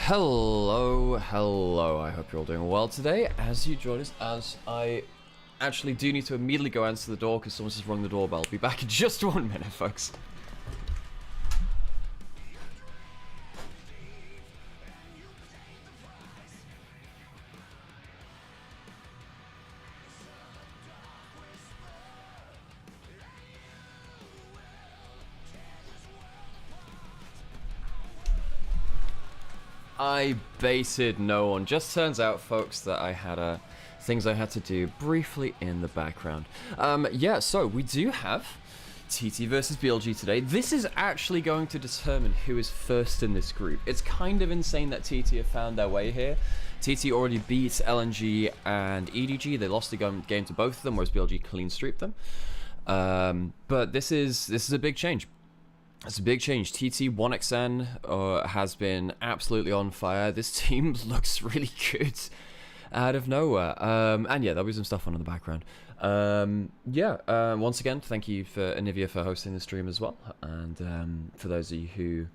Hello, I hope you're all doing well today. As you join us, as I actually do need to immediately go answer the door because someone's just rung the doorbell. I'll be back in just 1 minute, folks. I baited no one. Just turns out, folks, that I had things I had to do briefly in the background. Yeah, so we do have TT versus BLG today. This is actually going to determine who is first in this group. It's kind of insane that TT have found their way here. TT already beat LNG and EDG. They lost the game to both of them, whereas BLG clean sweeped them. But this is a big change. It's a big change. TT 1xN has been absolutely on fire. This team looks really good out of nowhere. And yeah, there'll be some stuff on in the background. Once again, thank you for Anivia for hosting the stream as well. And for those of you who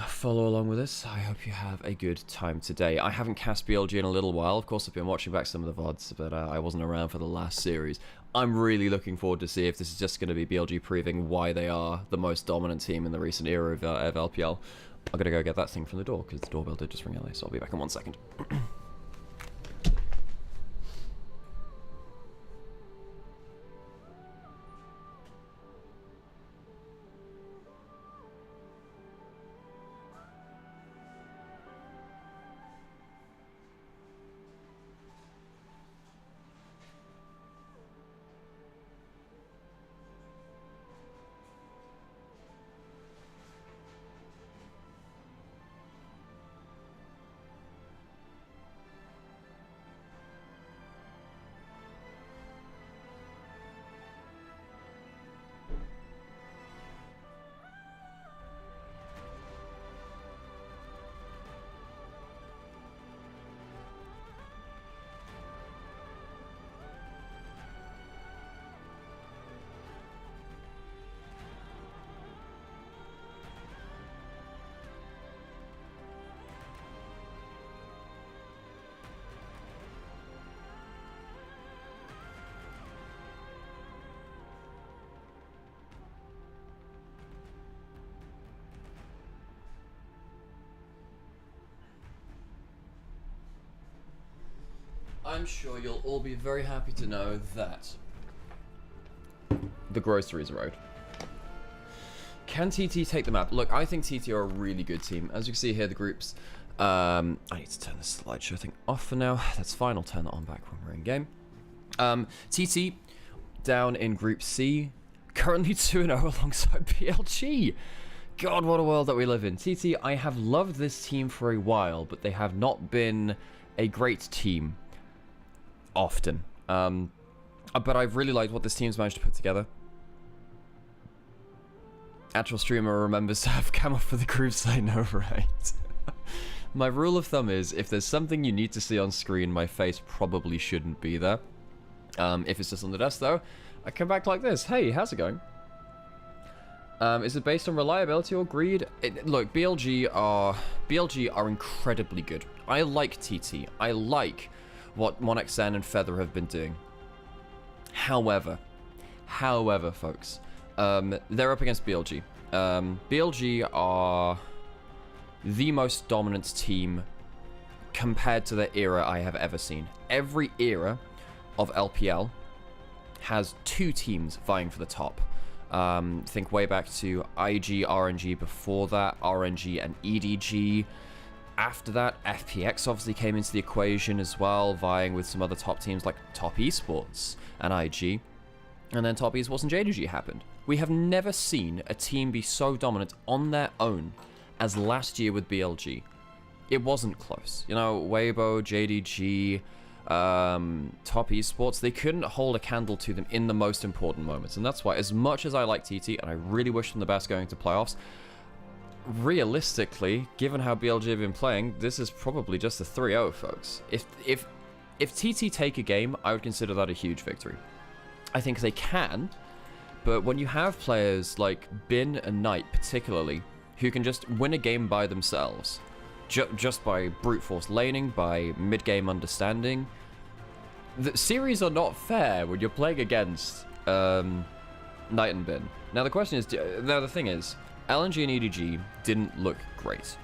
follow along with us, I hope you have a good time today. I haven't cast BLG in a little while. Of course, I've been watching back some of the VODs, but I wasn't around for the last series. I'm really looking forward to see if this is just going to be BLG proving why they are the most dominant team in the recent era of LPL. I'm going to go get that thing from the door because the doorbell did just ring early, so I'll be back in 1 second. I'm sure you'll all be very happy to know that the groceries road. Can TT take the map? Look, I think TT are a really good team. As you can see here, the groups. I need to turn the slideshow thing off for now. That's fine. I'll turn that on back when we're in game. TT down in Group C, currently 2-0 alongside BLG. God, what a world that we live in. TT, I have loved this team for a while, but they have not been a great team often. But I've really liked what this team's managed to put together. Actual streamer remembers to have camo for the groups, I know, right? My rule of thumb is, if there's something you need to see on screen, my face probably shouldn't be there. If it's just on the desk, though, I come back like this. Hey, how's it going? Is it based on reliability or greed? Look, BLG are incredibly good. I like TT. I like what 1xN and Feather have been doing. However, folks, they're up against BLG. BLG are the most dominant team compared to the era I have ever seen. Every era of LPL has two teams vying for the top. Think way back to IG, RNG, before that, RNG and EDG. After that, FPX obviously came into the equation as well, vying with some other top teams like Top Esports and IG. And then Top Esports and JDG happened. We have never seen a team be so dominant on their own as last year with BLG. It wasn't close. You know, Weibo, JDG, Top Esports, they couldn't hold a candle to them in the most important moments. And that's why, as much as I like TT, and I really wish them the best going to playoffs, realistically, given how BLG have been playing, this is probably just a 3-0, folks. If TT take a game, I would consider that a huge victory. I think they can, but when you have players like Bin and Knight particularly, who can just win a game by themselves, just by brute force laning, by mid-game understanding. The series are not fair when you're playing against Night and Bin. Now the question is, now the thing is, LNG and EDG didn't look great.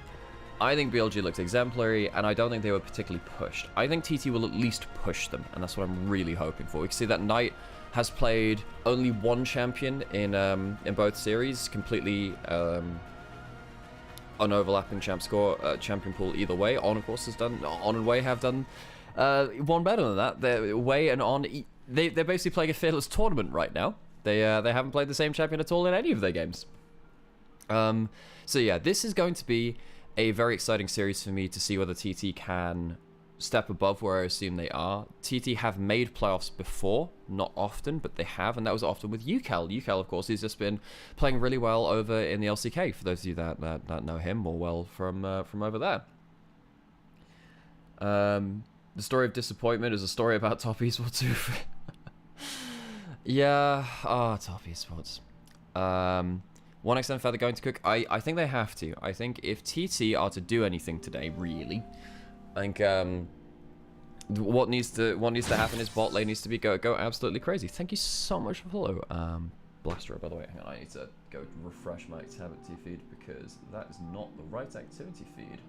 I think BLG looked exemplary, and I don't think they were particularly pushed. I think TT will at least push them, and that's what I'm really hoping for. We can see that Knight has played only one champion in both series, completely unoverlapping champion pool either way. On, of course, has done. On and Wei have done one better than that. Wei and On, they're basically playing a fearless tournament right now. They haven't played the same champion at all in any of their games. So yeah, this is going to be a very exciting series for me to see whether TT can step above where I assume they are. TT have made playoffs before, not often, but they have, and that was often with UCal. UCal, of course, he's just been playing really well over in the LCK, for those of you that know him more well from over there. The story of disappointment is a story about top esports too. Yeah, top esports. 1xN Feather going to cook. I think they have to. I think if TT are to do anything today, really, I think what needs to happen is bot lane needs to be go absolutely crazy. Thank you so much for follow, Blaster. By the way, hang on, I need to go refresh my activity feed because that is not the right activity feed.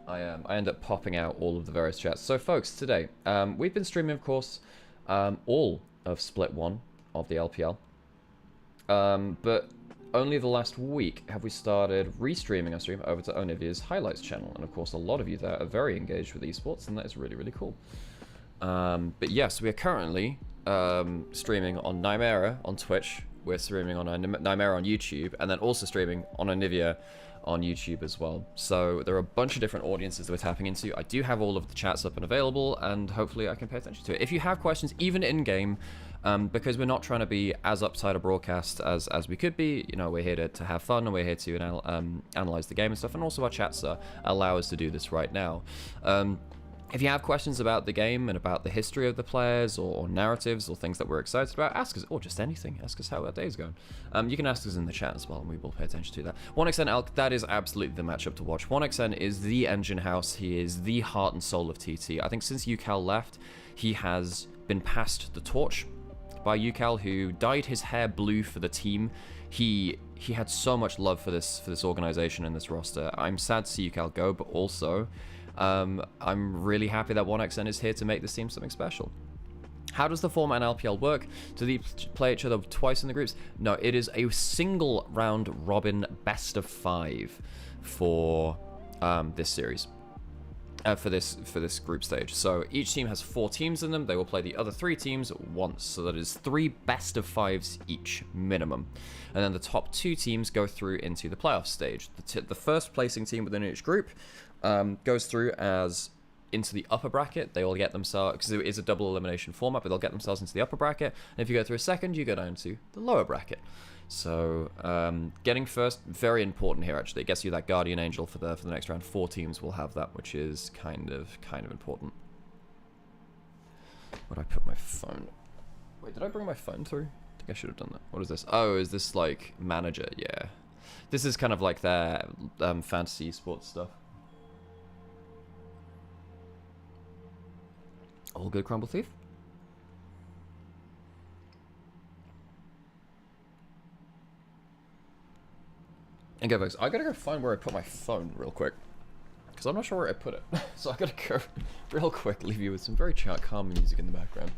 I end up popping out all of the various chats. So folks, today, we've been streaming, of course, all of Split 1 of the LPL. But only the last week have we started restreaming our stream over to Onivia's highlights channel. And of course, a lot of you there are very engaged with esports, and that is really, really cool. But yes, we are currently streaming on Nymaera on Twitch. We're streaming on Nymaera on YouTube, and then also streaming on Onivia on YouTube as well. So there are a bunch of different audiences that we're tapping into. I do have all of the chats up and available, and hopefully I can pay attention to it. If you have questions, even in-game, because we're not trying to be as upside a broadcast as we could be, you know, we're here to have fun, and we're here to analyze the game and stuff, and also our chats allow us to do this right now. If you have questions about the game and about the history of the players or narratives or things that we're excited about, ask us, or just anything. Ask us how our day's going. You can ask us in the chat as well, and we will pay attention to that. 1xN Elk, that is absolutely the matchup to watch. 1xN is the engine house. He is the heart and soul of TT. I think since UCal left, he has been passed the torch by UCal, who dyed his hair blue for the team. He had so much love for this organization and this roster. I'm sad to see UCal go, but also I'm really happy that 1xN is here to make this team something special. How does the format in LPL work? Do they play each other twice in the groups? No, it is a single round robin best of 5 for this series. For this group stage. So each team has 4 teams in them. They will play the other 3 teams once. So that is 3 best of 5s each minimum. And then the top 2 teams go through into the playoff stage. The first placing team within each group goes through as into the upper bracket. They will get themselves, because it is a double elimination format, but they'll get themselves into the upper bracket. And if you go through a second, you go down to the lower bracket. So getting first, very important here actually. It gets you that Guardian Angel for the next round. 4 teams will have that, which is kind of important. Where'd I put my phone? Wait, did I bring my phone through? I think I should have done that. What is this? Oh, is this like manager? Yeah. This is kind of like their fantasy sports stuff. All good, Crumble Thief? And go, folks, I gotta go find where I put my phone real quick, because I'm not sure where I put it. So I gotta go real quick, leave you with some very calm music in the background.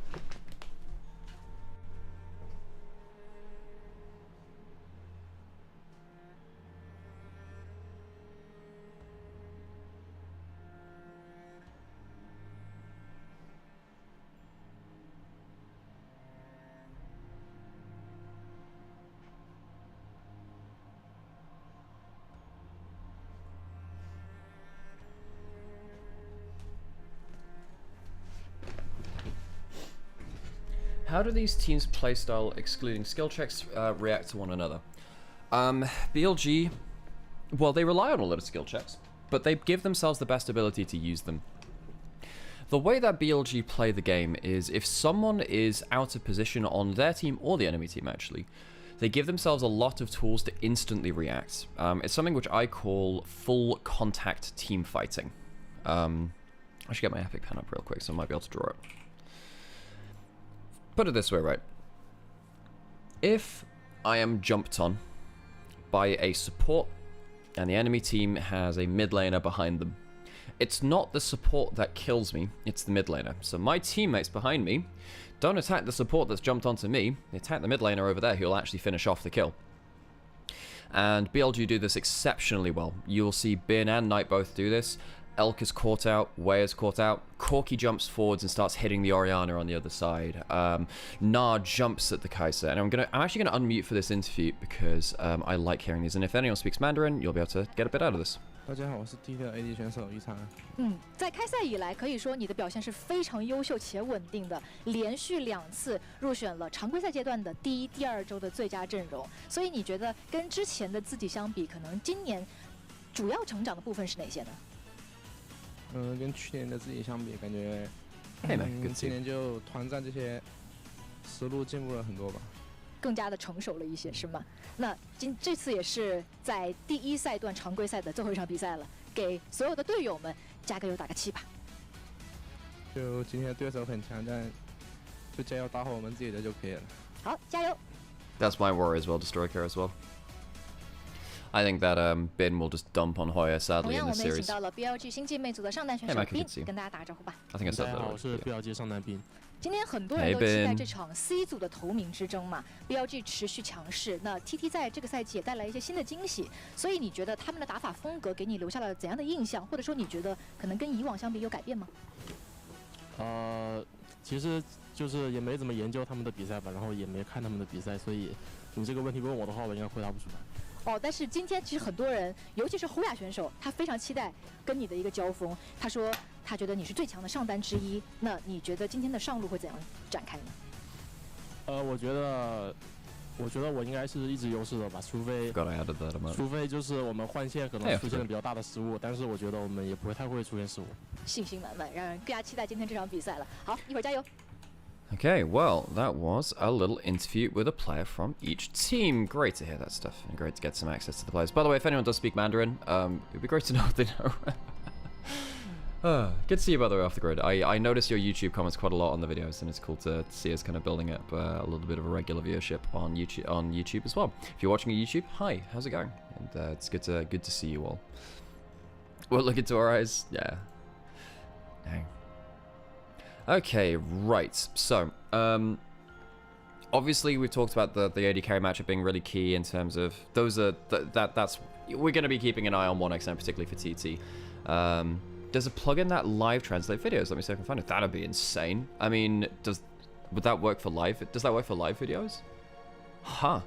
How do these teams' playstyle, excluding skill checks, react to one another? BLG, well, they rely on a lot of skill checks, but they give themselves the best ability to use them. The way that BLG play the game is if someone is out of position on their team or the enemy team actually, they give themselves a lot of tools to instantly react. It's something which I call full contact team fighting. I should get my epic pen up real quick so I might be able to draw it. Put it this way, right? If I am jumped on by a support and the enemy team has a mid laner behind them, it's not the support that kills me, it's the mid laner. So my teammates behind me don't attack the support that's jumped onto me, they attack the mid laner over there who'll actually finish off the kill. And BLG do this exceptionally well. You'll see Bin and Knight both do this. Elk is caught out, Wei is caught out, Corki jumps forwards and starts hitting the Orianna on the other side. Na jumps at the Kaiser, and I'm actually gonna unmute for this interview because I like hearing these, and if anyone speaks Mandarin, you'll be able to get a bit out of this. 大家好，我是第一个 AD 选手一昌。在开赛以来，可以说你的表现是非常优秀且稳定的，连续2次入选了常规赛阶段的第1、第2周的最佳阵容。所以你觉得跟之前的自己相比，可能今年主要成长的部分是哪些呢？跟去年的自己相比，感觉今年就团战这些思路进步了很多吧。 更加的成熟了一些，是吗？那这次也是在第1赛段常规赛的最后一场比赛了，给所有的队友们加个油打个气吧。就今天的对手很强，但就加油打好我们自己的就可以了。好，加油 That's my worry as well, Destroy Care as well. I think that Bin will just dump on Hoya 同 sadly 样， in 我 the 们也请 series. 到了 BLG 新晋魅族的上单选手 Hey, Mike, 斌 good to see you. 跟大家打个招呼吧。 I think I said 大家 that. 好，我是 Yeah. BLG 上单兵。 今天很多人都期待这场 C 组的头名之争嘛 ，BLG 持续强势，那 TT 在这个赛季也带来一些新的惊喜，所以你觉得他们的打法风格给你留下了怎样的印象，或者说你觉得可能跟以往相比有改变吗？其实就是也没怎么研究他们的比赛吧，然后也没看他们的比赛，所以你这个问题问我的话，我应该回答不出来。 哦，但是今天其实很多人，尤其是侯雅选手，他非常期待跟你的一个交锋。他说他觉得你是最强的上单之一。那你觉得今天的上路会怎样展开呢？我觉得我应该是一直优势的吧，除非 God, I added that amount. 除非就是我们换线可能出现了比较大的失误，但是我觉得我们也不会太会出现失误。信心满满，让人更加期待今天这场比赛了。好，一会儿加油。 Okay, well, that was a little interview with a player from each team. Great to hear that stuff, and great to get some access to the players. By the way, if anyone does speak Mandarin, it'd be great to know if they know. Good to see you, by the way, off the grid. I notice your YouTube comments quite a lot on the videos, and it's cool to see us kind of building up a little bit of a regular viewership on YouTube as well. If you're watching on YouTube, hi, how's it going? And it's good to see you all. Well, look into our eyes, yeah. Dang. Okay, right. So, obviously we've talked about the AD carry matchup being really key in terms of those are that's we're going to be keeping an eye on 1xn particularly for TT. There's a plugin that live translate videos. Let me see if I can find it. That'd be insane. I mean, would that work for live? Does that work for live videos? Huh.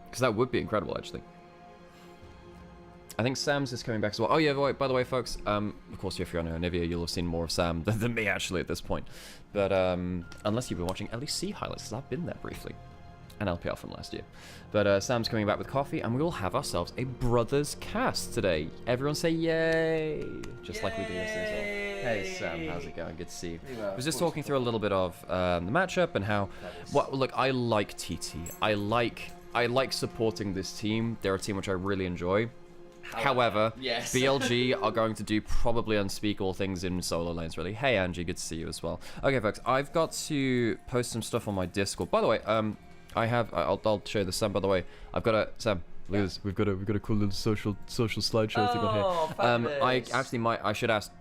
Because that would be incredible, actually. I think Sam's is coming back as well. Oh yeah, by the way, folks, of course, if you're on Onivia, you'll have seen more of Sam than me, actually, at this point. But unless you've been watching LEC highlights, because I've been there briefly. And LPL from last year. But Sam's coming back with coffee, and we will have ourselves a Brothers cast today. Everyone say yay! Just like we do yesterday as well. Hey Sam, how's it going? Good to see you. I was just talking through a little bit of the matchup and how... Well, look, I like TT. I like supporting this team. They're a team which I really enjoy. However, yes. BLG are going to do probably unspeakable things in solo lanes, really. Hey, Angie, good to see you as well. Okay, folks, I've got to post some stuff on my Discord. By the way, I'll show you the Sam, by the way. I've got a... Sam, look at this. We've got a cool little social slideshow thing on here. I should ask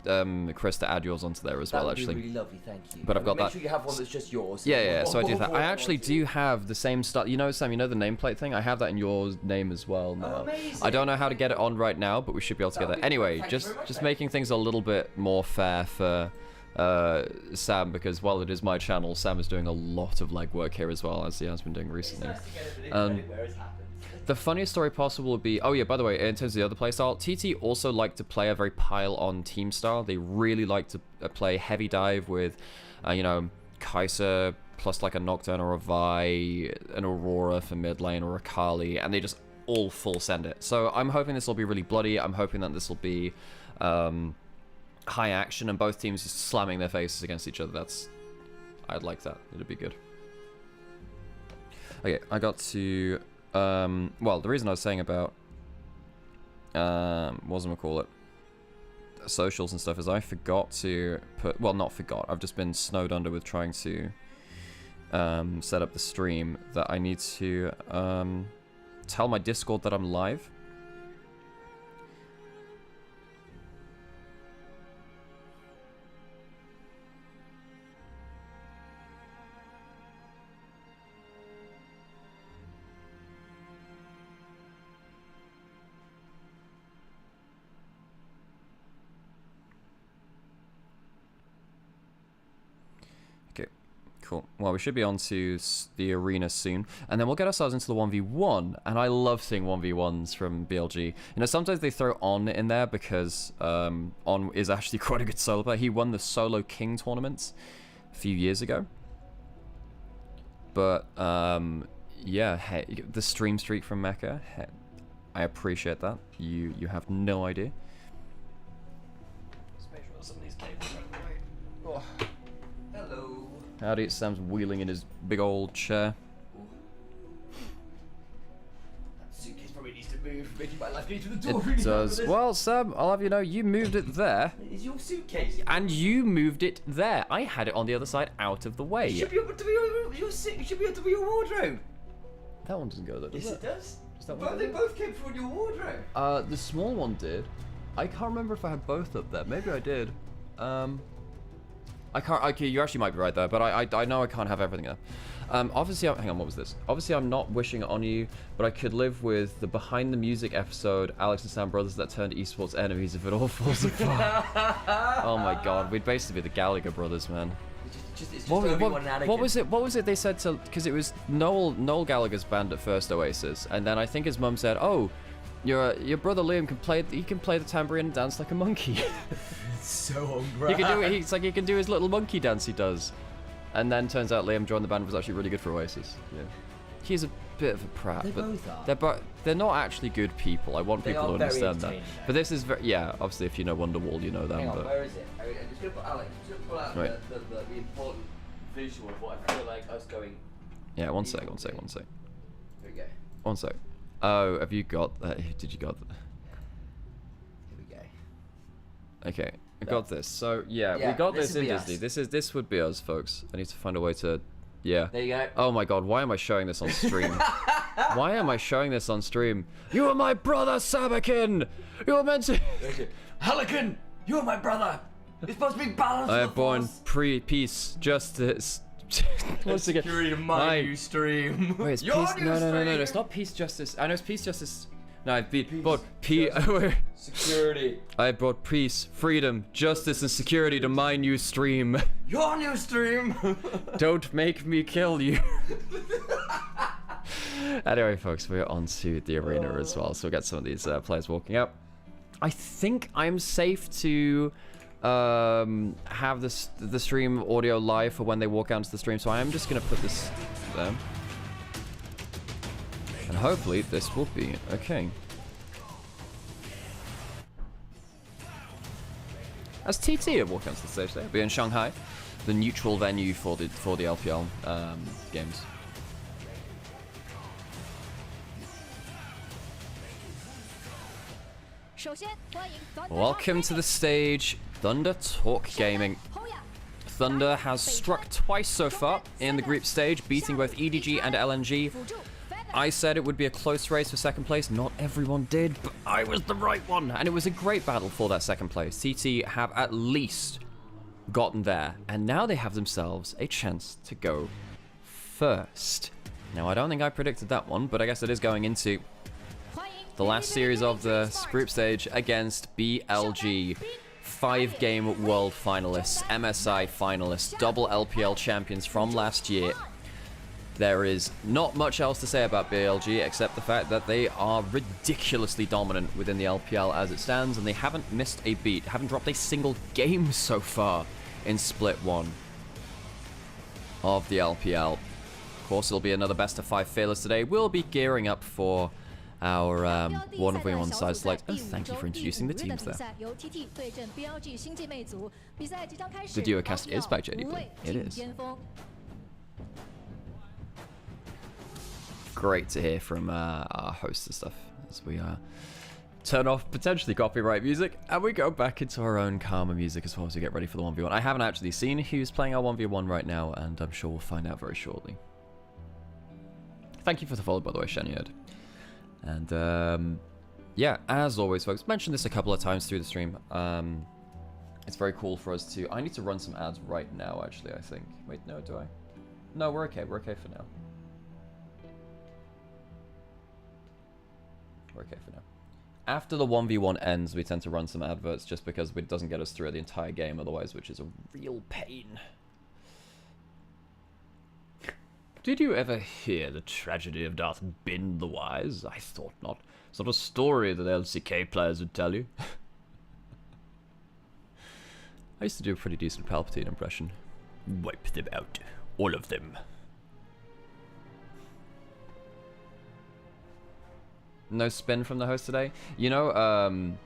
Chris to add yours onto there as well, actually. That would be really lovely, thank you. But I've got that. Make sure you have one that's just yours. Yeah, so I do that. I actually do have the same stuff. You know, Sam, you know the nameplate thing? I have that in your name as well now. Oh, amazing. I don't know how to get it on right now, but we should be able to get that. Anyway, just making things a little bit more fair for Sam, because while it is my channel, Sam is doing a lot of legwork here as well, as he has been doing recently. It's nice to get a bit of credit where it's happened. The funniest story possible would be... Oh yeah, by the way, in terms of the other playstyle, TT also like to play a very pile-on team style. They really like to play heavy dive with, you know, Kai'Sa plus like a Nocturne or a Vi, an Aurora for mid lane or a Kali, and they just all full send it. So I'm hoping this will be really bloody. I'm hoping that this will be... high action and both teams just slamming their faces against each other. I'd like that. It'd be good. Okay, I got to well, the reason I was saying about whatchamacallit, socials and stuff is I forgot to put, well, not forgot, I've just been snowed under with trying to set up the stream, that I need to tell my Discord that I'm live. Cool. Well, we should be on to the arena soon, and then we'll get ourselves into the 1v1, and I love seeing 1v1s from BLG. You know, sometimes they throw On in there because On is actually quite a good solo player. He won the Solo King tournaments a few years ago. But, yeah, hey, the stream streak from Mecca, hey, I appreciate that. You have no idea. Let's make sure some of these cables are right. Oh. Hello. Howdy, Sam's wheeling in his big old chair. That suitcase probably needs to move, making my life go to the door. It really does. Well, Sam, I'll have you know, you moved it there. Is your suitcase? And you moved it there. I had it on the other side, out of the way. It should be able to be your should be able to be your wardrobe. That one doesn't go there, does Yes, it? it does. That But one they go both came from your wardrobe. there? The small one did. I can't remember if I had both up there. Maybe I did. I can't. Okay, you actually might be right there, but I know I can't have everything there. Obviously, hang on. What was this? Obviously, I'm not wishing it on you, but I could live with the behind the music episode, Alex and Sam brothers that turned esports enemies if it all falls apart. Oh my God, we'd basically be the Gallagher brothers, man. It's just What What was it they said to? Because it was Noel Gallagher's band at first, Oasis, and then I think his mum said, "Oh, your brother Liam can play the tambourine and dance like a monkey." So hungry. He can do it. He's like, he can do his little monkey dance he does, and then turns out Liam joined the band, was actually really good for Oasis. Yeah, he's a bit of a prat, They but both are. they're not actually good people. I want They people to are very understand that. entertaining, though. But this is very, yeah. Obviously, if you know Wonderwall, you know them. Hang on, but where is it? I'm just gonna put Alex. I'm just gonna pull out Right. the important visual of what I feel like us going. yeah, one sec. Here we go. One sec. Oh, have you got that? Did you got that? Here we go. Okay, I got this. So yeah, Yeah, we got this this would in be Disney. us. This would be us, folks. I need to find a way to, yeah. There you go. Oh my God, why am I showing this on stream? Why am I showing this on stream? You are my brother, Sabakin. You were meant to. Halligan, you're my brother. It's supposed to be balanced. I am born peace, justice. Once again, Security to my new stream. wait, it's Your peace. new No, stream. it's not peace, justice. I know it's peace, justice. No, I've been brought Security. I brought peace, freedom, justice, and security to my new stream. Your new stream. Don't make me kill you. Anyway, folks, we're on to the arena as well, so we'll get some of these players walking up. I think I'm safe to have the stream audio live for when they walk out into the stream, so I am just going to put this there. And hopefully this will be okay. As TT are walking onto the stage, they'll be in Shanghai, the neutral venue for the LPL games. Welcome to the stage, Thunder Talk Gaming. Thunder has struck twice so far in the group stage, beating both EDG and LNG. I said it would be a close race for second place. Not everyone did, but I was the right one. And it was a great battle for that second place. TT have at least gotten there. And now they have themselves a chance to go first. Now, I don't think I predicted that one, but I guess it is going into the last series of the group stage against BLG. 5-game world finalists, MSI finalists, double LPL champions from last year. There is not much else to say about BLG except the fact that they are ridiculously dominant within the LPL as it stands, and they haven't missed a beat, haven't dropped a single game so far in Split 1 of the LPL. Of course, it'll be another best of 5 failures today. We'll be gearing up for our 1v1 side select. Oh, thank you for introducing the teams there. The duocast is by JD Blue. It is. Great to hear from our hosts and stuff as we turn off potentially copyright music and we go back into our own calmer music as well as we get ready for the 1v1. I haven't actually seen who's playing our 1v1 right now, and I'm sure we'll find out very shortly. Thank you for the follow, by the way, Shanyard. And yeah, as always, folks, mentioned this a couple of times through the stream. It's very cool for us to... I need to run some ads right now, actually, I think. Wait, no, do I? No, we're okay. We're okay for now. We're okay for now. After the 1v1 ends, we tend to run some adverts just because it doesn't get us through the entire game otherwise, which is a real pain. Did you ever hear the tragedy of Darth Bin the Wise? I thought not. It's not a story that LCK players would tell you. I used to do a pretty decent Palpatine impression. Wipe them out. All of them. No spin from the host today? You know,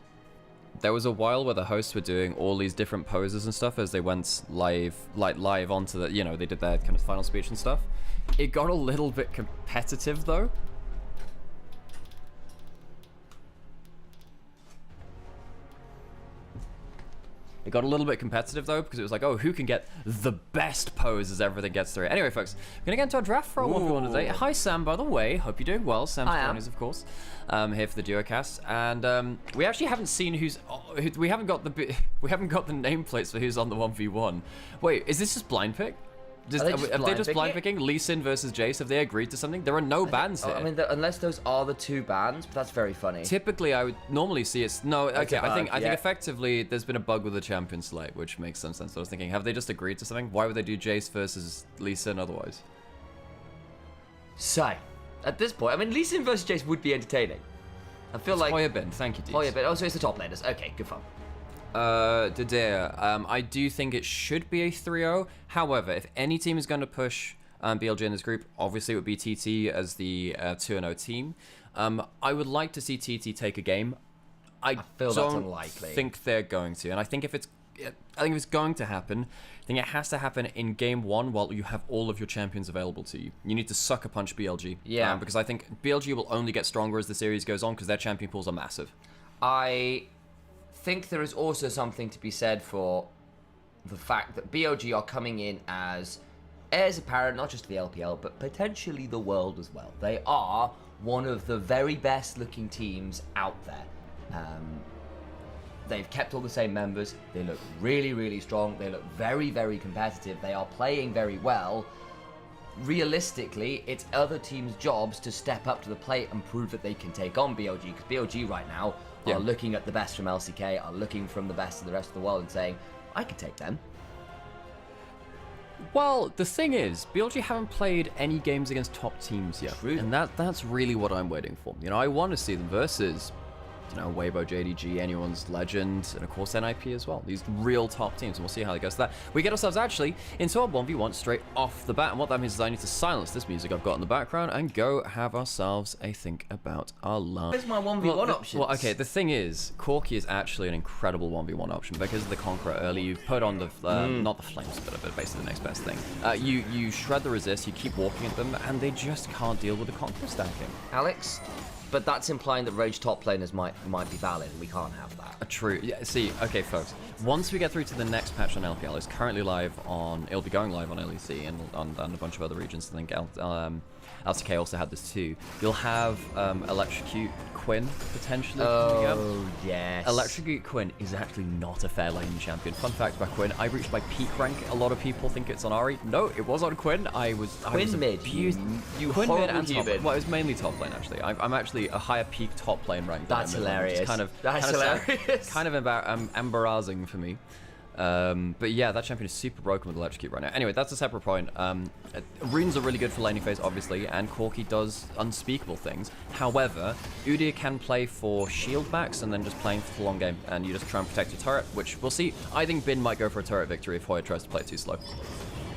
there was a while where the hosts were doing all these different poses and stuff as they went live, live onto the, you know, they did their kind of final speech and stuff. It got a little bit competitive, though. It got a little bit competitive, though, because it was like, oh, who can get the best pose as everything gets through. Anyway, folks, we're going to get into our draft for our 1v1 today. Hi, Sam, by the way. Hope you're doing well. Sam Spawnies, of course, here for the duocast. And we actually haven't seen we haven't got the nameplates for who's on the 1v1. Wait, is this just blind pick? Have they just blind picking Lee Sin versus Jace? Have they agreed to something? There are no bans here. I mean, unless those are the two bans, but that's very funny. Typically, I would normally see it's no. Okay, I think effectively there's been a bug with the champion slate, which makes some sense. I was thinking, have they just agreed to something? Why would they do Jace versus Lee Sin otherwise? So, at this point, I mean, Lee Sin versus Jace would be entertaining. I feel like Hoya Bin, thank you, Deeks. Hoya Bin. Oh, so it's the top laners. Okay, good fun. I do think it should be a 3-0. However, if any team is going to push BLG in this group, obviously it would be TT as the 2-0 team. I would like to see TT take a game. I feel that's unlikely. Think they're going to, and I think if it's going to happen, I think it has to happen in game 1 while you have all of your champions available to you. You need to sucker punch BLG. Yeah. Because I think BLG will only get stronger as the series goes on because their champion pools are massive. I think there is also something to be said for the fact that BLG are coming in as heirs apparent, not just to the LPL, but potentially the world as well. They are one of the very best looking teams out there. They've kept all the same members. They look really, really strong. They look very, very competitive. They are playing very well. Realistically, it's other teams' jobs to step up to the plate and prove that they can take on BLG, because BLG right now are looking at the best from LCK, are looking from the best of the rest of the world and saying, I can take them. Well, the thing is, BLG haven't played any games against top teams yet. True. And that's really what I'm waiting for. You know, I want to see them versus, you know, Weibo, JDG, anyone's Legend, and of course NIP as well. These real top teams, and we'll see how it goes to that. We get ourselves actually into our 1v1 straight off the bat, and what that means is I need to silence this music I've got in the background and go have ourselves a think about our line. Where's my 1v1 options? Well, okay, the thing is, Corki is actually an incredible 1v1 option because of the Conqueror early. You've put on the, not the Flame Spitter, but basically the next best thing. You shred the resist, you keep walking at them, and they just can't deal with the Conqueror stacking. Alex? But that's implying that Rage top laners might be valid, and we can't have that. True. Yeah, see, okay, folks. Once we get through to the next patch on LPL, it's currently live on... It'll be going live on LEC and on a bunch of other regions. I think LCK also had this too. You'll have Electrocute Quinn potentially coming up. Oh, yes. Electrocute Quinn is actually not a fair lane champion. Fun fact about Quinn, I reached my peak rank. A lot of people think it's on Ahri. No, it was on Quinn. I was mid. You Quinn mid and top lane. Well, it was mainly top lane, actually. I'm actually a higher peak top lane rank. That's hilarious. That's hilarious. Kind of embarrassing for me. But yeah, that champion is super broken with Electrocute right now. Anyway, that's a separate point. Runes are really good for laning phase, obviously, and Corki does unspeakable things. However, Udyr can play for shield backs and then just playing for the long game, and you just try and protect your turret, which we'll see. I think Bin might go for a turret victory if Hoya tries to play it too slow.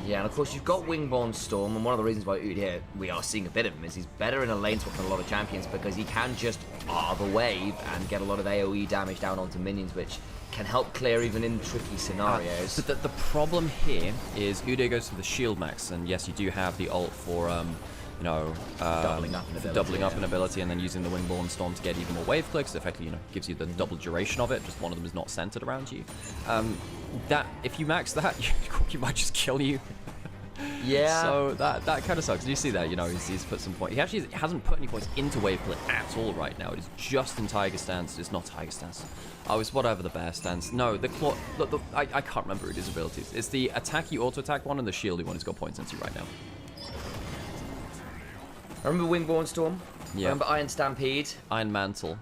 Yeah, and of course you've got Wingborne Storm, and one of the reasons why here we are seeing a bit of him is he's better in a lane swap than a lot of champions because he can just R the wave and get a lot of AoE damage down onto minions, which can help clear even in tricky scenarios. But the problem here is Udyr goes for the shield max, and yes, you do have the ult for you know, doubling up an ability, and then using the Wingborne Storm to get even more wave clicks. Effectively, you know, gives you the double duration of it. Just one of them is not centered around you. That if you max that, you might just kill you. Yeah. So that kind of sucks. You see that, you know, he's put some point. He actually hasn't put any points into wave click at all right now. It is just in Tiger stance. It's not Tiger stance. Oh, it's whatever the bear stance. No, the claw. Look, I can't remember his abilities. It's the attacky auto attack one and the shieldy one he's got points into right now. Remember Wingborne Storm? Yeah. Remember Iron Stampede? Iron Mantle.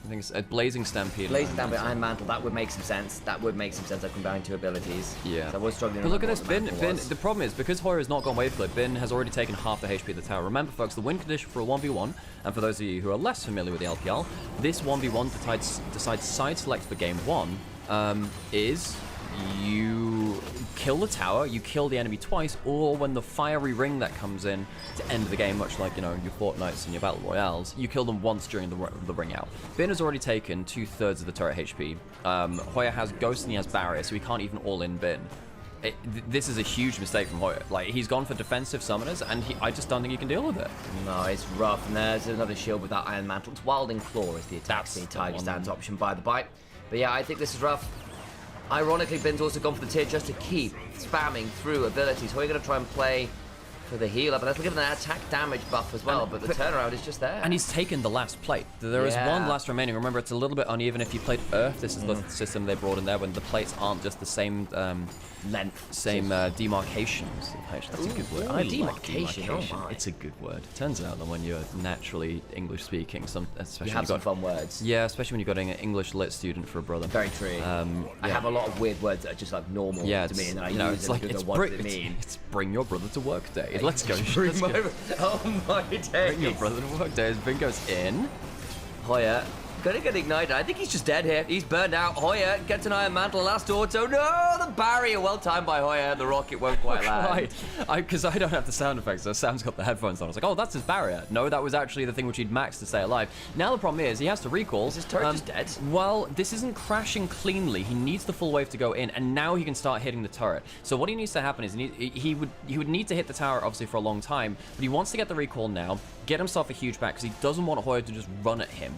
I think it's a Blazing Stampede. Blazing Stampede, Iron Mantle. That would make some sense. That would make some sense. I combine two abilities. Yeah. So I was struggling. But look at this, Bin. the problem is, because Hoya has not gone wave clip, Bin has already taken half the HP of the tower. Remember, folks, the win condition for a 1v1, and for those of you who are less familiar with the LPL, this 1v1 decides side select for game 1 is you kill the tower, you kill the enemy twice, or when the fiery ring that comes in to end the game, much like, you know, your Fortnites and your Battle Royales, you kill them once during the ring out. Bin has already taken 2/3 of the turret HP. Hoya has Ghost and he has Barrier, so he can't even all-in Bin. This is a huge mistake from Hoya. Like, he's gone for defensive summoners, and I just don't think he can deal with it. No, it's rough, and there's another shield with that Iron Mantle. It's Wilding Claw is the attack speed Tiger stance option by the bite. But yeah, I think this is rough. Ironically, Bin's also gone for the tier just to keep spamming through abilities. Hoya going to try and play for the healer, but that'll give him an attack damage buff as well, but the turnaround is just there. And he's taken the last plate. There is one last remaining. Remember, it's a little bit uneven if you played Earth. This is the system they brought in there when the plates aren't just the same length, same demarcations. That's a good word. I demarcation. love demarcation. It's a good word. Turns out that when you're naturally English speaking, especially you have some fun words. Yeah, especially when you've got an English lit student for a brother. Very true. I have a lot of weird words that are just like normal to me, and I use it's like it's bring your brother to work day. Let's go. Oh my days. Bring your brother to work day. As Bin goes in. Hoya gonna get ignited. I think he's just dead here. He's burned out. Hoya gets an Iron Mantle. Last auto. No, the barrier. Well timed by Hoya. The rocket won't quite land. Because I don't have the sound effects, so Sam's got the headphones on. I was like, oh, that's his barrier. No, that was actually the thing which he'd maxed to stay alive. Now the problem is he has to recall. Is his turret just dead? Well, this isn't crashing cleanly. He needs the full wave to go in, and now he can start hitting the turret. So what he needs to happen is he would need to hit the tower obviously for a long time, but he wants to get the recall now, get himself a huge back because he doesn't want Hoya to just run at him.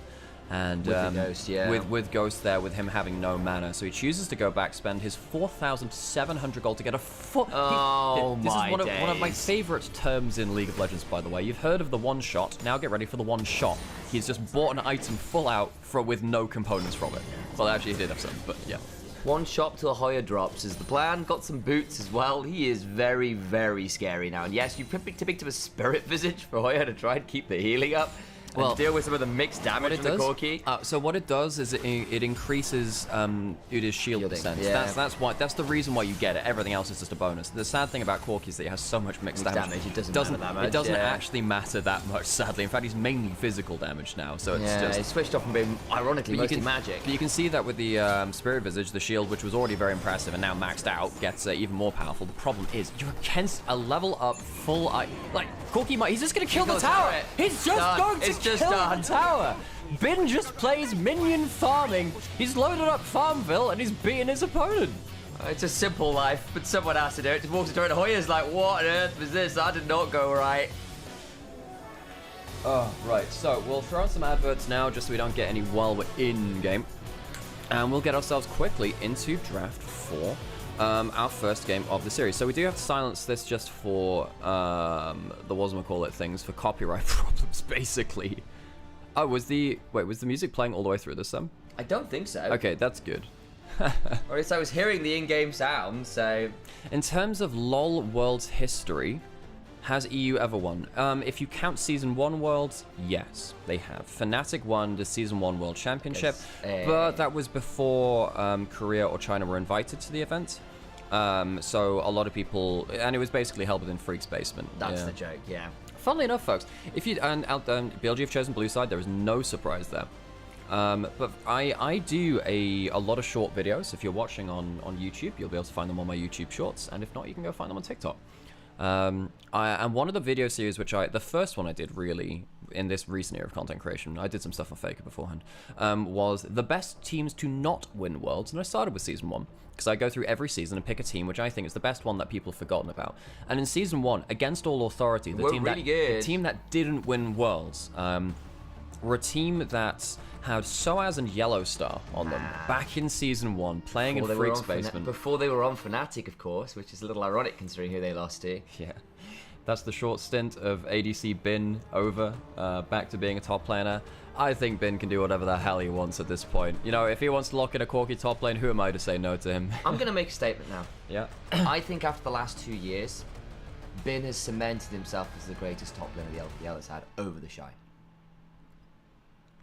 And with the Ghost, with Ghost there, with him having no mana, so he chooses to go back, spend his 4,700 gold to get a full. This is one of my favorite terms in League of Legends, by the way. You've heard of the one shot. Now get ready for the one shot. He's just bought an item full out with no components from it. Well, actually, he did have some, but yeah. One shot till Hoya drops is the plan. Got some boots as well. He is very, very scary now. And yes, you picked up a Spirit Visage for Hoya to try and keep the healing up. Well, deal with some of the mixed damage from the Corki. So what it does is it increases Udyr's shield percent. Yeah. That's the reason why you get it. Everything else is just a bonus. The sad thing about Corki is that he has so much mixed damage. It doesn't matter that much. It doesn't actually matter that much, sadly. In fact, he's mainly physical damage now. So it's just it's switched off from being ironically mostly magic. But you can see that with the Spirit Visage, the shield, which was already very impressive and now maxed out, gets even more powerful. The problem is you're against a level up full Corki he's just gonna kill the tower. He's just going to kill the tower. Bin just plays minion farming. He's loaded up Farmville and he's beating his opponent. It's a simple life, but someone has to do it. Just walks into it and Hoya's like, what on earth was this? That did not go right. Oh, right. So we'll throw on some adverts now just so we don't get any while we're in game. And we'll get ourselves quickly into Draft 4. Our first game of the series. So we do have to silence this just for the whatchamacallit things, for copyright problems, basically. Oh, was the music playing all the way through this time? I don't think so. Okay, that's good. Or at least I was hearing the in-game sound, so... In terms of LoL Worlds history, has EU ever won? If you count Season 1 Worlds, yes, they have. Fnatic won the Season 1 World Championship, but that was before Korea or China were invited to the event. So a lot of people... And it was basically held within Freak's basement. That's the joke, yeah. Funnily enough, folks, if you... And BLG have chosen blue side, there is no surprise there. But I do a lot of short videos. If you're watching on YouTube, you'll be able to find them on my YouTube Shorts, and if not, you can go find them on TikTok. And one of the video series, the first one I did really in this recent era of content creation, I did some stuff on Faker beforehand, was the best teams to not win Worlds, and I started with Season 1. Because I go through every season and pick a team which I think is the best one that people have forgotten about. And in Season 1, against all authority, the team that didn't win Worlds were a team that had Soaz and Yellowstar on them back in Season 1, playing in Freaks Basement. Before they were on Fnatic, of course, which is a little ironic considering who they lost to. Yeah. That's the short stint of ADC Bin over, back to being a top player now. I think Bin can do whatever the hell he wants at this point. You know, if he wants to lock in a Corki top lane, who am I to say no to him? I'm going to make a statement now. Yeah. I think after the last 2 years, Bin has cemented himself as the greatest top laner the LPL has had over the Shy.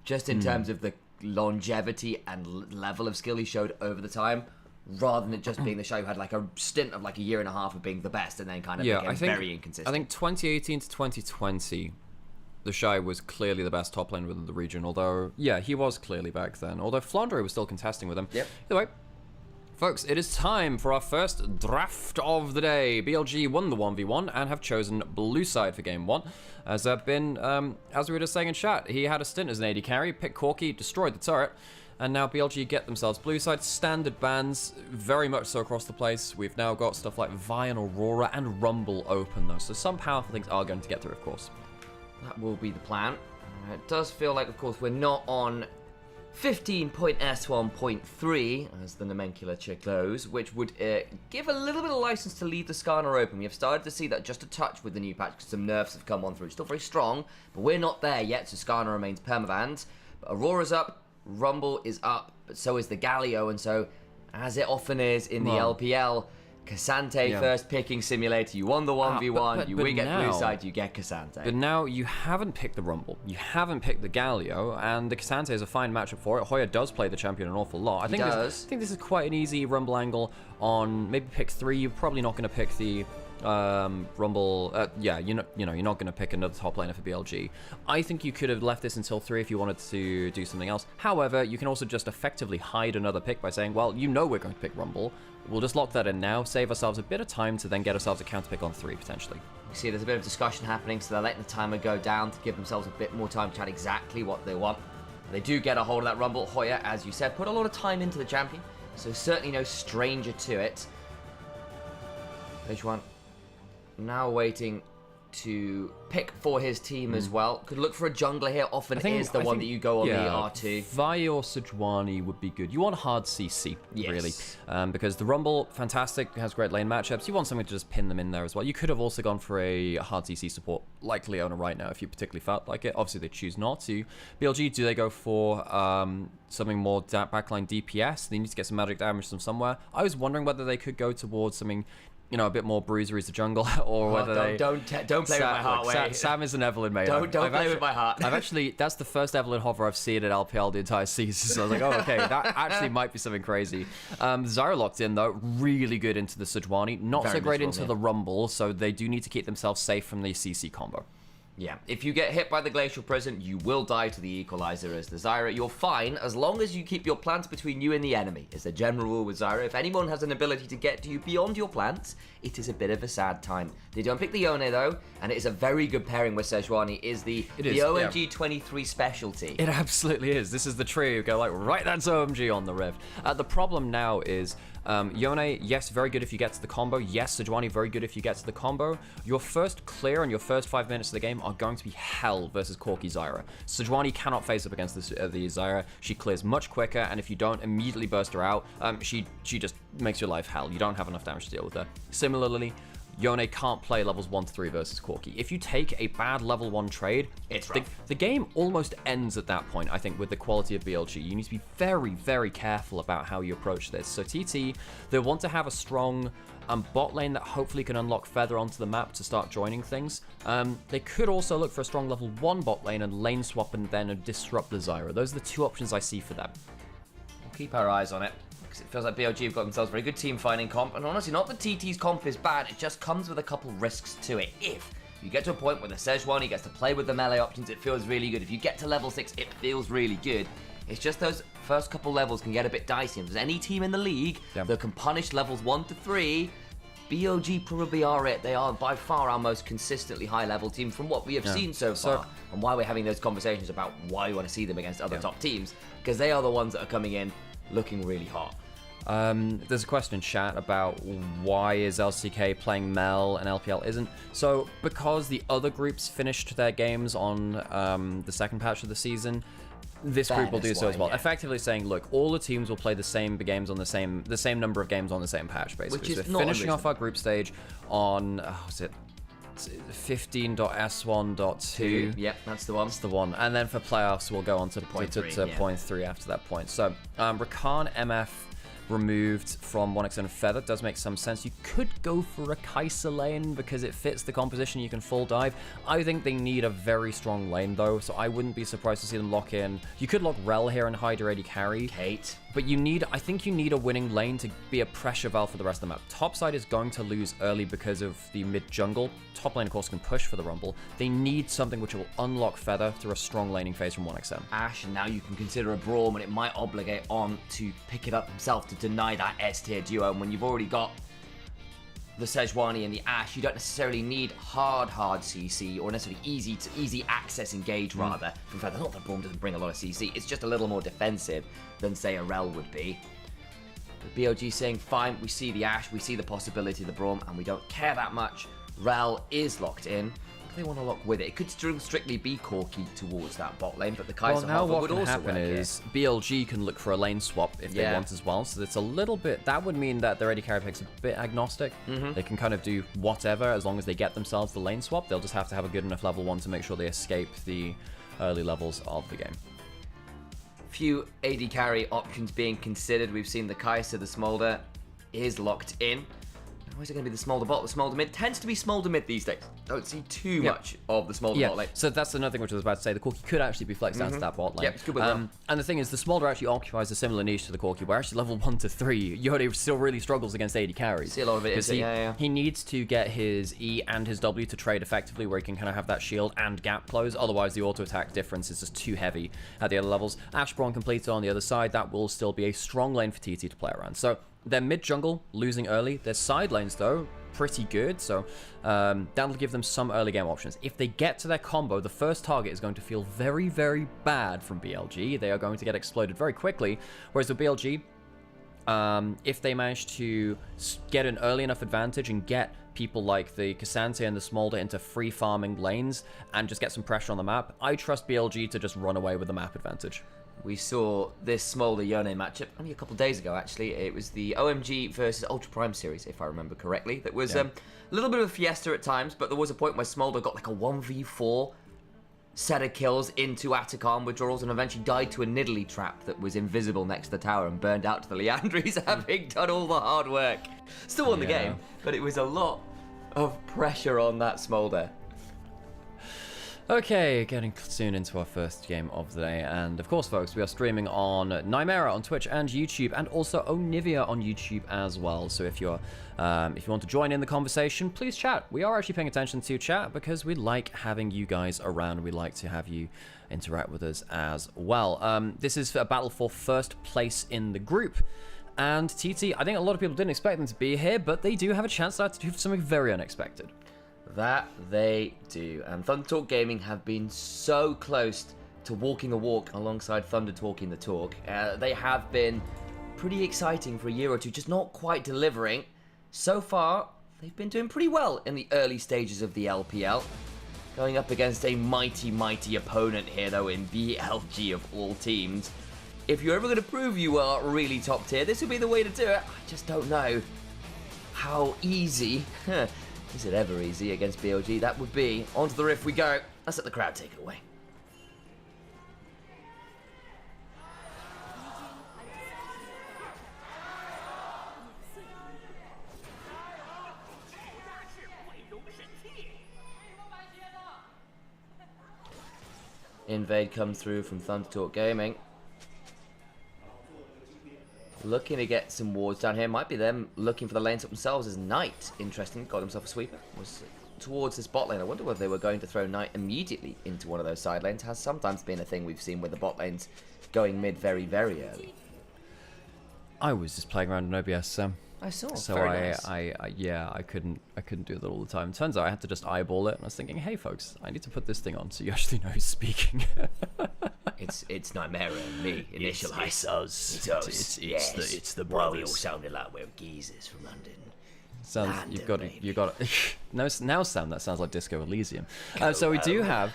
Just in terms of the longevity and level of skill he showed over the time, rather than it just being the Shy who had like a stint of like a year and a half of being the best and then kind of became very inconsistent. I think 2018 to 2020, the Shy was clearly the best top laner within the region, although, yeah, he was clearly back then. Although Flandre was still contesting with him. Yep. Either way, folks, it is time for our first draft of the day. BLG won the 1v1 and have chosen blue side for game 1. As Bin, as we were just saying in chat, he had a stint as an AD carry, picked Corki, destroyed the turret, and now BLG get themselves blue side. Standard bans, very much so across the place. We've now got stuff like Vi and Aurora and Rumble open though, so some powerful things are going to get through, of course. That will be the plan. It does feel like, of course, we're not on 15.S1.3, as the nomenclature goes, which would give a little bit of license to leave the Skarner open. We have started to see that just a touch with the new patch, because some nerfs have come on through. Still very strong, but we're not there yet, so Skarner remains permabanned. But Aurora's up, Rumble is up, but so is the Galio, and so, as it often is in the LPL, Cassante first picking simulator. You won the 1v1, we get blue side, you get Cassante. But now you haven't picked the Rumble, you haven't picked the Galio, and the Cassante is a fine matchup for it. Hoya does play the champion an awful lot. I think this is quite an easy Rumble angle on maybe pick 3. You're probably not going to pick the Rumble. Yeah, you're not going to pick another top laner for BLG. I think you could have left this until 3 if you wanted to do something else. However, you can also just effectively hide another pick by saying, well, you know we're going to pick Rumble. We'll just lock that in now, save ourselves a bit of time to then get ourselves a counter pick on 3 potentially. You see there's a bit of discussion happening, so they're letting the timer go down to give themselves a bit more time to chat exactly what they want. They do get a hold of that Rumble. Hoya, as you said, put a lot of time into the champion, so certainly no stranger to it. Page 1 now waiting to pick for his team as well. Could look for a jungler here. Often is the one that you go on the R2. Vi or Sejuani would be good. You want hard CC, really. Because the Rumble, fantastic, has great lane matchups. You want something to just pin them in there as well. You could have also gone for a hard CC support like Leona right now if you particularly felt like it. Obviously, they choose not to. BLG, do they go for something more backline DPS? They need to get some magic damage from somewhere. I was wondering whether they could go towards something, you know, a bit more bruisery as a jungle, or whether don't play with my heart. Look, Sam is an Evelyn mate. Don't play with my heart. I've actually, that's the first Evelyn hover I've seen at LPL the entire season. So I was like, oh, okay, that actually might be something crazy. Zyra locked in though, really good into the Sejuani, not so great into the Rumble, so they do need to keep themselves safe from the CC combo. Yeah, if you get hit by the Glacial Prison, you will die to the Equalizer as the Zyra. You're fine as long as you keep your plants between you and the enemy. It's a general rule with Zyra. If anyone has an ability to get to you beyond your plants, it is a bit of a sad time. They don't pick the Yone though, and it is a very good pairing with Sejuani. Is the OMG 23 specialty. It absolutely is. This is the trio you go like, right, that's OMG on the Rift. The problem now is Yone, yes, very good if you get to the combo. Yes, Sejuani, very good if you get to the combo. Your first clear and your first 5 minutes of the game are going to be hell versus Corki Zyra. Sejuani cannot face up against the Zyra. She clears much quicker, and if you don't immediately burst her out, she just makes your life hell. You don't have enough damage to deal with her. Similarly, Yone can't play levels 1 to 3 versus Corki. If you take a bad level 1 trade, it's rough. The game almost ends at that point, I think, with the quality of BLG. You need to be very, very careful about how you approach this. So TT, they want to have a strong bot lane that hopefully can unlock Feather onto the map to start joining things. They could also look for a strong level 1 bot lane and lane swap and then disrupt the Zyra. Those are the 2 options I see for them. We'll keep our eyes on it. It feels like BLG have got themselves a very good team finding comp, and honestly, not that TT's comp is bad, it just comes with a couple risks to it. If you get to a point where the Sejuani gets to play with the melee options, it feels really good. If you get to level 6, it feels really good. It's just those first couple levels can get a bit dicey. If there's any team in the league that can punish levels 1 to 3, BLG probably are it. They are by far our most consistently high-level team from what we have seen so far, and why we're having those conversations about why we want to see them against other top teams, because they are the ones that are coming in looking really hot. There's a question in chat about why is LCK playing Mel and LPL isn't. So, because the other groups finished their games on the second patch of the season, this group will do so as well. Yeah. Effectively saying, look, all the teams will play the same games on the same number of games on the same patch, basically. Which is so finishing off our group stage on was it 15.s1.2. Yep, that's the one. That's the one. And then for playoffs, we'll go on to point 3 after that point. So Rakan MF removed from 1xn and Feather does make some sense. You could go for a Kai'Sa lane because it fits the composition. You can full dive. I think they need a very strong lane though, so I wouldn't be surprised to see them lock in. You could lock Rel here and hide your AD carry. Kate. But I think you need a winning lane to be a pressure valve for the rest of the map. Top side is going to lose early because of the mid jungle. Top lane, of course, can push for the Rumble. They need something which will unlock Feather through a strong laning phase from 1xn. Ashe, and now you can consider a Braum, and it might obligate On to pick it up himself to deny that S-tier duo. And when you've already got the Sejuani and the Ashe, you don't necessarily need hard CC, or necessarily easy access engage rather from Feather. Not that Braum doesn't bring a lot of CC, it's just a little more defensive than say a Rel would be. But BLG saying, fine, we see the Ashe, we see the possibility of the Braum, and we don't care that much. Rel is locked in. They want to lock with it. It could still strictly be Corki towards that bot lane, but the Kai'Sa would also happen is BLG can look for a lane swap if they want as well. So it's a little bit, that would mean that their AD carry pick's a bit agnostic. They can kind of do whatever as long as they get themselves the lane swap. They'll just have to have a good enough level 1 to make sure they escape the early levels of the game. Few AD carry options being considered. We've seen the Kai'Sa, the Smolder is locked in. Why is it going to be the Smolder bot? The Smolder mid tends to be Smolder mid these days. Don't see too much of the Smolder bot lane. So that's another thing which I was about to say. The Corki could actually be flexed down to that bot lane. Yep, it's good with that. And the thing is, the Smolder actually occupies a similar niche to the Corki, where actually level 1 to 3, Yone still really struggles against AD carries. See a lot of it. He needs to get his E and his W to trade effectively, where he can kind of have that shield and gap close. Otherwise, the auto attack difference is just too heavy at the other levels. Ashe Braum completed on the other side. That will still be a strong lane for TT to play around. So they're mid jungle, losing early. Their side lanes though, pretty good, so that'll give them some early game options. If they get to their combo, the first target is going to feel very, very bad from BLG. They are going to get exploded very quickly, whereas with BLG, if they manage to get an early enough advantage and get people like the K'Sante and the Smolder into free farming lanes and just get some pressure on the map, I trust BLG to just run away with the map advantage. We saw this Smolder Yone matchup only a couple days ago, actually. It was the OMG versus Ultra Prime series, if I remember correctly. That was a little bit of a fiesta at times, but there was a point where Smolder got like a 1v4 set of kills into Atacam withdrawals and eventually died to a Nidalee trap that was invisible next to the tower and burned out to the Liandry's, having done all the hard work. Still won the game, but it was a lot of pressure on that Smolder. Okay, getting soon into our first game of the day, and of course, folks, we are streaming on Nymaera on Twitch and YouTube, and also Onivia on YouTube as well. So if you want to join in the conversation, please chat. We are actually paying attention to chat because we like having you guys around. We like to have you interact with us as well. This is a battle for first place in the group. And TT, I think a lot of people didn't expect them to be here, but they do have a chance to do something very unexpected. That they do. And Thunder Talk Gaming have been so close to walking the walk alongside Thunder Talking the talk. They have been pretty exciting for a year or two, just not quite delivering. So far, they've been doing pretty well in the early stages of the LPL. Going up against a mighty, mighty opponent here, though, in BLG of all teams. If you're ever going to prove you are really top tier, this would be the way to do it. I just don't know how easy... Is it ever easy against BLG? That would be. Onto the riff we go. Let's let the crowd take it away. Invade comes through from Thunder Talk Gaming. Looking to get some wards down here. Might be them looking for the lanes up themselves as Knight. Interesting. Got himself a sweeper. Was towards this bot lane. I wonder whether they were going to throw Knight immediately into one of those side lanes. Has sometimes been a thing we've seen with the bot lanes going mid very, very early. I was just playing around in OBS, Sam. I saw. So very nice. I couldn't do that all the time. Turns out I had to just eyeball it, and I was thinking, hey folks, I need to put this thing on so you actually know who's speaking. It's Nymaera and me, Initialise. It's us. It's the brothers. We all sounded like we're geezers from London. Sounds London, you got it. No, now Sam, that sounds like Disco Elysium. So we do have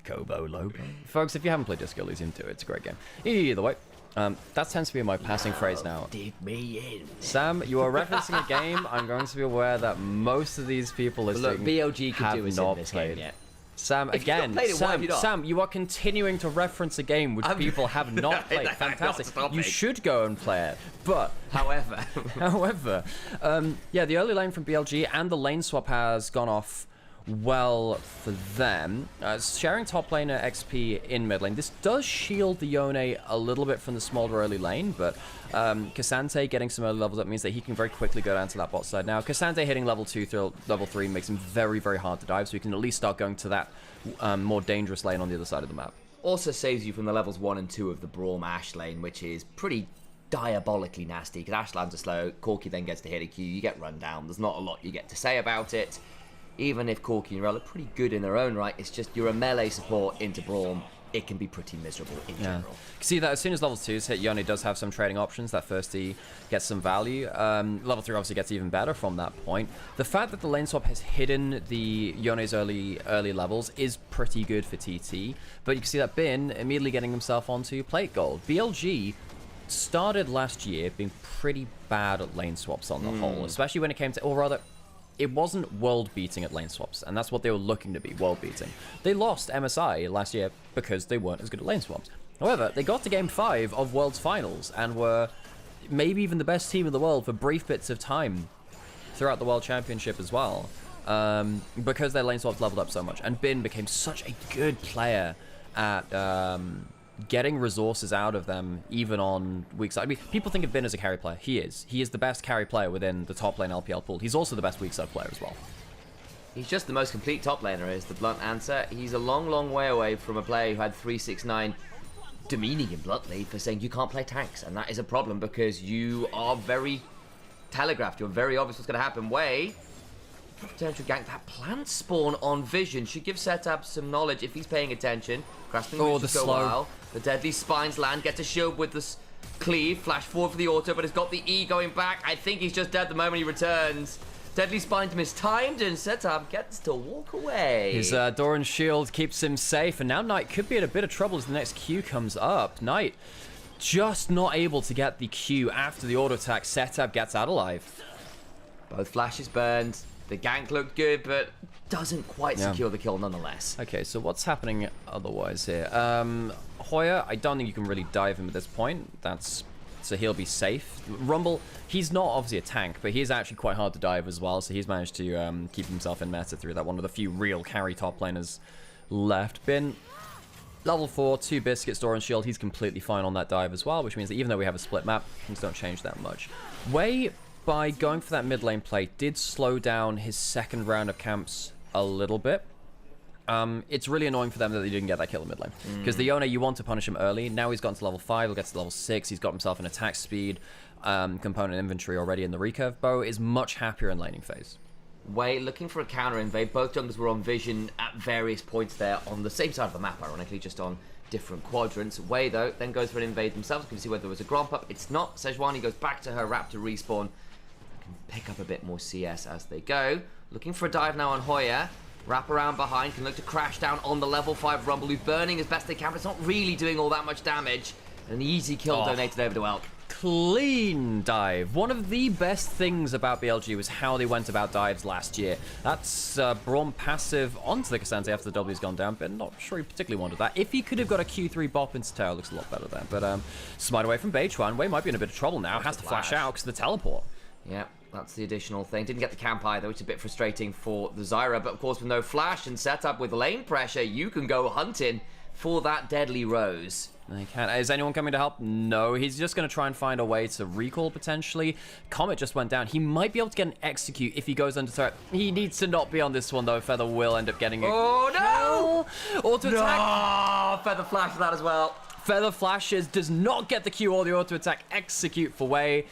Kobo Lobo. folks. If you haven't played Disco Elysium, do it. It's a great game. Either way. That tends to be my passing phrase now. Dig me in. Sam, you are referencing a game. I'm going to be aware that most of these people listening BLG could have do us not in this played. game yet. Sam, If you've not again, played it, why have you not? Sam, you are continuing to reference a game which people have not played. I'm not Fantastic. stopping. You should go and play it. But, However, yeah, the early lane from BLG and the lane swap has gone off well for them. Sharing top laner XP in mid lane. This does shield the Yone a little bit from the Smolder early lane, but Cassante getting some early levels up means that he can very quickly go down to that bot side. Now, Cassante hitting level 2 through level 3 makes him very, very hard to dive, so he can at least start going to that more dangerous lane on the other side of the map. also saves you from the levels 1 and 2 of the Braum Ashe lane, which is pretty diabolically nasty, because Ashe lands are slow, Corki then gets to hit a Q, you get run down, there's not a lot you get to say about it. Even if Corki and Rel are pretty good in their own right, it's just you're a melee support into Braum, it can be pretty miserable in general. You see that as soon as level 2s hit, Yone does have some trading options. That first E gets some value. Level 3 obviously gets even better from that point. The fact that the lane swap has hidden the Yone's early levels is pretty good for TT, but you can see that Bin immediately getting himself onto plate gold. BLG started last year being pretty bad at lane swaps on the whole, especially when it came to, or rather, it wasn't world beating at lane swaps, and that's what they were looking to be, world beating. They lost MSI last year because they weren't as good at lane swaps. However, they got to game 5 of World's Finals and were maybe even the best team in the world for brief bits of time throughout the World Championship as well, because their lane swaps leveled up so much. And Bin became such a good player at getting resources out of them, even on weak side. I mean, people think of Bin as a carry player. He is. He is the best carry player within the top lane LPL pool. He's also the best weak side player as well. He's just the most complete top laner, is the blunt answer. He's a long, long way away from a player who had 369 demeaning him bluntly for saying you can't play tanks, and that is a problem because you are very telegraphed. You're very obvious what's going to happen. Way potential gank. That plant spawn on Vision should give Setup some knowledge if he's paying attention. Grasping the go slow. wild. The deadly spines land. Gets a shield with the cleave. Flash forward for the auto, but it's got the E going back. I think he's just dead the moment he returns. Deadly spines mistimed, and Setup gets to walk away. His Doran's shield keeps him safe, and now Knight could be in a bit of trouble as the next Q comes up. Knight just not able to get the Q after the auto attack. Setup gets out alive. Both flashes burned. The gank looked good, but doesn't quite secure the kill nonetheless. Okay, so what's happening otherwise here? Hoya, I don't think you can really dive him at this point. So he'll be safe. Rumble, he's not obviously a tank, but he is actually quite hard to dive as well, so he's managed to keep himself in meta through that. One of the few real carry top laners left. Bin, level 4, 2 biscuits, door and shield. He's completely fine on that dive as well, which means that even though we have a split map, things don't change that much. Way, by going for that mid lane play, did slow down his second round of camps a little bit. It's really annoying for them that they didn't get that kill in mid lane. Because the Yone, you want to punish him early. Now he's gotten to level 5, he'll get to level 6, he's got himself an attack speed, component inventory already in the recurve. Bo is much happier in laning phase. Way looking for a counter invade. Both junglers were on Vision at various points there on the same side of the map, ironically, just on different quadrants. Way, though, then goes for an invade themselves. You can see whether there was a Gromp up. It's not. Sejuani goes back to her Raptor respawn. Can pick up a bit more CS as they go. Looking for a dive now on Hoya. Wrap around behind, can look to crash down on the level 5 Rumble, who's burning as best they can, but it's not really doing all that much damage. An easy kill donated over to Elk. Clean dive. One of the best things about BLG was how they went about dives last year. That's Braum passive onto the Cassante after the W's gone down, but not sure he particularly wanted that. If he could have got a Q3 bop into tail, looks a lot better there. But smite away from Beichuan. Wei might be in a bit of trouble now, has to flash out because of the teleport. Yeah, That's the additional thing. Didn't get the camp either, which is a bit frustrating for the Zyra. But of course, with no flash and setup with lane pressure, you can go hunting for that deadly Rose. They can. Is anyone coming to help? No. He's just going to try and find a way to recall, potentially. Comet just went down. He might be able to get an execute if he goes under threat. He needs to not be on this one, though. Feather will end up getting it. Oh, no! Auto attack. Oh, Feather flash for that as well. Feather flashes, does not get the Q or the auto attack execute for Wei,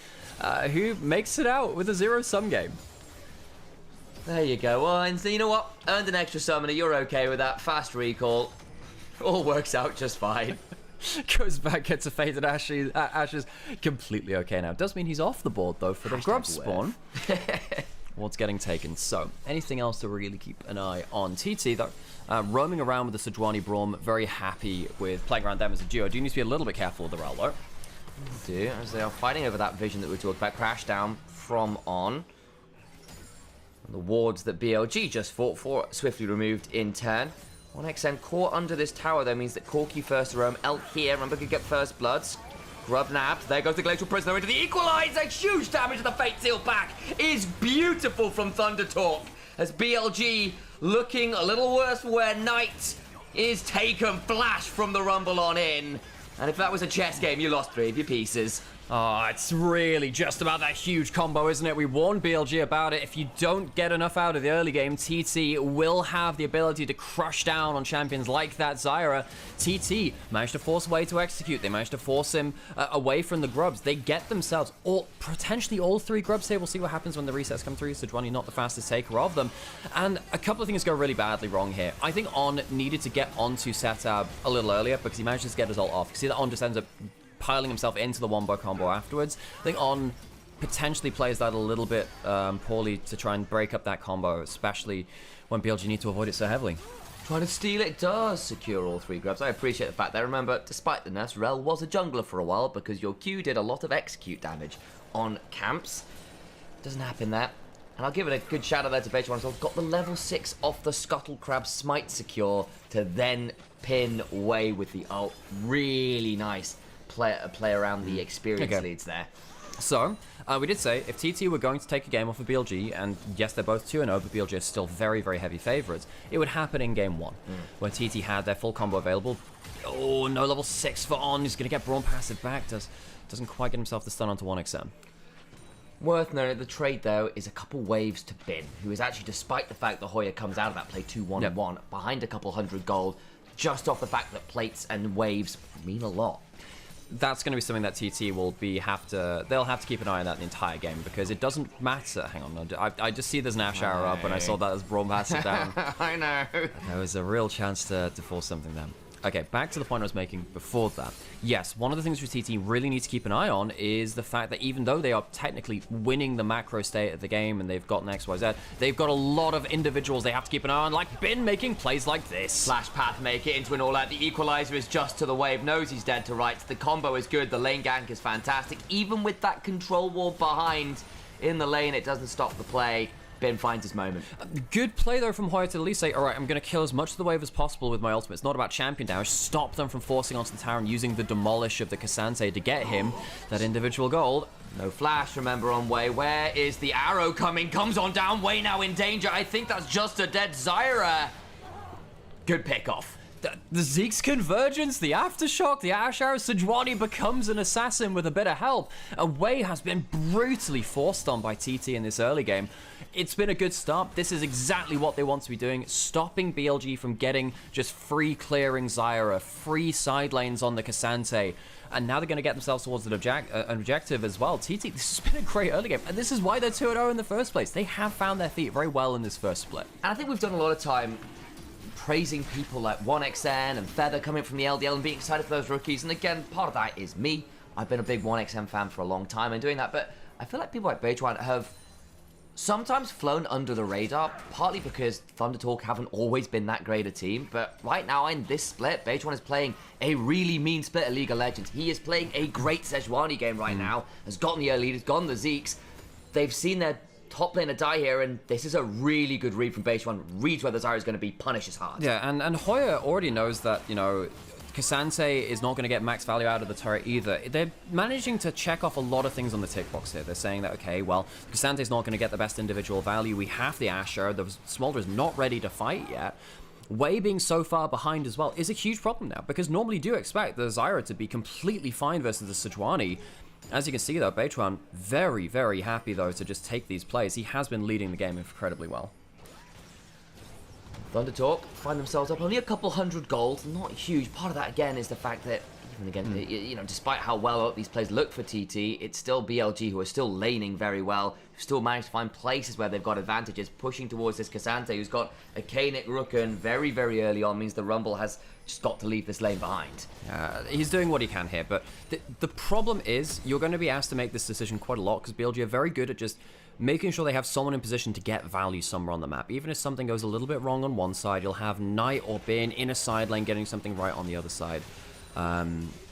who makes it out with a 0-sum game. There you go. Well, and so you know what? Earned an extra summoner. You're okay with that. Fast recall. All works out just fine. Goes back, gets a faded Ashes. Ashes completely okay now. Does mean he's off the board, though, for the grub spawn. What's getting taken? So, anything else to really keep an eye on? TT, though, roaming around with the Sejuani Braum, very happy with playing around them as a duo. Do you need to be a little bit careful with the Rel, though? Do, as they are fighting over that vision that we talked about. Crash down from on. And the wards that BLG just fought for, swiftly removed in turn. 1XN caught under this tower, though, means that Corki first to roam. Elk here, remember, could get first bloods. Grub nabbed. There goes the Glacial Prisoner into the Equalizer. Huge damage to the Fate Seal back is beautiful from Thunder Talk. As BLG looking a little worse where Knight is taken. Flash from the Rumble on in. And if that was a chess game, you lost 3 of your pieces. Oh, it's really just about that huge combo, isn't it? We warned BLG about it. If you don't get enough out of the early game, TT will have the ability to crush down on champions like that Zyra. TT managed to force Wei to execute. They managed to force him away from the grubs. They get themselves potentially all 3 grubs here. We'll see what happens when the resets come through. Sejuani not the fastest taker of them. And a couple of things go really badly wrong here. I think On needed to get onto Setab a little earlier because he managed to get his ult off. You see that On just ends up piling himself into the wombo combo afterwards. I think On potentially plays that a little bit poorly to try and break up that combo, especially when BLG need to avoid it so heavily. Trying to steal it does secure all 3 grubs. I appreciate the fact that, remember, despite the nerfs, Rel was a jungler for a while because your Q did a lot of execute damage on camps. Doesn't happen there. And I'll give it a good shout out there to BLG. So got the level 6 off the Scuttle Crab Smite secure to then pin Wei with the ult. Really nice play around the experience leads there. So, we did say if TT were going to take a game off of BLG, and yes, they're both 2-0, but BLG is still very, very heavy favorites, it would happen in game 1, where TT had their full combo available. Oh, no level 6 for On. He's going to get Braum passive back. Doesn't quite get himself the stun onto 1XM. Worth noting, the trade, though, is a couple waves to Bin, who is actually, despite the fact that Hoya comes out of that play 2-1-1, behind a couple hundred gold, just off the fact that plates and waves mean a lot. That's going to be something that TT will they'll have to keep an eye on that the entire game, because it doesn't matter. Hang on, no, I just see there's an Ash Arrow up, and I saw that as Braum passes down. I know. There was a real chance to force something there. Okay, back to the point I was making before that. Yes, one of the things which TT really needs to keep an eye on is the fact that even though they are technically winning the macro state of the game and they've gotten XYZ, they've got a lot of individuals they have to keep an eye on, like Bin making plays like this. Flash Path make it into an all-out. The Equalizer is just to the wave. Knows he's dead to rights. The combo is good. The lane gank is fantastic. Even with that control wall behind in the lane, it doesn't stop the play. Bin finds his moment. Good play, though, from Hoya to at least say, all right, I'm going to kill as much of the wave as possible with my ultimate. It's not about champion damage. Stop them from forcing onto the tower and using the demolish of the Cassante to get him that individual gold. No flash, remember, on Wei. Where is the arrow coming? Comes on down. Wei now in danger. I think that's just a dead Zyra. Good pick off. The Zeke's convergence, the aftershock, the Ash Arrow, Sejuani becomes an assassin with a bit of help. Wei has been brutally forced on by TT in this early game. It's been a good start. This is exactly what they want to be doing, stopping BLG from getting just free clearing Zyra, free side lanes on the Cassante. And now they're going to get themselves towards an objective as well. TT, this has been a great early game. And this is why they're 2-0 in the first place. They have found their feet very well in this first split. And I think we've done a lot of time praising people like 1XN and Feather coming from the LDL and being excited for those rookies. And again, part of that is me. I've been a big 1XN fan for a long time and doing that. But I feel like people like BLG have sometimes flown under the radar, partly because Thunder Talk haven't always been that great a team, but right now in this split, BLG is playing a really mean split of League of Legends. He is playing a great Sejuani game right now, has gotten the early lead, has gotten the Zeeks. They've seen their top laner die here, and this is a really good read from BLG. Reads where the Zyra is going to be, punishes hard. Yeah, and Hoya already knows that, you know, Cassante is not going to get max value out of the turret either. They're managing to check off a lot of things on the tick box here. They're saying that, okay, well, Cassante's not going to get the best individual value. We have the Asher. The Smolder is not ready to fight yet. Wei being so far behind as well is a huge problem now, because normally do expect the Zyra to be completely fine versus the Sejuani. As you can see, though, Beitran very, very happy, though, to just take these plays. He has been leading the game incredibly well. Thunder Talk find themselves up only a couple hundred gold, not huge. Part of that, again, is the fact that, even again, you know, despite how well these plays look for TT, it's still BLG who are still laning very well, who still managed to find places where they've got advantages, pushing towards this Cassante, who's got a Kanik Rooken very, very early on, means the Rumble has just got to leave this lane behind. He's doing what he can here, but the problem is you're going to be asked to make this decision quite a lot, because BLG are very good at just making sure they have someone in position to get value somewhere on the map. Even if something goes a little bit wrong on one side, you'll have Knight or Bin in a side lane getting something right on the other side,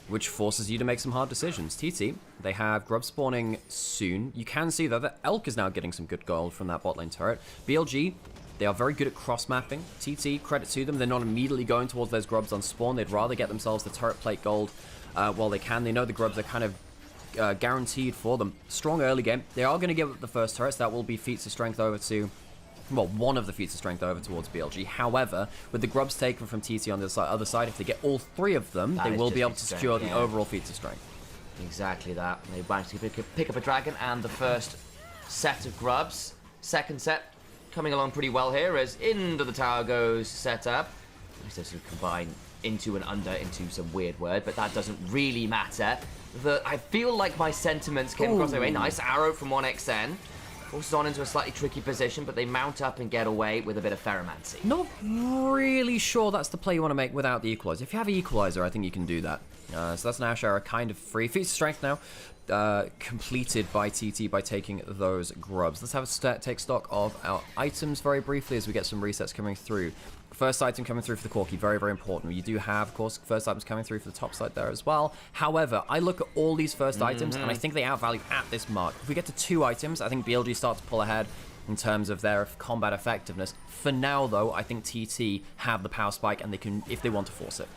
which forces you to make some hard decisions. TT, they have Grub spawning soon. You can see, though, that Elk is now getting some good gold from that bot lane turret. BLG, they are very good at cross-mapping. TT, credit to them, they're not immediately going towards those Grubs on spawn. They'd rather get themselves the turret plate gold while they can. They know the Grubs are kind of guaranteed for them. Strong early game. They are going to give up the first turrets. That will be feats of strength over to, well, one of the feats of strength over towards BLG. However, with the Grubs taken from TT on the other side, if they get all three of them, they will be able to secure the overall feats of strength. Exactly that. They managed to pick up a dragon and the first set of Grubs. Second set coming along pretty well here as into the tower goes setup. This does combine into and under into some weird word, but that doesn't really matter. I feel like my sentiments came across the way. Nice arrow from 1xN. Forces on into a slightly tricky position, but they mount up and get away with a bit of Ferromancy. Not really sure that's the play you want to make without the Equalizer. If you have Equalizer, I think you can do that. So that's an Ash Arrow kind of free. Feats of strength now. Completed by TT by taking those Grubs. Let's have a take stock of our items very briefly as we get some resets coming through. First item coming through for the Corki, very, very important. You do have, of course, first items coming through for the top side there as well. However, I look at all these first items and I think they outvalue at this mark. If we get to 2 items, I think BLG starts to pull ahead in terms of their combat effectiveness. For now, though, I think TT have the power spike and they can, if they want to force it.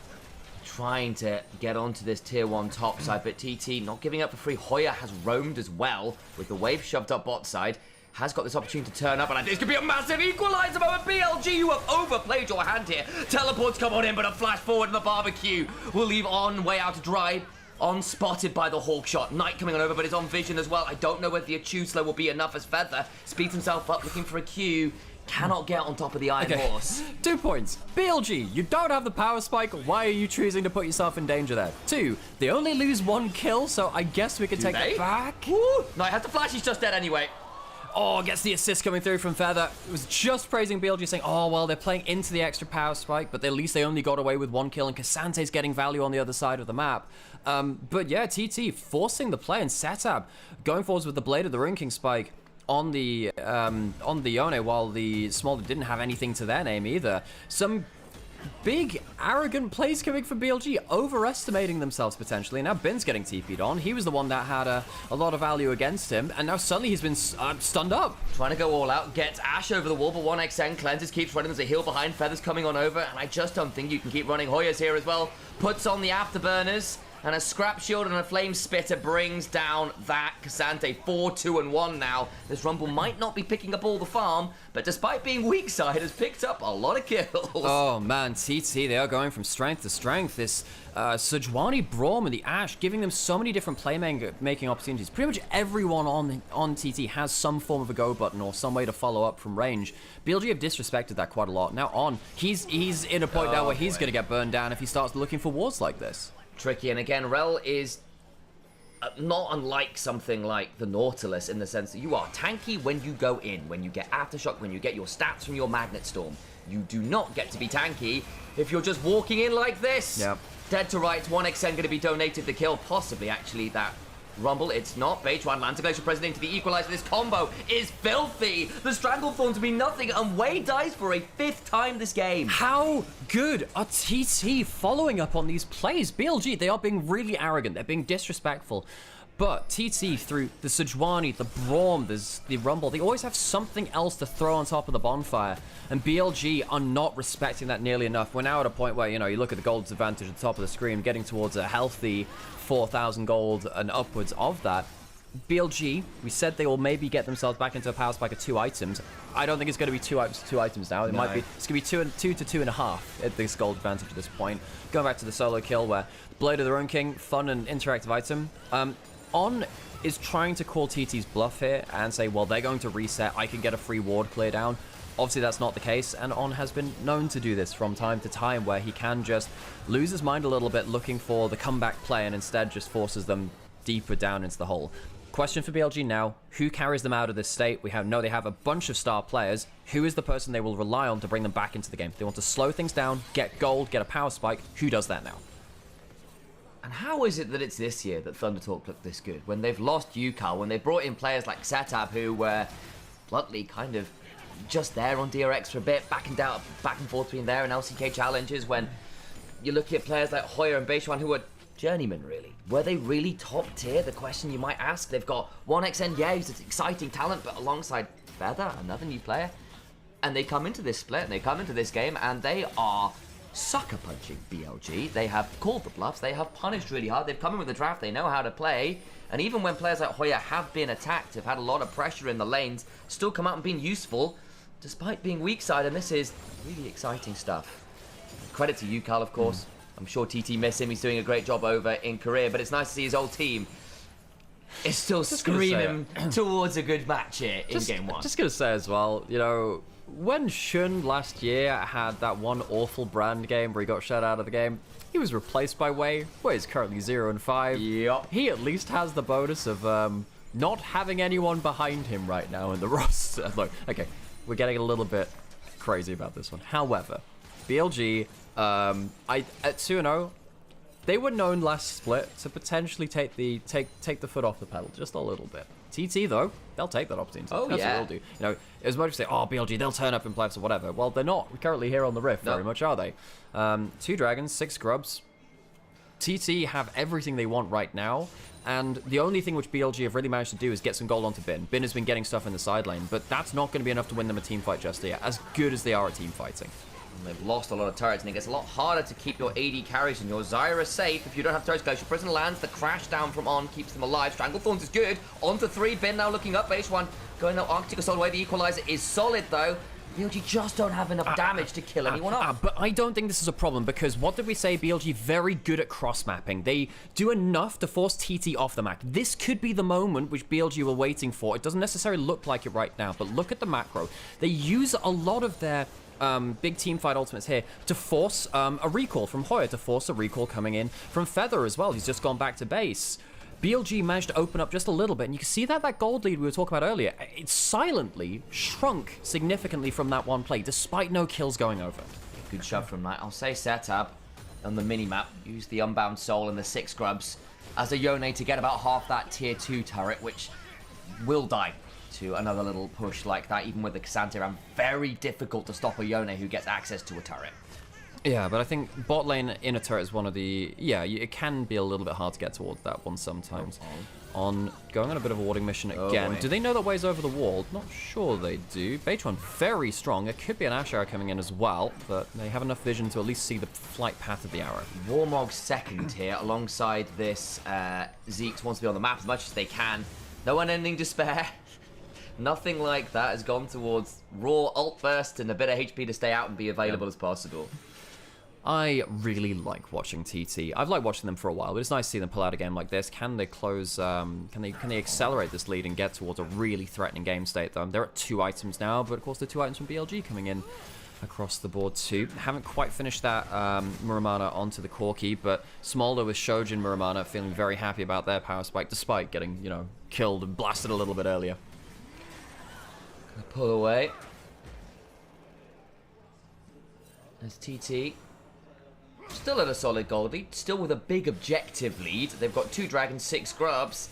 Trying to get onto this tier 1 top side, but TT not giving up for free. Hoya has roamed as well with the wave shoved up bot side. Has got this opportunity to turn up, and this could be a massive equalizer moment. BLG, you have overplayed your hand here. Teleports come on in, but a flash forward in the barbecue will leave On way out to dry. On spotted by the Hawk shot. Knight coming on over, but is on vision as well. I don't know whether the Achusla will be enough as Feather. Speeds himself up, looking for a Q. Cannot get on top of the Iron Horse. 2 points. BLG, you don't have the power spike. Why are you choosing to put yourself in danger there? 2, they only lose 1 kill, so I guess we could take it back. Woo! Knight has the flash, he's just dead anyway. Oh, gets the assist coming through from Feather. It was just praising BLG, saying, oh, well, they're playing into the extra power spike, but at least they only got away with 1 kill, and Cassante's getting value on the other side of the map. But yeah, TT forcing the play, and Setab going forwards with the Blade of the Rune King spike on the Yone, while the Smolder didn't have anything to their name either. Some big, arrogant plays coming from BLG, overestimating themselves potentially. Now Bin's getting TP'd on. He was the one that had a lot of value against him, and now suddenly he's been stunned up. Trying to go all out, gets Ash over the wall, but 1xN cleanses, keeps running. There's a heal behind, Feather's coming on over, and I just don't think you can keep running. Hoya's here as well, puts on the afterburners, and a scrap shield and a flame spitter brings down that Cassante. 4, 2, and 1 now. This Rumble might not be picking up all the farm, but despite being weak side, has picked up a lot of kills. Oh man, TT, they are going from strength to strength. This Sejuani, Braum, and the Ashe giving them so many different playmaking opportunities. Pretty much everyone on TT has some form of a go button or some way to follow up from range. BLG have disrespected that quite a lot. Now On, he's in a point now where he's going to get burned down if he starts looking for wards like this. Tricky, and again, Rel is not unlike something like the Nautilus in the sense that you are tanky when you go in, when you get Aftershock, when you get your stats from your Magnet Storm. You do not get to be tanky if you're just walking in like this. Yep. Dead to rights, 1xN going to be donated the kill, possibly actually that Rumble. It's not. Beitran lands a Glacial Presence into the Equalizer. This combo is filthy. The Stranglethorn to be nothing, and Wei dies for a 5th time this game. How good are TT following up on these plays? BLG, they are being really arrogant. They're being disrespectful. But TT, through the Sejuani, the Braum, there's the Rumble, they always have something else to throw on top of the bonfire. And BLG are not respecting that nearly enough. We're now at a point where, you know, you look at the gold advantage at the top of the screen, getting towards a healthy 4,000 gold and upwards of that. BLG, we said they will maybe get themselves back into a power spike of 2 items. I don't think it's going to be two items now. It might be, it's going to be 2 to 2.5 at this gold advantage at this point. Going back to the solo kill where Blade of the Rune King, fun and interactive item. On is trying to call TT's bluff here and say, well, they're going to reset. I can get a free ward clear down. Obviously, that's not the case, and On has been known to do this from time to time, where he can just lose his mind a little bit looking for the comeback play and instead just forces them deeper down into the hole. Question for BLG now, who carries them out of this state? We know they have a bunch of star players. Who is the person they will rely on to bring them back into the game? They want to slow things down, get gold, get a power spike. Who does that now? And how is it that it's this year that Thunder Talk looked this good? When they've lost UCAL, when they've brought in players like Setab, who were bluntly kind of just there on DRX for a bit, back and forth between there and LCK challenges, when you look at players like Hoya and Beishuan, who were journeymen, really. Were they really top tier? The question you might ask. They've got 1xN, yeah, he's an exciting talent, but alongside Feather, another new player. And they come into this split, and they come into this game, and they are sucker punching BLG. They have called the bluffs, they have punished really hard, they've come in with the draft, they know how to play, and even when players like Hoya have been attacked, have had a lot of pressure in the lanes, still come out and been useful, despite being weak side, and this is really exciting stuff. Credit to UCAL, of course. I'm sure TT miss him, he's doing a great job over in Korea, but it's nice to see his old team is still screaming towards a good match here in Game 1. Just gonna say as well, you know, when Shun last year had that one awful brand game where he got shut out of the game, he was replaced by Wei. Wei is currently 0-5. Yep. He at least has the bonus of not having anyone behind him right now in the roster. Look, okay, we're getting a little bit crazy about this one. However, BLG, at 2-0, they were known last split to potentially take the foot off the pedal just a little bit. TT, though, they'll take that opportunity. Oh, That's yeah. what they'll do. You know, as much as they say, oh, BLG, they'll turn up in playoffs or whatever. Well, they're not currently here on the Rift very much, are they? 2 dragons, 6 scrubs. TT have everything they want right now, and the only thing which BLG have really managed to do is get some gold onto Bin. Bin has been getting stuff in the side lane, but that's not going to be enough to win them a team fight just yet, as good as they are at team fighting. And they've lost a lot of turrets, and it gets a lot harder to keep your AD carries and your Zyra safe if you don't have turrets. Glacial Prison lands, the crash down from On keeps them alive. Stranglethorns is good. On to 3, Bin now looking up. Base1 going out. Arctic Assault away. The Equalizer is solid, though. BLG just don't have enough damage to kill anyone off. But I don't think this is a problem, because what did we say? BLG very good at cross-mapping. They do enough to force TT off the map. This could be the moment which BLG were waiting for. It doesn't necessarily look like it right now, but look at the macro. They use a lot of their big team fight ultimates here to force a recall from Hoya, to force a recall coming in from Feather as well. He's just gone back to base. BLG managed to open up just a little bit, and you can see that gold lead we were talking about earlier, it silently shrunk significantly from that one play, despite no kills going over. Good shove from Knight. I'll say Setab on the mini-map used the Unbound Soul and the 6 scrubs as a Yone to get about half that tier 2 turret, which will die to another little push like that, even with the Cassandra, and very difficult to stop a Yone who gets access to a turret. Yeah, but I think bot lane in a turret is one of the... Yeah, it can be a little bit hard to get towards that one sometimes. On going on a bit of a warding mission again. Do they know that Way's over the wall? Not sure they do. Beitron very strong. It could be an Ash arrow coming in as well, but they have enough vision to at least see the flight path of the arrow. Warmog second here, alongside this. Zeeks wants to be on the map as much as they can. No unending despair. Nothing like that has gone towards raw ult burst and a bit of HP to stay out and be available as possible. I really like watching TT. I've liked watching them for a while, but it's nice to see them pull out a game like this. Can they close, can they accelerate this lead and get towards a really threatening game state, though? They're at 2 items now, but of course the 2 items from BLG coming in across the board too. Haven't quite finished that Muramana onto the Corki, but Smolder with Shojin Muramana feeling very happy about their power spike, despite getting, you know, killed and blasted a little bit earlier. Gonna pull away. There's TT. Still at a solid gold lead, still with a big objective lead. They've got 2 dragons, 6 scrubs,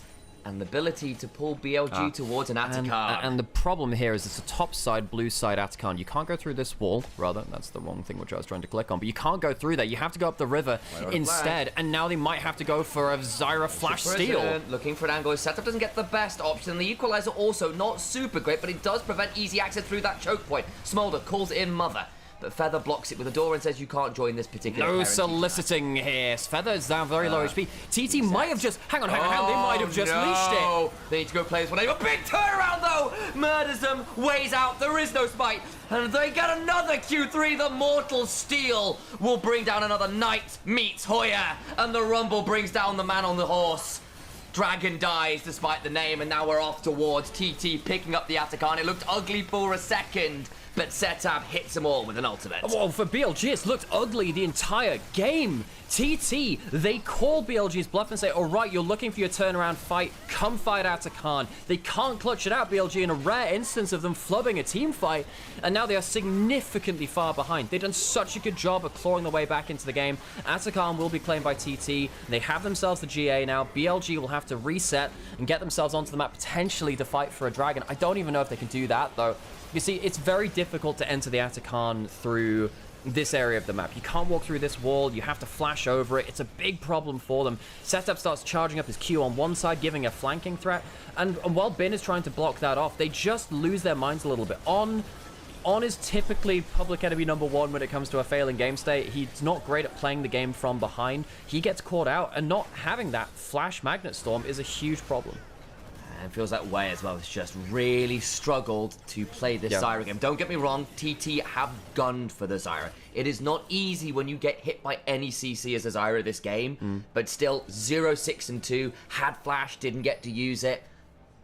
and the ability to pull BLG towards an Atakan. And the problem here is it's a top side, blue side Atakan. You can't go through this wall, rather. That's the wrong thing which I was trying to click on. But you can't go through there. You have to go up the river instead. And now they might have to go for a Zyra flash steal. Looking for an angle. His setup doesn't get the best option. The equalizer also not super great, but it does prevent easy access through that choke point. Smolder calls in Mother. But Feather blocks it with a door and says you can't join this particular No soliciting here. Feather is down very low HP. TT might have just... Hang on. They might have just leashed it. They need to go play this one. A big turnaround, though. Murders them. Weighs out. There is no smite. And they get another Q3. The Mortal Steel will bring down another Knight meets Hoya. And the Rumble brings down the man on the horse. Dragon dies despite the name. And now we're off towards TT picking up the Atakan. It looked ugly for a second. But Setab hits them all with an ultimate. Well, for BLG, it's looked ugly the entire game. TT, they call BLG's bluff and say, all right, you're looking for your turnaround fight. Come fight Atakan. They can't clutch it out, BLG, in a rare instance of them flubbing a team fight. And now they are significantly far behind. They've done such a good job of clawing their way back into the game. Atakan will be claimed by TT. They have themselves the GA now. BLG will have to reset and get themselves onto the map, potentially to fight for a dragon. I don't even know if they can do that, though. You see, it's very difficult to enter the Atakan through this area of the map. You can't walk through this wall. You have to flash over it. It's a big problem for them. Setup starts charging up his Q on one side, giving a flanking threat. And while Bin is trying to block that off, they just lose their minds a little bit. On is typically public enemy number one when it comes to a failing game state. He's not great at playing the game from behind. He gets caught out, and not having that flash Magnet Storm is a huge problem. And it feels that way as well. It's just really struggled to play this Zyra game. Don't get me wrong, TT have gunned for the Zyra. It is not easy when you get hit by any CC as a Zyra this game, but still 0-6-2, had flash, didn't get to use it.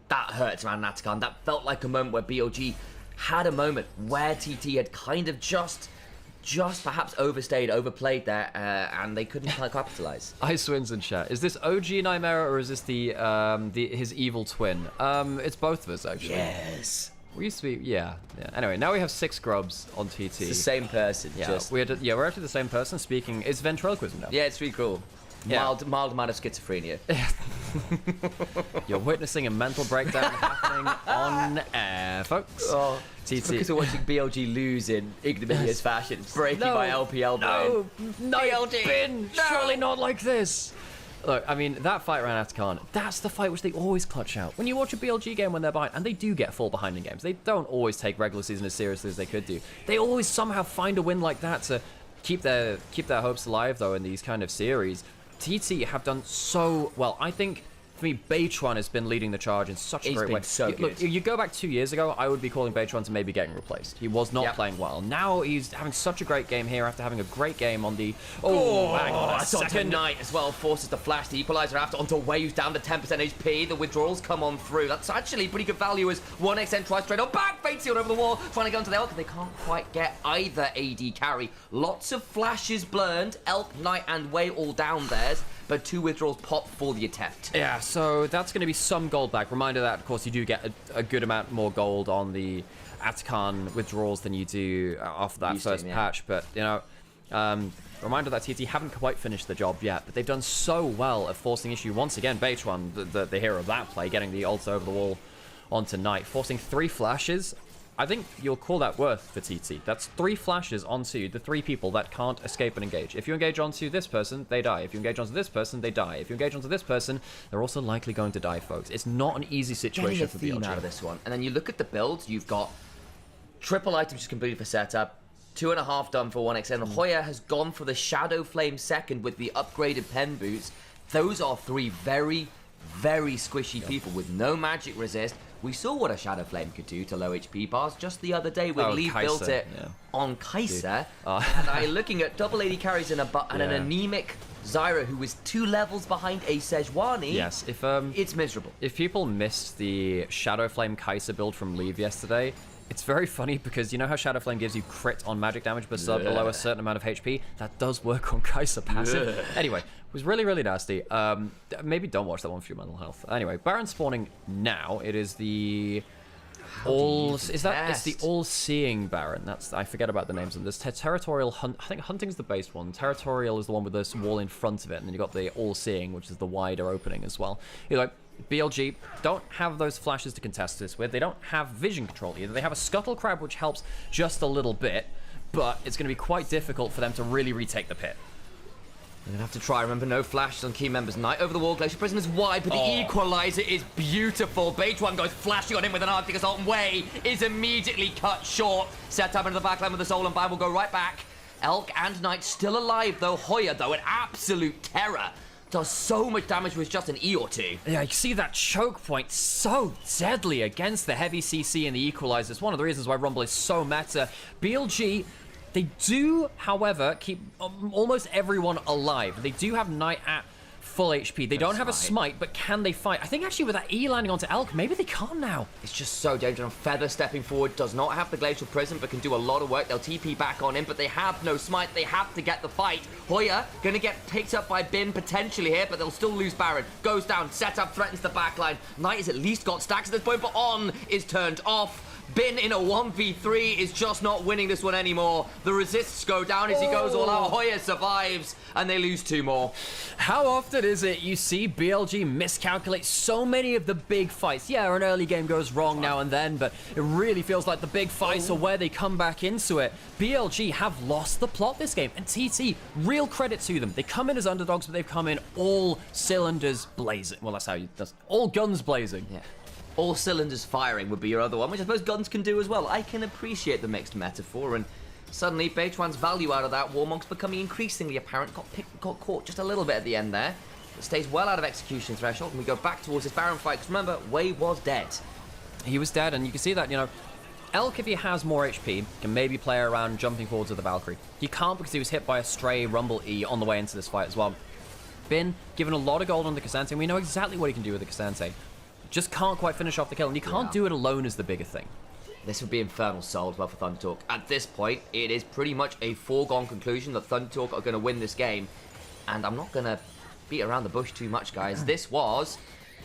That hurts around Atakan. That felt like a moment where BLG had a moment where TT had kind of just perhaps overplayed there, and they couldn't capitalize. Ice Wins in chat. Is this OG Nymaera or is this his evil twin? It's both of us, actually. Yes. We used to be, yeah. Anyway, now we have 6 grubs on TT. It's the same person. Yeah, we're actually the same person speaking. It's ventriloquism now. Yeah, it's really cool. Yeah. Mild amount of schizophrenia. You're witnessing a mental breakdown happening on air, folks. Oh, TT. because we're watching BLG lose in ignominious fashion. Breaking my LPL brain. No, BLG! Bin, surely not like this! Look, I mean, that fight around Atakan, that's the fight which they always clutch out. When you watch a BLG game when they're behind, and they do get fall behind in games, they don't always take regular season as seriously as they could do. They always somehow find a win like that to keep their hopes alive, though, in these kind of series. TT have done so well. I think, for me, Beitron has been leading the charge in such a great way. So good. Look, you go back 2 years ago, I would be calling Beitron to maybe getting replaced. He was not playing well. Now he's having such a great game here after having a great game on the... hang on a second. Knight as well forces the flash. The equalizer after onto waves down to 10% HP. The withdrawals come on through. That's actually pretty good value as 1xN tries straight on back. Fate sealed over the wall, trying to go into the Elk. They can't quite get either AD carry. Lots of flashes burned. Elk, Knight, and Way all down theirs. But 2 withdrawals pop for the attempt. Yeah, so that's going to be some gold back. Reminder that, of course, you do get a good amount more gold on the Atakan withdrawals than you do after that first patch. But, you know, reminder that TT haven't quite finished the job yet. But they've done so well at forcing issue. Once again, Beitron, the hero of that play, getting the ult over the wall onto Knight, forcing 3 flashes. I think you'll call that worth for TT. That's 3 flashes onto the 3 people that can't escape and engage. If you engage onto this person, they die. If you engage onto this person, they die. If you engage onto this person, they're also likely going to die, folks. It's not an easy situation for BLG. Out of this one. And then you look at the builds, you've got triple items just completed for setup, 2.5 done for 1xN. Hoya has gone for the Shadow Flame second with the upgraded pen boots. Those are 3 very, very squishy people with no magic resist. We saw what a Shadow Flame could do to low HP bars just the other day when Lee built it on Kai'Sa. And I'm looking at double AD carries and an anemic Zyra who was 2 levels behind a Sejuani. Yes, it's miserable. If people missed the Shadow Flame Kai'Sa build from Leave yesterday, it's very funny because you know how Shadow Flame gives you crit on magic damage but below a certain amount of HP? That does work on Kai'Sa passive. Anyway, it was really, really nasty. Maybe don't watch that one for your mental health. Anyway, Baron spawning now. It is the... It's the all-seeing Baron. I forget about the names of this. Territorial Hunt. I think Hunting's the base one. Territorial is the one with this wall in front of it, and then you got the all-seeing, which is the wider opening as well. Anyway, BLG don't have those flashes to contest this with. They don't have vision control either. They have a Scuttle Crab, which helps just a little bit, but it's going to be quite difficult for them to really retake the pit. You're going to have to try. Remember, no flashes on key members. Knight over the wall. Glacial Prism is wide, but the equalizer is beautiful. BH1 goes flashing on him with an Arctic Assault, and Wei is immediately cut short. Set up into the backline with the Soul and Bible will go right back. Elk and Knight still alive, though. Hoya, though, an absolute terror. Does so much damage with just an E or two. Yeah, you see that choke point so deadly against the heavy CC and the equalizer. It's one of the reasons why Rumble is so meta. BLG, they do, however, keep almost everyone alive. They do have Knight at full HP. They don't have a smite, but can they fight? I think actually with that E landing onto Elk, maybe they can't now. It's just so dangerous. Feather stepping forward does not have the Glacial Prism, but can do a lot of work. They'll TP back on him, but they have no smite. They have to get the fight. Hoya gonna get picked up by Bin potentially here, but they'll still lose Baron. Goes down, setup, threatens the backline. Knight has at least got stacks at this point, but On is turned off. Bin in a 1v3 is just not winning this one anymore. The resists go down as he goes all out. Hoya survives, and they lose 2 more. How often is it you see BLG miscalculate so many of the big fights? Yeah, an early game goes wrong now and then, but it really feels like the big fights are where they come back into it. BLG have lost the plot this game, and TT, real credit to them. They come in as underdogs, but they've come in all cylinders blazing. Well, that's how you... That's all guns blazing. Yeah. All cylinders firing would be your other one, which I suppose guns can do as well. I can appreciate the mixed metaphor, and suddenly Beichuan's value out of that, Warmonk's becoming increasingly apparent. Got caught just a little bit at the end there. It stays well out of execution threshold, and we go back towards this Baron fight, because remember, Wei was dead. He was dead, and you can see that, you know, Elk, if he has more HP, can maybe play around jumping forwards with the Valkyrie. He can't because he was hit by a stray Rumble E on the way into this fight as well. Bin given a lot of gold on the Cassante, and we know exactly what he can do with the Cassante. Just can't quite finish off the kill, and you can't do it alone is the bigger thing. This would be Infernal Soul as well for Thunder Talk. At this point, it is pretty much a foregone conclusion that Thunder Talk are going to win this game. And I'm not going to beat around the bush too much, guys. This was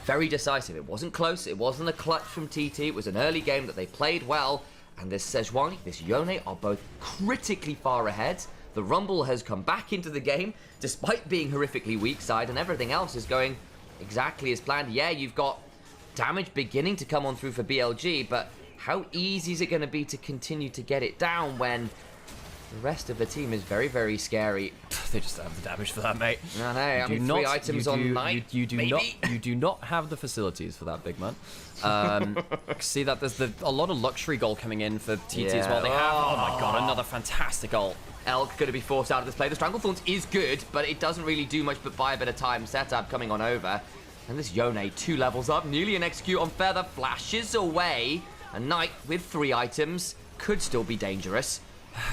very decisive. It wasn't close. It wasn't a clutch from TT. It was an early game that they played well. And this Sejuani, this Yone are both critically far ahead. The Rumble has come back into the game, despite being horrifically weak side, and everything else is going exactly as planned. Yeah, you've got damage beginning to come on through for BLG, but how easy is it going to be to continue to get it down when the rest of the team is very, very scary? They just don't have the damage for that, mate. No, I mean, 3 items on Knight. You do not have the facilities for that, big man. See that there's a lot of luxury gold coming in for TT as well. They have, oh my god, another fantastic ult. Elk going to be forced out of this play. The Stranglethorns is good, but it doesn't really do much but buy a bit of time. Setup coming on over. And this Yone, 2 levels up, nearly an execute on Feather, flashes away. A Knight with 3 items could still be dangerous.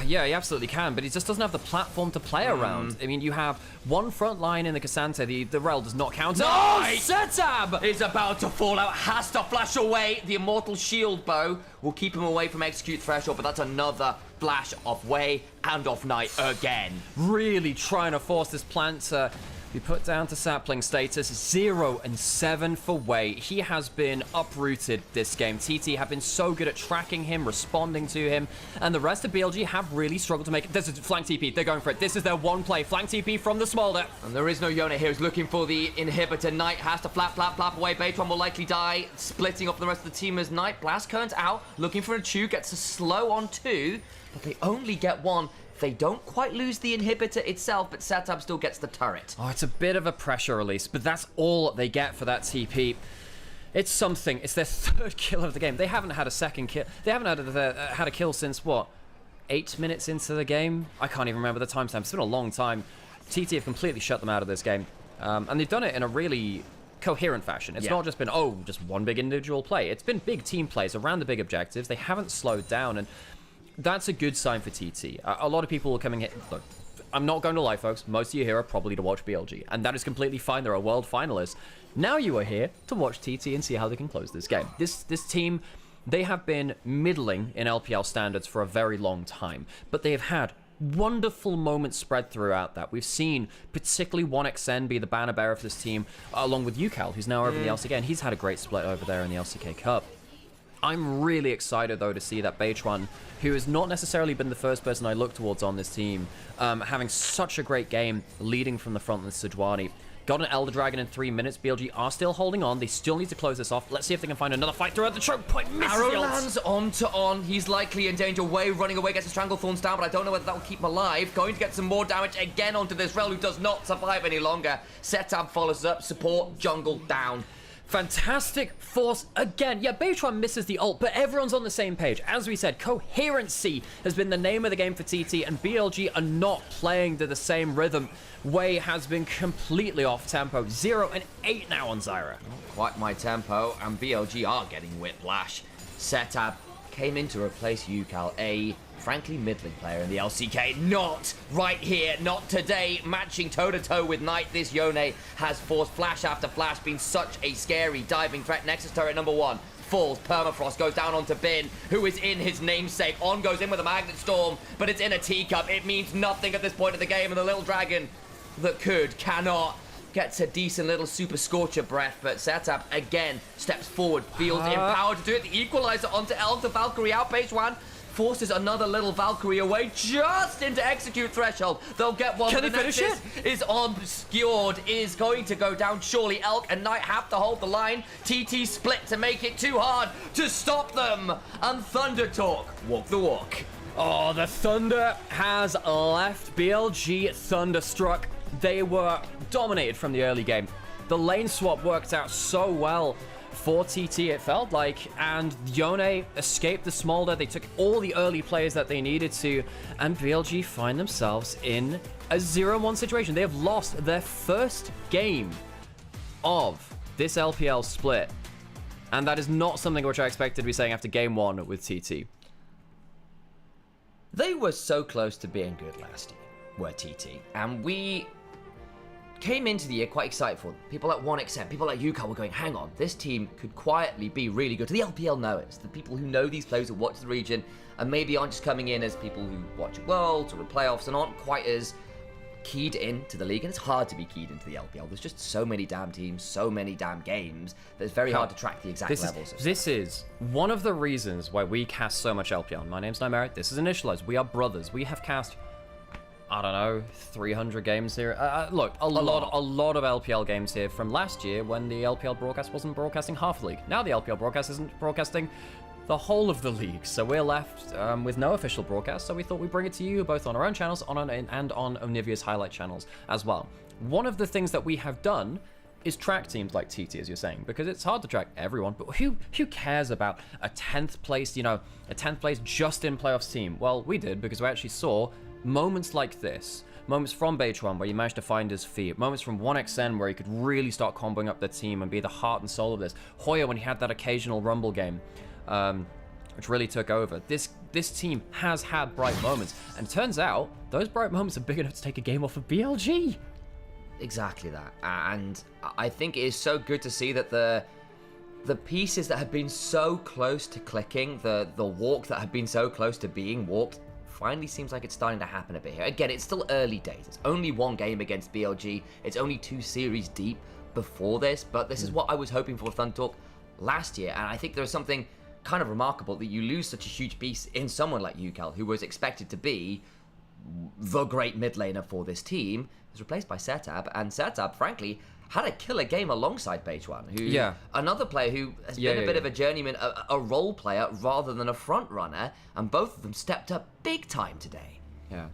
Yeah, he absolutely can, but he just doesn't have the platform to play around. I mean, you have one front line in the Cassante, the Rel does not count. No! Setab is about to fall out, has to flash away. The Immortal Shield Bow will keep him away from execute threshold, but that's another flash off Wei and off Knight again. Really trying to force this plant to be put down to sapling status. 0 and 7 for Wei. He has been uprooted this game. TT have been so good at tracking him, responding to him, and the rest of BLG have really struggled to make it. This is flank TP. They're going for it. This is their one play. Flank TP from the Smolder. And there is no Yone here. He's looking for the inhibitor. Knight has to flap away. Beitron will likely die, splitting off the rest of the team as Knight. Blast Current's out, looking for a Chew, gets a slow on 2, but they only get 1. They don't quite lose the inhibitor itself, but Setup still gets the turret. Oh, it's a bit of a pressure release, but that's all they get for that TP. It's something. It's their 3rd kill of the game. They haven't had a second kill. They haven't had a kill since, what, 8 minutes into the game? I can't even remember the timestamp. It's been a long time. TT have completely shut them out of this game. And they've done it in a really coherent fashion. It's not just been, just one big individual play. It's been big team plays around the big objectives. They haven't slowed down, and that's a good sign for TT. A lot of people are coming here. Look, I'm not going to lie, folks. Most of you here are probably to watch BLG, and that is completely fine. They're a world finalist. Now you are here to watch TT and see how they can close this game. This team, they have been middling in LPL standards for a very long time, but they have had wonderful moments spread throughout that. We've seen particularly 1xN be the banner bearer of this team, along with UCal, who's now over in the LCK, and he's had a great split over there in the LCK Cup. I'm really excited, though, to see that Beitron, who has not necessarily been the first person I look towards on this team, having such a great game, leading from the front with Sejuani. Got an Elder Dragon in 3 minutes. BLG are still holding on. They still need to close this off. Let's see if they can find another fight throughout the choke point. Arrow lands onto On. He's likely in danger. Way running away, gets his Stranglethorns down, but I don't know whether that will keep him alive. Going to get some more damage again onto this Rel, who does not survive any longer. Setab follows up. Support, jungle down. Fantastic force again. Yeah, Beitron misses the ult, but everyone's on the same page. As we said, coherency has been the name of the game for TT, and BLG are not playing to the same rhythm. Wei has been completely off tempo. 0 and 8 now on Zyra. Not quite my tempo, and BLG are getting whiplash. Setab came in to replace Yukal, a frankly middling player in the LCK. Not right here, not today. Matching toe-to-toe with Knight, this Yone has forced flash after flash, been such a scary diving threat. Nexus turret number 1 falls, permafrost goes down onto Bin, who is in his namesake. On goes in with a Magnet Storm, but it's in a teacup. It means nothing at this point of the game, and the little dragon that cannot. Gets a decent little super scorcher breath, but Setab again steps forward, feels empowered to do it. The equalizer onto Elk, the Valkyrie outpace one. Forces another little Valkyrie away just into execute threshold. They'll get one. Can they finish it? Is obscured, is going to go down. Surely Elk and Knight have to hold the line. TT split to make it too hard to stop them. And Thunder Talk, walk the walk. Oh, the Thunder has left. BLG thunderstruck. They were dominated from the early game. The lane swap worked out so well for TT, it felt like, and Yone escaped the smolder. They took all the early plays that they needed to, and BLG find themselves in a 0-1 situation. They have lost their first game of this LPL split, and that is not something which I expected to be saying after game 1 with TT. They were so close to being good last year, were TT, and we came into the year quite excited for them. People like 1xM, people like Yukal were going, hang on, this team could quietly be really good. To the LPL knowers, the people who know these players, who watch the region, and maybe aren't just coming in as people who watch Worlds or the playoffs and aren't quite as keyed into the league. And it's hard to be keyed into the LPL. There's just so many damn teams, so many damn games, that it's very hard to track the exact levels. This is one of the reasons why we cast so much LPL. My name's Nymaera, this is Initialise. We are brothers. We have cast, I don't know, 300 games here. Look, a lot of LPL games here from last year when the LPL broadcast wasn't broadcasting half the league. Now the LPL broadcast isn't broadcasting the whole of the league. So we're left with no official broadcast, so we thought we'd bring it to you both on our own channels and on Onivia's highlight channels as well. One of the things that we have done is track teams like TT, as you're saying, because it's hard to track everyone, but who cares about a 10th place, a 10th place just in playoffs team? Well, we did, because we actually saw moments like this, moments from Beitron where he managed to find his feet, moments from 1xN where he could really start comboing up the team and be the heart and soul of this. Hoya when he had that occasional Rumble game, which really took over. This team has had bright moments, and it turns out those bright moments are big enough to take a game off of BLG. Exactly that, and I think it is so good to see that the pieces that have been so close to clicking, the walk that had been so close to being walked, finally seems like it's starting to happen a bit here. Again, it's still early days. It's only one game against BLG. It's only 2 series deep before this, but this is what I was hoping for Thunder Talk last year, and I think there's something kind of remarkable that you lose such a huge piece in someone like Yukal, who was expected to be the great mid laner for this team, is replaced by Setab, and Setab, frankly, had a killer game alongside Beitron, who another player who has been a bit of a journeyman, a role player rather than a front runner, and both of them stepped up big time today. Yeah.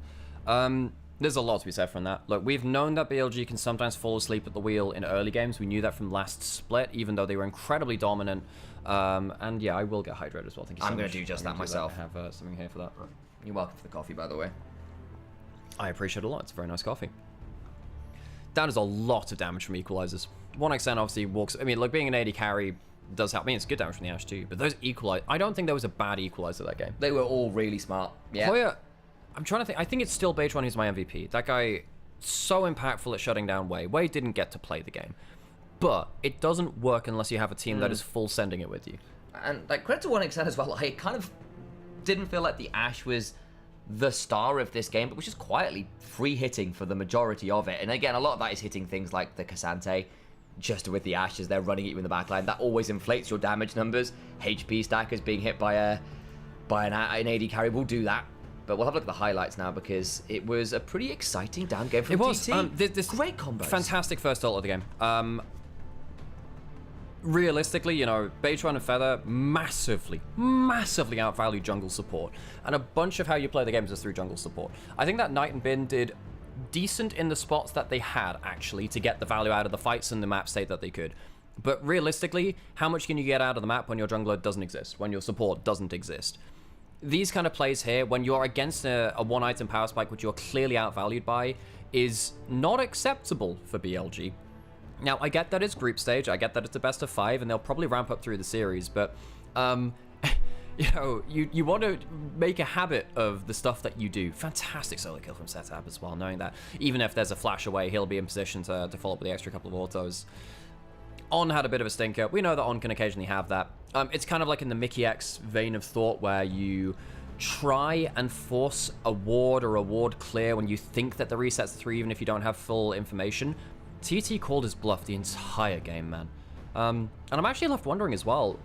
There's a lot to be said from that. Look, we've known that BLG can sometimes fall asleep at the wheel in early games. We knew that from last split, even though they were incredibly dominant. And yeah, I will get hydrated as well. Thank you so much. I'm going to do just that myself. I have something here for that. You're welcome for the coffee, by the way. I appreciate it a lot. It's a very nice coffee. That is a lot of damage from equalizers. 1xN obviously walks. I mean, like being an AD carry does help. I mean, it's good damage from the Ashe too. But those equalize. I don't think there was a bad equalizer that game. They were all really smart. Yeah. Hoya, I'm trying to think. I think it's still Beitron who's my MVP. That guy, so impactful at shutting down Wei. Wei didn't get to play the game, but it doesn't work unless you have a team that is full sending it with you. And like credit to 1xN as well. I kind of didn't feel like the Ashe was the star of this game, but was just quietly free hitting for the majority of it. And again, a lot of that is hitting things like the Cassante just with the Ashe as they're running at you in the backline. That always inflates your damage numbers. HP stackers being hit by an AD carry will do that. But we'll have a look at the highlights now because it was a pretty exciting down game from It was. TT. This great combos. Fantastic first ult of the game. Realistically, you know, Beitron and Feather massively outvalued jungle support. And a bunch of how you play the games is through jungle support. I think that Knight and Bin did decent in the spots that they had, actually, to get the value out of the fights and the map state that they could. But realistically, how much can you get out of the map when your jungler doesn't exist, when your support doesn't exist? These kind of plays here, when you're against a one-item power spike, which you're clearly outvalued by, is not acceptable for BLG. Now, I get that it's group stage, I get that it's a best of 5, and they'll probably ramp up through the series, but, you know, you want to make a habit of the stuff that you do. Fantastic solo kill from Setup as well, knowing that even if there's a flash away, he'll be in position to follow up with the extra couple of autos. On had a bit of a stinker. We know that On can occasionally have that. It's kind of like in the Mickey X vein of thought where you try and force a ward or a ward clear when you think that the reset's 3, even if you don't have full information. TT called his bluff the entire game, man. And I'm actually left wondering as well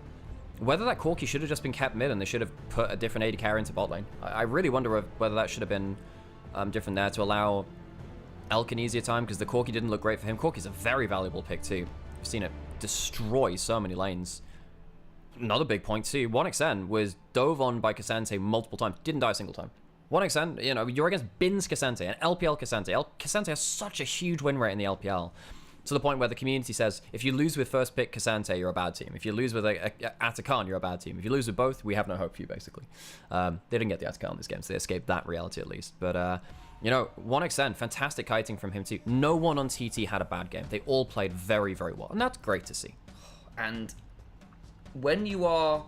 whether that Corki should have just been kept mid and they should have put a different AD carry into bot lane. I really wonder whether that should have been different there to allow Elk an easier time, because the Corki didn't look great for him. Corki's a very valuable pick too. I've seen it destroy so many lanes. Another big point too, 1xN was dove on by K'Sante multiple times, didn't die a single time. 1xN, you know, you're against Bin's K'Sante, and LPL K'Sante. K'Sante has such a huge win rate in the LPL, to the point where the community says, if you lose with first pick K'Sante, you're a bad team. If you lose with Atakan, you're a bad team. If you lose with both, we have no hope for you, basically. They didn't get the Atakan in this game, so they escaped that reality at least. But, you know, 1xN, fantastic kiting from him too. No one on TT had a bad game. They all played very, very well, and that's great to see. And when you are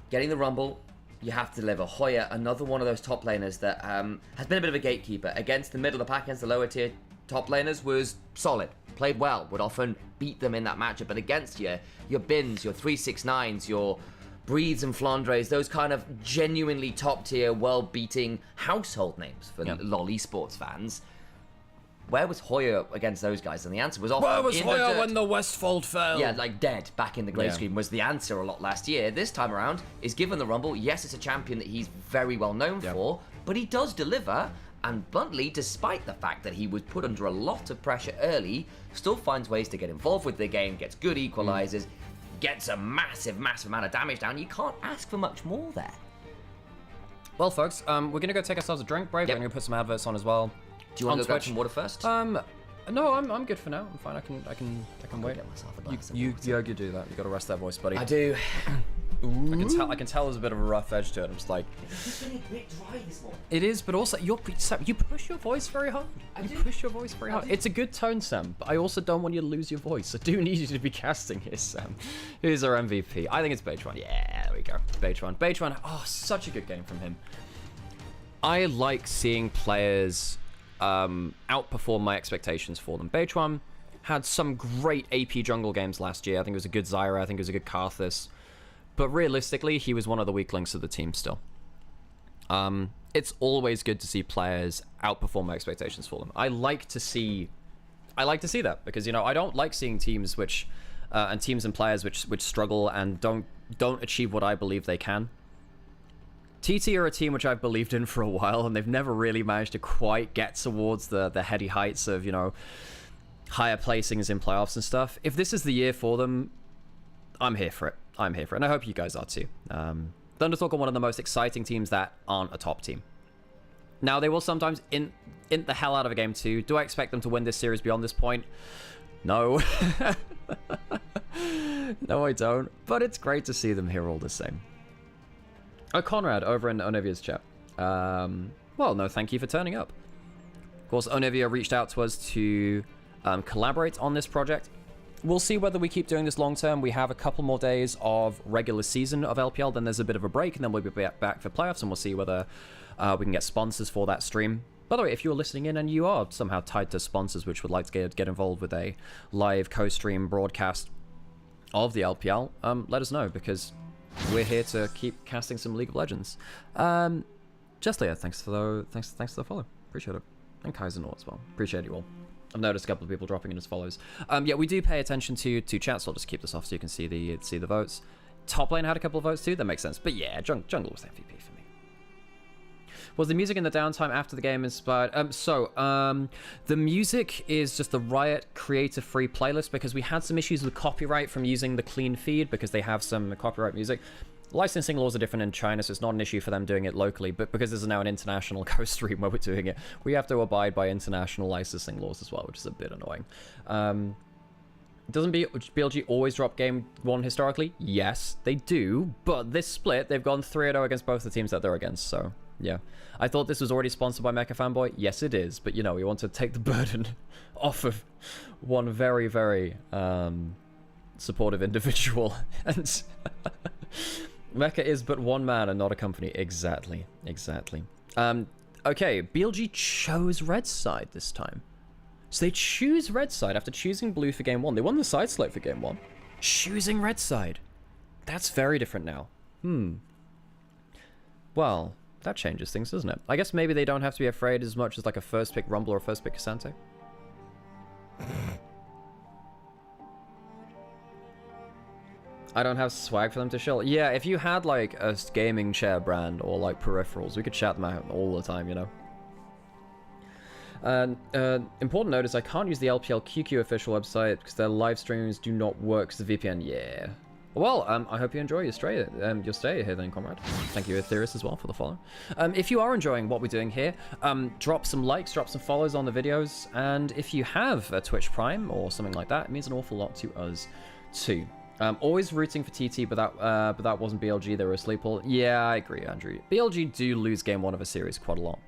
getting the Rumble, you have to deliver. Hoya, another one of those top laners that has been a bit of a gatekeeper. Against the middle of the pack, against the lower tier top laners, was solid. Played well, would often beat them in that matchup. But against your Bins, your 369s, your Breeds and Flandres, those kind of genuinely top tier, world-beating household names for lolesports fans. Where was Hoya against those guys? And the answer was often Where was Hoya when the Westfold fell? Yeah, like dead back in the grey screen was the answer a lot last year. This time around, is given the Rumble. Yes, it's a champion that he's very well known for, but he does deliver. And bluntly, despite the fact that he was put under a lot of pressure early, still finds ways to get involved with the game, gets good equalizers, gets a massive, massive amount of damage down. You can't ask for much more there. Well, folks, we're going to go take ourselves a drink break. We're going to put some adverts on as well. Do you want to go grab some water first? No, I'm good for now. I'm fine. I can wait. Get myself a glass of You water. do that. You got to rest that voice, buddy. I do. I can tell there's a bit of a rough edge to it. I'm just like, It's been a bit dry this morning. it is, but also you push your voice very hard. You push your voice very hard. It's a good tone, Sam, but I also don't want you to lose your voice. I do need you to be casting here, Sam. Who's our MVP? I think it's Beitron. Yeah, there we go. Beitron. Oh, such a good game from him. I like seeing players outperform my expectations for them. Beitron had some great AP jungle games last year. I think it was a good Zyra. I think it was a good Karthus. But realistically, he was one of the weak links of the team still. It's always good to see players outperform my expectations for them. I like to see that because, you know, I don't like seeing teams which and teams and players which struggle and don't achieve what I believe they can. TT are a team which I've believed in for a while, and they've never really managed to quite get towards the heady heights of, you know, higher placings in playoffs and stuff. If this is the year for them, I'm here for it. And I hope you guys are too. Thundertalk are one of the most exciting teams that aren't a top team. Now, they will sometimes int the hell out of a game too. Do I expect them to win this series beyond this point? No. No, I don't. But it's great to see them here all the same. Oh, Conrad over in Onevia's chat. Well, no, thank you for turning up. Of course, Onevia reached out to us to collaborate on this project. We'll see whether we keep doing this long term. We have a couple more days of regular season of LPL, then there's a bit of a break, and then we'll be back for playoffs, and we'll see whether we can get sponsors for that stream. By the way, if you're listening in and you are somehow tied to sponsors which would like to get involved with a live co-stream broadcast of the LPL, let us know, because we're here to keep casting some League of Legends. Just Leah, thanks for the follow. Appreciate it. And Kaizenor as well. Appreciate you all. I've noticed a couple of people dropping in as follows. Yeah, we do pay attention to chat, so I'll just keep this off so you can see the votes. Top lane had a couple of votes too, that makes sense. But yeah, jungle was MVP for me. Was the music in the downtime after the game inspired? The music is just the Riot Creator Free playlist because we had some issues with copyright from using the clean feed because they have some copyright music. Licensing laws are different in China, so it's not an issue for them doing it locally, but because this is now an international co-stream where we're doing it, we have to abide by international licensing laws as well, which is a bit annoying. Doesn't BLG always drop game 1 historically? Yes, they do, but this split, they've gone 3-0 against both the teams that they're against, so yeah. I thought this was already sponsored by Mecha Fanboy. Yes, it is, but you know, we want to take the burden off of one very, very supportive individual, and Mecha is but one man and not a company. Exactly. Okay, BLG chose red side this time. So they choose red side after choosing blue for game 1. They won the side slate for game 1. Choosing red side. That's very different now. Well, that changes things, doesn't it? I guess maybe they don't have to be afraid as much as like a first pick Rumble or a first pick Kasante. I don't have swag for them to shill. Yeah, if you had like a gaming chair brand or like peripherals, we could chat them out all the time, you know. Important note is I can't use the LPL QQ official website because their live streams do not work because the VPN. Yeah. Well, I hope you enjoy your stay here then, comrade. Thank you, Etheris, as well, for the follow. If you are enjoying what we're doing here, drop some likes, drop some follows on the videos, and if you have a Twitch Prime or something like that, it means an awful lot to us too. Always rooting for TT, but that wasn't BLG. They were asleep all. Yeah, I agree, Andrew. BLG do lose game 1 of a series quite a lot.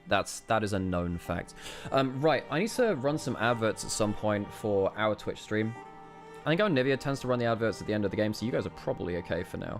That is a known fact. Right, I need to run some adverts at some point for our Twitch stream. I think our Nivea tends to run the adverts at the end of the game, so you guys are probably okay for now.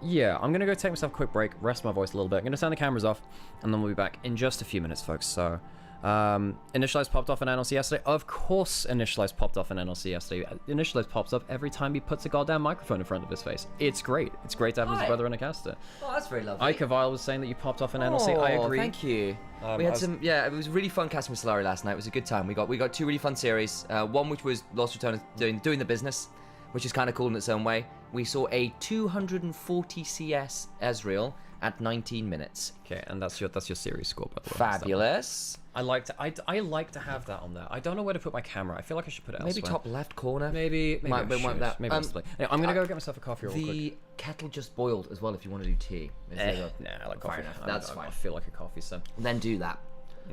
Yeah, I'm gonna go take myself a quick break, rest my voice a little bit. I'm gonna turn the cameras off, and then we'll be back in just a few minutes, folks. So. Initialise popped off an NLC yesterday. Of course Initialise popped off an NLC yesterday. Initialise pops up every time he puts a goddamn microphone in front of his face. It's great. It's great to have his brother in a caster. Oh, that's very lovely. Ike Vile was saying that you popped off an NLC. I agree. Thank you. We had some, yeah, it was a really fun casting with Solari last night. It was a good time. We got 2 really fun series. One which was Lost Return doing the business, which is kind of cool in its own way. We saw a 240 CS Ezreal at 19 minutes. Okay, and that's your series score, by the way. Fabulous. I like to have that on there. I don't know where to put my camera. I feel like I should put it elsewhere. Maybe top left corner. Maybe Might I should. that. Maybe anyway, I'm gonna go get myself a coffee real quick. The kettle just boiled as well if you want to do tea. Nah, I like coffee. That's fine. I feel like a coffee, so. Then do that.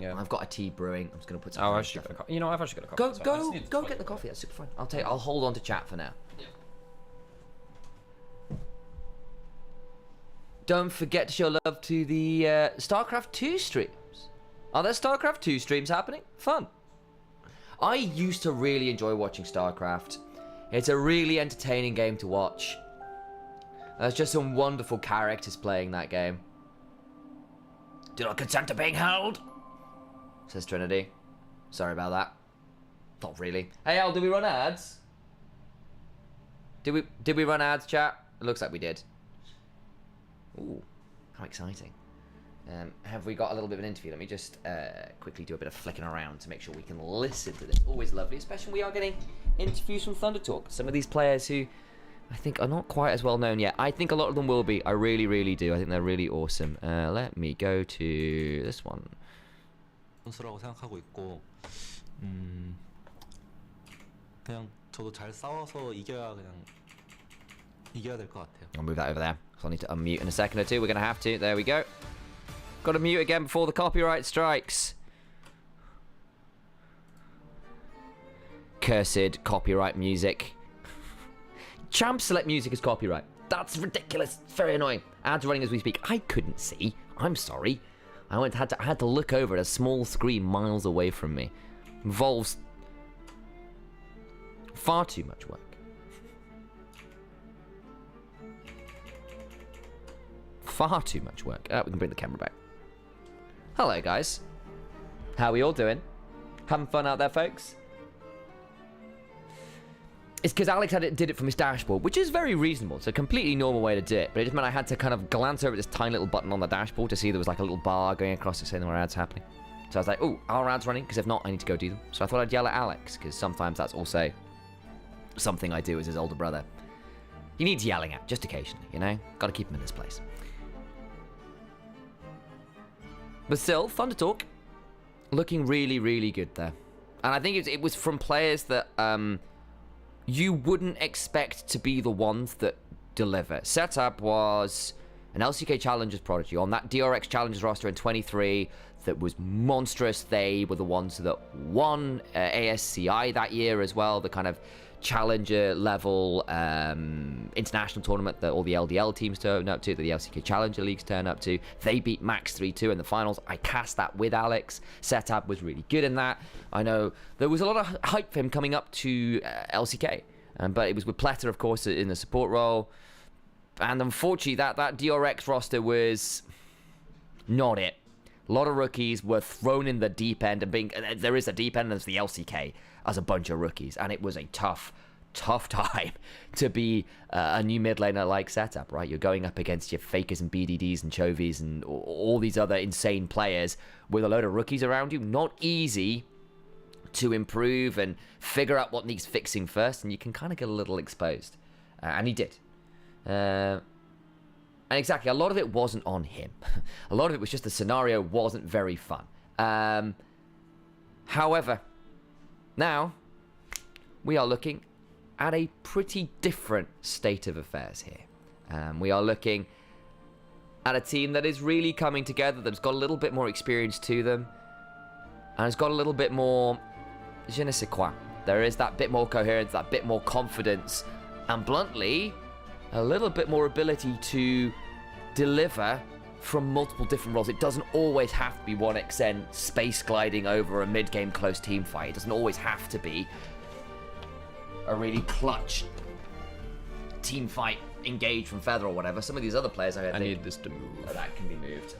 Yeah. I've got a tea brewing. I'm just gonna put some. Oh, I should get a coffee. You know, I've actually got a coffee. Go get the coffee. That's super fun. I'll hold on to chat for now. Yeah. Don't forget to show love to the StarCraft 2 streams. Are there StarCraft 2 streams happening? Fun. I used to really enjoy watching StarCraft. It's a really entertaining game to watch. There's just some wonderful characters playing that game. Do not consent to being held, says Trinity. Sorry about that. Not really. Hey Al, did we run ads? Did we run ads, chat? It looks like we did. Ooh, how exciting. Have we got a little bit of an interview? Let me just quickly do a bit of flicking around to make sure we can listen to this. Always lovely, especially when we are getting interviews from Thunder Talk. Some of these players who I think are not quite as well known yet. I think a lot of them will be. I really, really do. I think they're really awesome. Let me go to this one. 선수라고 생각하고 있고, 그냥 저도 잘 싸워서 이겨야 될 것 같아요. I'll move that over there. So I need to unmute in a second or two. We're going to have to. There we go. Got to mute again before the copyright strikes. Cursed copyright music. Champ select music is copyright. That's ridiculous. It's very annoying. Ads running as we speak. I couldn't see. I'm sorry. I had to look over at a small screen miles away from me. Involves far too much work. Far too much work. We can bring the camera back. Hello, guys. How are we all doing? Having fun out there, folks? It's because Alex did it from his dashboard, which is very reasonable. It's a completely normal way to do it, but it just meant I had to kind of glance over this tiny little button on the dashboard to see there was like a little bar going across it saying there were ads happening. So I was like, oh, are ads running? Because if not, I need to go do them. So I thought I'd yell at Alex, because sometimes that's also something I do as his older brother. He needs yelling at, just occasionally, you know? Got to keep him in his place. But still, Thunder Talk looking really, really good there. And I think it was from players that you wouldn't expect to be the ones that deliver. Setup was an LCK Challengers prodigy on that DRX Challengers roster in 23 that was monstrous. They were the ones that won ASCI that year as well, the kind of challenger level international tournament that all the LDL teams turn up to, that the LCK Challenger Leagues turn up to. They beat Max 3-2 in the finals. I cast that with Alex. Setup was really good in that. I know there was a lot of hype for him coming up to LCK, but it was with Pleta, of course, in the support role. And unfortunately, that DRX roster was not it. A lot of rookies were thrown in the deep end, and there is a deep end, and there's the LCK as a bunch of rookies, and it was a tough time to be a new mid laner like Setup, right? You're going up against your Fakers and BDDs and Chovies and all these other insane players with a load of rookies around you. Not easy to improve and figure out what needs fixing first, and you can kind of get a little exposed, and he did. And exactly, a lot of it wasn't on him. A lot of it was just the scenario wasn't very fun. However, now we are looking at a pretty different state of affairs here. We are looking at a team that is really coming together, that's got a little bit more experience to them, and has got a little bit more je ne sais quoi. There is that bit more coherence, that bit more confidence, and bluntly, a little bit more ability to deliver from multiple different roles. It doesn't always have to be 1xN space gliding over a mid-game close team fight. It doesn't always have to be a really clutch team fight engage from Feather or whatever. Some of these other players, I need this to move. That can be moved.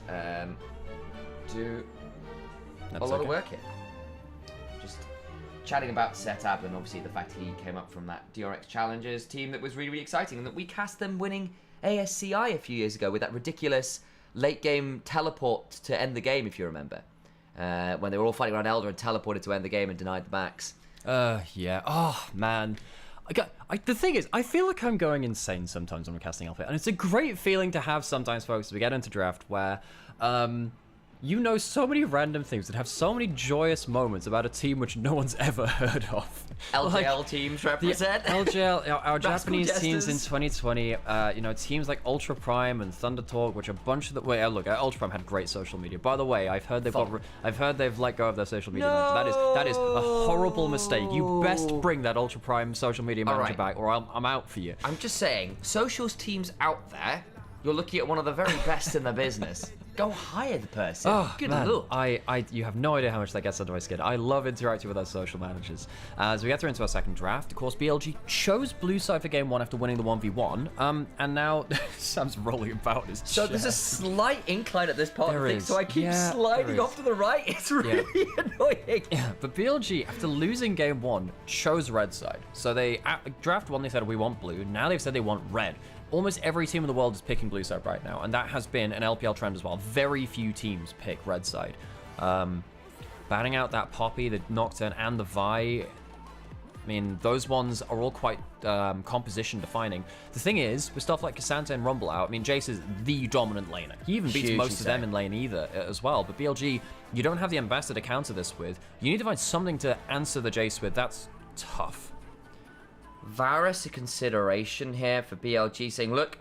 Do a lot of work here. Just chatting about Setup and obviously the fact he came up from that DRX Challengers team that was really, really exciting, and that we cast them winning ASCI a few years ago with that ridiculous late game teleport to end the game, if you remember. When they were all fighting around Elder and teleported to end the game and denied the max. Yeah. Oh, man. The thing is, I feel like I'm going insane sometimes when I'm casting LPL, and it's a great feeling to have sometimes, folks, as we get into draft, where you know so many random things that have so many joyous moments about a team which no one's ever heard of. LPL teams represent. LGL, our Japanese teams in 2020, teams like Ultra Prime and Thunder Talk, which are a bunch of the... Wait, look, Ultra Prime had great social media. By the way, I've heard they've let go of their social media manager. That is a horrible mistake. You best bring that Ultra Prime social media manager back, or I'm out for you. I'm just saying, socials teams out there, you're looking at one of the very best in the business. Go hire the person. Oh, good man. look. You have no idea how much that gets under my skin. I love interacting with our social managers. As we get through into our second draft, of course, BLG chose blue side for game one after winning the 1v1. And now Sam's rolling about his chair. There's a slight incline at this part of the thing, so I keep sliding off to the right. It's really annoying. Yeah, but BLG, after losing game one, chose red side. So they, at draft one, they said, we want blue. Now they've said they want red. Almost every team in the world is picking blue side right now, and that has been an LPL trend as well. Very few teams pick red side. Banning out that Poppy, the Nocturne, and the Vi, I mean, those ones are all quite composition defining. The thing is, with stuff like Cassandra and Rumble out, I mean, Jace is the dominant laner. He even beats most of them in lane either as well. But BLG, you don't have the ambassador to counter this with. You need to find something to answer the Jace with. That's tough. Varus a consideration here for BLG, saying, look,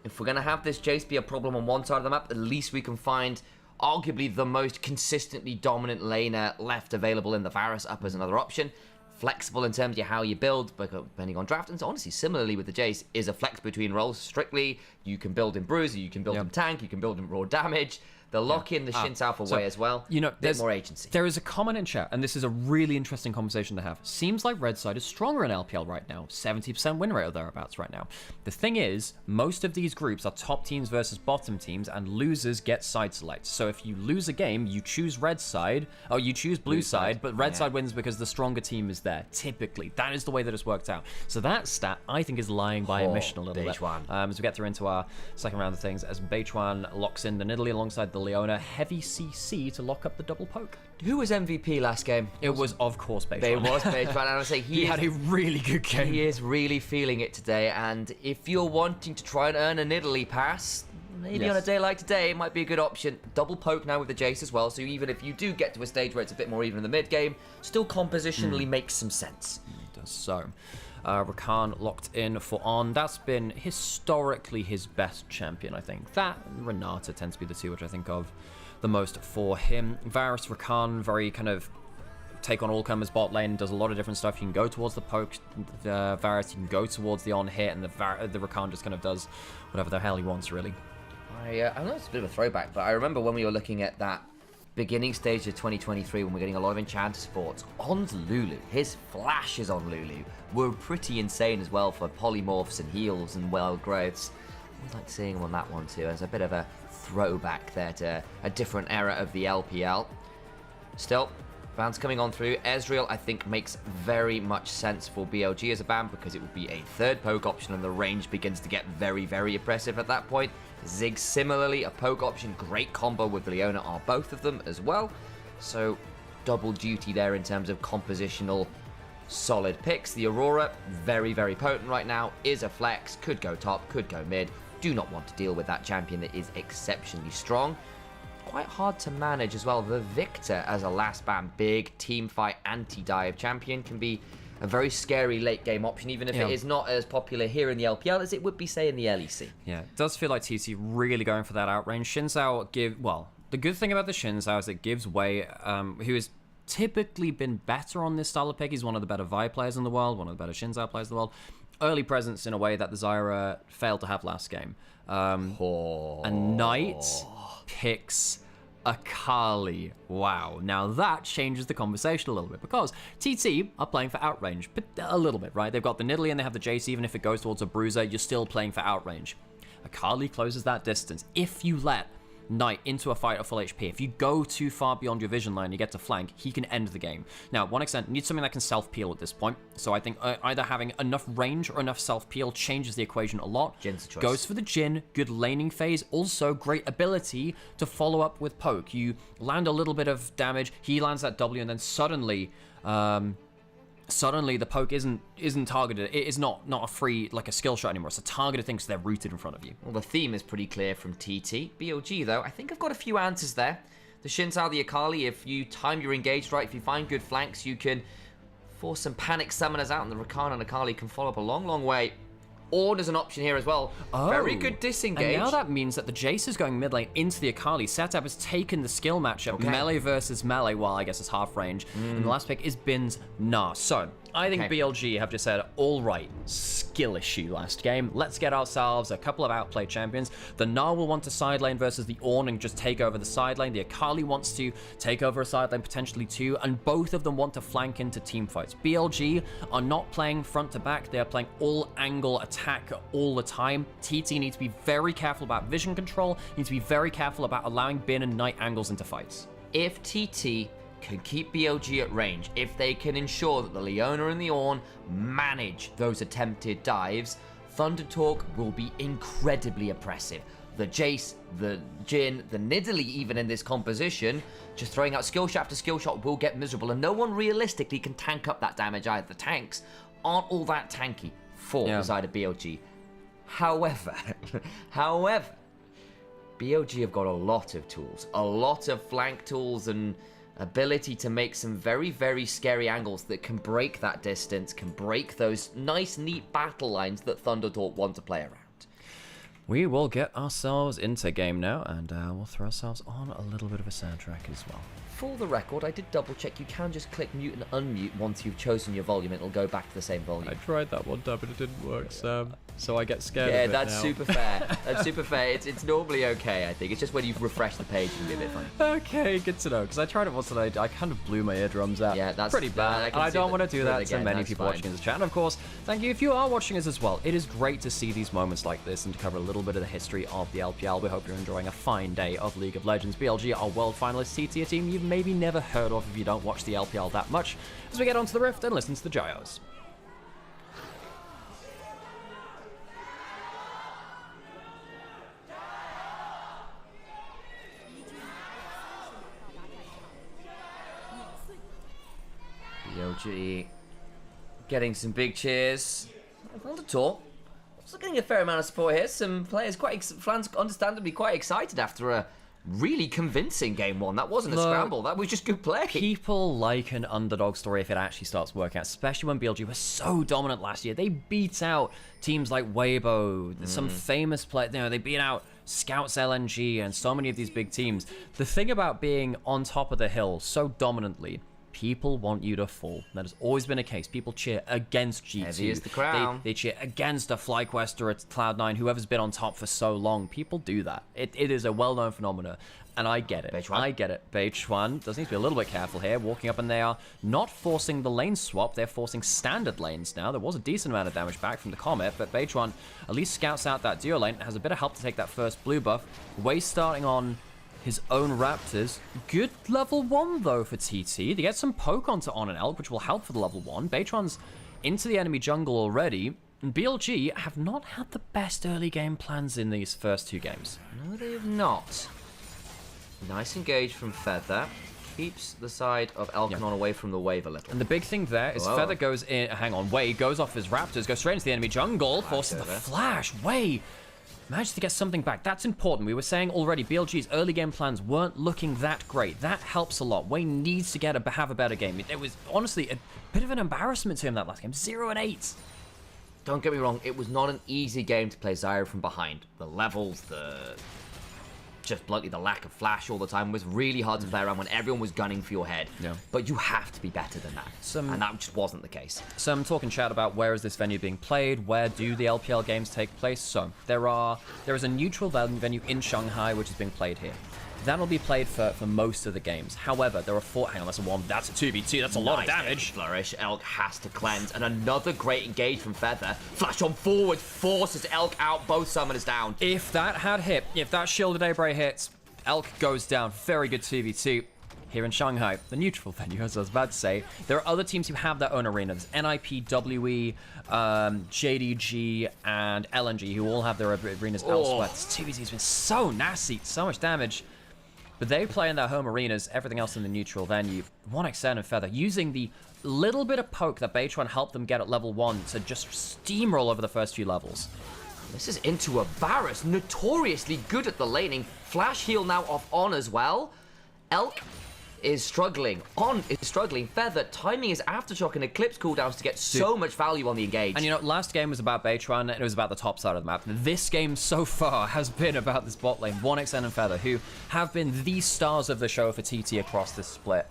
if we're going to have this Jace be a problem on one side of the map, at least we can find arguably the most consistently dominant laner left available in the Varus up as another option. Flexible in terms of how you build, but depending on draft. And so honestly, similarly with the Jace, is a flex between roles strictly. You can build in Bruiser, you can build in Tank, you can build in raw damage. They'll lock in the Shin Alpha way as well. You know, bit more agency. There is a comment in chat, and this is a really interesting conversation to have. Seems like red side is stronger in LPL right now. 70% win rate or thereabouts right now. The thing is, most of these groups are top teams versus bottom teams, and losers get side selects. So if you lose a game, you choose red side, or you choose blue side, but red side wins because the stronger team is there. Typically, that is the way that it's worked out. So that stat, I think, is lying by omission a little bit. As we get through into our second round of things, as Beichuan locks in the Nidalee alongside the Leona, heavy CC to lock up the double poke. Who was MVP last game? It was, of course, Beichuan. It was Beichuan, and I would say he had a really good game. He is really feeling it today, and if you're wanting to try and earn a Nidalee pass, maybe on a day like today, it might be a good option. Double poke now with the Jace as well, so even if you do get to a stage where it's a bit more even in the mid-game, still compositionally makes some sense. It does so. Rakan locked in for On. That's been historically his best champion, I think. That and Renata tends to be the two which I think of the most for him. Varus, Rakan, very kind of take on all comers bot lane, does a lot of different stuff. You can go towards the poke, the Varus, you can go towards the On hit, and the Rakan just kind of does whatever the hell he wants, really. I know it's a bit of a throwback, but I remember when we were looking at that beginning stage of 2023 when we're getting a lot of Enchanter supports, On's Lulu, his flashes on Lulu were pretty insane as well for polymorphs and heals and wild growths. I like seeing him on that one too, as a bit of a throwback there to a different era of the LPL. Still, bans coming on through. Ezreal, I think, makes very much sense for BLG as a ban because it would be a third poke option and the range begins to get very, very oppressive at that point. Ziggs, similarly, a poke option. Great combo with Leona are both of them as well. So, double duty there in terms of compositional solid picks. The Aurora, very, very potent right now. Is a flex. Could go top, could go mid. Do not want to deal with that champion that is exceptionally strong. Quite hard to manage as well. The Victor as a last ban, big team fight anti-dive champion can be a very scary late game option, even if it is not as popular here in the LPL as it would be, say, in the LEC. Yeah, it does feel like TT really going for that outrange. Shinzao the good thing about the Shinzao is it gives way, who has typically been better on this style of pick. He's one of the better Vi players in the world, one of the better Shinzao players in the world. Early presence in a way that the Zyra failed to have last game. A Knight picks Akali. Wow. Now that changes the conversation a little bit because TT are playing for outrange, but a little bit, right? They've got the Nidalee and they have the Jace. Even if it goes towards a Bruiser, you're still playing for outrange. Akali closes that distance. If you let Knight into a fight at full HP, if you go too far beyond your vision line, you get to flank, he can end the game. Now, one extent needs something that can self-peel at this point. So I think either having enough range or enough self-peel changes the equation a lot. Jin's choice. Goes for the Jin, good laning phase, also great ability to follow up with poke. You land a little bit of damage, he lands that W, and then suddenly the poke isn't targeted. It is not a free, like a skill shot anymore. It's a targeted thing because they're rooted in front of you. Well, the theme is pretty clear from TT. BLG, though, I think I've got a few answers there. The Shinzao, the Akali, if you time your engaged right, if you find good flanks, you can force some panic summoners out, and the Rakan and Akali can follow up a long, long way. Ornn is an option here as well. Very good disengage. And now that means that the Jace is going mid lane into the Akali. Setup has taken the skill matchup, melee versus melee, well, I guess it's half range. And the last pick is Bin's Gnar. So, I think BLG have just said, all right, skill issue last game. Let's get ourselves a couple of outplayed champions. The Gnar will want to side lane versus the Ornn and just take over the side lane. The Akali wants to take over a side lane potentially too, and both of them want to flank into team fights. BLG are not playing front to back. They are playing all angle attack all the time. TT needs to be very careful about vision control. Needs to be very careful about allowing Bin and Knight angles into fights. If TT can keep BLG at range, if they can ensure that the Leona and the Ornn manage those attempted dives, Thunder Talk will be incredibly oppressive. The Jace, the Jin, the Nidalee even in this composition, just throwing out skill shot after skill shot will get miserable, and no one realistically can tank up that damage either. The tanks aren't all that tanky for the side of BLG. However, BLG have got a lot of tools, a lot of flank tools and ability to make some very, very scary angles that can break that distance, can break those nice, neat battle lines that Thunderdort want to play around. We will get ourselves into game now, and we'll throw ourselves on a little bit of a soundtrack as well. For the record, I did double check. You can just click mute and unmute once you've chosen your volume. It'll go back to the same volume. I tried that one time, but it didn't work, Sam. So I get scared of it that's now. super fair. That's super fair. It's normally okay, I think. It's just when you refresh the page, it can be a bit funny. Okay, good to know. Because I tried it once and I kind of blew my eardrums out. Yeah, that's pretty bad. I don't want to do that to many people watching this chat. And of course, thank you if you are watching us as well. It is great to see these moments like this and to cover a little bit of the history of the LPL. We hope you're enjoying a fine day of League of Legends. BLG are world finalists, TT, a team you've maybe never heard of if you don't watch the LPL that much, as we get onto the Rift and listen to the Gyos. BLG getting some big cheers. On the tour. Also getting a fair amount of support here. Some players, fans understandably quite excited after a really convincing game one. That wasn't a scramble. That was just good play. People like an underdog story if it actually starts working out, especially when BLG was so dominant last year. They beat out teams like Weibo, some famous players. You know, they beat out Scouts LNG and so many of these big teams. The thing about being on top of the hill so dominantly, people want you to fall. That has always been a case. People cheer against G2. Heavy is the crown. They cheer against a FlyQuest or a Cloud9, whoever's been on top for so long. People do that. It is a well-known phenomenon, and I get it. Beichuan. I get it. Beichuan does need to be a little bit careful here, walking up, and they are not forcing the lane swap. They're forcing standard lanes now. There was a decent amount of damage back from the Comet, but Beichuan at least scouts out that duo lane, has a bit of help to take that first blue buff. Wei starting on his own Raptors. Good level 1 though for TT. They get some poke onto On and Elk, which will help for the level 1. Beichuan's into the enemy jungle already. And BLG have not had the best early game plans in these first 2 games. No, they have not. Nice engage from Feather. Keeps the side of Elkanon away from the wave a little. And the big thing there is Feather goes in, hang on, Wei goes off his Raptors, goes straight into the enemy jungle, forces the flash. Wei managed to get something back. That's important. We were saying already, BLG's early game plans weren't looking that great. That helps a lot. Wei needs to have a better game. It was honestly a bit of an embarrassment to him that last game. 0-8. Don't get me wrong, it was not an easy game to play Zyra from behind. The levels, just bluntly, the lack of flash all the time was really hard to play around when everyone was gunning for your head. Yeah. But you have to be better than that. And that just wasn't the case. Some talk in chat about where is this venue being played, where do the LPL games take place. So there is a neutral venue in Shanghai which is being played here. That'll be played for most of the games. However, there are 4... Hang on, that's a 1. That's a 2v2. That's a lot of damage. Flourish. Elk has to cleanse. And another great engage from Feather. Flash on forward. Forces Elk out. Both summoners down. If that had hit, if that Shielded Abre hits, Elk goes down. Very good 2v2. Here in Shanghai, the neutral venue, as I was about to say. There are other teams who have their own arenas. NIP, WE, JDG, and LNG, who all have their arenas elsewhere. This 2v2 has been so nasty. So much damage. But they play in their home arenas, everything else in the neutral venue. 1xN and Feather using the little bit of poke that Beichuan helped them get at level 1 to just steamroll over the first few levels. This is into a Varus, notoriously good at the laning. Flash heal now off On as well. Elk is struggling. On is struggling. Feather timing his Aftershock and Eclipse cooldowns to get so much value on the engage. And you know, last game was about Beichuan, and it was about the top side of the map. This game so far has been about this bot lane, 1xN and Feather, who have been the stars of the show for TT across this split.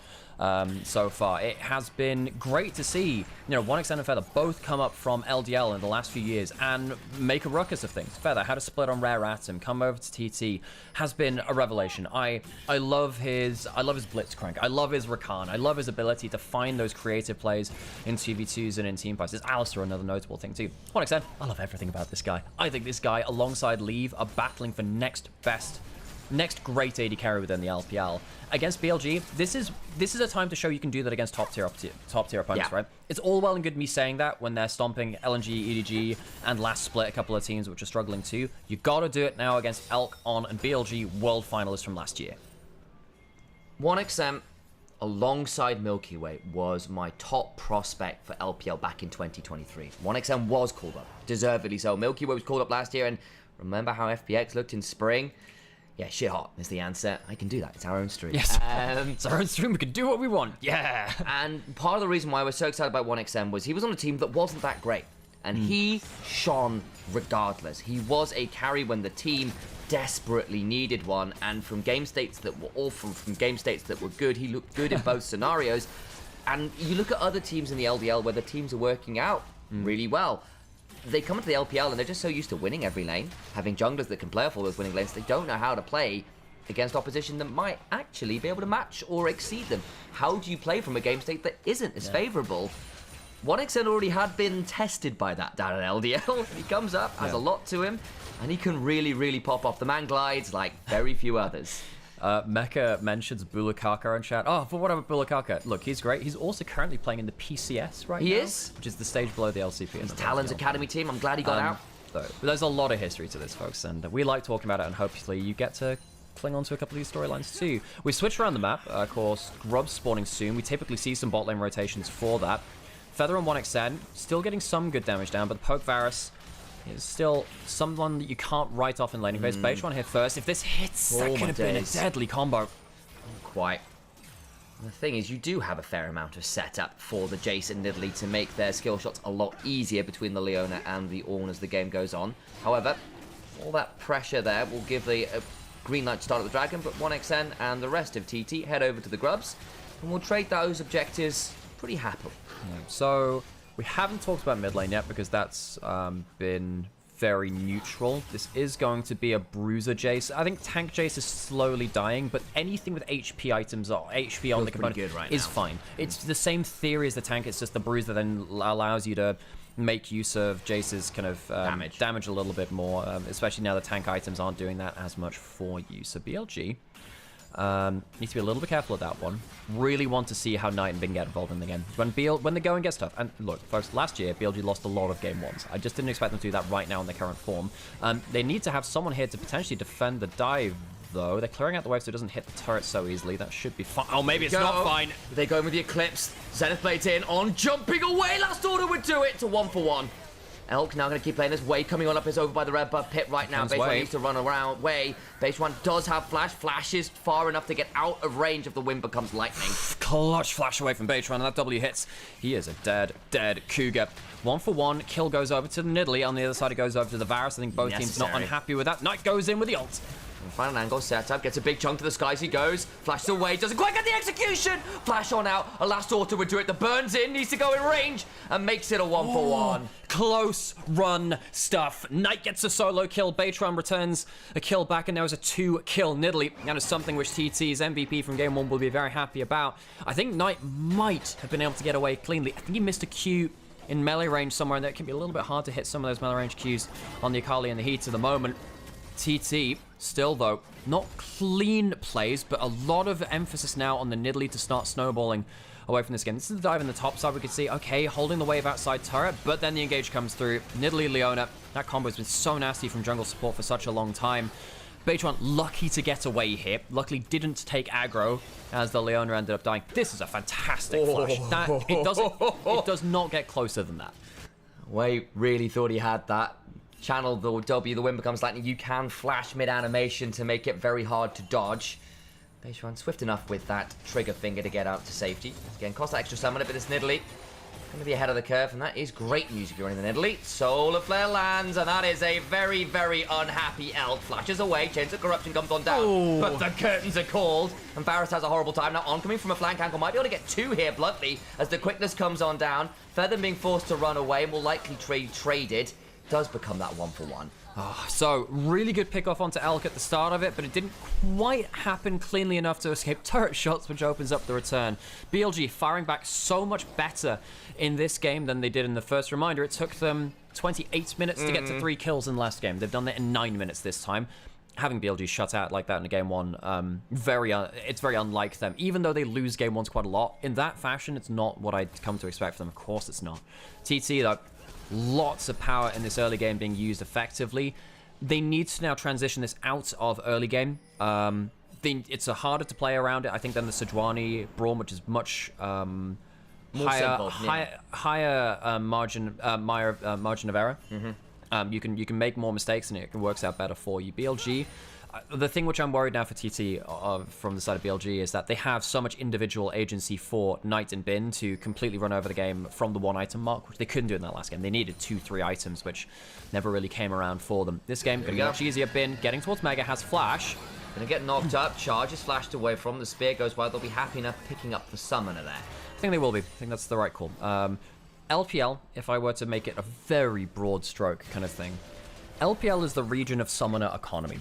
So far. It has been great to see, you know, 1xN and Feather both come up from LDL in the last few years and make a ruckus of things. Feather had a split on Rare Atom, come over to TT, has been a revelation. I love his Blitzcrank. I love his Rakan. I love his ability to find those creative plays in 2v2s and in team fights. There's Alistair, another notable thing too. 1xN, I love everything about this guy. I think this guy, alongside Leave, are battling for next great AD carry within the LPL. Against BLG, this is a time to show you can do that against top tier opponents, right? It's all well and good me saying that when they're stomping LNG, EDG, and last split a couple of teams which are struggling too. You gotta do it now against Elk, On, and BLG world finalists from last year. 1xN, alongside Milky Way, was my top prospect for LPL back in 2023. 1xN was called up, deservedly so. Milky Way was called up last year, and remember how FPX looked in spring? Yeah, shit hot is the answer. I can do that. It's our own stream. Yes, it's our own stream. We can do what we want. Yeah. And part of the reason why I was so excited about 1xN was he was on a team that wasn't that great. And he shone regardless. He was a carry when the team desperately needed one. And from game states that were awful, from game states that were good, he looked good in both scenarios. And you look at other teams in the LDL where the teams are working out really well. They come into the LPL and they're just so used to winning every lane, having junglers that can play off all those winning lanes. They don't know how to play against opposition that might actually be able to match or exceed them. How do you play from a game state that isn't as favorable? 1xN already had been tested by that down at LDL. He comes up, has a lot to him, and he can really, really pop off. The man glides like very few others. Mecha mentions Bulakaka in chat. Oh, but what about Bulakaka? Look, he's great. He's also currently playing in the PCS right now. He is? Which is the stage below the LCP. His Talon's Academy team. I'm glad he got out. But there's a lot of history to this, folks, and we like talking about it, and hopefully you get to cling on to a couple of these storylines too. We switch around the map. Of course, Grub's spawning soon. We typically see some bot lane rotations for that. Feather and 1xN still getting some good damage down, but the Poke Varus is still someone that you can't write off in laning phase. Beitron hit first. If this hits, that could have been a deadly combo. Quite. The thing is, you do have a fair amount of setup for the Jace and Nidalee to make their skill shots a lot easier between the Leona and the Ornn as the game goes on. However, all that pressure there will give the green light to start at the Dragon, but 1xN and the rest of TT head over to the Grubs, and we'll trade those objectives pretty happily. Yeah. So, we haven't talked about mid lane yet because that's been very neutral. This is going to be a bruiser Jace. I think tank Jace is slowly dying, but anything with HP items or HP on the component is fine. It's the same theory as the tank, it's just the bruiser then allows you to make use of Jace's kind of damage a little bit more, especially now the tank items aren't doing that as much for you. So BLG need to be a little bit careful of that one. Really want to see how Knight and Bing get involved in the game. When the going gets tough, and look, folks, last year, BLG lost a lot of game ones. I just didn't expect them to do that right now in their current form. They need to have someone here to potentially defend the dive, though. They're clearing out the wave so it doesn't hit the turret so easily. That should be fine. Oh, maybe it's not fine. They go in with the Eclipse. Zenith Blades in on jumping away. Last order would do it to 1-for-1. Elk now going to keep playing this. Wave coming on up is over by the red buff pit right now. Beitron needs to run around. Beitron does have flash. Flash is far enough to get out of range if the wind becomes lightning. Clutch flash away from Beitron, and that W hits. He is a dead Cougar. 1-for-1. Kill goes over to the Nidalee. On the other side, it goes over to the Varus. I think both teams not unhappy with that. Knight goes in with the ult. Final angle setup, gets a big chunk to the skies, he goes, flashes away, doesn't quite get the execution, flash on out, a last auto would do it, the burns in, needs to go in range, and makes it a 1-for-1. Close run stuff. Knight gets a solo kill, Beitron returns a kill back, and there was a 2-kill Nidalee, and it's something which TT's MVP from game 1 will be very happy about. I think Knight might have been able to get away cleanly. I think he missed a Q in melee range somewhere, and that can be a little bit hard to hit some of those melee range Qs on the Akali in the heat of the moment. TT, still though, not clean plays, but a lot of emphasis now on the Nidalee to start snowballing away from this game. This is the dive in the top side. We can see, okay, holding the wave outside turret, but then the engage comes through. Nidalee, Leona, that combo has been so nasty from jungle support for such a long time. Beitron lucky to get away here. Luckily didn't take aggro as the Leona ended up dying. This is a fantastic flash. It does not get closer than that. Wei really thought he had that. Channel the W, the wind becomes lightning. You can flash mid-animation to make it very hard to dodge. Beitron swift enough with that trigger finger to get out to safety. Again, cost that extra summon, but it's Nidalee going to be ahead of the curve, and that is great news if you're running the Nidalee. Solar Flare lands, and that is a very, very unhappy Elk. Flashes away, Chains of Corruption comes on down, but the curtains are called, and Varus has a horrible time. Now oncoming from a flank angle, might be able to get 2 here bluntly, as the quickness comes on down. Feather being forced to run away, and will likely traded. Does become that 1-for-1. So, really good pick off onto Elk at the start of it, but it didn't quite happen cleanly enough to escape turret shots, which opens up the return. BLG firing back so much better in this game than they did in the first. Reminder, it took them 28 minutes to get to 3 kills in the last game. They've done it in 9 minutes this time. Having BLG shut out like that in a game 1, it's very unlike them. Even though they lose game 1s quite a lot, in that fashion, it's not what I'd come to expect from them. Of course it's not. TT, though, lots of power in this early game being used effectively. They need to now transition this out of early game. It's a harder to play around it, I think, than the Sejuani Braum, which is much higher margin of error. You can make more mistakes and it works out better for you. BLG, the thing which I'm worried now for TT from the side of BLG is that they have so much individual agency for Knight and Bin to completely run over the game from the 1 item mark, which they couldn't do in that last game. They needed 2-3 items, which never really came around for them. This game going to be much easier. Bin getting towards Mega, has flash. Gonna get knocked up, charge is flashed away from, the spear goes wide, they'll be happy enough picking up the summoner there. I think they will be. I think that's the right call. LPL, if I were to make it a very broad stroke kind of thing, LPL is the region of summoner economy.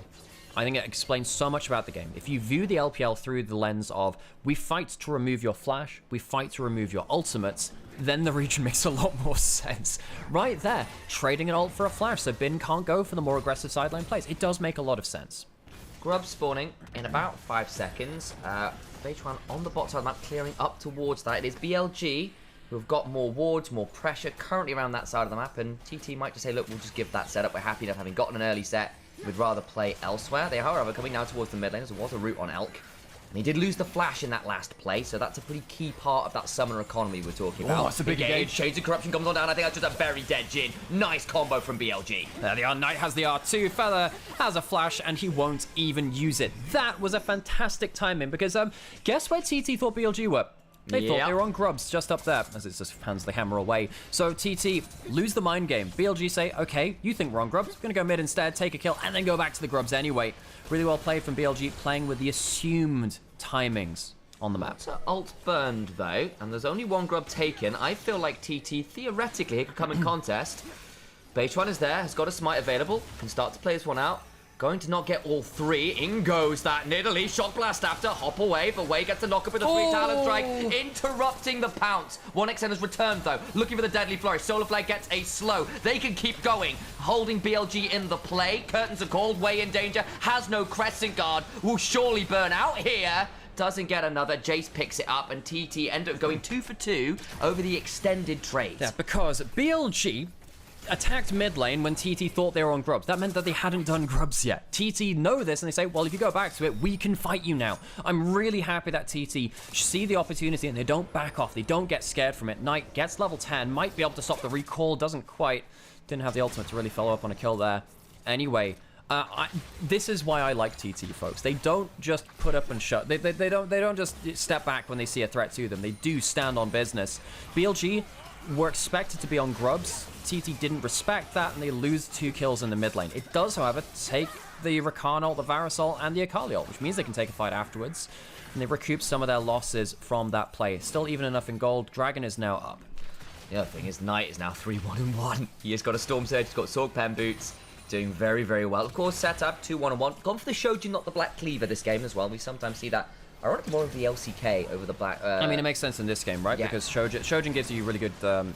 I think it explains so much about the game. If you view the LPL through the lens of, we fight to remove your flash, we fight to remove your ultimates, then the region makes a lot more sense. Right there, trading an ult for a flash so Bin can't go for the more aggressive sideline plays. It does make a lot of sense. Grub spawning in about 5 seconds. Beitron on the bot side of the map, clearing up towards that. It is BLG who have got more wards, more pressure currently around that side of the map, and TT might just say, look, we'll just give that setup. We're happy enough having gotten an early set. We'd rather play elsewhere. They are, however, coming now towards the mid lane, as there was a route on Elk. And he did lose the flash in that last play, so that's a pretty key part of that summoner economy we're talking about. Oh, that's a big engage. Shades of Corruption comes on down. I think that's just a very dead Jin. Nice combo from BLG. There they are. Knight has the R2. Feather has a flash, and he won't even use it. That was a fantastic timing, because guess where TT thought BLG were? They thought they were on Grubs, just up there, as it just hands the hammer away. So TT lose the mind game. BLG say, okay, you think we're on Grubs, we're gonna go mid instead, take a kill, and then go back to the Grubs anyway. Really well played from BLG, playing with the assumed timings on the map. So ult burned though, and there's only one Grub taken. I feel like TT theoretically he could come in contest. Beitron is there, has got a smite available, can start to play this one out. Going to not get all three. In goes that Nidalee. Shock blast after. Hop away. But Wei gets a knock up with a 3-talent strike. Interrupting the pounce. 1xN has returned though. Looking for the deadly flourish. Solar Flare gets a slow. They can keep going. Holding BLG in the play. Curtains are called. Wei in danger. Has no crescent guard. Will surely burn out here. Doesn't get another. Jace picks it up. And TT end up going 2 for 2 over the extended trade. Yeah, because BLG attacked mid lane when TT thought they were on Grubs. That meant that they hadn't done Grubs yet. TT know this and they say, well, if you go back to it, we can fight you now. I'm really happy that TT see the opportunity and they don't back off. They don't get scared from it. Knight gets level 10, might be able to stop the recall, doesn't quite. Didn't have the ultimate to really follow up on a kill there. Anyway, this is why I like TT, folks. They don't just put up and shut. They don't just step back when they see a threat to them. They do stand on business. BLG were expected to be on Grubs. TT didn't respect that, and they lose 2 kills in the mid lane. It does, however, take the Rakan ult, the Varus ult, and the Akali ult, which means they can take a fight afterwards, and they recoup some of their losses from that play. Still even enough in gold. Dragon is now up. The other thing is Knight is now 3-1-1. He has got a Storm Surge, he's got Sorg Pen boots, doing very, very well. Of course, set up 2-1-1. Gone for the Shojin, not the Black Cleaver this game as well. We sometimes see that. Ironically, more of the LCK over the black. I mean, it makes sense in this game, right? Yeah. Because Shojin gives you really good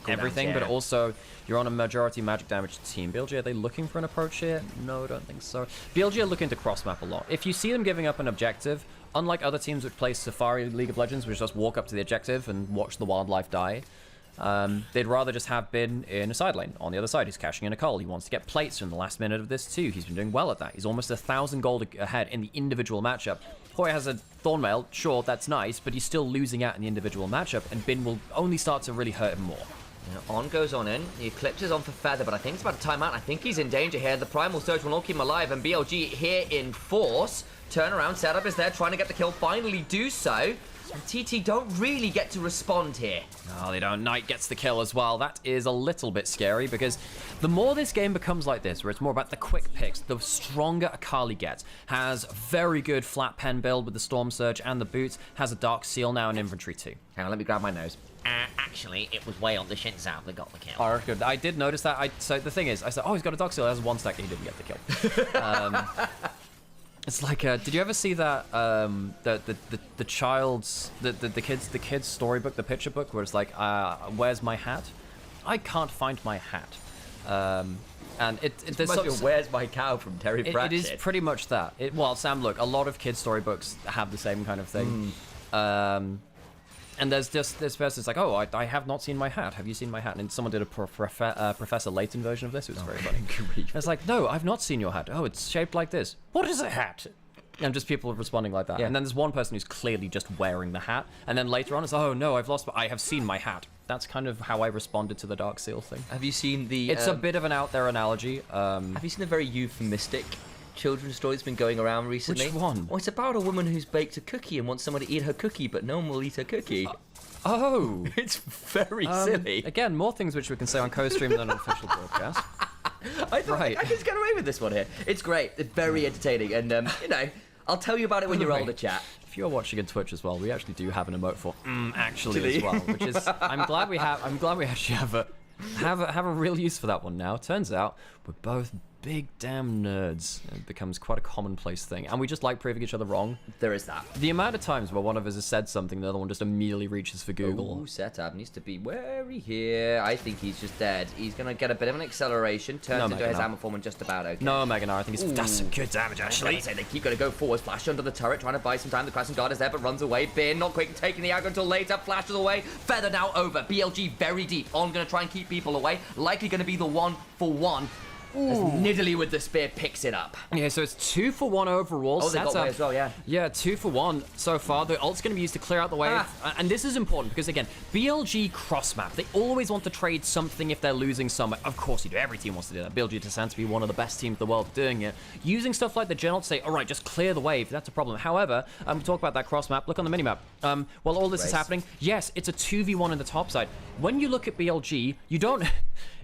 everything, but also you're on a majority magic damage team. BLG, are they looking for an approach here? No, I don't think so. BLG are looking to cross-map a lot. If you see them giving up an objective, unlike other teams which play Safari League of Legends, which just walk up to the objective and watch the wildlife die, they'd rather just have been in a side lane. On the other side, he's cashing in a cull. He wants to get plates in the last minute of this too. He's been doing well at that. He's almost 1,000 gold ahead in the individual matchup. Hoy has a Thornmail, sure, that's nice, but he's still losing out in the individual matchup, and Bin will only start to really hurt him more. On goes on in. The Eclipse is on for Feather, but I think it's about a timeout. I think he's in danger here. The Primal Surge will not keep him alive, and BLG here in force. Turnaround setup is there, trying to get the kill, finally do so. And TT don't really get to respond here. No, they don't. Knight gets the kill as well. That is a little bit scary, because the more this game becomes like this, where it's more about the quick picks, the stronger Akali gets. Has very good flat pen build with the Storm Surge and the boots. Has a Dark Seal now in inventory too. Hang on, let me grab my nose. Actually, it was way on the Shinzao that got the kill. Oh, good. I did notice that. So the thing is, I said, oh, he's got a Dark Seal. He has 1 stack. He didn't get the kill. It's like, did you ever see that the child's the kid's storybook, the picture book, where it's like, where's my hat? I can't find my hat. And there's Where's my cow from Terry Pratchett. It is pretty much that. Well, Sam, look, a lot of kids' storybooks have the same kind of thing. And there's just this person's like, oh, I have not seen my hat. Have you seen my hat? And someone did a Professor Layton version of this. It was very funny. It's like, no, I've not seen your hat. Oh, it's shaped like this. What is a hat? And just people responding like that. Yeah. And then there's one person who's clearly just wearing the hat. And then later on, it's, oh, no, I've lost, but I have seen my hat. That's kind of how I responded to the Dark Seal thing. Have you seen the... It's a bit of an out there analogy. Have you seen the very euphemistic children's story that's been going around recently? Which one? Well, it's about a woman who's baked a cookie and wants someone to eat her cookie, but no one will eat her cookie. Oh! It's very silly. Again, more things which we can say on co-stream than on official broadcast. I thought I could get away with this one here. It's great. It's very entertaining. And, you know, I'll tell you about it when you're older, chat. If you're watching on Twitch as well, we actually do have an emote for actually as well, which is I'm glad we actually have a real use for that one now. Turns out we're both big damn nerds. It becomes quite a commonplace thing, and we just like proving each other wrong. There is that. The amount of times where one of us has said something, the other one just immediately reaches for Google. Ooh, setup needs to be wary here. I think he's just dead. He's gonna get a bit of an acceleration. Turns into his hammer form and just about okay. No, Meganar, I think that's some good damage actually. They keep gonna go forward. Flash under the turret, trying to buy some time. The Crescent Guard is there, but runs away. Bin not quick taking the aggro until later. Flashes away. Feather now over. BLG very deep. On gonna try and keep people away. Likely gonna be the 1-for-1. as Nidalee with the spear picks it up. Yeah, so it's 2 for 1 overall. Oh, they got away as well, yeah. Yeah, 2 for 1 so far. The ult's going to be used to clear out the wave. And this is important because, again, BLG cross-map. They always want to trade something if they're losing somewhere. Of course you do. Every team wants to do that. BLG tends to be one of the best teams in the world doing it. Using stuff like the general to say, all right, just clear the wave. That's a problem. However, we talk about that cross-map. Look on the minimap. While all this is happening, yes, it's a 2v1 in the top side. When you look at BLG, you don't...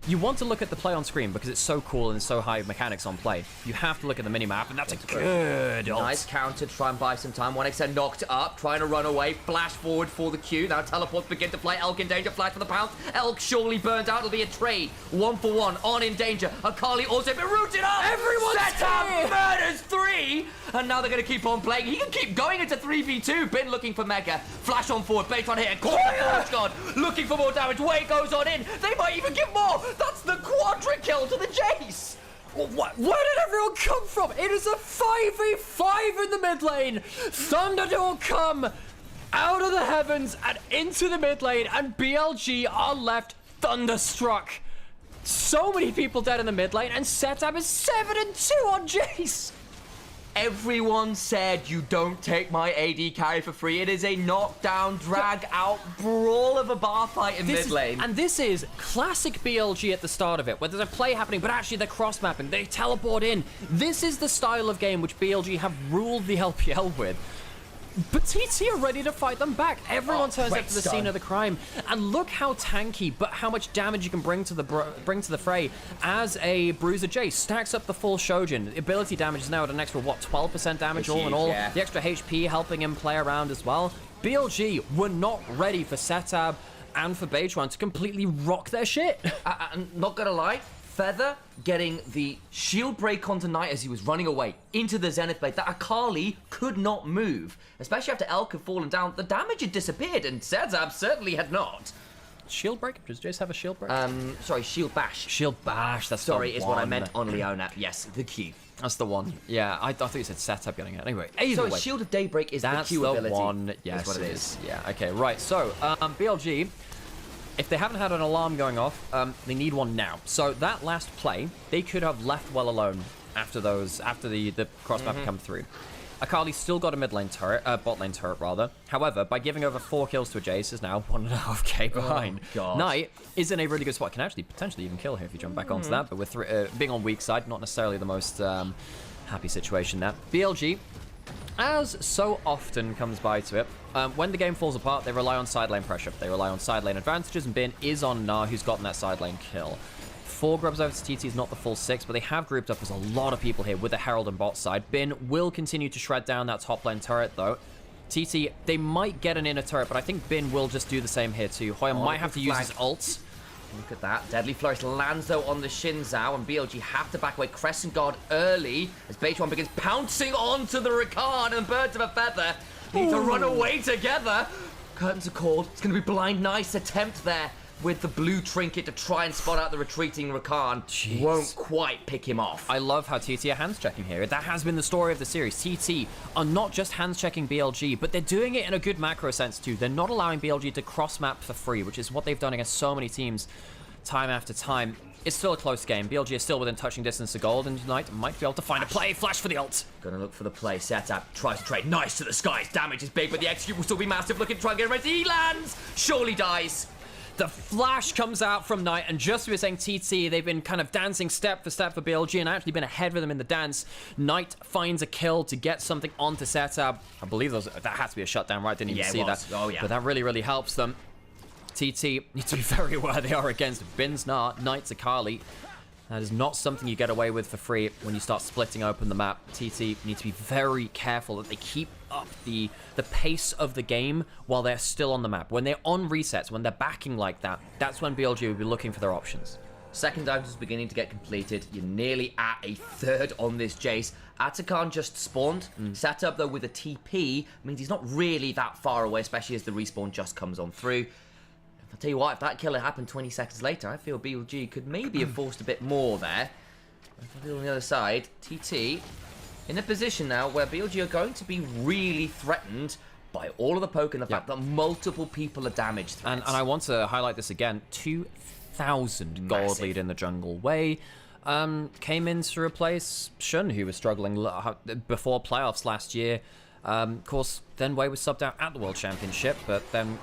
You want to look at the play on screen because it's so cool and so high mechanics on play. You have to look at the minimap, and that's a good ult. Nice counter to try and buy some time. 1xN knocked up, trying to run away. Flash forward for the Q. Now teleports begin to play. Elk in danger. Flash for the pounce. Elk surely burned out. It'll be a trade. 1 for 1. On in danger. Akali also been rooted up. Everyone's Setup murders 3. And now they're going to keep on playing. He can keep going into 3v2. Bin looking for Mega. Flash on forward. Bait on here. God. Looking for more damage. Way goes on in. They might even give more. That's the quadra kill to the Jace. Where did everyone come from? It is a 5v5 in the mid lane. Thunderdor come out of the heavens and into the mid lane, and BLG are left thunderstruck. So many people dead in the mid lane, and Setup is 7-2 on Jace. Everyone said you don't take my AD carry for free. It is a knockdown, drag out brawl of a bar fight in mid lane. And this is classic BLG at the start of it, where there's a play happening, but actually they're cross-mapping. They teleport in. This is the style of game which BLG have ruled the LPL with. But TT are ready to fight them back. Everyone turns up to the scene of the crime, and look how tanky, but how much damage you can bring to the fray as a Bruiser Jace stacks up the full Shojin. Ability damage is now at an extra 12% damage all in all. Yeah. The extra HP helping him play around as well. BLG were not ready for Setab and for Beitron to completely rock their shit. I'm not gonna lie. Feather getting the shield break onto Knight as he was running away into the Zenith Blade. That Akali could not move, especially after Elk had fallen down. The damage had disappeared, and Setab certainly had not. Shield break? Does Jace have a shield break? Sorry, shield bash. Shield bash, that's Sorry, the is one. what I meant on Leona. Yes, the Q. That's the one. Yeah, I thought you said Setup getting it. Anyway, either way. Shield of Daybreak is the Q ability. That's the one. Yes, what it is. Yeah, okay, right. So, BLG... If they haven't had an alarm going off, they need one now. So that last play, they could have left well alone after the cross-map come through. Akali's still got a mid lane turret, bot lane turret rather. However, by giving over 4 kills to a Jace, is now 1.5k behind. God. Knight is in a really good spot. Can actually potentially even kill here if you jump back onto that. But with being on weak side, not necessarily the most happy situation there. BLG, as so often comes by to it, when the game falls apart, they rely on side lane pressure. They rely on side lane advantages, and Bin is on Nah, who's gotten that side lane kill. 4 grubs over to TT is not the full 6, but they have grouped up as a lot of people here with the Herald and bot side. Bin will continue to shred down that top lane turret, though. TT, they might get an inner turret, but I think Bin will just do the same here, too. Hoya might have to use his ults. Look at that. Deadly Flourish lands, though, on the Shinzao, and BLG have to back away. Crescent Guard early as Beitron begins pouncing onto the Rakan, and Birds of a Feather need to run away together. Curtains are called. It's going to be Blind. Nice attempt there with the blue trinket to try and spot out the retreating Rakan. Jeez. Won't quite pick him off. I love how TT are hands checking here. That has been the story of the series. TT are not just hands checking BLG, but they're doing it in a good macro sense too. They're not allowing BLG to cross map for free, which is what they've done against so many teams time after time. It's still a close game. BLG is still within touching distance of gold, and tonight might be able to find a play. Flash for the ult. Gonna look for the play. Setup tries to trade. Nice to the skies. Damage is big, but the execute will still be massive. Looking to try and get ready. He lands. Surely dies. The flash comes out from Knight, and just as we were saying TT, they've been kind of dancing step for step for BLG and actually been ahead of them in the dance. Knight finds a kill to get something onto Setup. I believe that had to be a shutdown, right? Didn't even see that. Oh, yeah. But that really, really helps them. TT needs to be very aware they are against Bin's Knight's Akali. That is not something you get away with for free when you start splitting open the map. TT need to be very careful that they keep up the pace of the game while they're still on the map. When they're on resets, when they're backing like that, that's when BLG will be looking for their options. Second dive is beginning to get completed. You're nearly at a third on this Jace. Atakan just spawned. Sat up though with a TP means he's not really that far away, especially as the respawn just comes on through. I'll tell you what, if that kill had happened 20 seconds later, I feel BLG could maybe have forced a bit more there. On the other side, TT in a position now where BLG are going to be really threatened by all of the poke and the fact that multiple people are damaged. And I want to highlight this again. 2,000 gold lead in the jungle way. came in to replace Shun, who was struggling before playoffs last year. Of course, then Wei was subbed out at the World Championship, but then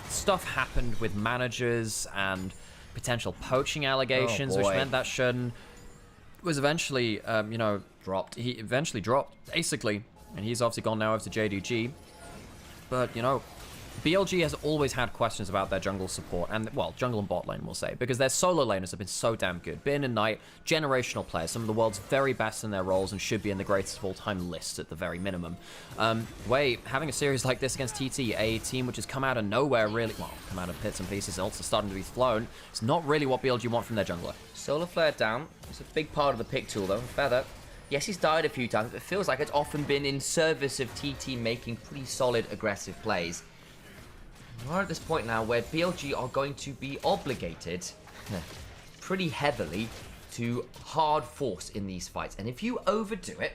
stuff happened with managers and potential poaching allegations, which meant that Shun was eventually, dropped. He eventually dropped, basically, and he's obviously gone now over to JDG. But, BLG has always had questions about their jungle support, and, well, jungle and bot lane, we'll say, because their solo laners have been so damn good. Bin and Knight, generational players, some of the world's very best in their roles, and should be in the greatest of all time list at the very minimum. Wei, having a series like this against TT, a team which has come out of nowhere, really, well, come out of bits and pieces, also starting to be flown, it's not really what BLG want from their jungler. Solar Flare down. It's a big part of the pick tool, though. Feather. Yes, he's died a few times, but it feels like it's often been in service of TT making pretty solid, aggressive plays. We're at this point now where BLG are going to be obligated pretty heavily to hard force in these fights. And if you overdo it,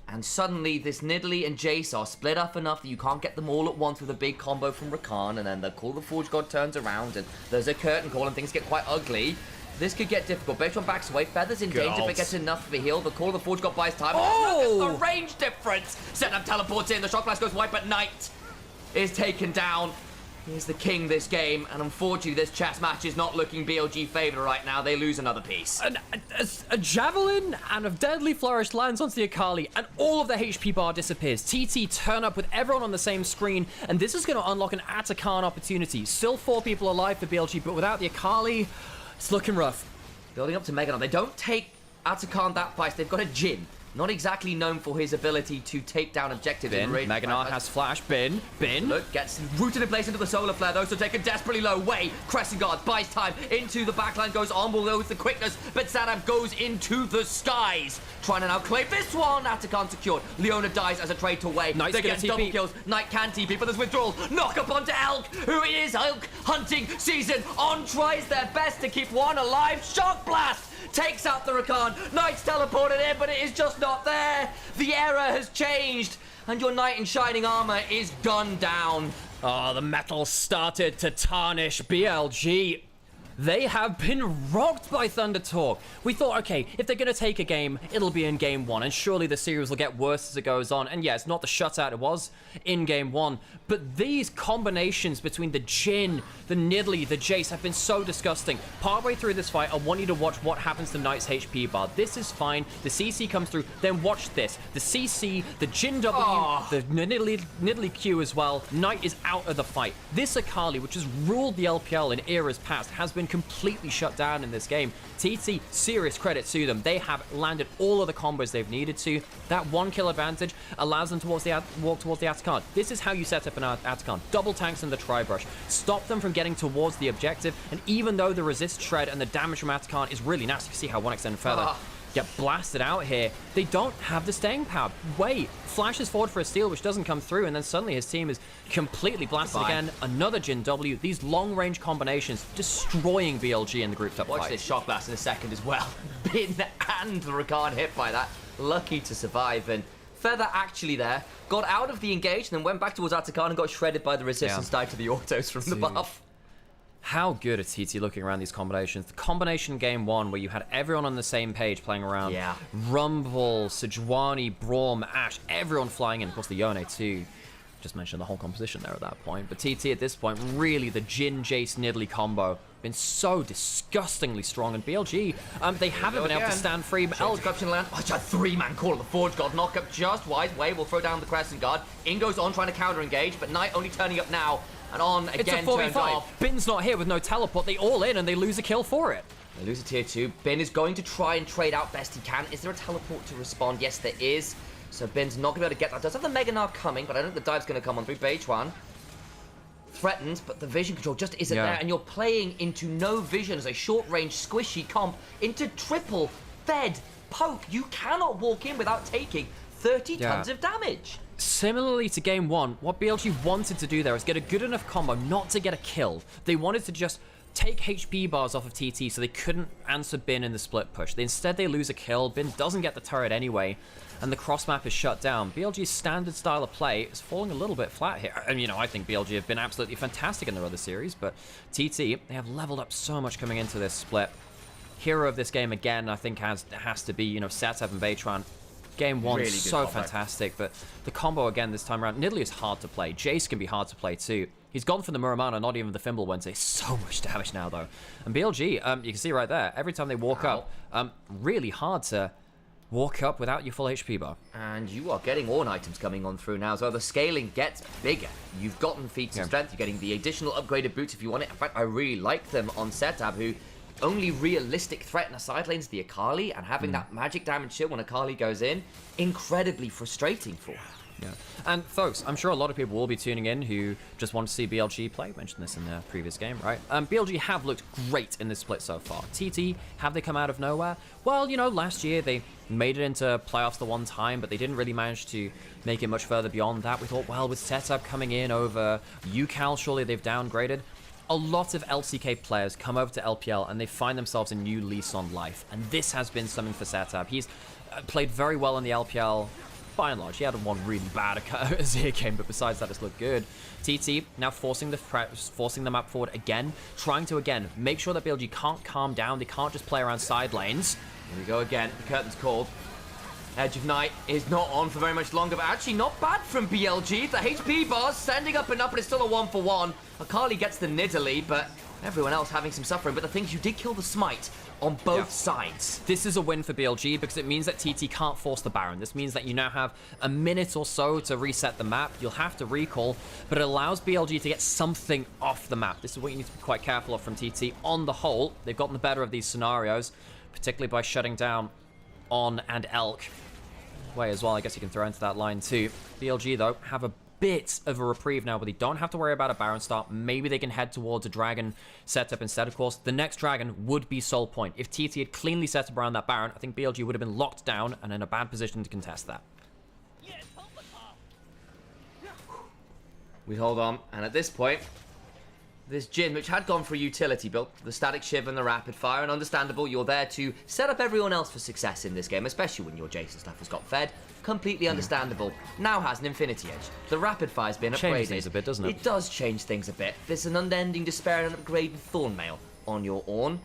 and suddenly this Nidalee and Jace are split up enough that you can't get them all at once with a big combo from Rakan, and then the Call of the Forge God turns around, and there's a curtain call, and things get quite ugly, this could get difficult. Bechtron backs away, Feather's in danger if it gets enough of a heal. The Call of the Forge God buys time. Oh! Look at the range difference! Setup teleports in, the Shock Blast goes wide, but Knight is taken down. He's the king this game, and unfortunately this chess match is not looking BLG favor right now. They lose another piece. A javelin and a deadly flourish lands onto the Akali, and all of the HP bar disappears. TT turn up with everyone on the same screen, and this is going to unlock an Atakan opportunity. Still 4 people alive for BLG, but without the Akali, it's looking rough. Building up to Meganar. They don't take Atakan that price. They've got a Jhin. Not exactly known for his ability to take down objectives. Bin, Meganar has flash. Bin. Look, gets rooted in place into the Solar Flare, though, so taken desperately low. Wei, Crescent Guard, buys time, into the backline, goes on, will go with the quickness, but Sadam goes into the skies. Trying to now claim this one. Atakan secured. Leona dies as a trade to Wei. Nice, they get double kills. Knight can TP, but there's withdrawal. Knock up onto Elk, who is Elk hunting season. On tries their best to keep one alive. Shock Blast takes out the Rakan. Knight's teleported in, but it is just not there. The era has changed, and your Knight in shining armor is gunned down. Oh, the metal started to tarnish BLG. They have been rocked by Thunder Talk. We thought, okay, if they're going to take a game, it'll be in game 1, and surely the series will get worse as it goes on. And yeah, it's not the shutout it was in game 1, but these combinations between the Jhin, the Nidalee, the Jace have been so disgusting. Partway through this fight, I want you to watch what happens to Knight's HP bar. This is fine. The CC comes through, then watch this. The CC, the Jhin W, the Nidalee Q as well. Knight is out of the fight. This Akali, which has ruled the LPL in eras past, has been completely shut down in this game. TT, serious credit to them. They have landed all of the combos they've needed to. That 1 kill advantage allows them to walk towards the Atakan. This is how you set up an Atakan. Double tanks in the Tri-Brush. Stop them from getting towards the objective, and even though the resist shred and the damage from Atakan is really nasty, you see how one extended feather get blasted out here, they don't have the staying power. Wait, flashes forward for a steal, which doesn't come through, and then suddenly his team is completely blasted again. Another Jhin W. These long-range combinations destroying BLG in the group top fight. Watch this Shock Blast in a second as well. Bin and Rakan hit by that. Lucky to survive, and Feather actually there got out of the engage and then went back towards Atakan and got shredded by the resistance died to the autos from the buff. How good is TT looking around these combinations? The combination game 1 where you had everyone on the same page playing around. Yeah. Rumble, Sejuani, Braum, Ashe, everyone flying in. Of course, the Yone too. Just mentioned the whole composition there at that point. But TT at this point, really the Jhin, Jace, Nidalee combo been so disgustingly strong. And BLG, they haven't been able to stand free. Corruption land. Oh, it's a 3-man Call of the Forge God. Knock up just wide. Wei will throw down the Crescent Guard. In goes on trying to counter engage, but Knight only turning up now. And on again, it's a 4v5. Bin's not here with no teleport. They all in and they lose a kill for it. They lose a tier 2. Bin is going to try and trade out best he can. Is there a teleport to respond? Yes, there is. So Bin's not going to be able to get that. Does have the Meganar coming, but I don't think the dive's going to come on through. Bechtron threatens, but the vision control just isn't there. And you're playing into no vision as a short-range squishy comp into triple fed poke. You cannot walk in without taking 30 tons of damage. Similarly to game 1, what BLG wanted to do there is get a good enough combo not to get a kill. They wanted to just take HP bars off of TT so they couldn't answer Bin in the split push. Instead, they lose a kill. Bin doesn't get the turret anyway, and the cross map is shut down. BLG's standard style of play is falling a little bit flat here. I mean, I think BLG have been absolutely fantastic in their other series, but TT, they have leveled up so much coming into this split. hero of this game again, I think has to be, you know, Setup and Baytran. Game 1 Really so good fantastic, but the combo again this time around. Nidalee is hard to play. Jace can be hard to play too. He's gone for the Muramana, not even the Thimble Wednesday. So much damage now though. And BLG, you can see right there, every time they walk up, really hard to walk up without your full HP bar. And you are getting Ornn items coming on through now, so the scaling gets bigger. You've gotten feats of strength, you're getting the additional upgraded boots if you want it. In fact, I really like them on Setup, who only realistic threat in the side lane's the Akali, and having that magic damage shield when Akali goes in, incredibly frustrating for him. Yeah. And folks, I'm sure a lot of people will be tuning in who just want to see BLG play. I mentioned this in the previous game, right? BLG have looked great in this split so far. TT, have they come out of nowhere? Well, you know, last year they made it into playoffs the one time, but they didn't really manage to make it much further beyond that. We thought, well, with Setup coming in over UCal, surely they've downgraded. A lot of LCK players come over to LPL and they find themselves a new lease on life. And this has been something for Setup. He's played very well in the LPL. By and large, he had one really bad Azir game, but besides that, it's looked good. TT now forcing the map forward again, trying to again make sure that BLG can't calm down. They can't just play around side lanes. Here we go again. The curtain's called. Edge of Night is not on for very much longer, but actually not bad from BLG. The HP bars sending up and up, but it's still a 1-for-1. Akali gets the Nidalee, but everyone else having some suffering. But the thing is, you did kill the Smite on both sides. This is a win for BLG because it means that TT can't force the Baron. This means that you now have a minute or so to reset the map. You'll have to recall, but it allows BLG to get something off the map. This is what you need to be quite careful of from TT. On the whole, they've gotten the better of these scenarios, particularly by shutting down On and Elk. Way as well, I guess you can throw into that line too. BLG, though, have a bit of a reprieve now, but they don't have to worry about a Baron start. Maybe they can head towards a Dragon setup instead. Of course, the next Dragon would be Soul Point. If TT had cleanly set up around that Baron, I think BLG would have been locked down and in a bad position to contest that. We hold on, and at this point, this Jhin, which had gone for a utility build, the Static Shiv and the Rapid Fire, and understandable, you're there to set up everyone else for success in this game, especially when your Jason stuff has got fed. Completely understandable. Now has an Infinity Edge. The Rapid Fire's been upgraded. Changes things a bit, doesn't it? It does change things a bit. There's an Unending Despair and an upgraded Thornmail on your Ornn.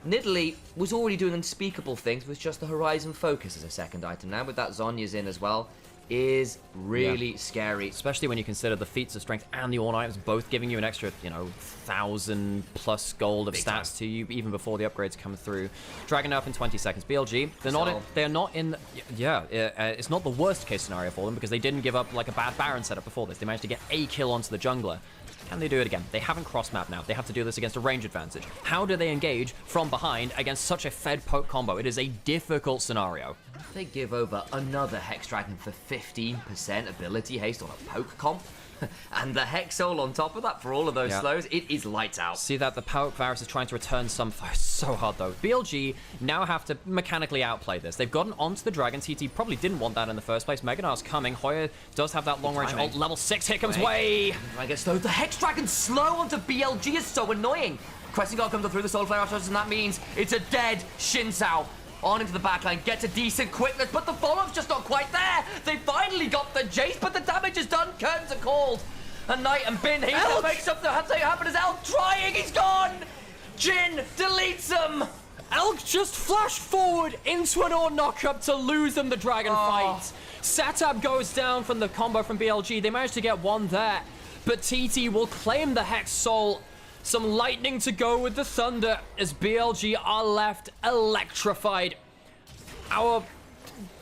Nidalee was already doing unspeakable things with just the Horizon Focus as a second item. Now with that Zhonya's in as well, is really scary. Especially when you consider the feats of strength and the Ornn items both giving you an extra, you know, 1,000+ gold of stats to you even before the upgrades come through. Dragon up in 20 seconds. BLG, they're not in, it's not the worst case scenario for them because they didn't give up like a bad Baron setup before this. They managed to get a kill onto the jungler. Can they do it again? They haven't cross-mapped now. They have to do this against a range advantage. How do they engage from behind against such a fed poke combo? It is a difficult scenario. They give over another Hex Dragon for 15% ability haste on a poke comp. And the Hex Soul on top of that for all of those slows, it is lights out. See that the Poke Varus is trying to return some fire. So hard though. BLG now have to mechanically outplay this. They've gotten onto the Dragon. TT probably didn't want that in the first place. Meganar's coming. Hoya does have that long range ult. Level 6. Here comes Wei. I guess slow. The Hex Dragon slow onto BLG is so annoying. Crescent Guard comes through the Soul Flare afterwards, and that means it's a dead Xin Zhao. On into the backline, gets a decent quickness, but the follow-up's just not quite there. They finally got the Jace, but the damage is done. Curtains are called. And Knight and Bin, he's to make something happen as Elk trying, he's gone! Jhin deletes him! Elk just flashed forward into an Ornn knockup to lose them the Dragon fight. Setup goes down from the combo from BLG. They managed to get one there, but TT will claim the Hex Soul. Some lightning to go with the thunder as BLG are left electrified. Our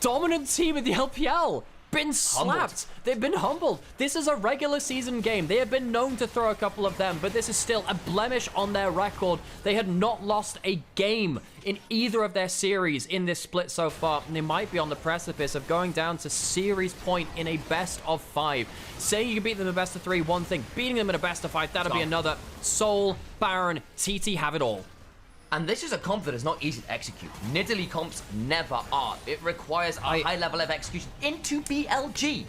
dominant team in the LPL been slapped. They've been humbled. This is a regular season game. They have been known to throw a couple of them, but this is still a blemish on their record. They had not lost a game in either of their series in this split so far, and they might be on the precipice of going down to series point in a best of 5. Saying you can beat them in a best of 3, one thing. Beating them in a best of 5, that'll be another. Soul, Baron, TT have it all. And this is a comp that is not easy to execute. Nidalee comps never are. It requires a high level of execution into BLG.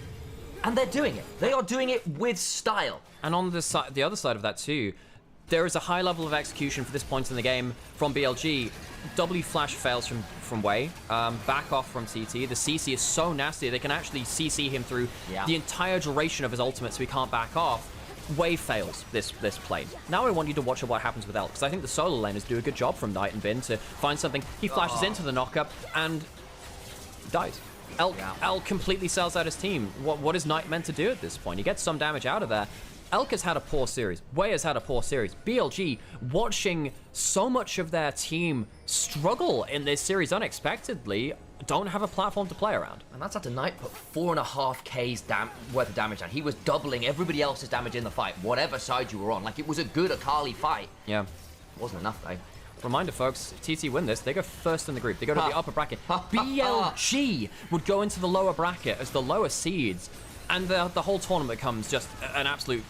And they're doing it. They are doing it with style. And on the other side of that too, there is a high level of execution for this point in the game from BLG. W flash fails from Wei. Back off from TT. The CC is so nasty they can actually CC him through the entire duration of his ultimate, so he can't back off. Wei fails this play. Now I want you to watch what happens with Elk, because I think the solo laners do a good job from Knight and Bin to find something. He flashes into the knockup and dies. Elk completely sells out his team. What is Knight meant to do at this point? He gets some damage out of there. Elk has had a poor series. Wei has had a poor series. BLG watching so much of their team struggle in this series unexpectedly, don't have a platform to play around. And that's after Knight put 4.5k's worth of damage down. He was doubling everybody else's damage in the fight, whatever side you were on. Like, it was a good Akali fight. Yeah. It wasn't enough, though. Reminder, folks, TT win this, they go first in the group. They go to the upper bracket. BLG would go into the lower bracket as the lower seeds. And the whole tournament becomes just an absolute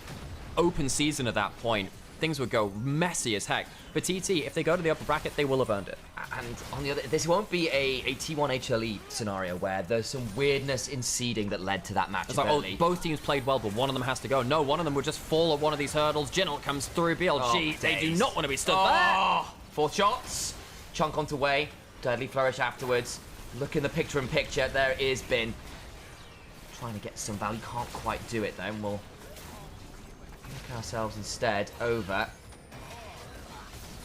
open season at that point. Things would go messy as heck. But TT, if they go to the upper bracket, they will have earned it. And on the other, this won't be a T1 HLE scenario where there's some weirdness in seeding that led to that match. It's like, oh, both teams played well, but one of them has to go. No, one of them would just fall at one of these hurdles. Jinult comes through. BLG, they do not want to be stood there. 4 shots. Chunk onto Wei. Deadly flourish afterwards. Look in the picture-in-picture. There is Bin. Trying to get some value. Can't quite do it, though. And we'll look ourselves instead over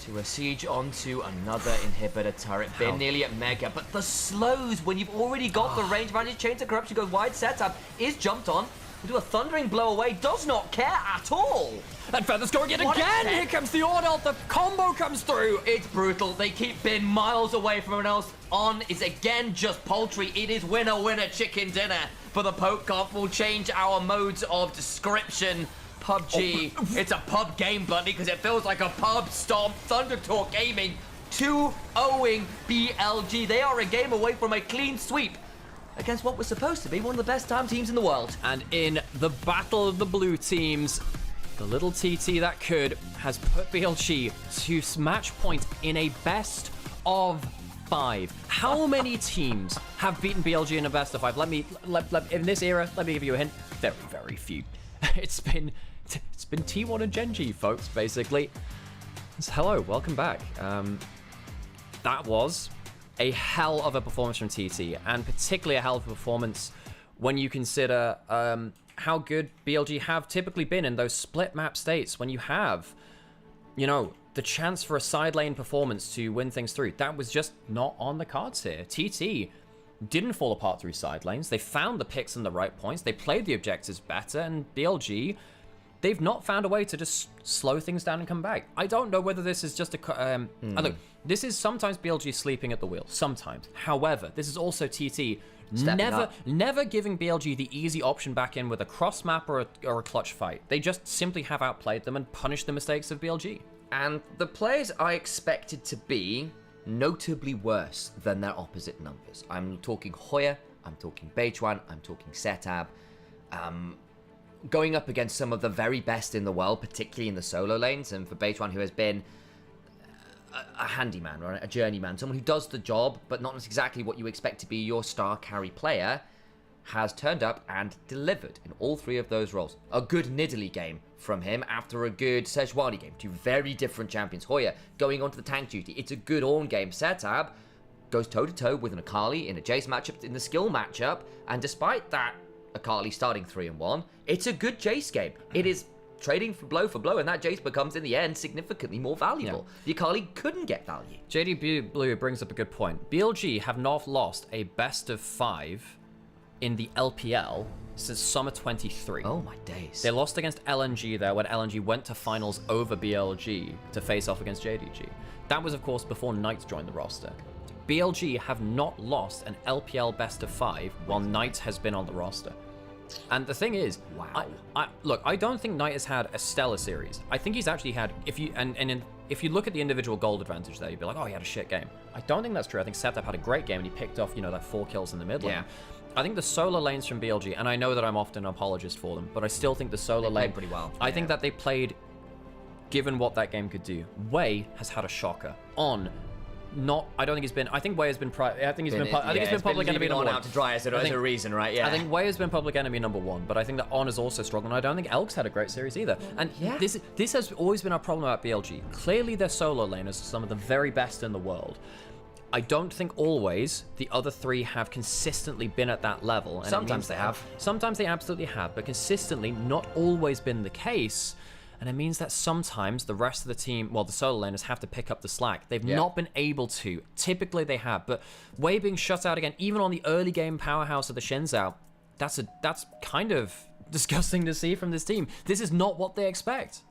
to a siege onto another inhibitor turret. Bin nearly at Mega, but the slows when you've already got the range advantage. Chains of Corruption goes wide setup, is jumped on, will do a thundering blow away, does not care at all. And Feather's going yet again! Here comes the Ord ult, the combo comes through! It's brutal, they keep Bin miles away from everyone else. On is again just poultry, it is winner, winner, chicken dinner for the poke comp. Will change our modes of description. PUBG, it's a pub game, Bundy, because it feels like a pub stomp. Thunder Talk Gaming 2-0ing BLG. They are a game away from a clean sweep against what was supposed to be one of the best time teams in the world. And in the battle of the blue teams, the little TT that could has put BLG to match point in a best of 5. How many teams have beaten BLG in a best of 5? In this era, let me give you a hint. Very, very few. It's been T1 and Genji, folks, basically. So, hello, welcome back. That was a hell of a performance from TT, and particularly a hell of a performance when you consider how good BLG have typically been in those split map states when you have, you know, the chance for a side lane performance to win things through. That was just not on the cards here. TT didn't fall apart through side lanes. They found the picks and the right points. They played the objectives better, and BLG, they've not found a way to just slow things down and come back. I don't know whether this is just a... Look, this is sometimes BLG sleeping at the wheel. Sometimes. However, this is also TT never giving BLG the easy option back in with a cross map or a clutch fight. They just simply have outplayed them and punished the mistakes of BLG. And the players I expected to be notably worse than their opposite numbers. I'm talking Hoya, I'm talking Beichuan, I'm talking Setab. Going up against some of the very best in the world, particularly in the solo lanes, and for Beichuan, who has been a handyman, right? A journeyman, someone who does the job, but not exactly what you expect to be your star carry player, has turned up and delivered in all 3 of those roles. A good Nidalee game from him after a good Sejuani game. 2 very different champions. Hoya going onto the tank duty. It's a good Ornn game. Setab goes toe-to-toe with an Akali in a Jace matchup, in the skill matchup, and despite that Akali starting 3-1, it's a good Jace game. It is trading for blow, and that Jace becomes, in the end, significantly more valuable. Yeah. The Akali couldn't get value. JD Blue brings up a good point. BLG have not lost a best of 5 in the LPL since summer 23. Oh my days. They lost against LNG there when LNG went to finals over BLG to face off against JDG. That was, of course, before Knights joined the roster. BLG have not lost an LPL best of 5 while Knights has been on the roster. And the thing is, wow. Look, I don't think Knight has had a stellar series. I think he's actually had, if you look at the individual gold advantage there, you'd be like, oh, he had a shit game. I don't think that's true. I think Setup had a great game and he picked off, you know, like 4 kills in the mid lane. Yeah. I think the solo lanes from BLG, and I know that I'm often an apologist for them, but I still think the solo lane played pretty well. I think that they played, given what that game could do. Wei has had a shocker on. I don't think he's been. I think Wei has been. I think he's been public enemy number 1. Out to dry as a reason, right? Yeah. I think Wei has been public enemy number 1, but I think that On has also struggled. And I don't think Elk's had a great series either. And this has always been our problem about BLG. Clearly, their solo laners are some of the very best in the world. I don't think always the other three have consistently been at that level. And Sometimes they have. Sometimes they absolutely have, but consistently not always been the case. And it means that sometimes the rest of the team, well, the solo laners have to pick up the slack. They've not been able to. Typically they have, but Wei being shut out again, even on the early game powerhouse of the Shenzhou, that's kind of disgusting to see from this team. This is not what they expect.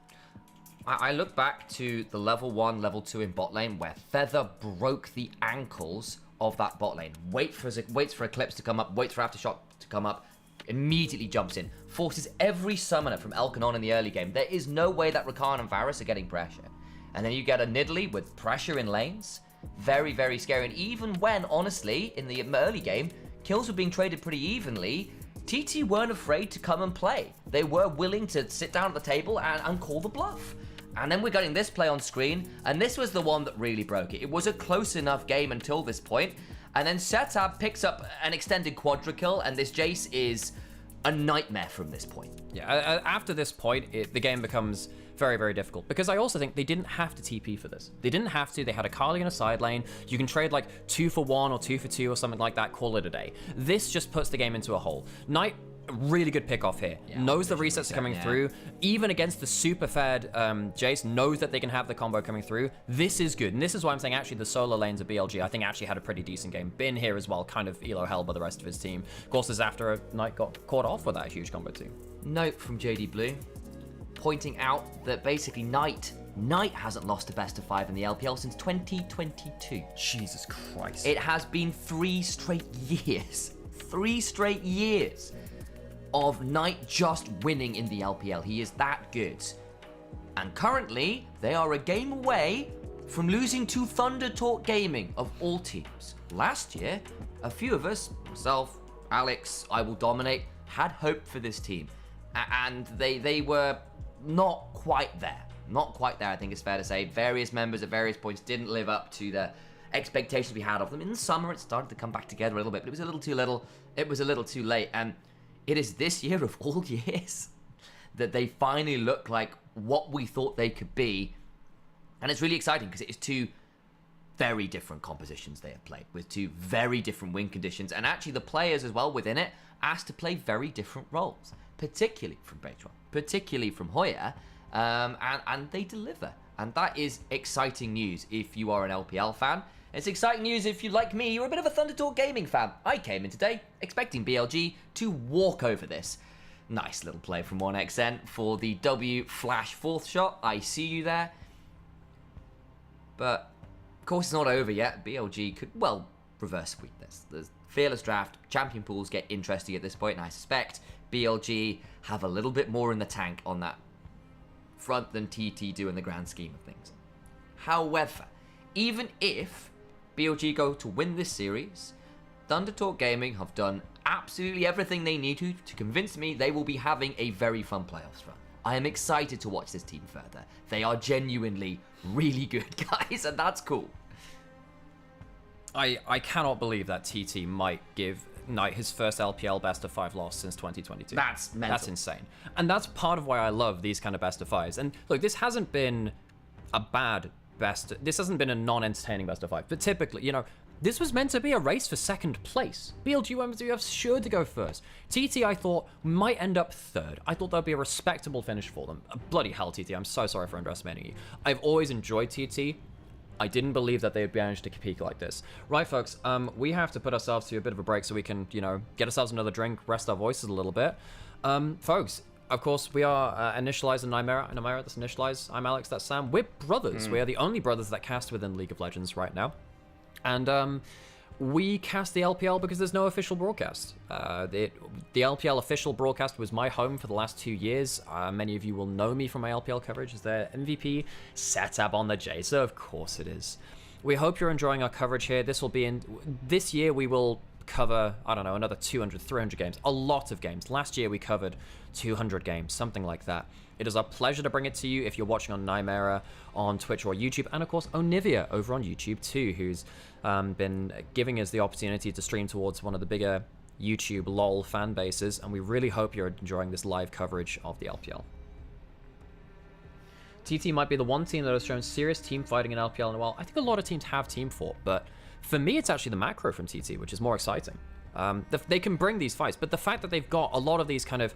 I look back to the level 1, level 2 in bot lane where Feather broke the ankles of that bot lane. Waits for Eclipse to come up, waits for Aftershock to come up, immediately jumps in, forces every summoner from Elkanon in the early game. There is no way that Rakan and Varus are getting pressure. And then you get a Nidalee with pressure in lanes. Very, very scary. And even when, honestly, in the early game, kills were being traded pretty evenly, TT weren't afraid to come and play. They were willing to sit down at the table and call the bluff. And then we're getting this play on screen, and this was the one that really broke it. It was a close enough game until this point, and then Setab picks up an extended quadra kill, and this Jace is a nightmare from this point. Yeah, after this point, the game becomes very, very difficult, because I also think they didn't have to TP for this. They didn't have to. They had a Carly in a side lane. You can trade like 2 for 1 or 2 for 2 or something like that, call it a day. This just puts the game into a hole. Knight, really good pick off here. Knows the resets are coming through. Even against the super fed Jace, knows that they can have the combo coming through. This is good. And this is why I'm saying actually the solo lanes of BLG, I think actually had a pretty decent game. Bin here as well, kind of elo held by the rest of his team. Of course, this is after Knight got caught off with that huge combo too. Note from JD Blue, pointing out that basically Knight hasn't lost a best of 5 in the LPL since 2022. Jesus Christ. It has been 3 straight years. 3 straight years of Knight just winning in the LPL. He is that good. And currently, they are a game away from losing to Thunder Talk Gaming of all teams. Last year, a few of us, myself, Alex, I Will Dominate, had hope for this team. And they were not quite there. Not quite there, I think it's fair to say. Various members at various points didn't live up to the expectations we had of them. In the summer, it started to come back together a little bit, but it was a little too little. It was a little too late. And it is this year of all years that they finally look like what we thought they could be. And it's really exciting because it is 2 very different compositions they have played with 2 very different win conditions. And actually the players as well within it asked to play very different roles, particularly from Beitron, particularly from Hoya, and they deliver. And that is exciting news if you are an LPL fan. It's exciting news if you, like me, you're a bit of a Thunder Talk Gaming fan. I came in today expecting BLG to walk over this. Nice little play from 1xN for the W flash 4th shot. I see you there. But, of course, it's not over yet. BLG could, well, reverse sweep this. The Fearless Draft, champion pools get interesting at this point, and I suspect BLG have a little bit more in the tank on that front than TT do in the grand scheme of things. However, even if BLG go to win this series, Thunder Talk Gaming have done absolutely everything they need to convince me they will be having a very fun playoffs run. I am excited to watch this team further. They are genuinely really good guys, and that's cool. I cannot believe that TT might give Knight his first LPL best of 5 loss since 2022. That's mental. That's insane. And that's part of why I love these kind of best of 5s. And look, this hasn't been a bad this hasn't been a non-entertaining best of 5, but typically, you know, this was meant to be a race for 2nd place. BLG went to be sure to go first. TT, I thought, might end up 3rd. I thought that would be a respectable finish for them. Bloody hell, TT, I'm so sorry for underestimating you. I've always enjoyed TT. I didn't believe that they would manage to peak like this. Right, folks, we have to put ourselves to a bit of a break so we can, you know, get ourselves another drink, rest our voices a little bit. Folks, of course, we are Initialise and Nymaera. Nymaera, that's Initialise. I'm Alex, that's Sam. We're brothers. We are the only brothers that cast within League of Legends right now. And we cast the LPL because there's no official broadcast. The LPL official broadcast was my home for the last 2 years. Many of you will know me from my LPL coverage as their MVP, Setab on the J, so of course it is. We hope you're enjoying our coverage here. This year we will cover, I don't know, another 200, 300 games. A lot of games. Last year we covered 200 games, something like that. It is our pleasure to bring it to you if you're watching on Nymaera on Twitch or YouTube, and of course Onivia over on YouTube too, who's been giving us the opportunity to stream towards one of the bigger YouTube LOL fan bases, and we really hope you're enjoying this live coverage of the LPL. TT might be the one team that has shown serious team fighting in LPL in a while. I think a lot of teams have team fought, but For me, it's actually the macro from TT, which is more exciting. They can bring these fights, but the fact that they've got a lot of these kind of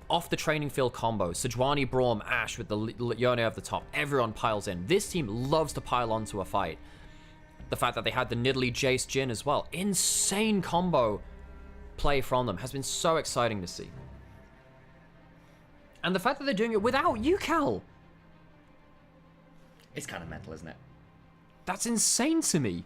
off the training field combos, Sejuani, Braum, Ashe with the Yone over the top, everyone piles in. This team loves to pile onto a fight. The fact that they had the Nidalee, Jace, Jhin as well, insane combo play from them has been so exciting to see. And the fact that they're doing it without UCAL. It's kind of mental, isn't it? That's insane to me.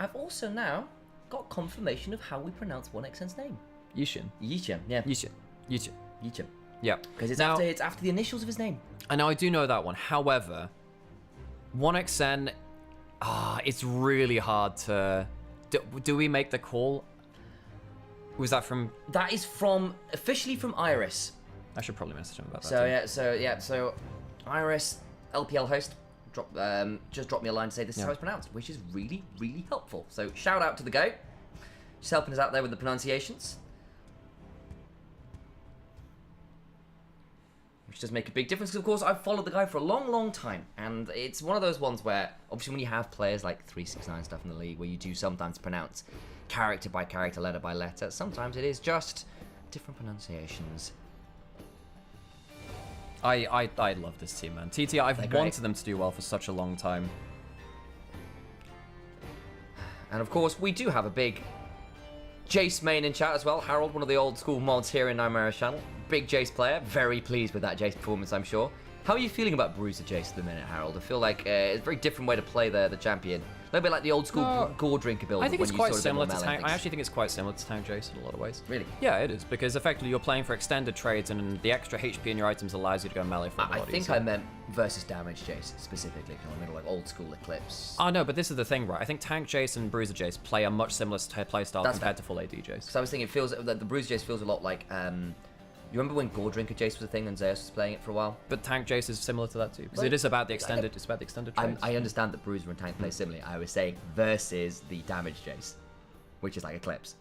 I've also now got confirmation of how we pronounce 1xN's name. Yishin. Yichim, yeah. Yishin. Yishin. Yichim. Yeah. Because it's, Now- it's after the initials of his name. I know I do know that one. However, 1xN, it's really hard to... Do we make the call? Was that from... That is officially from Iris. I should probably message him about that. So Iris, LPL host, just dropped me a line to say this is how it's pronounced, which is really, really helpful. So shout out to the GOAT. Just helping us out there with the pronunciations. Which does make a big difference, because of course I've followed the guy for a long, long time, and it's one of those ones where, obviously when you have players like 369 stuff in the league, where you do sometimes pronounce character by character, letter by letter, sometimes it is just different pronunciations. I love this team, man. TT, I've They're great. wanted them to do well for such a long time. And of course, we do have a big Jace main in chat as well. Harold, one of the old school mods here in Nymaera's channel. Big Jace player. Very pleased with that Jace performance, I'm sure. How are you feeling about Bruiser Jace at the minute, Harold? I feel like it's a very different way to play the champion. A little bit like the old school Gore Drinker build. I think when it's you quite sort of similar get to more Tank. melee I things. actually think it's quite similar to Tank Jace in a lot of ways. Really? Yeah, it is, because effectively you're playing for extended trades, and the extra HP in your items allows you to go melee for a I lot think easier. I meant versus damage Jace specifically, kind of middle like old school Eclipse. Oh no, but this is the thing, right? I think Tank Jace and Bruiser Jace play a much similar play style That's compared fair. to full AD Jace. Because I was thinking, it feels the Bruiser Jace feels a lot like. You remember when Gore Drinker Jace was a thing and Zeus was playing it for a while? But Tank Jace is similar to that too, because Well, it is about the extended. It's about the extended trades. I understand that Bruiser and Tank play similarly. I was saying versus the damage Jace, which is like Eclipse.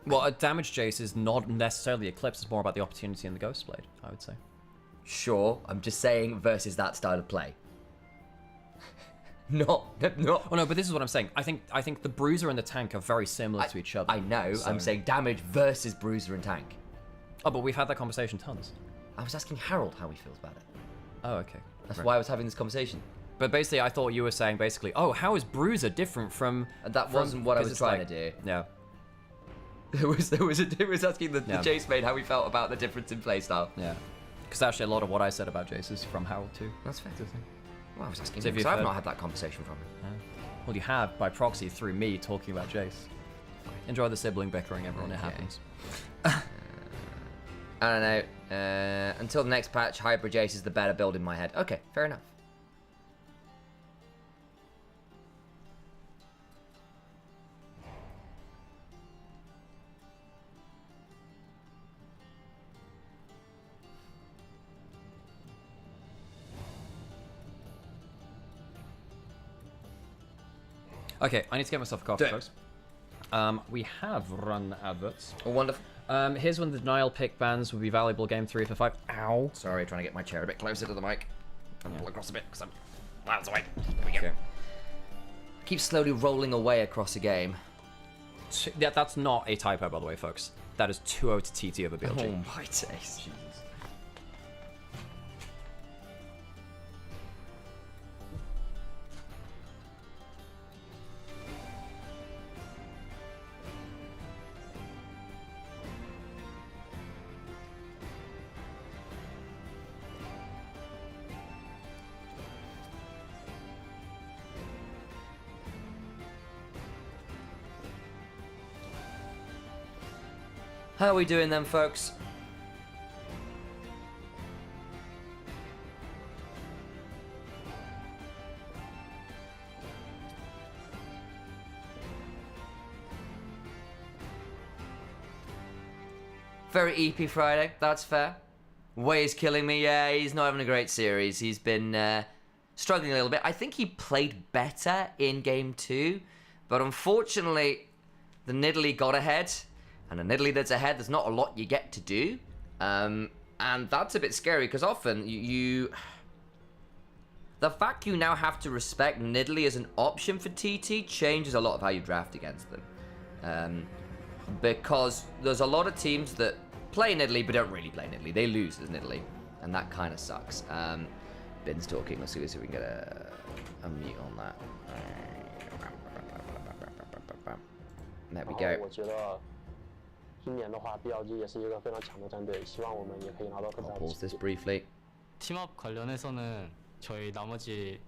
Well, a damage Jace is not necessarily Eclipse. It's more about the opportunity in the Ghost Blade, I would say. Sure, I'm just saying versus that style of play. not. Oh no, but this is what I'm saying. I think the Bruiser and the Tank are very similar to each other. I know. so- I'm saying damage versus Bruiser and Tank. Oh, but we've had that conversation tons. I was asking Harold how he feels about it. Oh, okay. That's Right. why I was having this conversation. But basically, I thought you were saying basically, oh, how is Bruiser different from? And that from- wasn't what I 'cause was it's trying like- to do. Yeah. It was asking the Yeah. Jace mate how he felt about the difference in playstyle. Yeah. Because actually, a lot of what I said about Jace is from Harold too. That's fair. Well, I was asking So him, if you've 'cause I've heard- not had that conversation from him. Well, you have by proxy through me talking about Jace. Enjoy the sibling bickering, everyone. It Okay. happens. I don't know. Until the next patch, Hybrid Jace is the better build in my head. Okay, fair enough. Okay, I need to get myself a coffee, Do it. folks. We have run adverts. Oh, wonderful. Here's when the denial pick bans would be valuable game 3 for 5. Ow. Sorry, trying to get my chair a bit closer to the mic. And pull across a bit because I'm miles away. There we go. Okay. Keep slowly rolling away across a game. That's not a typo, by the way, folks. That is 2-0 to TT over BLG. Oh my days. How are we doing then, folks? Very EP Friday, that's fair. Way is killing me, yeah, he's not having a great series. He's been struggling a little bit. I think he played better in game 2, but unfortunately, the Nidalee got ahead. And a Nidalee that's ahead, there's not a lot you get to do. And that's a bit scary, because often you the fact you now have to respect Nidalee as an option for TT changes a lot of how you draft against them. Because there's a lot of teams that play Nidalee but don't really play Nidalee. They lose as Nidalee, and that kind of sucks. Ben's talking. Let's see if we can get a mute on that. There we go. I'll pause this briefly. 팀업 관련해서는 저희 나머지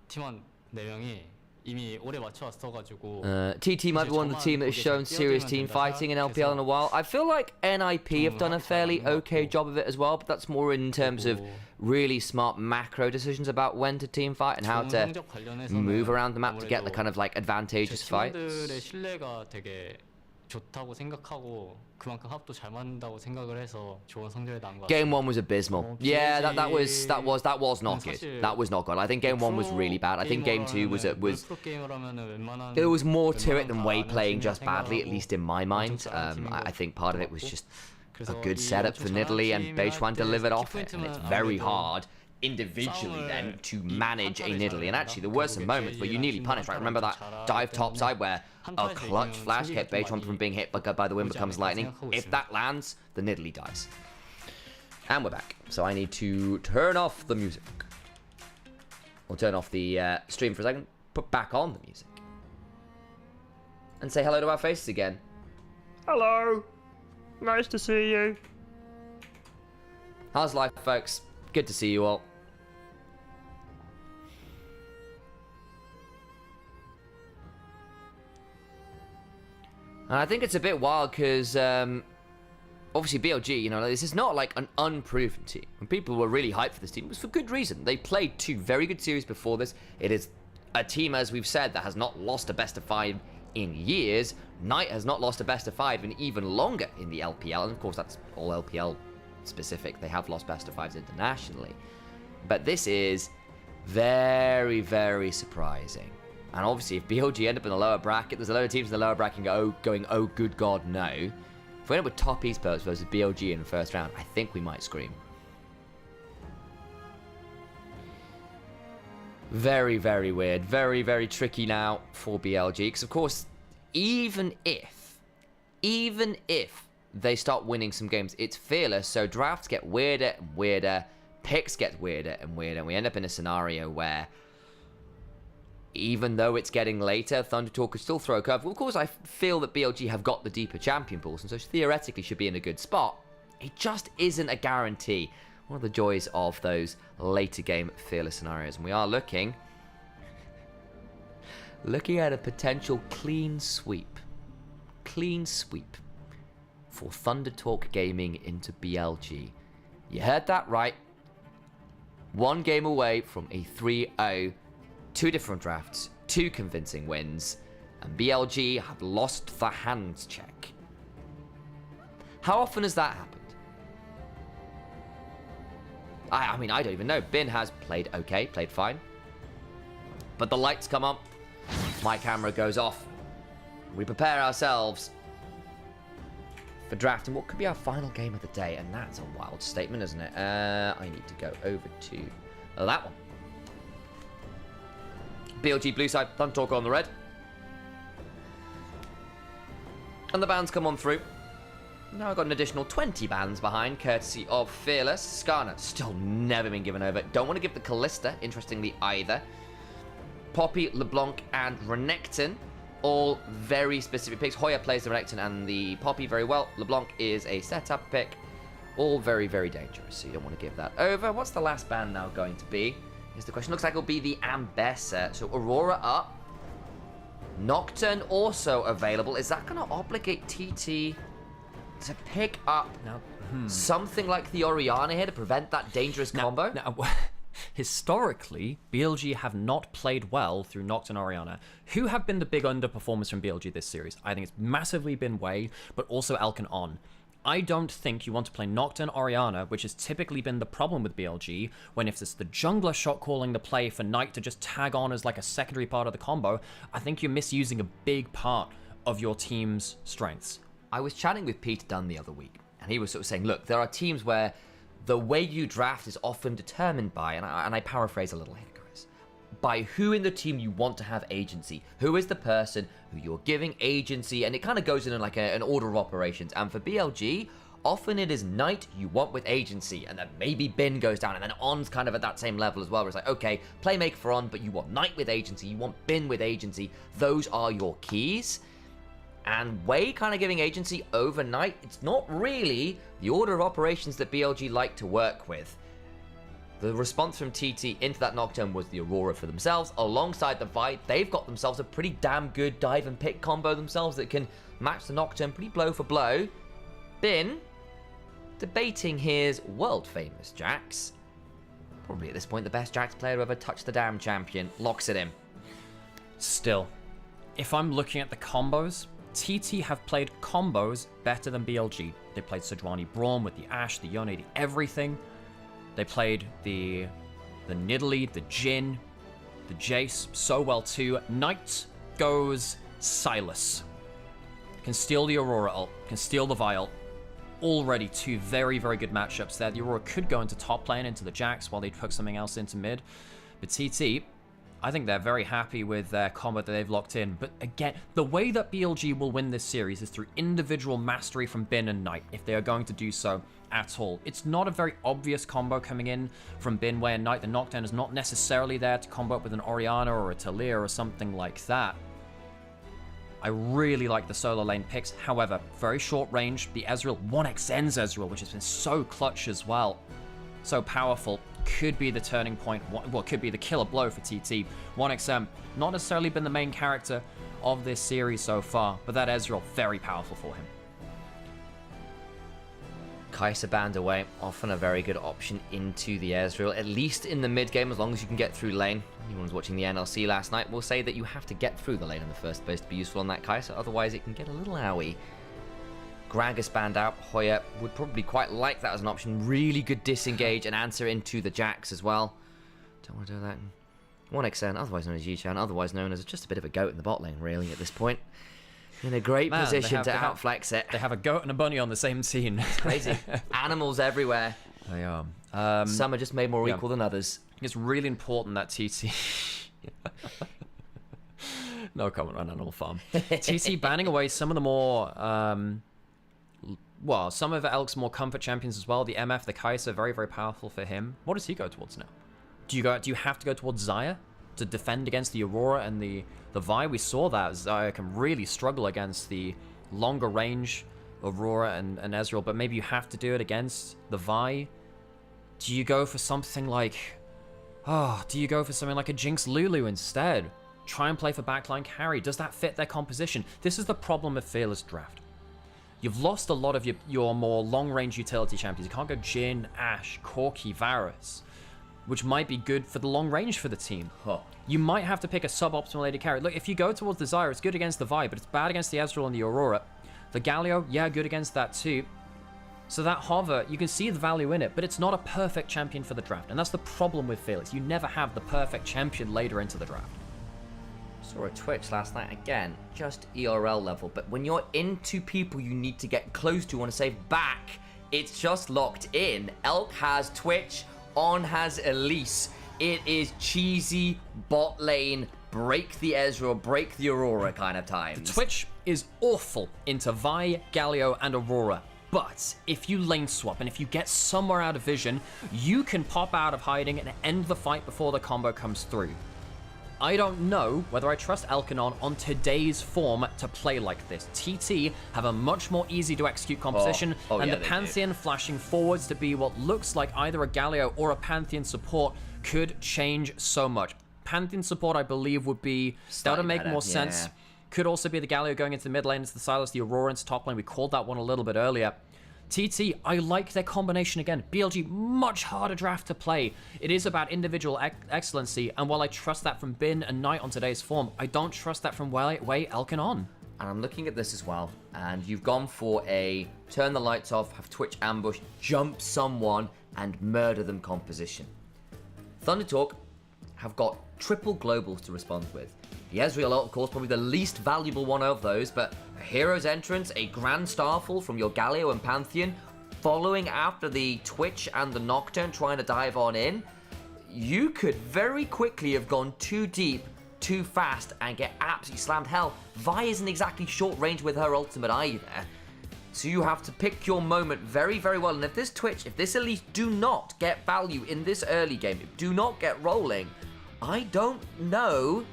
팀원 4명이 이미 오래 맞춰왔어가지고 TT might be one of the team that has shown serious team fighting in LPL in a while. I feel like NIP have done a fairly okay job of it as well, but that's more in terms of really smart macro decisions about when to team fight and how to move around the map to get the kind of like advantageous fights. 팀원들의 신뢰가 되게 좋다고 생각하고 그만큼 합도 잘 맞는다고 생각을 해서 좋은 성적이 나온 것 같아요. Game 1 was abysmal. Yeah, that was not good. That was not good. I think game 1 was really bad. I think game 2 was there was more to it than Wei playing just badly, at least in my mind. I think part of it was just a good setup for Nidalee, and Bo5 delivered off it, and it's very hard individually then to manage a Nidalee. And actually there were some moments where you nearly punished, right? Remember that dive topside where a clutch flash kept Bo5 from being hit by the wind becomes lightning? If that lands, the Nidalee dies. And we're back. So I need to turn off the music. Or turn off the stream for a second, put back on the music. And say hello to our faces again. Hello! Nice to see you. How's life, folks? Good to see you all. And I think it's a bit wild because, obviously BLG, you know, this is not like an unproven team. When people were really hyped for this team, it was for good reason. They played 2 very good series before this. It is a team, as we've said, that has not lost a best of 5 in years. Knight has not lost a best of 5 in even longer in the LPL. And of course, that's all LPL specific. They have lost best of 5s internationally. But this is very, very surprising. And obviously, if BLG end up in the lower bracket, there's a lot of teams in the lower bracket going, oh, good God, no. If we end up with top esports versus BLG in the first round, I think we might scream. Very, very weird. Very, very tricky now for BLG. Because, of course, even if they start winning some games, it's Fearless, so drafts get weirder and weirder, picks get weirder and weirder, and we end up in a scenario where even though it's getting later, Thundertalk could still throw a curve. Well, of course, I feel that BLG have got the deeper champion pools, and so theoretically should be in a good spot. It just isn't a guarantee. One of the joys of those later game Fearless scenarios. And we are looking at a potential clean sweep. Clean sweep for Thundertalk Gaming into BLG. You heard that right. 1 game away from a 3-0. 2 different drafts, 2 convincing wins, and BLG have lost the hands check. How often has that happened? I mean, I don't even know. Bin has played okay, played fine. But the lights come on, my camera goes off. We prepare ourselves for drafting what could be our final game of the day, and that's a wild statement, isn't it? I need to go over to that one. BLG blue side, Thundertalk on the red. And the bans come on through. Now I've got an additional 20 bans behind, courtesy of Fearless. Skarner, still never been given over. Don't want to give the Callista, interestingly, either. Poppy, LeBlanc, and Renekton, all very specific picks. Hoya plays the Renekton and the Poppy very well. LeBlanc is a setup pick. All very, very dangerous, so you don't want to give that over. What's the last ban now going to be? Here's the question. Looks like it'll be the Ambessa. So Aurora up. Nocturne also available. Is that going to obligate TT to pick up something like the Orianna here to prevent that dangerous combo? Now, historically, BLG have not played well through Nocturne Orianna. Who have been the big underperformers from BLG this series? I think it's massively been Wei, but also Elkin On. I don't think you want to play Nocturne Orianna, which has typically been the problem with BLG, when if it's the jungler shot calling the play for Knight to just tag on as like a secondary part of the combo, I think you're misusing a big part of your team's strengths. I was chatting with Peter Dunn the other week, and he was sort of saying, look, there are teams where the way you draft is often determined by, and I paraphrase a little here, guys, by who in the team you want to have agency. Who is the person who you're giving agency, and it kind of goes in like an order of operations. And for BLG, often it is Knight you want with agency, and then maybe Bin goes down, and then On's kind of at that same level as well, where it's like, okay, playmaker for On, but you want Knight with agency, you want Bin with agency. Those are your keys. And Wei kind of giving agency over Knight, it's not really the order of operations that BLG like to work with. The response from TT into that Nocturne was the Aurora for themselves. Alongside the Vi, they've got themselves a pretty damn good dive and pick combo themselves that can match the Nocturne pretty blow for blow. Bin, debating his world-famous Jax. Probably at this point the best Jax player to ever touch the damn champion. Locks it in. Still, if I'm looking at the combos, TT have played combos better than BLG. They played Sejuani Braum with the Ashe, the Yone, the everything. They played the Nidalee, the Jhin, the Jace so well too. Knight goes Sylas. Can steal the Aurora ult, can steal the Vi ult. Already two very, very good matchups there. The Aurora could go into top lane, into the Jax, while they'd hook something else into mid. But TT, I think they're very happy with their combo that they've locked in. But again, the way that BLG will win this series is through individual mastery from Bin and Knight, if they are going to do so at all. It's not a very obvious combo coming in from Bin, Wei, and Knight. The Nocturne is not necessarily there to combo up with an Orianna or a Talia or something like that. I really like the solo lane picks. However, very short range. The Ezreal, 1xN's Ezreal, which has been so clutch as well. So powerful. Could be the turning point. Well, could be the killer blow for TT. 1xN, not necessarily been the main character of this series so far, but that Ezreal, very powerful for him. Kai'Sa banned away, often a very good option into the Ezreal, at least in the mid game, as long as you can get through lane. Anyone who's watching the NLC last night will say that you have to get through the lane in the first place to be useful on that Kai'Sa, otherwise it can get a little owie. Gragas banned out. Hoya would probably quite like that as an option. Really good disengage and answer into the Jax as well. Don't want to do that. 1xN, otherwise known as Yi-Chan, otherwise known as just a bit of a goat in the bot lane, really, at this point. In a great position to outflex it. They have a goat and a bunny on the same team. It's crazy. Animals everywhere. They are. Some are just made more equal than others. It's really important that TT... No comment on Animal Farm. TT banning away some of the more... well, some of Elk's more comfort champions as well. The MF, the Kai'Sa, very, very powerful for him. What does he go towards now? Do you have to go towards Xayah to defend against the Aurora and the Vi? We saw that Xayah can really struggle against the longer range Aurora and Ezreal, but maybe you have to do it against the Vi. Do you go for something like... do you go for something like a Jinx Lulu instead? Try and play for backline carry. Does that fit their composition? This is the problem with Fearless Draft. You've lost a lot of your more long-range utility champions. You can't go Jhin, Ashe, Corki, Varus, which might be good for the long range for the team. You might have to pick a suboptimal AD carry. Look, if you go towards the Xayah, it's good against the Vi, but it's bad against the Ezreal and the Aurora. The Galio, yeah, good against that too. So that Hover, you can see the value in it, but it's not a perfect champion for the draft. And that's the problem with Fearless. You never have the perfect champion later into the draft. Saw a Twitch last night, again, just ERL level, but when you're into people you need to get close to, want to save back, it's just locked in. Elk has Twitch, On has Elise. It is cheesy bot lane, break the Ezreal, break the Aurora kind of times. The Twitch is awful into Vi, Galio, and Aurora. But if you lane swap and if you get somewhere out of vision, you can pop out of hiding and end the fight before the combo comes through. I don't know whether I trust Elkanon on today's form to play like this. TT have a much more easy to execute composition, and the Pantheon flashing forwards to be what looks like either a Galio or a Pantheon support could change so much. Pantheon support, I believe, would be starting to make more sense. Could also be the Galio going into the mid lane, into the Sylas, the Aurora into top lane. We called that one a little bit earlier. TT, I like their combination again. BLG, much harder draft to play. It is about individual excellency, and while I trust that from Bin and Knight on today's form, I don't trust that from Wei, Elk, and On. And I'm looking at this as well, and you've gone for a turn the lights off, have Twitch ambush, jump someone, and murder them composition. Thunder Talk have got triple globals to respond with. The Ezreal ult, of course, probably the least valuable one of those, but a Hero's Entrance, a Grand Starfall from your Galio and Pantheon, following after the Twitch and the Nocturne trying to dive on in, you could very quickly have gone too deep, too fast, and get absolutely slammed. Hell, Vi isn't exactly short range with her ultimate either. So you have to pick your moment very, very well. And if this Twitch, if this Elise do not get value in this early game, do not get rolling, I don't know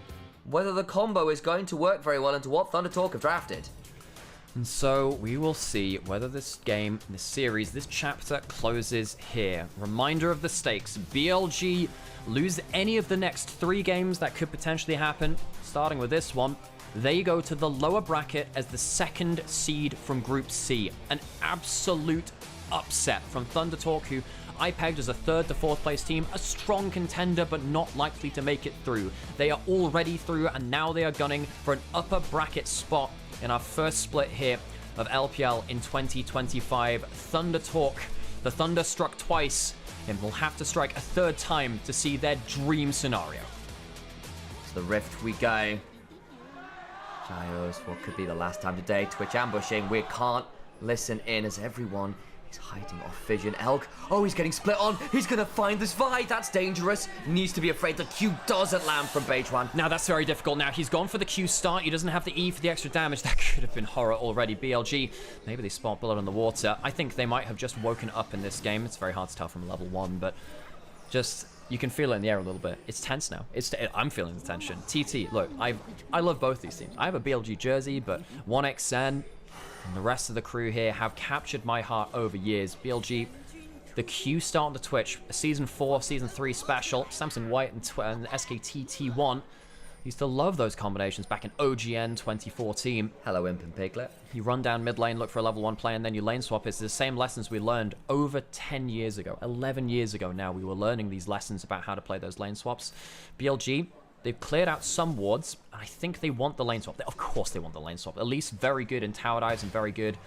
whether the combo is going to work very well into what Thunder Talk have drafted. And so we will see whether this game, this series, this chapter closes here. Reminder of the stakes. BLG lose any of the next 3 games that could potentially happen, starting with this one. They go to the lower bracket as the 2nd seed from Group C. An absolute upset from Thunder Talk, who I pegged as a 3rd to 4th place team, a strong contender but not likely to make it through. They are already through, and now they are gunning for an upper bracket spot in our first split here of LPL in 2025. Thunder Talk, the Thunder struck twice, and will have to strike a 3rd time to see their dream scenario. To the Rift we go. Giles, what could be the last time today? Twitch ambushing. We can't listen in as everyone is hiding off vision. Elk, oh, he's getting split on. He's going to find this Vi. That's dangerous. Needs to be afraid. The Q doesn't land from Bejuan. Now that's very difficult. Now he's gone for the Q start. He doesn't have the E for the extra damage. That could have been horror already. BLG, maybe they spot blood on the water. I think they might have just woken up in this game. It's very hard to tell from level 1, but just... you can feel it in the air a little bit. It's tense now. I'm feeling the tension. TT, look, I love both these teams. I have a BLG jersey, but 1XN and the rest of the crew here have captured my heart over years. BLG, the Q start on the Twitch, a Season 4, Season 3 special, Samson White and SKTT1. Used to love those combinations back in OGN 2014. Hello, Imp and Piglet. You run down mid lane, look for a level 1 play, and then you lane swap. It's the same lessons we learned over 10 years ago. 11 years ago now, we were learning these lessons about how to play those lane swaps. BLG, they've cleared out some wards. I think they want the lane swap. Of course they want the lane swap. At least very good in tower dives and very good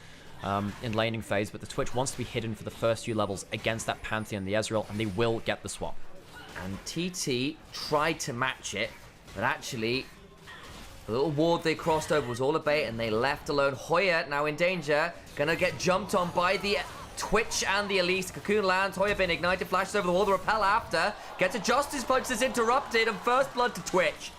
in laning phase. But the Twitch wants to be hidden for the first few levels against that Pantheon, the Ezreal, and they will get the swap. And TT tried to match it, but actually, the little ward they crossed over was all a bait, and they left alone. Hoya now in danger, gonna get jumped on by the Twitch and the Elise. Cocoon lands, Hoya being ignited, flashes over the wall, the repel after, gets a Justice Punch that's interrupted, and first blood to Twitch.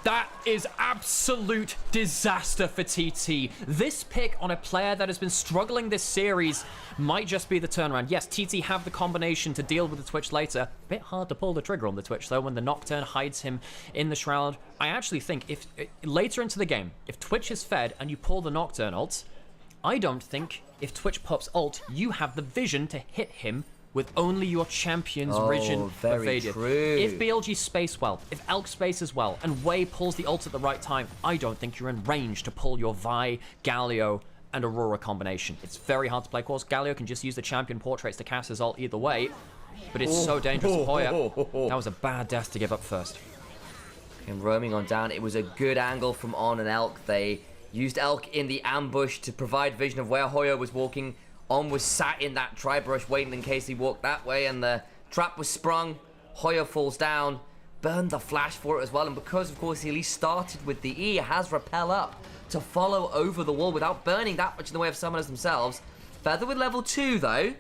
That is absolute disaster for TT. This pick on a player that has been struggling this series might just be the turnaround. Yes, TT have the combination to deal with the Twitch later. Bit hard to pull the trigger on the Twitch though when the Nocturne hides him in the Shroud. I actually think if later into the game, if Twitch is fed and you pull the Nocturne ult, I don't think if Twitch pops ult, you have the vision to hit him with only your champion's vision evaded. True. If BLG space well, if Elk spaces well, and Wei pulls the ult at the right time, I don't think you're in range to pull your Vi, Galio, and Aurora combination. It's very hard to play. Of course, Galio can just use the champion portraits to cast his ult either way, but it's so dangerous for Hoya. That was a bad death to give up first. And roaming on down, it was a good angle from On and Elk. They used Elk in the ambush to provide vision of where Hoya was walking. On was sat in that tri-brush waiting in case he walked that way, and the trap was sprung. Hoya falls down, burned the flash for it as well, and because of course he at least started with the E, has repel up to follow over the wall without burning that much in the way of summoners themselves. Feather with level 2 though.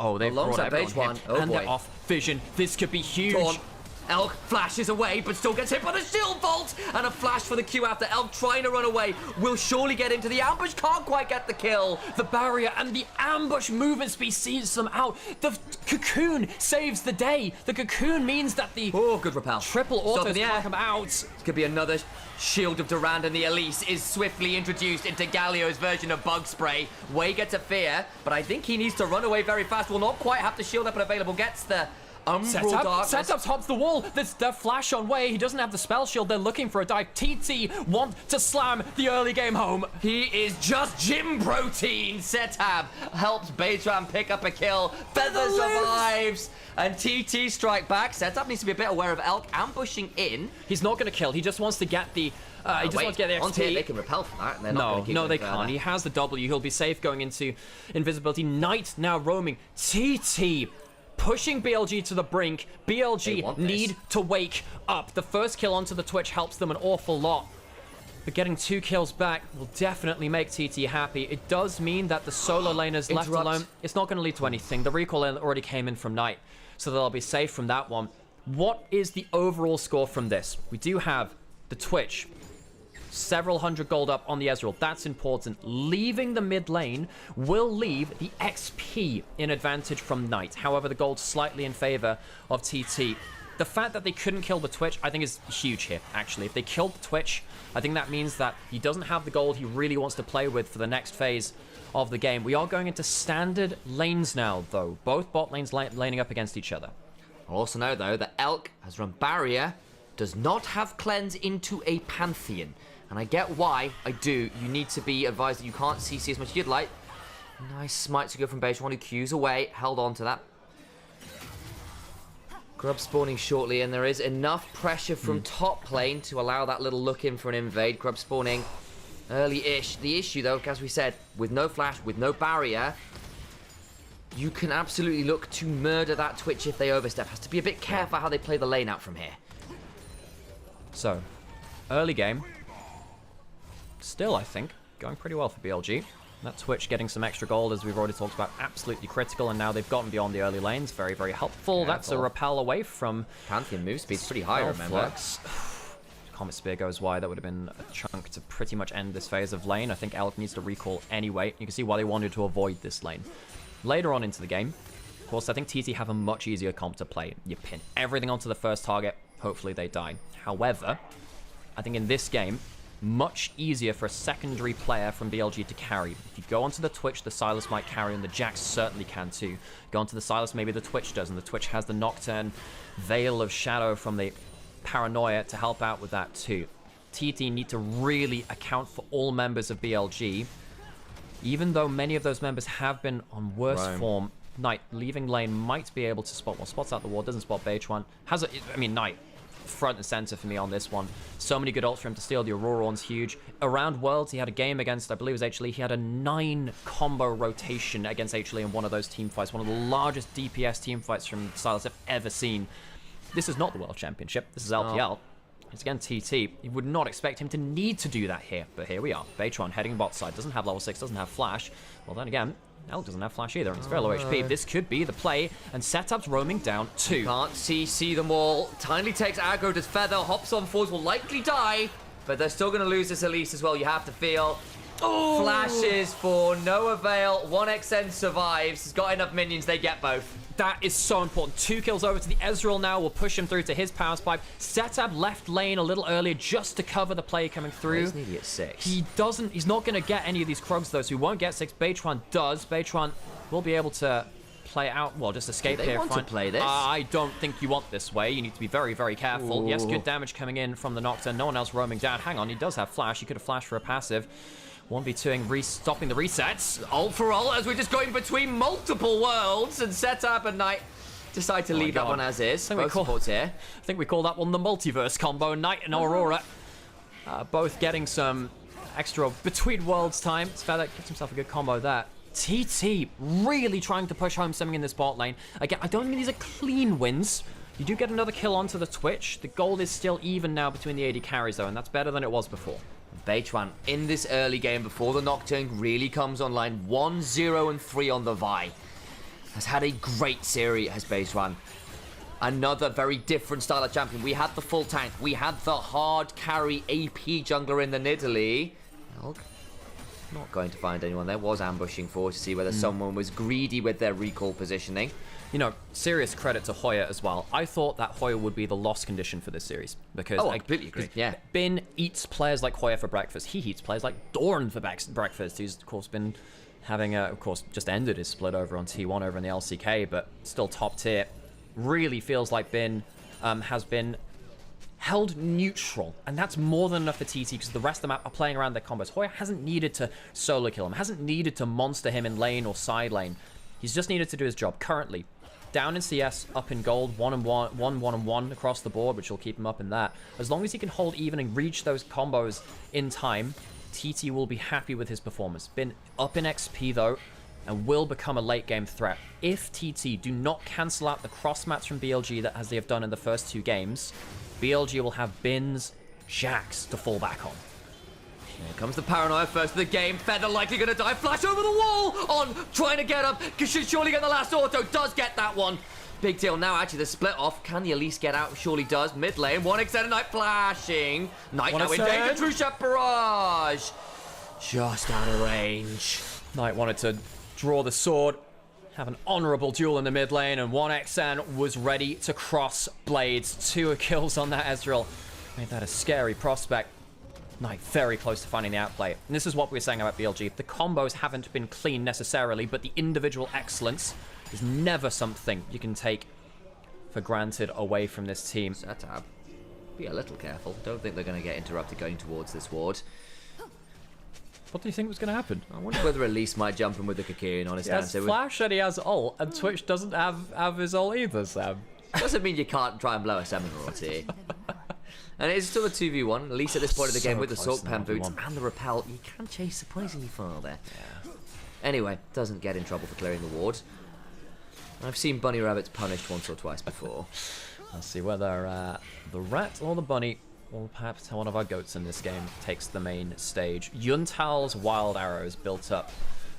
Oh, they've brought everyone Oh, and boy. they're off vision. This could be huge. Taunt. Elk flashes away, but still gets hit by the shield vault, and a flash for the Q after Elk trying to run away. Will surely get into the ambush, can't quite get the kill. The barrier and the ambush movement speed sees them out. The cocoon saves the day. The cocoon means that the good repel. Triple autos can't come out. This could be another shield of Durand, and the Elise is swiftly introduced into Galio's version of Bug Spray. Wei gets a fear, but I think he needs to run away very fast. Will not quite have the shield up and available. Gets the Setup tops the wall. There's the flash on Wei. He doesn't have the spell shield. They're looking for a dive. TT want to slam the early game home. He is just gym protein. Setab helps Bejuan pick up a kill. Feather survives. And TT strike back. Setup needs to be a bit aware of Elk ambushing in. He's not going to kill. He just wants to get the... he just wants to get the XP. On tier, they can repel from that. And they're not gonna keep no, they can't. He has the W. He'll be safe going into invisibility. Knight now roaming. TT pushing BLG to the brink. BLG need to wake up. The first kill onto the Twitch helps them an awful lot. But getting 2 kills back will definitely make TT happy. It does mean that the solo laners left alone, it's not going to lead to anything. The recall already came in from Knight, so they'll be safe from that one. What is the overall score from this? We do have the Twitch. Several hundred gold up on the Ezreal. That's important. Leaving the mid lane will leave the XP in advantage from Knight. However, the gold's slightly in favor of TT. The fact that they couldn't kill the Twitch, I think, is huge here, actually. If they killed the Twitch, I think that means that he doesn't have the gold he really wants to play with for the next phase of the game. We are going into standard lanes now, though. Both bot lanes laning up against each other. I'll also note, though, that Elk has run Barrier, does not have Cleanse into a Pantheon. And I get why. I do. You need to be advised that you can't CC as much as you'd like. Nice smite to go from BLG, who Q's away. Held on to that. Grub spawning shortly, and there is enough pressure from top lane to allow that little look in for an invade. Grub spawning early-ish. The issue, though, as we said, with no flash, with no barrier, you can absolutely look to murder that Twitch if they overstep. Has to be a bit careful how they play the lane out from here. So, early game. Still, I think, going pretty well for BLG. That Twitch getting some extra gold, as we've already talked about, absolutely critical, and now they've gotten beyond the early lanes. Very, very helpful. That's a repel away from... Pantheon move speed's pretty high, remember? Comet Spear goes wide. That would have been a chunk to pretty much end this phase of lane. I think Elk needs to recall anyway. You can see why they wanted to avoid this lane. Later on into the game, of course, I think TT have a much easier comp to play. You pin everything onto the first target. Hopefully they die. However, I think in this game, much easier for a secondary player from BLG to carry. If you go onto the Twitch, the Sylas might carry, and the Jax certainly can too. Go onto the Sylas, maybe the Twitch does, and the Twitch has the Nocturne Veil of Shadow from the Paranoia to help out with that too. TT need to really account for all members of BLG, even though many of those members have been on worse form. Knight leaving lane might be able to spot, well, spots out the ward, doesn't spot Beidchuan. Knight front and center for me on this one. So many good ults for him to steal. The Aurora one's huge. Around Worlds, he had a game against, I believe it was HLE. He had a 9 combo rotation against HLE in one of those team fights. One of the largest DPS team fights from Sylas I've ever seen. This is not the World Championship. This is LPL. It's again TT. You would not expect him to need to do that here, but here we are. Beidchuan heading bot side. Doesn't have level 6, doesn't have flash. Well, then again, Elk doesn't have flash either, and it's very low HP. This could be the play, and Setup's roaming down 2. Can't CC them all. Tiny takes aggro, does Feather, hops on forwards, will likely die, but they're still going to lose this Elise as well, you have to feel. Flashes for no avail. 1xN survives. He's got enough minions, they get both. That is so important. 2 kills over to the Ezreal now. Will push him through to his power spike. Setup left lane a little earlier just to cover the play coming through. He's nearly at 6. He's not going to get any of these Krugs though, so he won't get 6. Beidchuan does. Beidchuan will be able to play out, well, just escape here. They want to play this. I don't think you want this way. You need to be very, very careful. Ooh. Yes, good damage coming in from the Nocturne. No one else roaming down. Hang on, he does have flash. He could have flashed for a passive. 1v2ing, stopping the resets. Ult for ult as we're just going between multiple worlds, and Setup and Knight decide to leave that one as is. Both supports here. I think we call that one the multiverse combo. Knight and Aurora both getting some extra between worlds time. Feather gets himself a good combo there. TT really trying to push home something in this bot lane. Again, I don't think these are clean wins. You do get another kill onto the Twitch. The gold is still even now between the AD carries though, and that's better than it was before. Beidchuan in this early game before the Nocturne really comes online. 1-0-3 on the Vi. Has had a great series, has Beidchuan. Another very different style of champion. We had the full tank. We had the hard carry AP jungler in the Nidalee. Elk not going to find anyone there. Was ambushing for to see whether someone was greedy with their recall positioning. You know, serious credit to Hoya as well. I thought that Hoya would be the lost condition for this series. Because I completely agree. Yeah. Bin eats players like Hoya for breakfast. He eats players like Dorn for breakfast. He's, of course, been having, of course, just ended his split over on T1 over in the LCK, but still top tier. Really feels like Bin has been held neutral, and that's more than enough for TT because the rest of them are playing around their combos. Hoya hasn't needed to solo kill him, hasn't needed to monster him in lane or side lane. He's just needed to do his job. Currently, down in CS, up in gold, 1-1 across the board, which will keep him up in that. As long as he can hold even and reach those combos in time, TT will be happy with his performance. Been up in XP though, and will become a late game threat. If TT do not cancel out the cross mats from BLG that as they have done in the first 2 games, BLG will have Bin's Jax to fall back on. Here comes the paranoia first of the game. Feather likely going to die. Flash over the wall on trying to get up. Should surely get the last auto. Does get that one. Big deal now. Actually, the split off. Can the Elise get out? Surely does. Mid lane. 1xN Knight flashing. Knight now in danger. True shot barrage. Just out of range. Knight wanted to draw the sword, have an honorable duel in the mid lane, and 1xN was ready to cross blades. 2 kills on that Ezreal. Made that a scary prospect. Knight very close to finding the outplay. And this is what we were saying about BLG. The combos haven't been clean necessarily, but the individual excellence is never something you can take for granted away from this team. Setup. Be a little careful. Don't think they're going to get interrupted going towards this ward. What do you think was going to happen? I wonder whether Elise might jump in with the Kakiri on his stance. He has flash and he has ult, and Twitch doesn't have his ult either, Sam. Doesn't mean you can't try and blow a summoner or two. And it is still a 2v1, at least at this point of the game, with the Soak Pan boots and the repel. You can chase surprisingly far there. Yeah. Anyway, doesn't get in trouble for clearing the ward. I've seen bunny rabbits punished once or twice before. Let's see whether the rat or the bunny, or perhaps one of our goats in this game, takes the main stage. Yuntal's wild arrows built up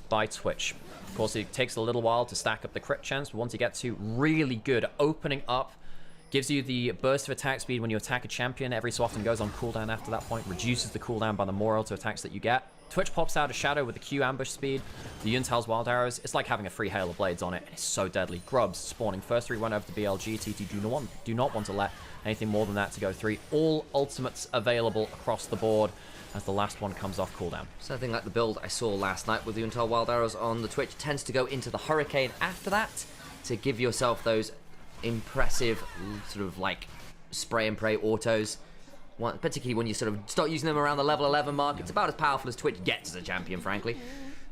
by Twitch. Of course, it takes a little while to stack up the crit chance, but once you get to really good opening up, gives you the burst of attack speed when you attack a champion. Every so often goes on cooldown after that point, reduces the cooldown by the more auto attacks that you get. Twitch pops out a shadow with the Q ambush speed. The Yuntal's wild arrows, it's like having a free hail of blades on it. It's so deadly. Grubs spawning. First 3 run over to BLG. TT do not want to let anything more than that to go 3. All ultimates available across the board as the last one comes off cooldown. Something like the build I saw last night with the Yuntal wild arrows on the Twitch tends to go into the Hurricane after that to give yourself those impressive sort of like spray and pray autos. Particularly when you sort of start using them around the level 11 mark. It's about as powerful as Twitch gets as a champion, frankly.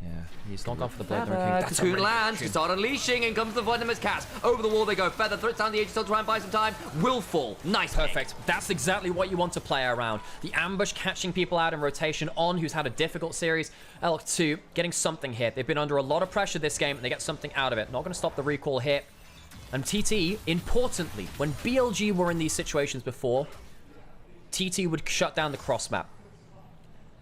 Yeah, he's not gone for the Blade King. That's Cocoon lands to start unleashing, and comes the Venomous Cast. Over the wall they go. Feather threats down the edge, still try and buy some time. Will fall. Nice. Perfect. That's exactly what you want to play around. The ambush catching people out in rotation. On, who's had a difficult series. Elk2 getting something here. They've been under a lot of pressure this game, and they get something out of it. Not going to stop the recall here. And TT, importantly, when BLG were in these situations before, TT would shut down the cross map.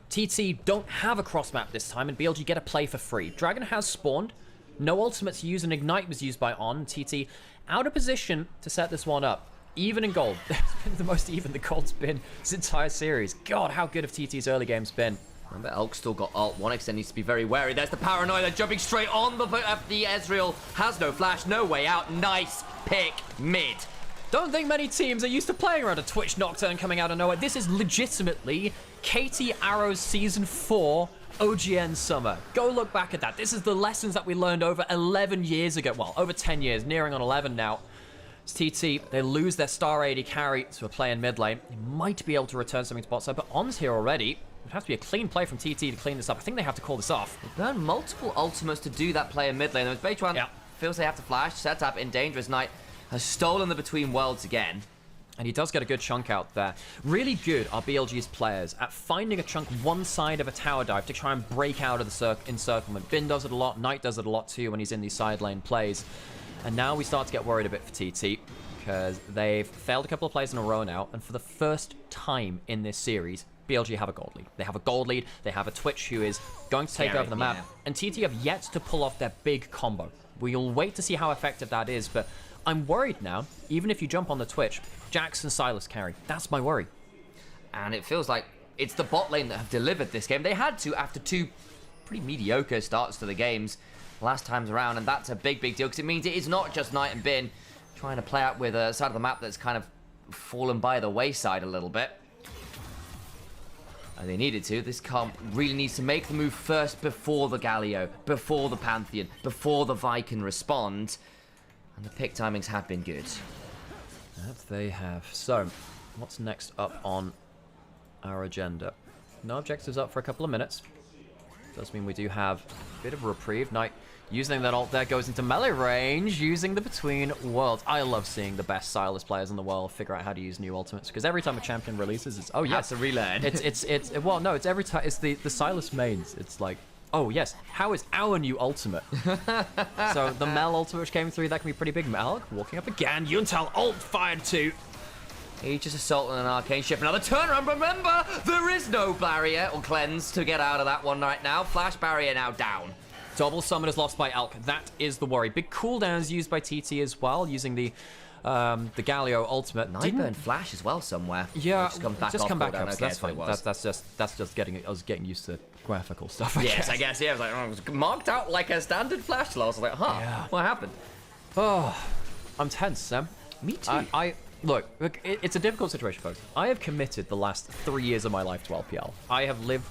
TT don't have a cross map this time, and BLG get a play for free. Dragon has spawned. No ultimate to use, and Ignite was used by On. TT out of position to set this one up. Even in gold. It's been the most even the gold's been this entire series. God, how good have TT's early games been. Remember, Elk still got ult. 1xN needs to be very wary. There's the paranoia. They're jumping straight on the Ezreal. Has no flash, no way out. Nice pick mid. Don't think many teams are used to playing around a Twitch Nocturne coming out of nowhere. This is legitimately KT Arrows Season 4 OGN Summer. Go look back at that. This is the lessons that we learned over 11 years ago. Well, over 10 years, nearing on 11 now. It's TT, they lose their star 80 carry to a play in mid lane. They might be able to return something to bot side, but On's here already. It would have to be a clean play from TT to clean this up. I think they have to call this off. They burned multiple ultimates to do that play in mid lane. Beitwan feels they have to flash, set up in Dangerous Knight. Has stolen the Between Worlds again. And he does get a good chunk out there. Really good are BLG's players at finding a chunk one side of a tower dive to try and break out of the encirclement. Bin does it a lot, Knight does it a lot too when he's in these side lane plays. And now we start to get worried a bit for TT, because they've failed a couple of plays in a row now, and for the first time in this series, BLG have a gold lead. They have a gold lead, they have a Twitch who is going to take over the map, and TT have yet to pull off their big combo. We'll wait to see how effective that is, but I'm worried now, even if you jump on the Twitch, Jax and Sylas carry. That's my worry. And it feels like it's the bot lane that have delivered this game. They had to after 2 pretty mediocre starts to the games last times around, and that's a big deal, because it means it is not just Knight and Bin trying to play out with a side of the map that's kind of fallen by the wayside a little bit. And they needed to. This comp really needs to make the move first before the Galio, before the Pantheon, before the Vi can respond. And the pick timings have been good. That they have. So, what's next up on our agenda? No objectives up for a couple of minutes. Does mean we do have a bit of a reprieve. Knight using that ult there goes into melee range, using the Between Worlds. I love seeing the best Sylas players in the world figure out how to use new ultimates, because every time a champion releases, it's yes, a relearn. Well, no, it's every time. It's the Sylas mains. It's like, oh yes, how is our new ultimate? So the Mel ultimate which came through, that can be pretty big. Malak walking up again. Yuntal ult fired too. Aegis Assault and an Arcane Shift. Another turnaround. Remember, there is no barrier or cleanse to get out of that one right now. Flash barrier now down. Double summon is lost by Elk. That is the worry. Big cooldowns used by TT as well, using the Galio ultimate. Nightburn Flash as well somewhere. Yeah, just come back up. Okay, that's fine. That's just getting used to graphical stuff. I guess. Yeah, it was marked out like a standard Flash loss. I was like, yeah. What happened? Oh, I'm tense, Sam. Me too. Look, it's a difficult situation, folks. I have committed the last 3 years of my life to LPL. I have lived,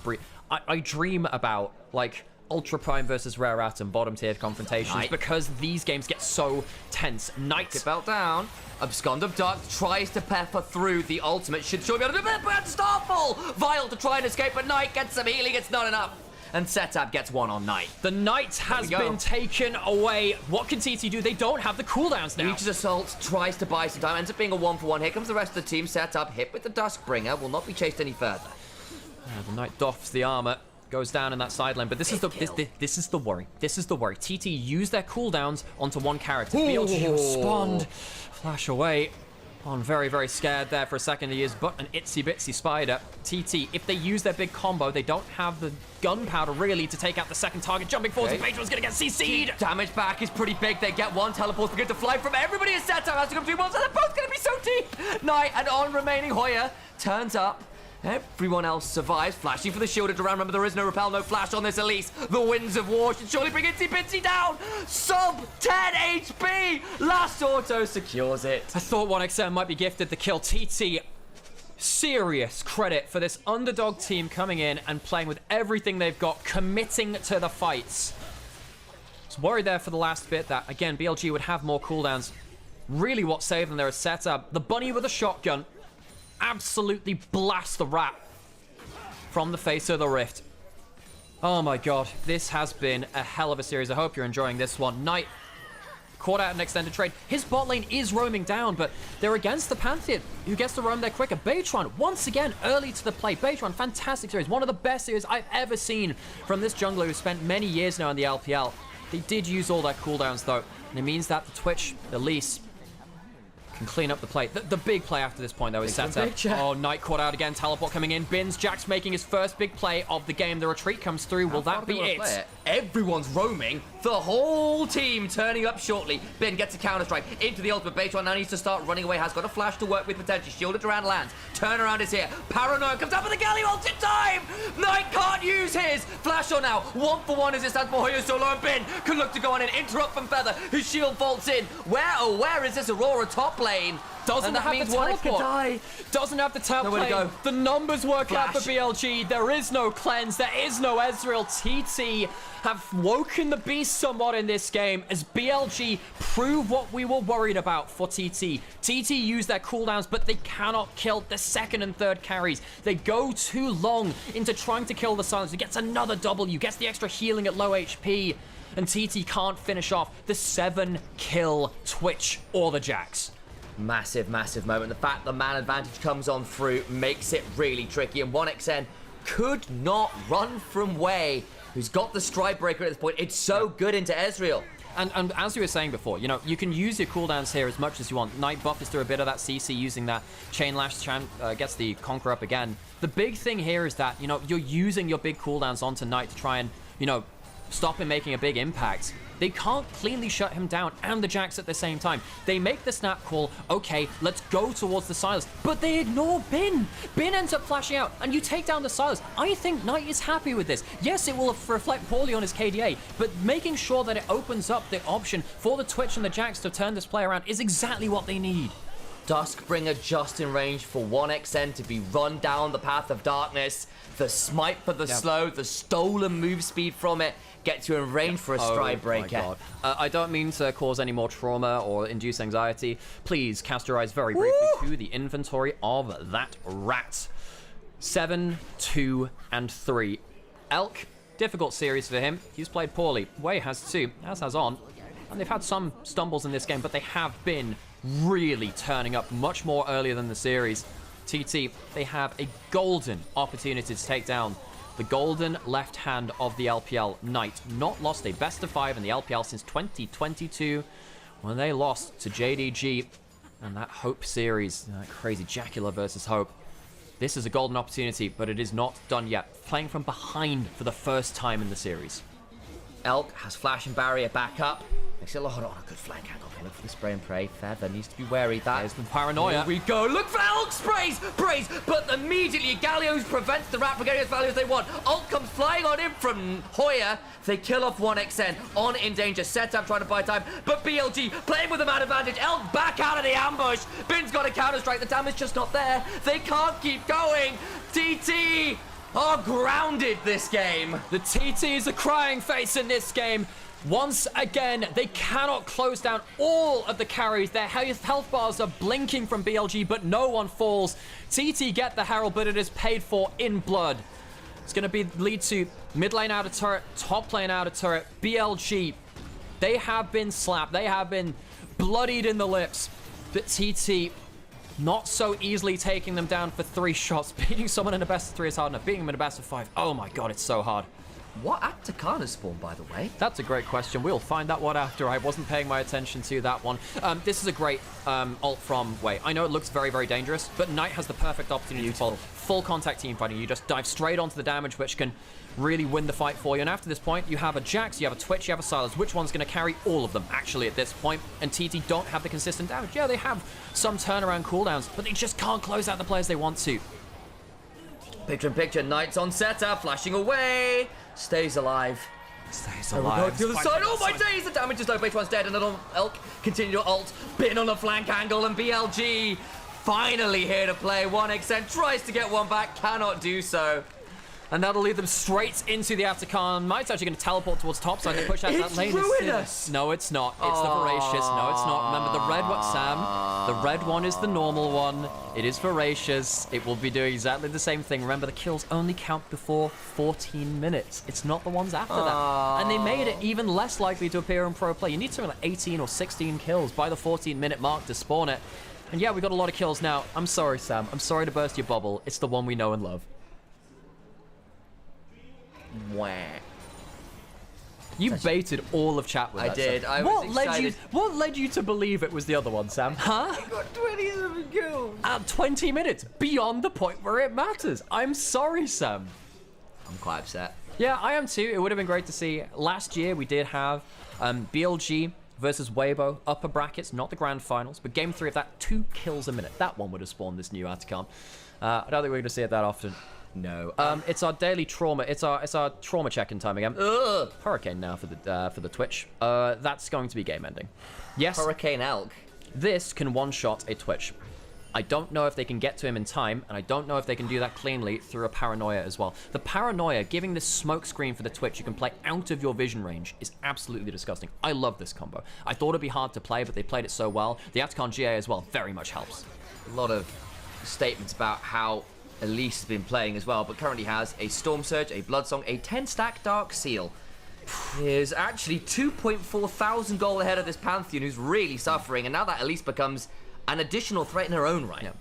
I dream about, like, Ultra Prime versus Rare Atom bottom tier confrontations because these games get so tense. Knight belt down. Abscond Dark tries to pepper through the ultimate. Should surely be able to do it, but Starfall! Vile to try and escape, but Knight gets some healing. It's not enough. And Setup gets one on Knight. The Knight has been taken away. What can TT do? They don't have the cooldowns now. Aegis Assault tries to buy some time. Ends up being a 1-for-1. Here comes the rest of the team. Setup hit with the Duskbringer. Will not be chased any further. The Knight doffs the armor. Goes down in that side lane, but this is the worry. This is the worry. TT use their cooldowns onto one character. BLG respond. Flash away. On very, very scared there for a second. He is but an itsy-bitsy spider. TT, if they use their big combo, they don't have the gunpowder really to take out the second target. Jumping forward, Patron's gonna get CC'd. Damage back is pretty big. They get one teleport to get to fly from everybody. Is set up, has to come 2 months, and they're both gonna be so deep. Knight and on remaining Hoya turns up. Everyone else survives. Flashing for the shielded around. Remember, there is no repel, no flash on this Elise. The Winds of War should surely bring Itsy Bitsy down. Sub 10 HP. Last auto secures it. I thought 1XM might be gifted the kill. TT, serious credit for this underdog team coming in and playing with everything they've got, committing to the fights. I was worried there for the last bit that, again, BLG would have more cooldowns. Really what saved them there is Setup. The bunny with a shotgun. Absolutely blast the rat from the face of the rift. Oh my god, this has been a hell of a series. I hope you're enjoying this one. Knight caught out an extended trade. His bot lane is roaming down, but they're against the Pantheon, who gets to roam there quicker. Baytron, once again, early to the plate. Baytron, fantastic series. One of the best series I've ever seen from this jungler who spent many years now in the LPL. They did use all their cooldowns, though, and it means that the Twitch, Elise, can clean up the play. The big play after this point, though, is set up. Oh, Knight caught out again. Teleport coming in. Bins. Jax making his first big play of the game. The retreat comes through. Will that be it? Everyone's roaming. The whole team turning up shortly. Bin gets a counter-strike into the ultimate. Baytron now needs to start running away. Has got a flash to work with potentially. Shielded around lands. Turnaround is here. Paranoia comes up with the Galio ult in time. Knight can't use his. Flash on now. 1-for-1 as it stands for Hoya solo, and Bin can look to go on in. Interrupt from Feather. His shield vaults in. Where is this Aurora top lane? Doesn't have the teleport. Doesn't have the teleport. Go. The numbers work out for BLG. There is no cleanse. There is no Ezreal. TT have woken the beast somewhat in this game as BLG prove what we were worried about for TT. TT use their cooldowns, but they cannot kill the second and third carries. They go too long into trying to kill the silence. He gets another W, gets the extra healing at low HP, and TT can't finish off the 7-kill Twitch or the Jax. Massive, massive moment. The fact the man advantage comes on through makes it really tricky, and 1XN could not run from Wei, who's got the stride breaker at this point. It's so good into Ezreal. And as you were saying before, you know, you can use your cooldowns here as much as you want. Knight buffers through a bit of that CC using that Chain Lash, gets the Conquer up again. The big thing here is that, you know, you're using your big cooldowns onto Knight to try and, you know, stop him making a big impact. They can't cleanly shut him down and the Jax at the same time. They make the snap call, okay, let's go towards the Silas, but they ignore Bin. Bin ends up flashing out, and you take down the Silas. I think Knight is happy with this. Yes, it will reflect poorly on his KDA, but making sure that it opens up the option for the Twitch and the Jax to turn this play around is exactly what they need. Duskbringer just in range for 1XN to be run down the path of darkness. The smite for the slow, the stolen move speed from it gets you in range for a stride breaker. My God. I don't mean to cause any more trauma or induce anxiety. Please cast your eyes very briefly to the inventory of that rat. 7, 2, and 3. Elk, difficult series for him. He's played poorly. Wei has 2, as has On. And they've had some stumbles in this game, but they have been really turning up much more earlier than the series. TT, they have a golden opportunity to take down the golden left hand of the LPL. Knight not lost a best of 5 in the LPL since 2022 when they lost to JDG. And that Hope series, that crazy Jacula versus Hope. This is a golden opportunity, but it is not done yet. Playing from behind for the first time in the series. Elk has flash and barrier back up. Makes it a lot on a good flank angle. Look for the spray and pray. Feather needs to be wary of that. There's the paranoia. Here we go. Look for Elk sprays! Brace! But immediately Gallios prevents the Rat Brigade as value as they want. Ult comes flying on in from Hoya. They kill off 1xN. On in danger. Setup trying to buy time. But BLG playing with a man advantage. Elk back out of the ambush. Bin's got a counter-strike. The damage just not there. They can't keep going. TT are grounded this game. The TT is a crying face in this game. Once again, they cannot close down all of the carries. Their health bars are blinking from BLG, but no one falls. TT get the Herald, but it is paid for in blood. It's going to lead to mid lane out of turret, top lane out of turret. BLG, they have been slapped. They have been bloodied in the lips. But TT, not so easily taking them down for 3 shots. Beating someone in a best of 3 is hard enough. Beating them in a best of 5, oh my god, it's so hard. What at Takana spawn, by the way? That's a great question. We'll find that one after. I wasn't paying my attention to that one. This is a great ult from Wei. I know it looks very, very dangerous, but Knight has the perfect opportunity to follow full contact team fighting. You just dive straight onto the damage, which can really win the fight for you. And after this point, you have a Jax, you have a Twitch, you have a Silas. Which one's going to carry? All of them, actually, at this point. And TT don't have the consistent damage. Yeah, they have some turnaround cooldowns, but they just can't close out the players they want to. Picture in picture, Knight's on setup, flashing away. Stays alive. Stays Go alive. to the other side. Oh my days, the damage is low. Base one's dead, and little Elk continue to ult. Bin on the flank angle, and BLG finally here to play. 1xN tries to get one back, cannot do so. And that'll lead them straight into the Atacon. Might's actually going to teleport towards top side to push out that lane. It's ruinous! No, it's not. It's the Voracious. No, it's not. Remember the red one, Sam. The red one is the normal one. It is Voracious. It will be doing exactly the same thing. Remember, the kills only count before 14 minutes. It's not the ones after that. And they made it even less likely to appear in pro play. You need something like 18 or 16 kills by the 14-minute mark to spawn it. And yeah, we got a lot of kills now. I'm sorry, Sam. I'm sorry to burst your bubble. It's the one we know and love. Wah. You baited all of chat with that. I did. Sam. I was excited. What led you to believe it was the other one, Sam? Huh? I got 27 kills. 20 minutes, beyond the point where it matters. I'm sorry, Sam. I'm quite upset. Yeah, I am too. It would have been great to see. Last year, we did have BLG versus Weibo, upper brackets, not the grand finals, but game 3 of that, 2 kills a minute. That one would have spawned this new Atacon. I don't think we're going to see it that often. No. It's our daily trauma. It's our trauma check-in time again. Ugh. Hurricane now for the Twitch. That's going to be game ending. Yes. Hurricane Elk. This can one-shot a Twitch. I don't know if they can get to him in time, and I don't know if they can do that cleanly through a Paranoia as well. The Paranoia, giving this smoke screen for the Twitch you can play out of your vision range, is absolutely disgusting. I love this combo. I thought it'd be hard to play, but they played it so well. The Atacon GA as well very much helps. A lot of statements about how Elise has been playing as well, but currently has a Storm Surge, a Blood Song, a 10-stack Dark Seal. Is actually 2.4 thousand gold ahead of this Pantheon, who's really suffering, and now that Elise becomes an additional threat in her own right. Yeah.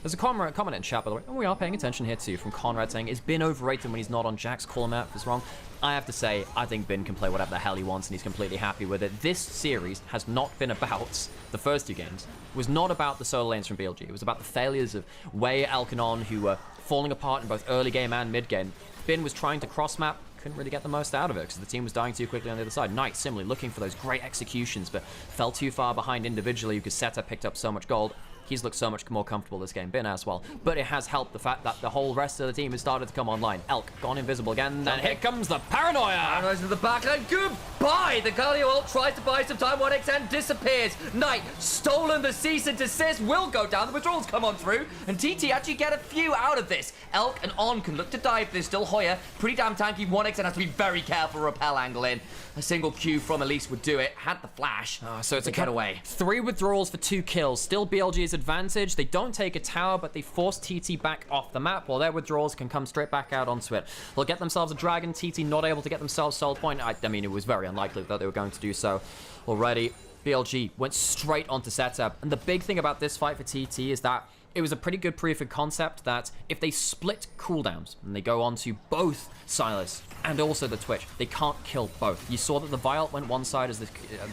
There's a comment in chat, by the way, and we are paying attention here too, from Conrad saying, is Bin overrated when he's not on Jax? Call him out if it's wrong. I have to say, I think Bin can play whatever the hell he wants, and he's completely happy with it. This series has not been about the first 2 games. It was not about the solo lanes from BLG. It was about the failures of Wei, Alkanon, who were falling apart in both early game and mid game. Bin was trying to cross map, couldn't really get the most out of it because the team was dying too quickly on the other side. Knight similarly looking for those great executions, but fell too far behind individually because Seta picked up so much gold. He's looked so much more comfortable this game, Bin as well. But it has helped the fact that the whole rest of the team has started to come online. Elk gone invisible again, and here comes the Paranoia! Paranoia's in the back line. Goodbye! The Galio ult tries to buy some time. 1xN disappears. Knight stolen the cease and desist. Will go down. The withdrawals come on through. And TT actually get a few out of this. Elk and On can look to dive. There's still Hoya. Pretty damn tanky. 1xN has to be very careful. Rappel angle in. A single Q from Elise would do it. Had the flash. So it's a getaway. 3 withdrawals for 2 kills. Still BLG's advantage. They don't take a tower, but they force TT back off the map, while their withdrawals can come straight back out onto it. They'll get themselves a dragon. TT not able to get themselves soul point. I mean, it was very unlikely that they were going to do so already. BLG went straight onto setup. And the big thing about this fight for TT is that it was a pretty good proof of concept that if they split cooldowns and they go onto both Silas and also the Twitch, they can't kill both. You saw that the Vial went one side as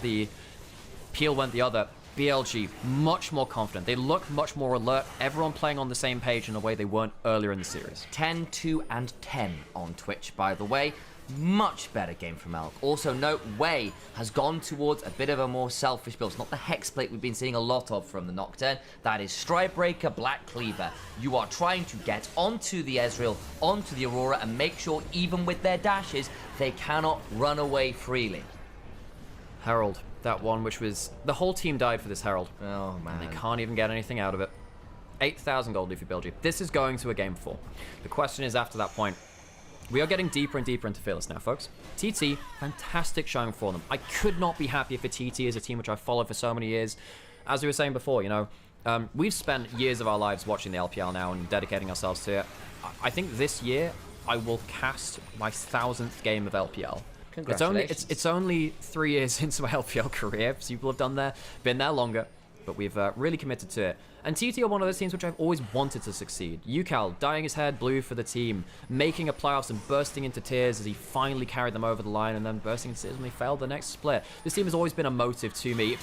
the Peel went the other. BLG, much more confident. They look much more alert. Everyone playing on the same page in a way they weren't earlier in the series. 10, 2, and 10 on Twitch, by the way. Much better game from Elk. Also note, Wei has gone towards a bit of a more selfish build. It's not the Hexplate we've been seeing a lot of from the Nocturne. That is Strikebreaker, Black Cleaver. You are trying to get onto the Ezreal, onto the Aurora, and make sure, even with their dashes, they cannot run away freely. Herald, that one which was... The whole team died for this Herald. Oh, man. And they can't even get anything out of it. 8,000 gold for BLG. This is going to a game 4. The question is, after that point, we are getting deeper and deeper into Fearless now, folks. TT, fantastic showing for them. I could not be happier for TT as a team which I've followed for so many years. As we were saying before, you know, we've spent years of our lives watching the LPL now and dedicating ourselves to it. I think this year, I will cast my 1000th game of LPL. Congratulations. It's only 3 years into my LPL career. People have been there longer, but we've really committed to it. And TT are one of those teams which I've always wanted to succeed. Yucal dyeing his hair blue for the team, making a playoffs and bursting into tears as he finally carried them over the line, and then bursting into tears when they failed the next split. This team has always been a motive to me.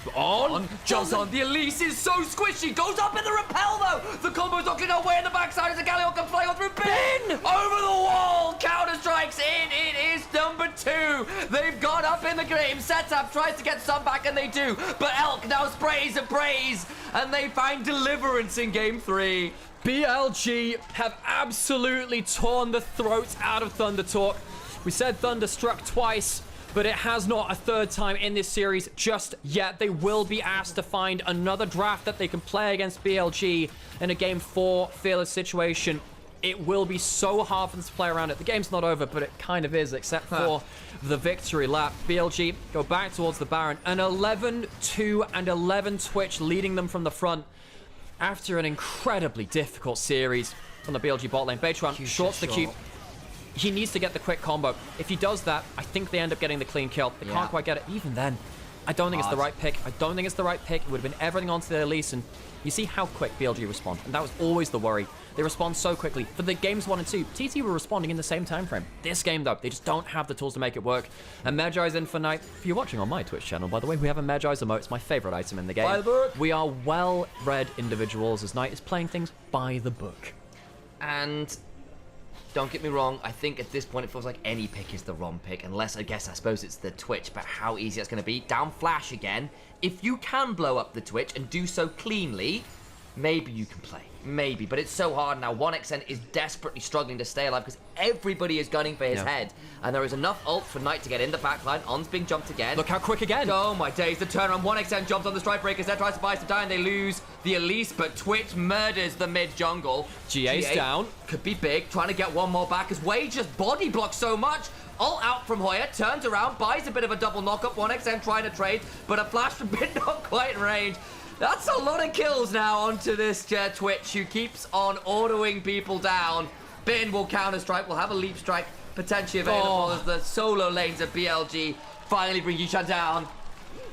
Jumps on. The Elise is so squishy. Goes up in the repel, though. The combo's knocking away in the backside as the Galio can fly on through. Bin! Over the wall. Counter strikes in. It is number 2. They've got up in the game. Setup tries to get some back, and they do. But Elk now sprays and prays, and they find deliverance in game 3. BLG have absolutely torn the throat out of Thunder Talk. We said Thunder struck twice, but it has not a third time in this series just yet. They will be asked to find another draft that they can play against BLG in a game 4 Fearless situation. It will be so hard for them to play around it. The game's not over, but it kind of is, except for the victory lap. BLG go back towards the Baron. An 11-2 and 11 Twitch leading them from the front after an incredibly difficult series from the BLG bot lane. Beitron shorts the Q. He needs to get the quick combo. If he does that, I think they end up getting the clean kill. They can't quite get it. Even then, I don't think it's the right pick. I don't think it's the right pick. It would have been everything onto the Elise, and you see how quick BLG respond, and that was always the worry. They respond so quickly. For the games 1 and 2, TT were responding in the same time frame. This game, though, they just don't have the tools to make it work. And Magi's in for Knight. If you're watching on my Twitch channel, by the way, we have a Magi's emote. It's my favorite item in the game. By the book. We are well-read individuals as Knight is playing things by the book. And don't get me wrong, I think at this point it feels like any pick is the wrong pick, unless I suppose it's the Twitch, but how easy that's going to be. Down flash again. If you can blow up the Twitch and do so cleanly, maybe you can play. Maybe, but it's so hard now. 1xN is desperately struggling to stay alive because everybody is gunning for his head. And there is enough ult for Knight to get in the backline. On's being jumped again. Look how quick again. Oh my days, the turnaround. 1xN jumps on the Strikebreaker. Zed tries to buy some time. They lose the Elise, but Twitch murders the mid jungle. GA's down. Could be big, trying to get one more back as Wei just body blocks so much. Ult out from Hoya, turns around, buys a bit of a double knock-up. 1xN trying to trade, but a flash from Bin not quite in range. That's a lot of kills now onto this Twitch, who keeps on autoing people down. Bin will counter-strike, will have a leap strike potentially available as the solo lanes of BLG finally bring Yishan down.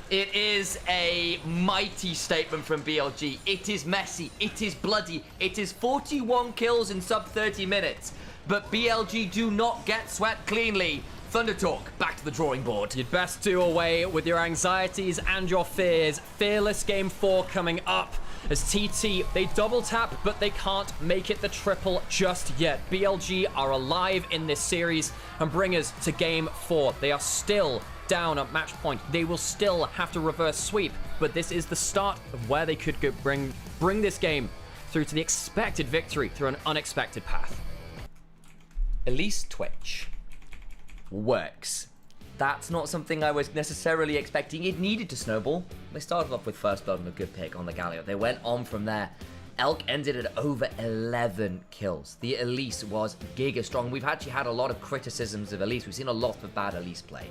It is a mighty statement from BLG. It is messy, it is bloody, it is 41 kills in sub 30 minutes. But BLG do not get swept cleanly. Thunder Talk, back to the drawing board. You'd best do away with your anxieties and your fears. Fearless Game 4 coming up. As TT, they double tap, but they can't make it the triple just yet. BLG are alive in this series and bring us to Game 4. They are still down at match point. They will still have to reverse sweep, but this is the start of where they could go bring this game through to the expected victory through an unexpected path. Elise Twitch works. That's not something I was necessarily expecting. It needed to snowball. They started off with first blood and a good pick on the Galio. They went on from there. Elk ended at over 11 kills. The Elise was giga strong. We've actually had a lot of criticisms of Elise. We've seen a lot of bad Elise play.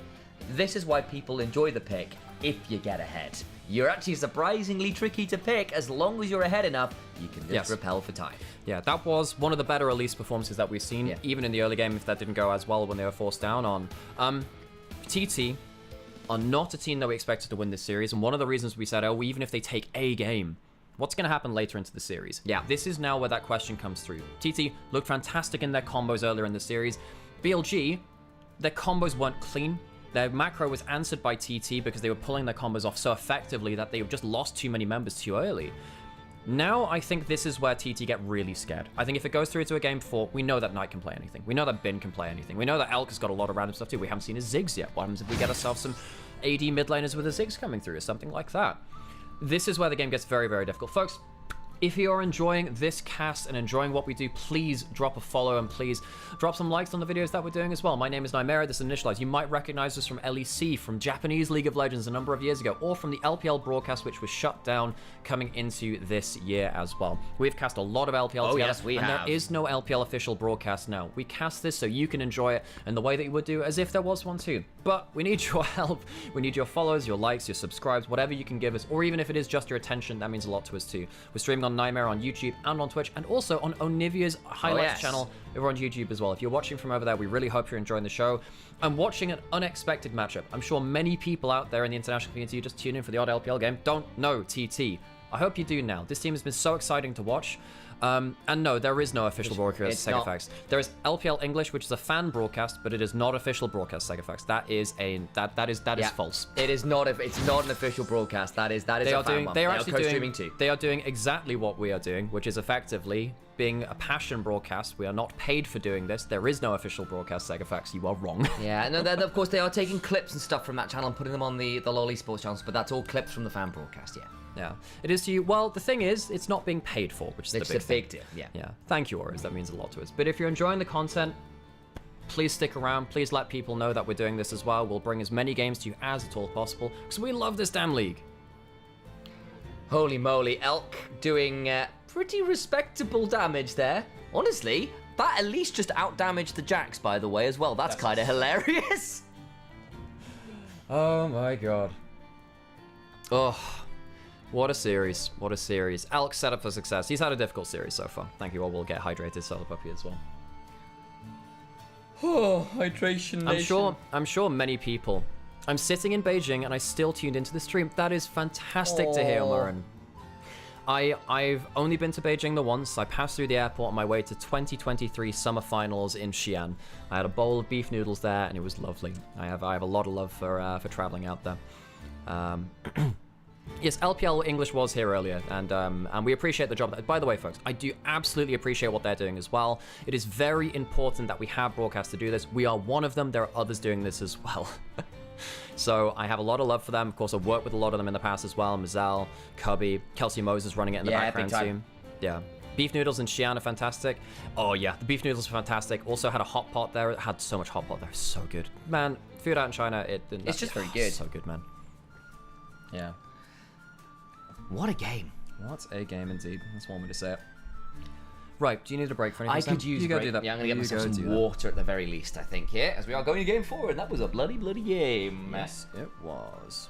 This is why people enjoy the pick if you get ahead. You're actually surprisingly tricky to pick. As long as you're ahead enough, you can just repel for time. Yeah, that was one of the better Elise performances that we've seen, even in the early game, if that didn't go as well when they were forced down on. TT are not a team that we expected to win this series, and one of the reasons we said, oh, even if they take a game, what's going to happen later into the series? Yeah, this is now where that question comes through. TT looked fantastic in their combos earlier in the series. BLG, their combos weren't clean. Their macro was answered by TT because they were pulling their combos off so effectively that they just lost too many members too early. Now, I think this is where TT get really scared. I think if it goes through to a game 4, we know that Knight can play anything. We know that Bin can play anything. We know that Elk has got a lot of random stuff too. We haven't seen his Ziggs yet. What happens if we get ourselves some AD mid laners with a Ziggs coming through or something like that? This is where the game gets very, very difficult. Folks, if you're enjoying this cast and enjoying what we do, please drop a follow and please drop some likes on the videos that we're doing as well. My name is Nymaera, this is Initialise. You might recognize us from LEC, from Japanese League of Legends a number of years ago, or from the LPL broadcast, which was shut down coming into this year as well. We've cast a lot of LPL together, yes, we have. there is no LPL official broadcast now. We cast this so you can enjoy it in the way that you would do as if there was one too. But we need your help. We need your follows, your likes, your subscribes, whatever you can give us, or even if it is just your attention, that means a lot to us too. We're streaming on Nymaera on YouTube and on Twitch, and also on Onivia's highlights channel over on YouTube as well. If you're watching from over there, we really hope you're enjoying the show. I'm watching an unexpected matchup. I'm sure many people out there in the international community who just tune in for the odd LPL game don't know TT. I hope you do now. This team has been so exciting to watch. And no, there is no official broadcast Sega Facts. There is LPL English, which is a fan broadcast, but it is not official broadcast Sega Facts. That is false. It is not. It's not an official broadcast. That is a fan one. They are actually co-streaming too. They are doing exactly what we are doing, which is effectively being a passion broadcast. We are not paid for doing this. There is no official broadcast Sega Facts. You are wrong. Yeah, and then, of course they are taking clips and stuff from that channel and putting them on the lolesports channels, but that's all clips from the fan broadcast. Yeah. Yeah, it is to you. Well, the thing is, it's not being paid for, which is the big deal. Yeah. Thank you, Auras. That means a lot to us. But if you're enjoying the content, please stick around. Please let people know that we're doing this as well. We'll bring as many games to you as at all possible, because we love this damn league. Holy moly, Elk doing pretty respectable damage there. Honestly, that at least just out-damaged the Jax, by the way, as well. That's kind of hilarious. Oh my god. Oh. What a series. What a series. Elk set up for success. He's had a difficult series so far. Thank you all. We'll get hydrated Solo Puppy as well. Oh, hydration nation. I'm sure many people. I'm sitting in Beijing and I still tuned into the stream. That is fantastic to hear, Lauren. I've only been to Beijing the once. I passed through the airport on my way to 2023 summer finals in Xi'an. I had a bowl of beef noodles there and it was lovely. I have a lot of love for traveling out there. Yes, LPL English was here earlier, and we appreciate the job. By the way, folks, I do absolutely appreciate what they're doing as well. It is very important that we have broadcasts to do this. We are one of them. There are others doing this as well. So I have a lot of love for them. Of course, I've worked with a lot of them in the past as well. Mazel, Cubby, Kelsey Moses running it in the background too. Yeah. Beef noodles in Xi'an are fantastic. Oh yeah, the beef noodles are fantastic. Also had a hot pot there. It had so much hot pot there. So good. Man, food out in China, it's just very good. So good, man. Yeah. What a game. What a game indeed. That's one way to say it. Right, do you need a break for anything? I could use a break. Do that. Yeah, I'm going to get myself some water at the very least, I think, here, as we are going to game 4, and that was a bloody game. Yes, it was.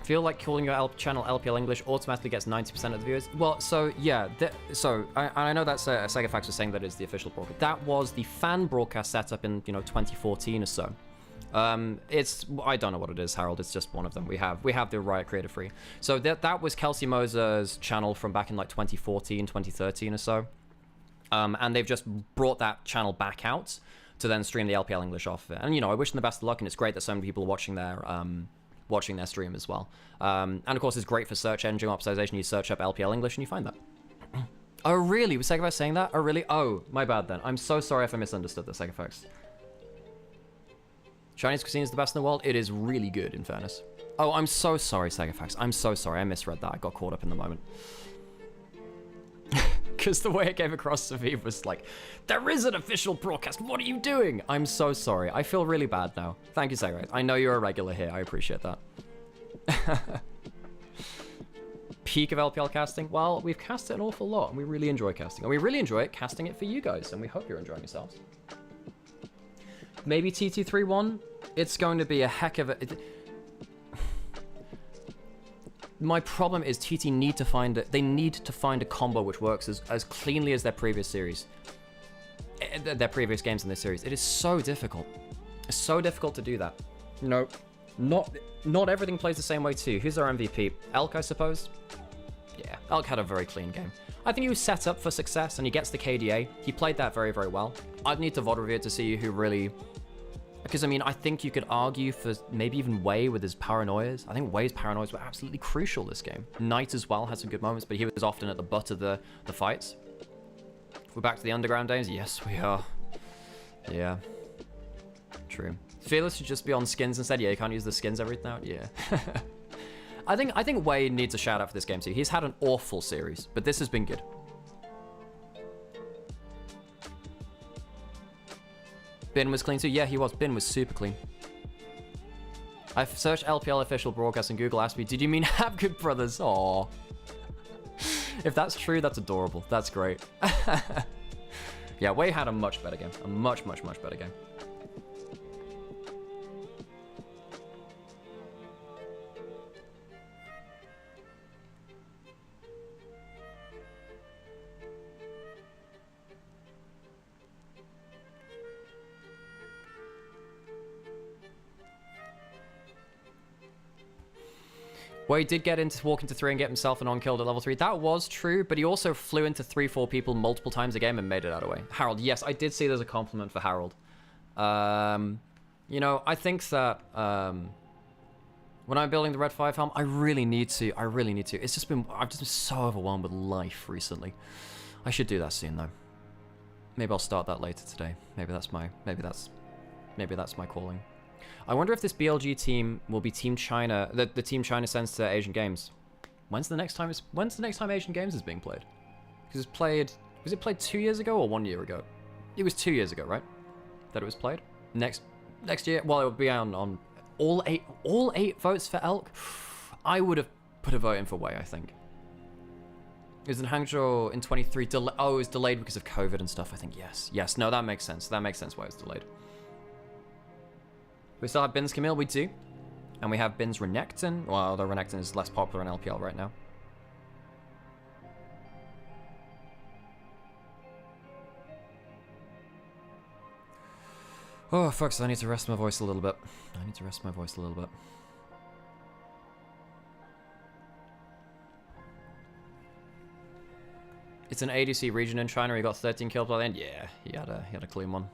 Feel like calling your channel LPL English automatically gets 90% of the viewers? Well, so yeah, I know that's Sega Facts was saying that is the official broadcast. That was the fan broadcast setup in 2014 or so. I don't know what it is, Harold. It's just one of them. We have the Riot Creator Free. So that was Kelsey Moses' channel from back in like 2014, 2013 or so. And they've just brought that channel back out to then stream the LPL English off of it. And I wish them the best of luck, and it's great that so many people are watching their stream as well. And of course, it's great for search engine optimization. You search up LPL English and you find that. Oh, really? Was Sega Facts saying that? Oh, really? Oh, my bad then. I'm so sorry if I misunderstood the Sega Facts. Chinese cuisine is the best in the world? It is really good, in fairness. Oh, I'm so sorry, Sega Facts. I'm so sorry. I misread that. I got caught up in the moment. Because the way it came across to me was like, there is an official broadcast. What are you doing? I'm so sorry. I feel really bad now. Thank you, Sega Facts. I know you're a regular here. I appreciate that. Peak of LPL casting? Well, we've cast it an awful lot, and we really enjoy casting. And we really enjoy it casting it for you guys, and we hope you're enjoying yourselves. Maybe TT3-1? It's going to be a heck of a... My problem is TT need to find it. They need to find a combo which works as cleanly as their previous series. Their previous games in this series. It is so difficult. It's so difficult to do that. You know, not everything plays the same way too. Who's our MVP? Elk, I suppose? Yeah, Elk had a very clean game. I think he was set up for success and he gets the KDA. He played that very, very well. I'd need to VOD review it to see who really... Because, I mean, I think you could argue for maybe even Wei with his paranoias. I think Wei's paranoias were absolutely crucial this game. Knight as well had some good moments, but he was often at the butt of the fights. We're back to the underground days? Yes, we are. Yeah. True. Fearless should just be on skins instead. Yeah, you can't use the skins every now. Yeah. I think Wei needs a shout out for this game too. He's had an awful series, but this has been good. Bin was clean too. Yeah, he was. Bin was super clean. I've searched LPL official broadcast and Google asked me, did you mean have good brothers? Aww. If that's true, that's adorable. That's great. Yeah, Wei had a much better game. A much, much, much better game. Wei did walk into 3 and get himself an on-killed at level 3. That was true, but he also flew into 3-4 people multiple times a game and made it out of the way. Harold, yes, I did see there's a compliment for Harold. You know, I think that when I'm building the Red 5 helm, I really need to. It's just been, I've just been so overwhelmed with life recently. I should do that soon though. Maybe I'll start that later today. Maybe that's my calling. I wonder if this BLG team will be Team China, the Team China sends to Asian Games. When's the next time Asian Games is being played? Because was it played 2 years ago or 1 year ago? It was 2 years ago, right? That it was played? Next year, well, it would be on all eight votes for Elk. I would have put a vote in for Wei, I think. It was in Hangzhou in 23. Oh, it was delayed because of COVID and stuff, I think. Yes, no, that makes sense. That makes sense why it was delayed. We still have Bin's Camille, we do. And we have Bin's Renekton. Well, although Renekton is less popular in LPL right now. Oh, folks, I need to rest my voice a little bit. It's an ADC region in China. He got 13 kills by the end. Yeah, he had a clean one.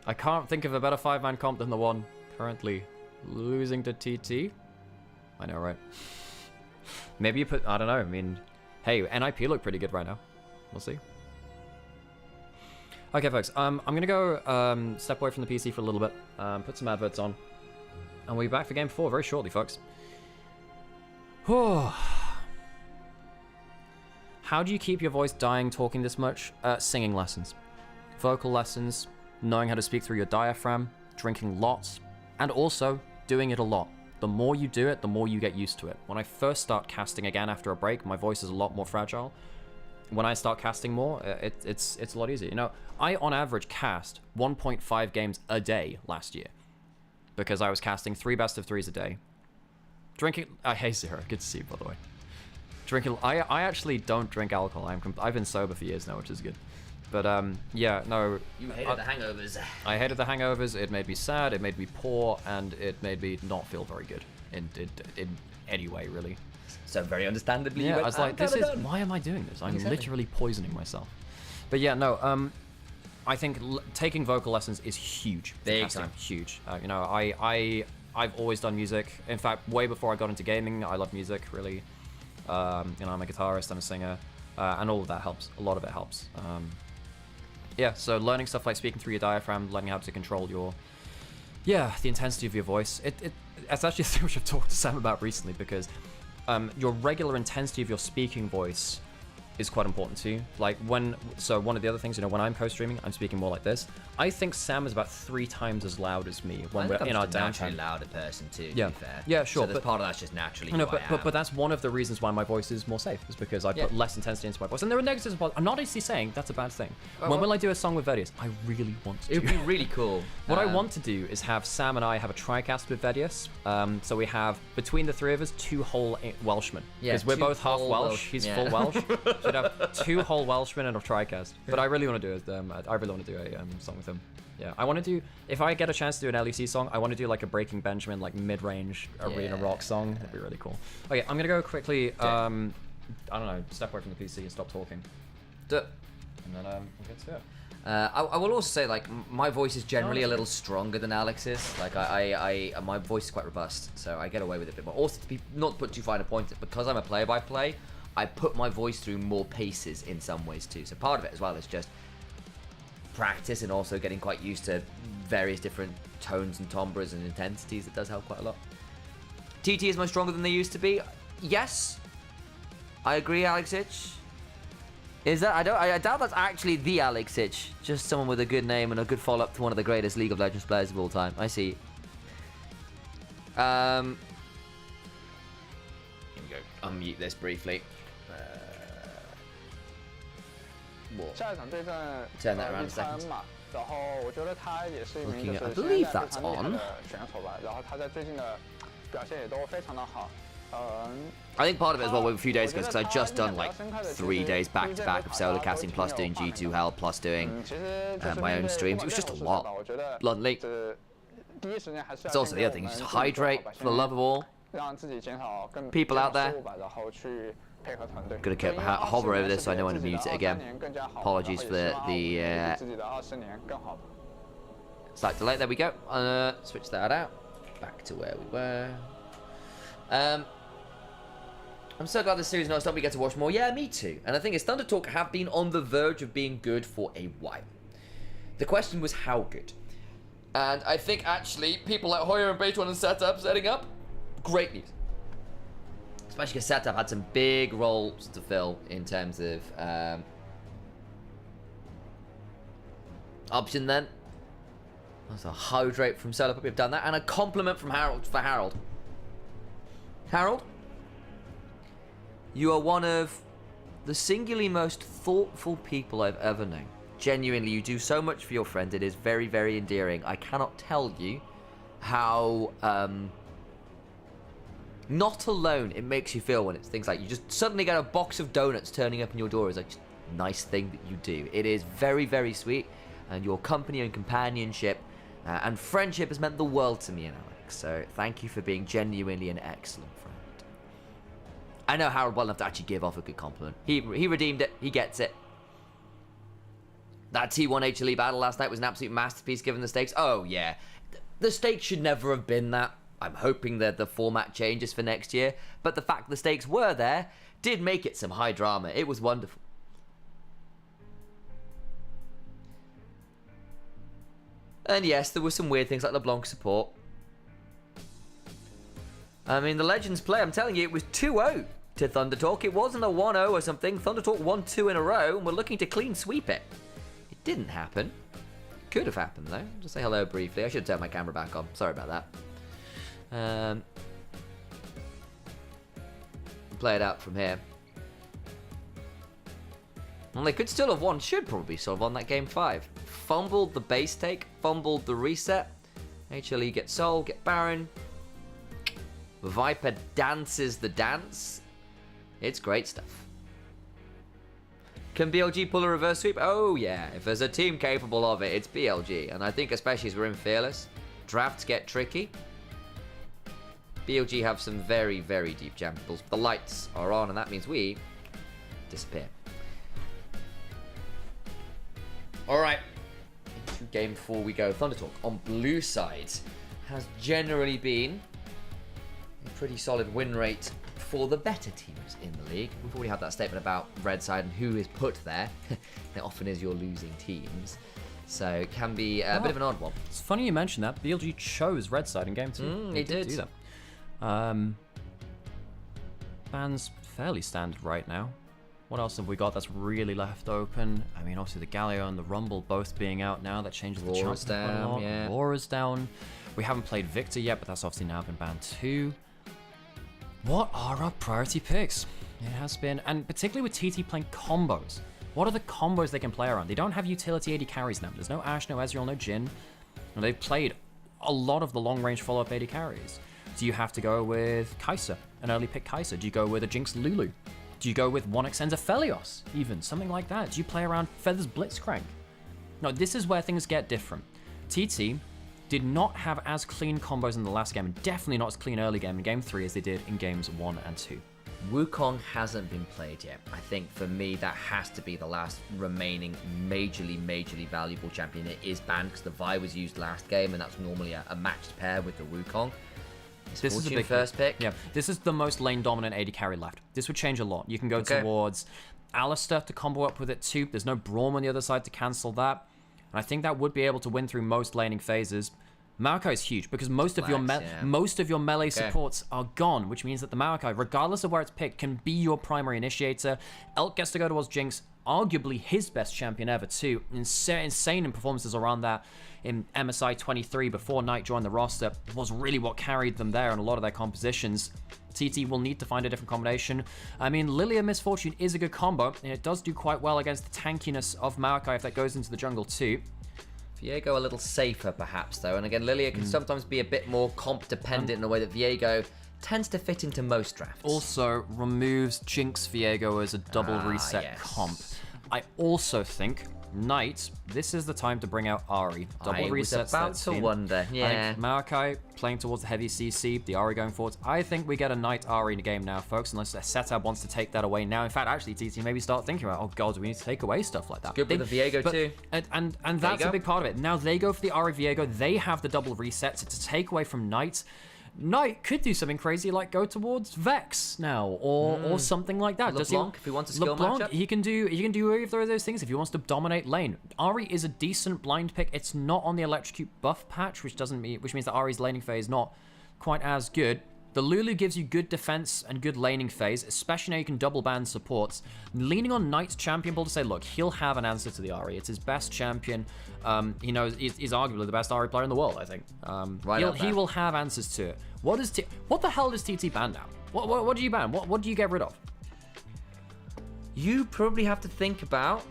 I can't think of a better 5-man comp than the one currently losing to TT. I know, right? Maybe you put, I don't know, I mean, hey, NIP look pretty good right now. We'll see. Okay, folks, I'm gonna go step away from the PC for a little bit, put some adverts on, and we'll be back for Game 4 very shortly, folks. How do you keep your voice dying talking this much? Singing lessons. Vocal lessons. Knowing how to speak through your diaphragm, drinking lots, and also doing it a lot. The more you do it, the more you get used to it. When I first start casting again after a break, my voice is a lot more fragile. When I start casting more, it's a lot easier. You know, I on average cast 1.5 games a day last year because I was casting 3 best of 3s a day. Drinking, hey Zero, good to see you by the way. Drinking, I actually don't drink alcohol. I've been sober for years now, which is good. But, yeah, no. You hated the hangovers. I hated the hangovers. It made me sad, it made me poor, and it made me not feel very good in any way, really. So very understandably, yeah, I was like, why am I doing this? I'm literally poisoning myself. But yeah, no, I think taking vocal lessons is huge. Big time. Huge. You know, I've always done music. In fact, way before I got into gaming, I love music, really. You know, I'm a guitarist, I'm a singer, and all of that helps. A lot of it helps. Yeah, so learning stuff like speaking through your diaphragm, learning how to control your, the intensity of your voice. It's actually a thing which I've talked to Sam about recently because your regular intensity of your speaking voice is quite important too. Like so one of the other things, when I'm co-streaming, I'm speaking more like this. I think Sam is about 3 times as loud as me when we're in our downtime. Louder person too. To Yeah, be fair. yeah, sure. So there's part of that's just naturally. No, who I am. but that's one of the reasons why my voice is more safe, is because I put less intensity into my voice. And there are negatives. I'm not actually saying that's a bad thing. When will I do a song with Vedius? I really want to. It would be really cool. What I want to do is have Sam and I have a tricast with Vedius. So we have, between the 3 of us, 2 whole Welshmen. Yeah, because we're 2 both half whole Welsh. He's full Welsh. Should have 2 whole Welshmen and a tricast. But I really want to do it. I really want to do a song with him. Yeah, I want to do, if I get a chance to do an LEC song, I want to do like a Breaking Benjamin, like mid-range arena rock song. That'd be really cool. Okay, I'm gonna go quickly. I don't know, step away from the PC and stop talking. And then we'll get to it. I will also say, like, my voice is generally a little stronger than Alex's. Like, my voice is quite robust, so I get away with it a bit more. Also, not to put too fine a point, because I'm a play-by-play, I put my voice through more paces in some ways too. So part of it as well is just practice and also getting quite used to various different tones and timbres and intensities. It does help quite a lot. TT is much stronger than they used to be. Yes, I agree, Alexich. Is that? I doubt that's actually the Alexich. Just someone with a good name and a good follow-up to one of the greatest League of Legends players of all time. I see. Here we go. Unmute this briefly. Turn that around a second. Looking at, I believe that's on. I think part of it as well with a few days ago because I'd just done like 3 days back to back of solo casting plus doing G2 Hell plus doing my own streams. It was just a lot, bluntly. It's also the other thing, just hydrate for the love of all. People out there. Gonna keep hover over this so I know when to mute it again. Apologies for the slight delay. There we go. Switch that out. Back to where we were. I'm so glad this series non-stop we get to watch more. Yeah, me too. And the thing is, Thunder Talk have been on the verge of being good for a while. The question was how good. And I think actually people like Hoyer and Beethoven and Setup setting up, great news. Especially because Setup had some big roles to fill in terms of option then. That's a hydrate from Setup. We've done that. And a compliment from Harold for Harold. Harold, you are one of the singularly most thoughtful people I've ever known. Genuinely, you do so much for your friend. It is very, very endearing. I cannot tell you how not alone it makes you feel when it's things like you just suddenly get a box of donuts turning up in your door is like just a nice thing that you do. It is very, very sweet, and your company and companionship and friendship has meant the world to me and Alex. So thank you for being genuinely an excellent friend. I know Harold well enough to actually give off a good compliment. He redeemed it. He gets it. That T1 HLE battle last night was an absolute masterpiece given the stakes. Oh, yeah. The stakes should never have been that. I'm hoping that the format changes for next year. But the fact the stakes were there did make it some high drama. It was wonderful. And yes, there were some weird things like LeBlanc support. I mean, the Legends play, I'm telling you, it was 2-0 to Thunder Talk. It wasn't a 1-0 or something. Thunder Talk won 2 in a row, and we're looking to clean sweep it. It didn't happen. Could have happened, though. Just say hello briefly. I should turn my camera back on. Sorry about that. Play it out from here. Well, they could still have won. Should probably still have won that game 5. Fumbled the base take. Fumbled the reset. HLE get Soul, get Baron. Viper dances the dance. It's great stuff. Can BLG pull a reverse sweep? Oh yeah, if there's a team capable of it, it's BLG. And I think especially as we're in Fearless, drafts get tricky. BLG have some very, very deep jam pools. The lights are on and that means we disappear. Alright, into game 4 we go. Thunder Talk on blue side has generally been a pretty solid win rate for the better teams in the league. We've already had that statement about red side and who is put there. It often is your losing teams. So it can be a bit of an odd one. It's funny you mention that. BLG chose red side in game 2. They did do that. Ban's fairly standard right now. What else have we got that's really left open? I mean, obviously the Galio and the Rumble both being out now. That changes the chance quite a lot. Yeah. Laura's down. We haven't played Victor yet, but that's obviously now been banned too. What are our priority picks? It has been, and particularly with TT playing combos. What are the combos they can play around? They don't have utility AD carries now. There's no Ashe, no Ezreal, no Jhin. And they've played a lot of the long-range follow-up AD carries. Do you have to go with Kai'Sa, an early pick Kai'Sa? Do you go with a Jinx Lulu? Do you go with 1x's Aphelios, even? Something like that. Do you play around Feather's Blitzcrank? No, this is where things get different. TT did not have as clean combos in the last game, and definitely not as clean early game in Game 3 as they did in Games 1 and 2. Wukong hasn't been played yet. I think for me that has to be the last remaining majorly valuable champion. It is banned because the Vi was used last game, and that's normally a matched pair with the Wukong. This is a big first pick. Yeah, this is the most lane dominant AD carry left. This would change a lot. You can go towards Alistair to combo up with it too. There's no Braum on the other side to cancel that. And I think that would be able to win through most laning phases. Maokai is huge because most of your melee supports are gone, which means that the Maokai, regardless of where it's picked, can be your primary initiator. Elk gets to go towards Jinx, arguably his best champion ever too. Insane in performances around that in MSI 23 before Knight joined the roster was really what carried them there in a lot of their compositions. TT will need to find a different combination. I mean, Lilia Misfortune is a good combo, and it does do quite well against the tankiness of Maokai if that goes into the jungle too. Viego a little safer perhaps though, and again Lilia can sometimes be a bit more comp dependent in a way that Viego tends to fit into most drafts. Also removes Jinx Viego as a double reset comp. I also think Knight, this is the time to bring out Ahri. Double resets. I was about to wonder. Yeah. I think Maokai playing towards the heavy CC, the Ahri going forwards. I think we get a Knight Ahri in the game now, folks, unless Setup wants to take that away now. In fact, actually, TT maybe start thinking about, oh god, we need to take away stuff like that. Good with the Viego too. And that's a big part of it. Now they go for the Ahri Viego. They have the double resets to take away from Knight. Knight could do something crazy like go towards Vex now or something like that. LeBlanc, if he wants a skill matchup. He can do either of those things if he wants to dominate lane. Ahri is a decent blind pick. It's not on the Electrocute buff patch, which means that Ahri's laning phase is not quite as good. The Lulu gives you good defense and good laning phase, especially now you can double ban supports. Leaning on Knight's champion pool to say, look, he'll have an answer to the Ahri. It's his best champion. He knows he's arguably the best Ahri player in the world, I think. He will have answers to it. What the hell does TT ban now? What do you ban? What do you get rid of? You probably have to think about,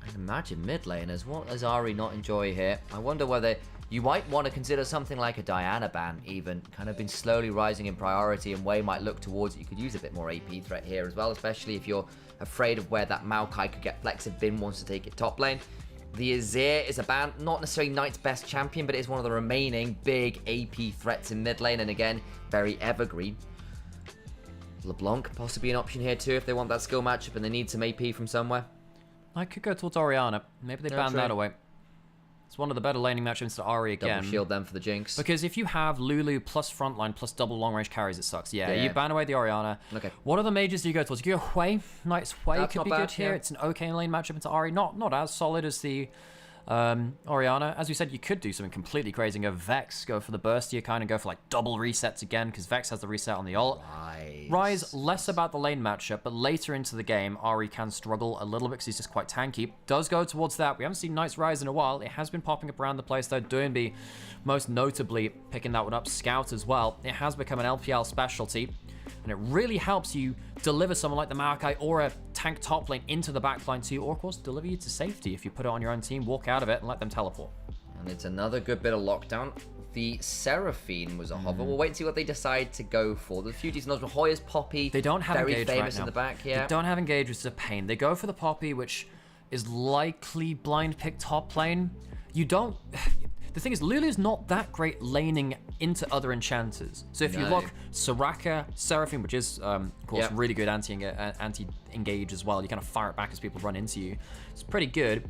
I'd imagine mid laners. What does Ahri not enjoy here? I wonder whether you might want to consider something like a Diana ban even. Kind of been slowly rising in priority, and Wei might look towards it. You could use a bit more AP threat here as well, especially if you're afraid of where that Maokai could get flex if Bin wants to take it top lane. The Azir is a ban, not necessarily Knight's best champion, but it's one of the remaining big AP threats in mid lane, and again, very evergreen. LeBlanc possibly an option here too if they want that skill matchup and they need some AP from somewhere. I could go towards Orianna. Maybe they ban that away. It's one of the better laning matchups to Ahri again. Double shield them for the Jinx. Because if you have Lulu plus frontline plus double long range carries, it sucks. Yeah, you ban away the Orianna. Okay. What other mages do you go towards? You go Hui. Knight's Hui could be good here. It's an okay lane matchup into Ahri. Not as solid as the Orianna. As we said, you could do something completely crazy and go Vex, go for the Burstia kind of go for like double resets again because Vex has the reset on the ult. Rise, less about the lane matchup, but later into the game, Ahri can struggle a little bit because he's just quite tanky. Does go towards that. We haven't seen Knight's Rise in a while. It has been popping up around the place though. Doinby most notably picking that one up. Scout as well. It has become an LPL specialty. And it really helps you deliver someone like the Maokai or a tank top lane into the backline too, or of course deliver you to safety if you put it on your own team, walk out of it and let them teleport. And it's another good bit of lockdown. The Seraphine was a hover. We'll wait and see what they decide to go for. The few decent nods, Hoya's Poppy. They don't have very Engage famous right now. in the back. Yeah. They don't have Engage, which is a pain. They go for the Poppy, which is likely blind pick top lane. You don't. The thing is, Lulu's not that great laning into other enchanters. So if you look, Soraka, Seraphine, which is, of course, really good anti-engage as well. You kind of fire it back as people run into you. It's pretty good.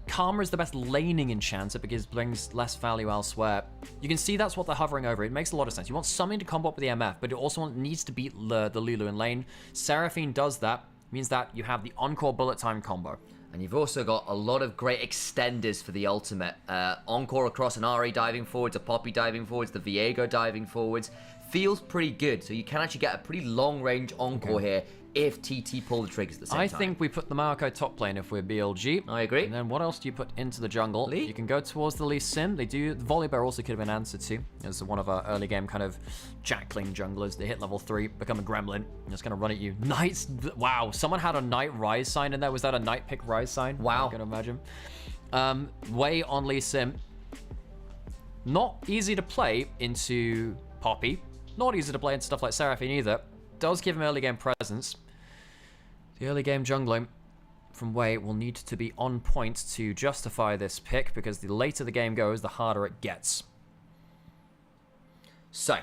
Karma is the best laning enchanter because it brings less value elsewhere. You can see that's what they're hovering over. It makes a lot of sense. You want something to combo up with the MF, but it also needs to beat the Lulu in lane. Seraphine does that. Means that you have the Encore bullet time combo. And you've also got a lot of great extenders for the ultimate. Encore across an Ahri diving forwards, a Poppy diving forwards, the Viego diving forwards. Feels pretty good. So you can actually get a pretty long range Encore here if TT pull the triggers at the same time. I think we put the Marco top lane if we're BLG. I agree. And then what else do you put into the jungle? Lee? You can go towards the Lee Sin. They do. The Volibear also could have been answered to as one of our early game kind of Jackling junglers. They hit level 3, become a gremlin. Just going to run at you. Knights. Wow. Someone had a Knight Rise sign in there. Was that a Knight pick Rise sign? Wow. I can imagine. Way on Lee Sin. Not easy to play into Poppy. Not easy to play into stuff like Seraphine either. Does give him early game presence. The early game jungling from Wei will need to be on point to justify this pick, because the later the game goes, the harder it gets. So,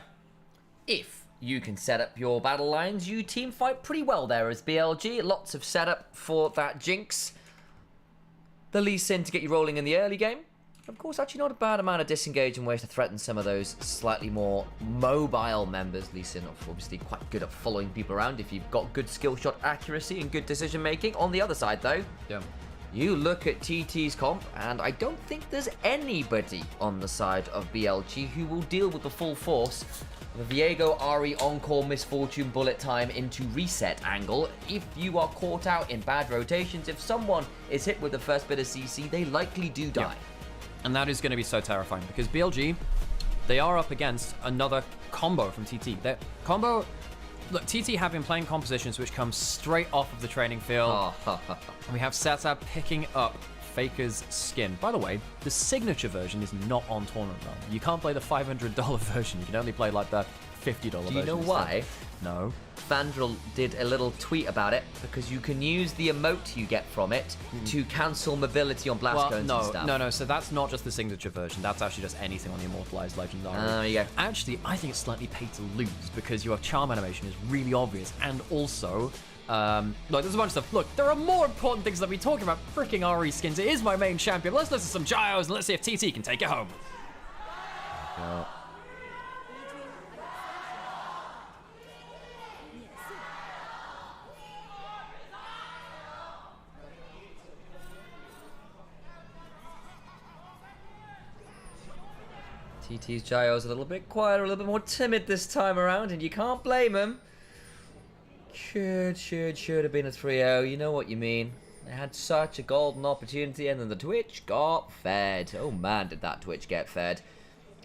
if you can set up your battle lines, you team fight pretty well there as BLG. Lots of setup for that Jinx. The Lee Sin to get you rolling in the early game. Of course, actually not a bad amount of disengage and ways to threaten some of those slightly more mobile members. Lee Sin obviously quite good at following people around if you've got good skill shot accuracy and good decision making. On the other side though, you look at TT's comp, and I don't think there's anybody on the side of BLG who will deal with the full force of the Viego Ari Encore Misfortune Bullet Time into reset angle. If you are caught out in bad rotations, if someone is hit with the first bit of CC, they likely do die. Yeah. And that is going to be so terrifying, because BLG, they are up against another combo from TT. Their combo, look, TT have been playing compositions which come straight off of the training field. We have Seta picking up Faker's skin. By the way, the signature version is not on Tournament Realm. You can't play the $500 version. You can only play like the $50 version. Do you know why? No. Fandral did a little tweet about it, because you can use the emote you get from it to cancel mobility on blast cones and stuff. No, so that's not just the signature version. That's actually just anything on the Immortalized Legendary. There you go. Actually, I think it's slightly paid to lose, because your charm animation is really obvious, and also, look, there's a bunch of stuff. Look, there are more important things that we talk about. Freaking Ari skins. It is my main champion. Let's listen to some gyros and let's see if TT can take it home. TT's Gyro's a little bit quieter, a little bit more timid this time around, and you can't blame him. Should have been a 3-0. You know what you mean. They had such a golden opportunity, and then the Twitch got fed. Oh man, did that Twitch get fed.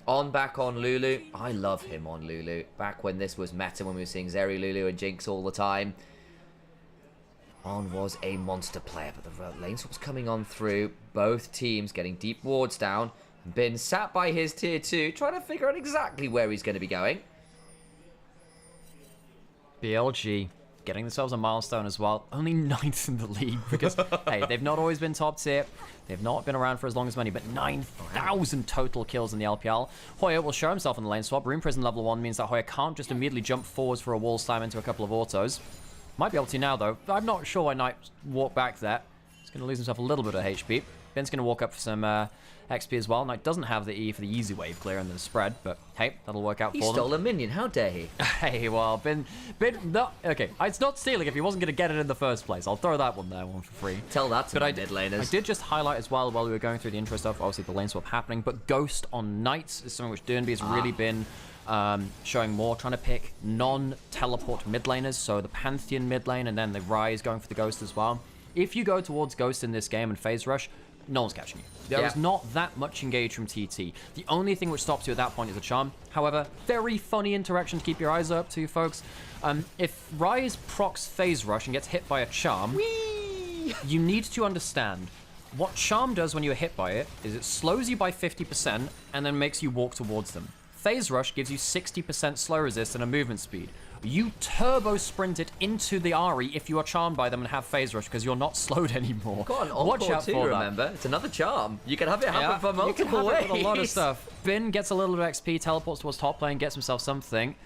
Back on Lulu. I love him on Lulu. Back when this was meta, when we were seeing Zeri, Lulu, and Jinx all the time. Was a monster player, but the lane swap's coming on through. Both teams getting deep wards down. Been sat by his tier 2, trying to figure out exactly where he's going to be going. BLG getting themselves a milestone as well. Only 9th in the league, because, hey, they've not always been top tier. They've not been around for as long as money, but 9,000 total kills in the LPL. Hoya will show himself in the lane swap. Rune Prison level 1 means that Hoya can't just immediately jump forwards for a wall slam into a couple of autos. Might be able to now, though. I'm not sure why Knight walked back there. He's going to lose himself a little bit of HP. Ben's going to walk up for some XP as well. Knight doesn't have the E for the easy wave clear and the spread, but hey, that'll work out for them. He stole a minion, how dare he? Hey, well, Ben, no, okay, it's not stealing if he wasn't going to get it in the first place. I'll throw that one there, one for free. Tell that to my mid laners. I did just highlight as well, while we were going through the intro stuff, obviously the lane swap happening, but Ghost on Knights is something which Durnby has really been showing more, trying to pick non-teleport mid laners, so the Pantheon mid lane and then the Rise going for the Ghost as well. If you go towards Ghost in this game and phase rush, no one's catching you. There is not that much engage from TT. The only thing which stops you at that point is a charm. However, very funny interaction to keep your eyes up to, folks. If Rise procs phase rush and gets hit by a charm, you need to understand what charm does when you're hit by it is it slows you by 50% and then makes you walk towards them. Phase rush gives you 60% slow resist and a movement speed. You turbo sprint it into the Ari if you are charmed by them and have phase rush, because you're not slowed anymore. Got an encore too, remember? It's another charm. You can have it happen for multiple ways. With a lot of stuff. Bin gets a little bit of XP, teleports towards top lane, gets himself something.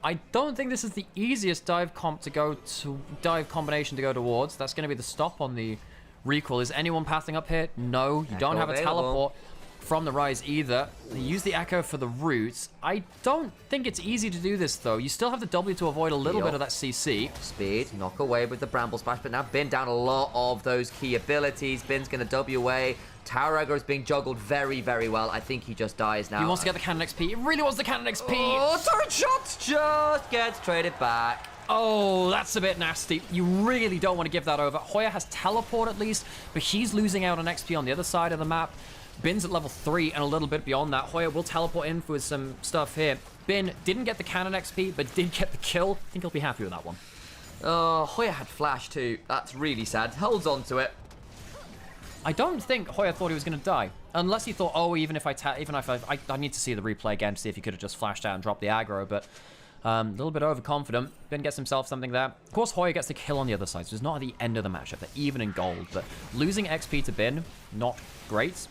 I don't think this is the easiest dive combination to go towards. That's going to be the stop on the recall. Is anyone pathing up here? No, you don't have a teleport from the Rise either. They use the Echo for the roots. I don't think it's easy to do this though. You still have the W to avoid a little bit of that CC. Speed, knock away with the Bramble Splash, but now Bin down a lot of those key abilities. Bin's going to W away. Tower Aggro is being juggled very, very well. I think he just dies now. He wants to get the cannon XP. He really wants the cannon XP. Oh, turret shot! Just gets traded back. Oh, that's a bit nasty. You really don't want to give that over. Hoya has teleport at least, but he's losing out on XP on the other side of the map. Bin's at level 3 and a little bit beyond that. Hoya will teleport in for some stuff here. Bin didn't get the cannon XP, but did get the kill. I think he'll be happy with that one. Oh, Hoya had flash too. That's really sad. Holds on to it. I don't think Hoya thought he was going to die. Unless he thought, oh, even if I need to see the replay again to see if he could have just flashed out and dropped the aggro, but a little bit overconfident. Bin gets himself something there. Of course, Hoya gets the kill on the other side, so it's not at the end of the matchup. They're even in gold, but losing XP to Bin, not great.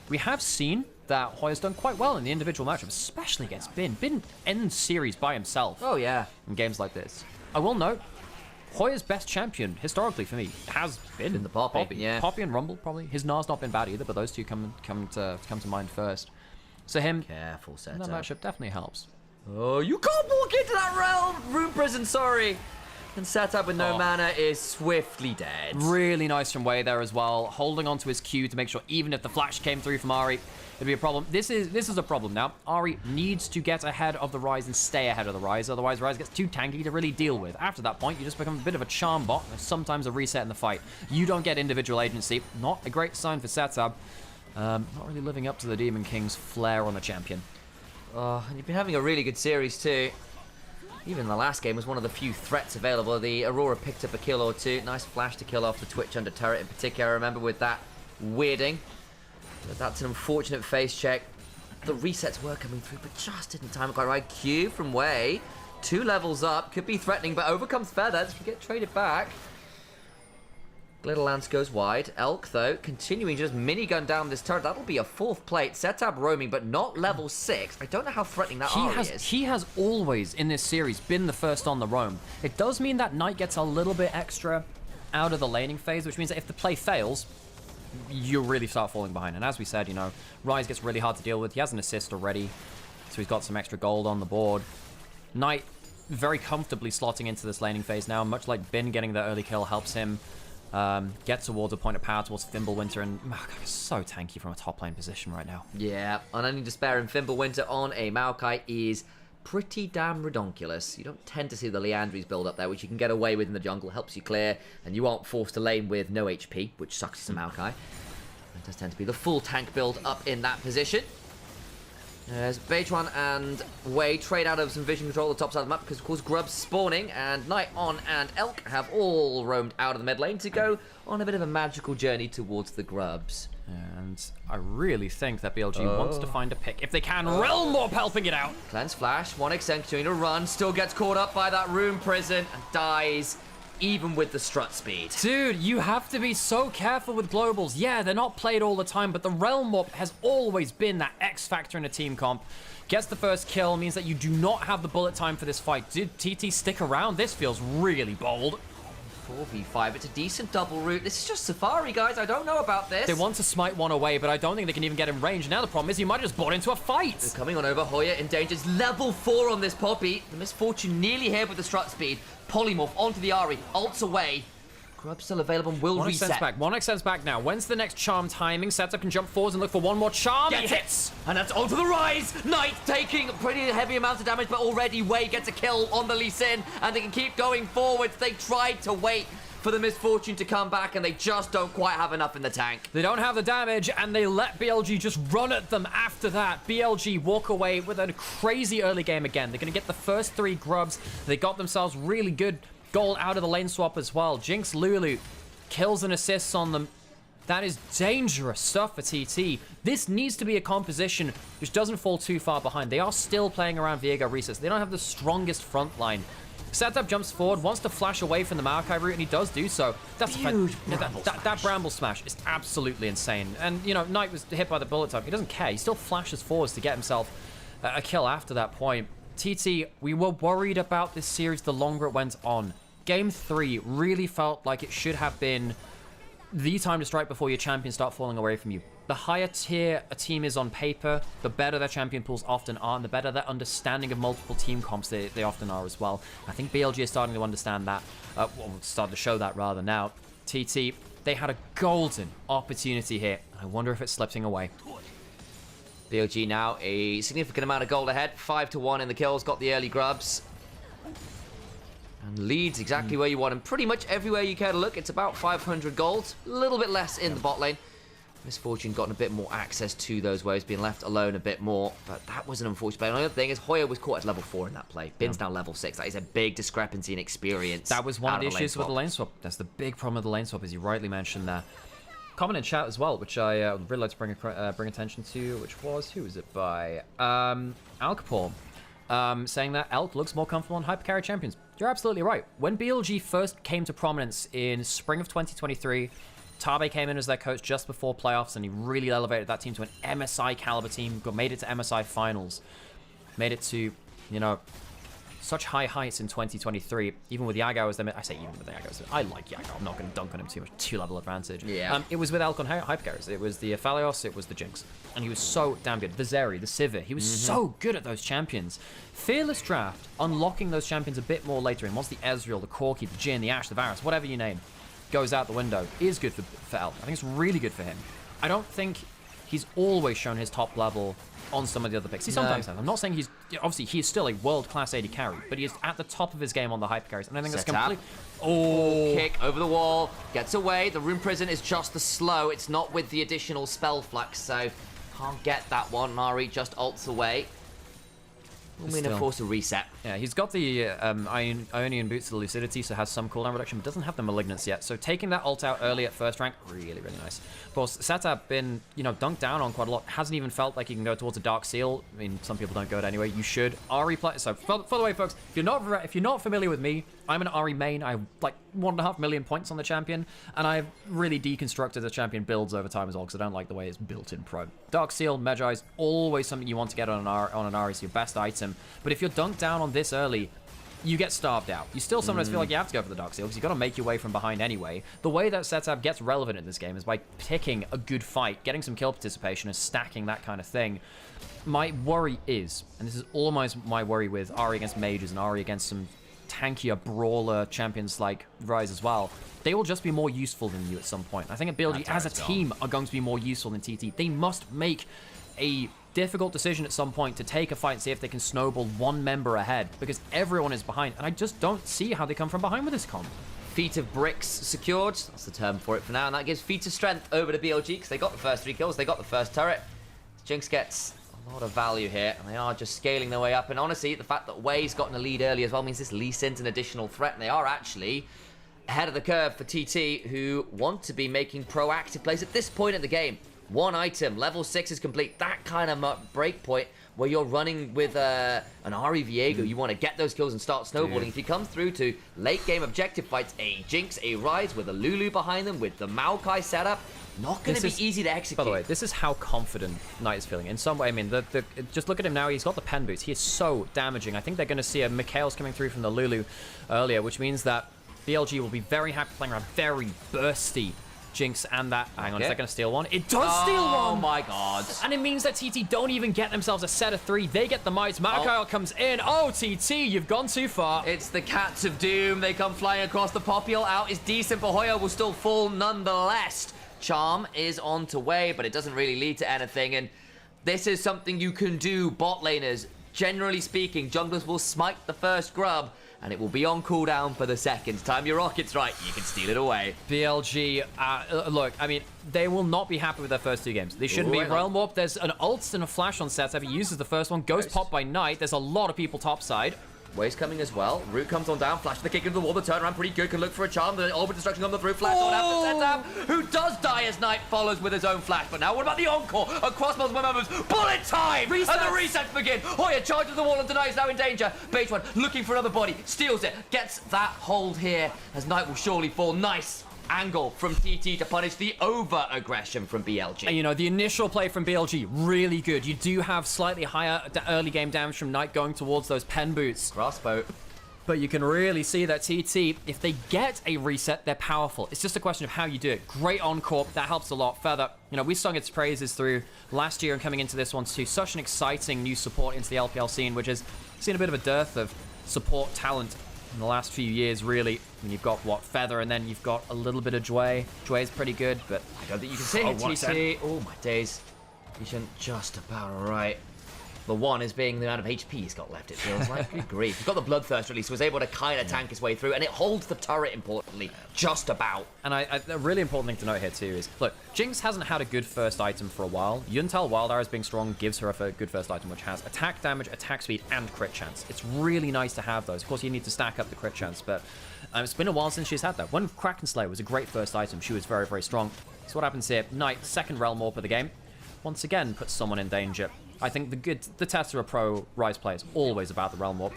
We have seen that Hoya's done quite well in the individual matchup, especially against Bin. Bin ends series by himself. Oh, yeah. In games like this. I will note, Hoya's best champion, historically for me, has been the Poppy. Yeah. Poppy and Rumble, probably. His Nar's not been bad either, but those two come to mind first. So him, careful setup. That matchup definitely helps. Oh, you can't walk into that room prison, sorry. And setup with no mana is swiftly dead. Really nice from Wei there as well, holding onto his Q to make sure even if the flash came through from Ahri, it'd be a problem. This is a problem now. Ahri needs to get ahead of the Ryze and stay ahead of the Ryze, otherwise Ryze gets too tanky to really deal with. After that point, you just become a bit of a charm bot. There's sometimes a reset in the fight. You don't get individual agency. Not a great sign for Setab. Not really living up to the Demon King's flair on the champion. Oh, and you've been having a really good series too. Even the last game was one of the few threats available. The Aurora picked up a kill or two. Nice flash to kill off the Twitch under turret in particular. I remember with that weirding. But that's an unfortunate face check. The resets were coming through, but just didn't time it quite right. Q from Wei. 2 levels up. Could be threatening, but overcomes Feathers. Can get traded back. Glitter Lance goes wide. Elk, though, continuing to just minigun down this turret. That'll be a 4th plate. Setup roaming, but not level 6. I don't know how threatening that Ahri is. He has always, in this series, been the first on the roam. It does mean that Knight gets a little bit extra out of the laning phase, which means that if the play fails, you really start falling behind. And as we said, you know, Ryze gets really hard to deal with. He has an assist already, so he's got some extra gold on the board. Knight very comfortably slotting into this laning phase now, much like Bin getting the early kill helps him get towards a point of power towards Fimbulwinter, and Maokai is so tanky from a top lane position right now. Yeah, unending despair in Fimbulwinter on a Maokai is pretty damn redonkulous. You don't tend to see the Leandries build up there, which you can get away with in the jungle, helps you clear, and you aren't forced to lane with no HP, which sucks as a Maokai. It does tend to be the full tank build up in that position. As Beichuan and Wei trade out of some vision control at the top side of the map because, of course, Grub's spawning, and Knight On and Elk have all roamed out of the mid lane to go on a bit of a magical journey towards the Grubs. And I really think that BLG wants to find a pick. If they can, Realm Warp helping it out. Cleanse Flash, 1x continuing to run, still gets caught up by that room prison and dies. Even with the strut speed. Dude, you have to be so careful with globals. Yeah, they're not played all the time, but the Realm Warp has always been that X factor in a team comp. Gets the first kill, means that you do not have the bullet time for this fight. Did TT stick around? This feels really bold. 4v5, it's a decent double route. This is just Safari, guys. I don't know about this. They want to smite one away, but I don't think they can even get in range. Now the problem is you might have just bought into a fight. They're coming on over. Hoya endangers level 4 on this Poppy. The Misfortune nearly here with the strut speed. Polymorph onto the Ahri, ults away. Grub still available and will reset. Back. 1x's back now. When's the next charm timing? Setup can jump forwards and look for one more charm. He hits! And that's onto the Ryze! Knight taking pretty heavy amounts of damage, but already Wei gets a kill on the Lee Sin, and they can keep going forwards. They tried to wait for the Misfortune to come back, and they just don't quite have enough in the tank. They don't have the damage, and they let BLG just run at them after that. BLG walk away with a crazy early game again. They're going to get the first 3 grubs. They got themselves really good gold out of the lane swap as well. Jinx Lulu kills and assists on them. That is dangerous stuff for TT. This needs to be a composition which doesn't fall too far behind. They are still playing around Viego resets. They don't have the strongest front line. Setup jumps forward, wants to flash away from the Maokai route, and he does do so. That's huge. That Bramble Smash is absolutely insane. And, you know, Knight was hit by the bullet time. He doesn't care. He still flashes forwards to get himself a kill after that point. TT, we were worried about this series the longer it went on. Game 3 really felt like it should have been the time to strike before your champions start falling away from you. The higher tier a team is on paper, the better their champion pools often are, and the better their understanding of multiple team comps they often are as well. I think BLG is starting to understand that, starting to show that rather now. TT, they had a golden opportunity here. I wonder if it's slipping away. BLG now a significant amount of gold ahead, 5-1 in the kills, got the early grubs. And leads exactly where you want him. Pretty much everywhere you care to look. It's about 500 gold. A little bit less in the bot lane. Misfortune gotten a bit more access to those waves, being left alone a bit more. But that was an unfortunate play. Another thing is Hoya was caught at level 4 in that play. Bin's now level 6. That is a big discrepancy in experience. That was one of the issues with the lane swap. That's the big problem with the lane swap, as you rightly mentioned there. Comment in chat as well, which I would really like to bring attention to, which was, who was it by? Alcapor. Saying that Elk looks more comfortable on hypercarry champions. You're absolutely right. When BLG first came to prominence in spring of 2023, Tabe came in as their coach just before playoffs, and he really elevated that team to an MSI caliber team. Made it to MSI finals. Made it to, you know, such high heights in 2023. Even with Yagao as I say even with Yagao. I like Yagao. I'm not going to dunk on him too much. 2-level advantage. Yeah. It was with Elk on hypercarries. It was the Aphelios. It was the Jinx. And he was so damn good. Vizeri, the Sivir. He was so good at those champions. Fearless Draft, unlocking those champions a bit more later in. Once the Ezreal, the Corki, the Jhin, the Ashe, the Varus, whatever you name, goes out the window, is good for Elk. I think it's really good for him. I don't think he's always shown his top level on some of the other picks. He sometimes has. I'm not saying obviously he is still a world-class AD carry, but he is at the top of his game on the hyper carries. And I think that's complete. Oh, kick over the wall, gets away. The Rune Prison is just the slow. It's not with the additional spell flux, so can't get that one. Nari just ults away. Lumina force a reset. Yeah, he's got the Ionian Boots of the Lucidity, so has some cooldown reduction, but doesn't have the Malignance yet. So taking that ult out early at first rank, really, really nice. Of course, Satab been, you know, dunked down on quite a lot. Hasn't even felt like he can go towards a Dark Seal. I mean, some people don't go it anyway. You should. Ahri play. So, for the way, folks, if you're not familiar with me, I'm an Ahri main. I have like 1.5 million points on the champion, and I've really deconstructed the champion builds over time as well, because I don't like the way it's built in pro. Dark Seal, Magi is always something you want to get on an Ahri. It's your best item. But if you're dunked down on this early, you get starved out. You still sometimes feel like you have to go for the Dark Seal, because you've got to make your way from behind anyway. The way that setup gets relevant in this game is by picking a good fight, getting some kill participation, and stacking that kind of thing. My worry is, and this is almost my worry with Ahri against mages and Ahri against some tankier brawler champions like Ryze as well, they will just be more useful than you at some point. I think BLG as a team are going to be more useful than TT. They must make a difficult decision at some point to take a fight and see if they can snowball one member ahead, because everyone is behind, and I just don't see how they come from behind with this comp. Feat of Bricks secured. That's the term for it for now, and that gives Feat of Strength over to BLG, because they got the first 3 kills, they got the first turret. Jinx gets a lot of value here, and they are just scaling their way up, and honestly, the fact that Wei's gotten a lead early as well means this Lee Sin's an additional threat, and they are actually ahead of the curve for TT, who want to be making proactive plays at this point in the game. 1 item, level 6 is complete. That kind of break point where you're running with an Ahri Viego, you want to get those kills and start snowballing. If you come through to late game objective fights, a Jinx, a Ryze with a Lulu behind them, with the Maokai setup, not going to be easy to execute. By the way, this is how confident Knight is feeling. In some way, I mean, just look at him now. He's got the pen boots. He is so damaging. I think they're going to see a Mikhail's coming through from the Lulu earlier, which means that BLG will be very happy playing around very bursty Jinx and that. Hang on, is that going to steal one? It does steal one! Oh my god. And it means that TT don't even get themselves a set of 3. They get the mites. Maokai comes in. Oh, TT, you've gone too far. It's the Cats of Doom. They come flying across. The Popule out is decent, but Hoya will still fall nonetheless. Charm is on to Wei, but it doesn't really lead to anything, and this is something you can do, bot laners. Generally speaking, junglers will smite the first grub, and it will be on cooldown for the second. Time your rockets right, you can steal it away. BLG, look, I mean, they will not be happy with their first 2 games. They shouldn't be. Realm Warp, there's an ult and a flash on setup. He uses the first one, goes pop by Knight. There's a lot of people topside. Wei's coming as well. Root comes on down, flash the kick into the wall, the turnaround pretty good, can look for a charm, the orbit destruction on the through, flash on after setup, who does die as Knight follows with his own flash. But now what about the encore? Across multiple members, bullet time! And the resets begin! Hoya charges the wall and denies now in danger. Beige one looking for another body, steals it, gets that hold here as Knight will surely fall. Nice angle from TT to punish the over-aggression from BLG. And you know, the initial play from BLG, really good. You do have slightly higher early game damage from Knight going towards those pen boots. Crossbow. But you can really see that TT, if they get a reset, they're powerful. It's just a question of how you do it. Great on-corp, that helps a lot. Further, you know, we sung its praises through last year and coming into this one too. Such an exciting new support into the LPL scene, which has seen a bit of a dearth of support talent in the last few years, really. I mean, you've got, what, Feather, and then you've got a little bit of Jway. Jway's pretty good, but I don't think you can see TT. Oh, my days. He's just about right. The one is being the amount of HP he's got left, it feels like. Good grief. He's got the Bloodthirst release, so was able to kind of tank his way through, and it holds the turret, importantly, just about. And a really important thing to note here, too, is, look, Jinx hasn't had a good first item for a while. Yuntal Wild Arrows being strong gives her a good first item, which has attack damage, attack speed, and crit chance. It's really nice to have those. Of course, you need to stack up the crit chance, but it's been a while since she's had that. When Kraken Slayer was a great first item, she was very, very strong. So what happens here? Knight, second Realm Warp of the game, once again puts someone in danger. I think the Tessera Pro Rise play is always about the Realm Warp.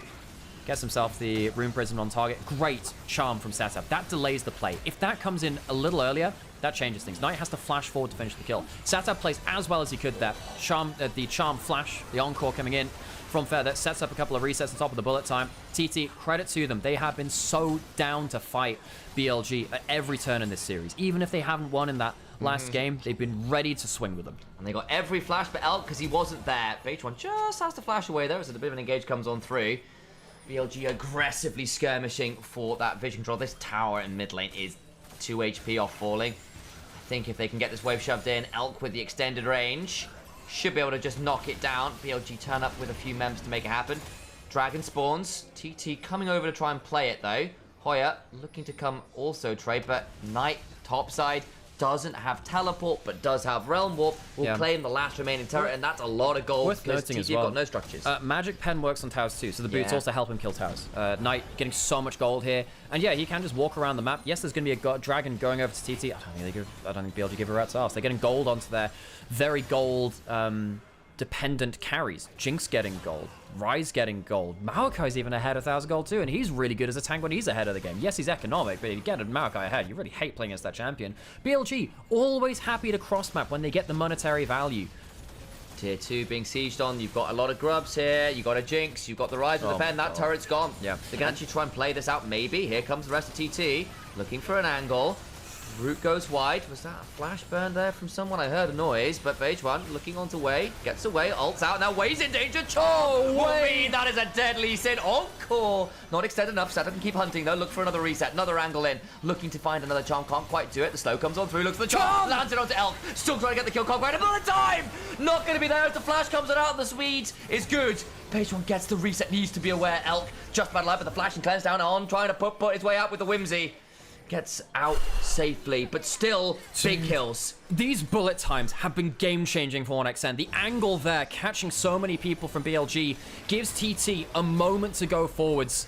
Gets himself the Rune Prism on target. Great charm from Setup. That delays the play. If that comes in a little earlier, that changes things. Knight has to flash forward to finish the kill. Setup plays as well as he could there. The charm flash, the encore coming in from Fair that sets up a couple of resets on top of the bullet time. TT, credit to them. They have been so down to fight BLG at every turn in this series. Even if they haven't won in that last game, they've been ready to swing with them. And they got every flash but Elk because he wasn't there. BH1 just has to flash away there as a bit of an engage comes on through. BLG aggressively skirmishing for that vision control. This tower in mid lane is 2 HP off falling. I think if they can get this wave shoved in, Elk with the extended range should be able to just knock it down. BLG turn up with a few mems to make it happen. Dragon spawns. TT coming over to try and play it though. Hoya looking to come also trade, but Knight topside doesn't have teleport, but does have Realm Warp. Will claim the last remaining turret, and that's a lot of gold. Worth noting as well, got no structures. Magic Pen works on towers too, so the boots also help him kill towers. Knight getting so much gold here, and yeah, he can just walk around the map. Yes, there's going to be a dragon going over to TT. I don't think BLG give a rat's ass. They're getting gold onto their very gold dependent carries. Jinx getting gold, Rise getting gold. Maokai's even ahead of 1,000 gold too, and he's really good as a tank when he's ahead of the game. Yes, he's economic, but if you get a Maokai ahead, you really hate playing against that champion. BLG, always happy to cross-map when they get the monetary value. Tier 2 being sieged on. You've got a lot of grubs here. You've got a Jinx. You've got the Rise with the pen. That turret's gone. Yeah. They can actually try and play this out, maybe. Here comes the rest of TT. Looking for an angle. Root goes wide. Was that a flash burn there from someone? I heard a noise, but BH1 looking onto Wei. Gets away, ults out. Now Wei's in danger. Oh, Wei! That is a deadly sin. Encore. Not extended enough. Sato can keep hunting, though. Look for another reset. Another angle in. Looking to find another charm. Can't quite do it. The slow comes on through. Looks for the charm. Lands it onto Elk. Still trying to get the kill. Can't quite another time. Not going to be there as the flash comes out. The Swede is good. BH1 gets the reset. Needs to be aware. Elk just about alive, but the flash and cleanse down on. Trying to put his way out with the Whimsy. Gets out safely, but still big kills. These bullet times have been game-changing for 1xN. The angle there, catching so many people from BLG, gives TT a moment to go forwards.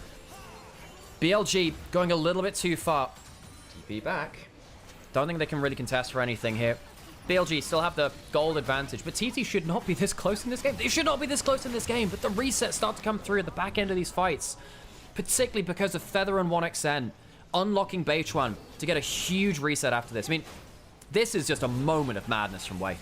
BLG going a little bit too far. TP back. Don't think they can really contest for anything here. BLG still have the gold advantage, but TT should not be this close in this game. They should not be this close in this game, but the resets start to come through at the back end of these fights, particularly because of Feather and 1xN. Unlocking BH1 to get a huge reset after this. I mean, this is just a moment of madness from Wei.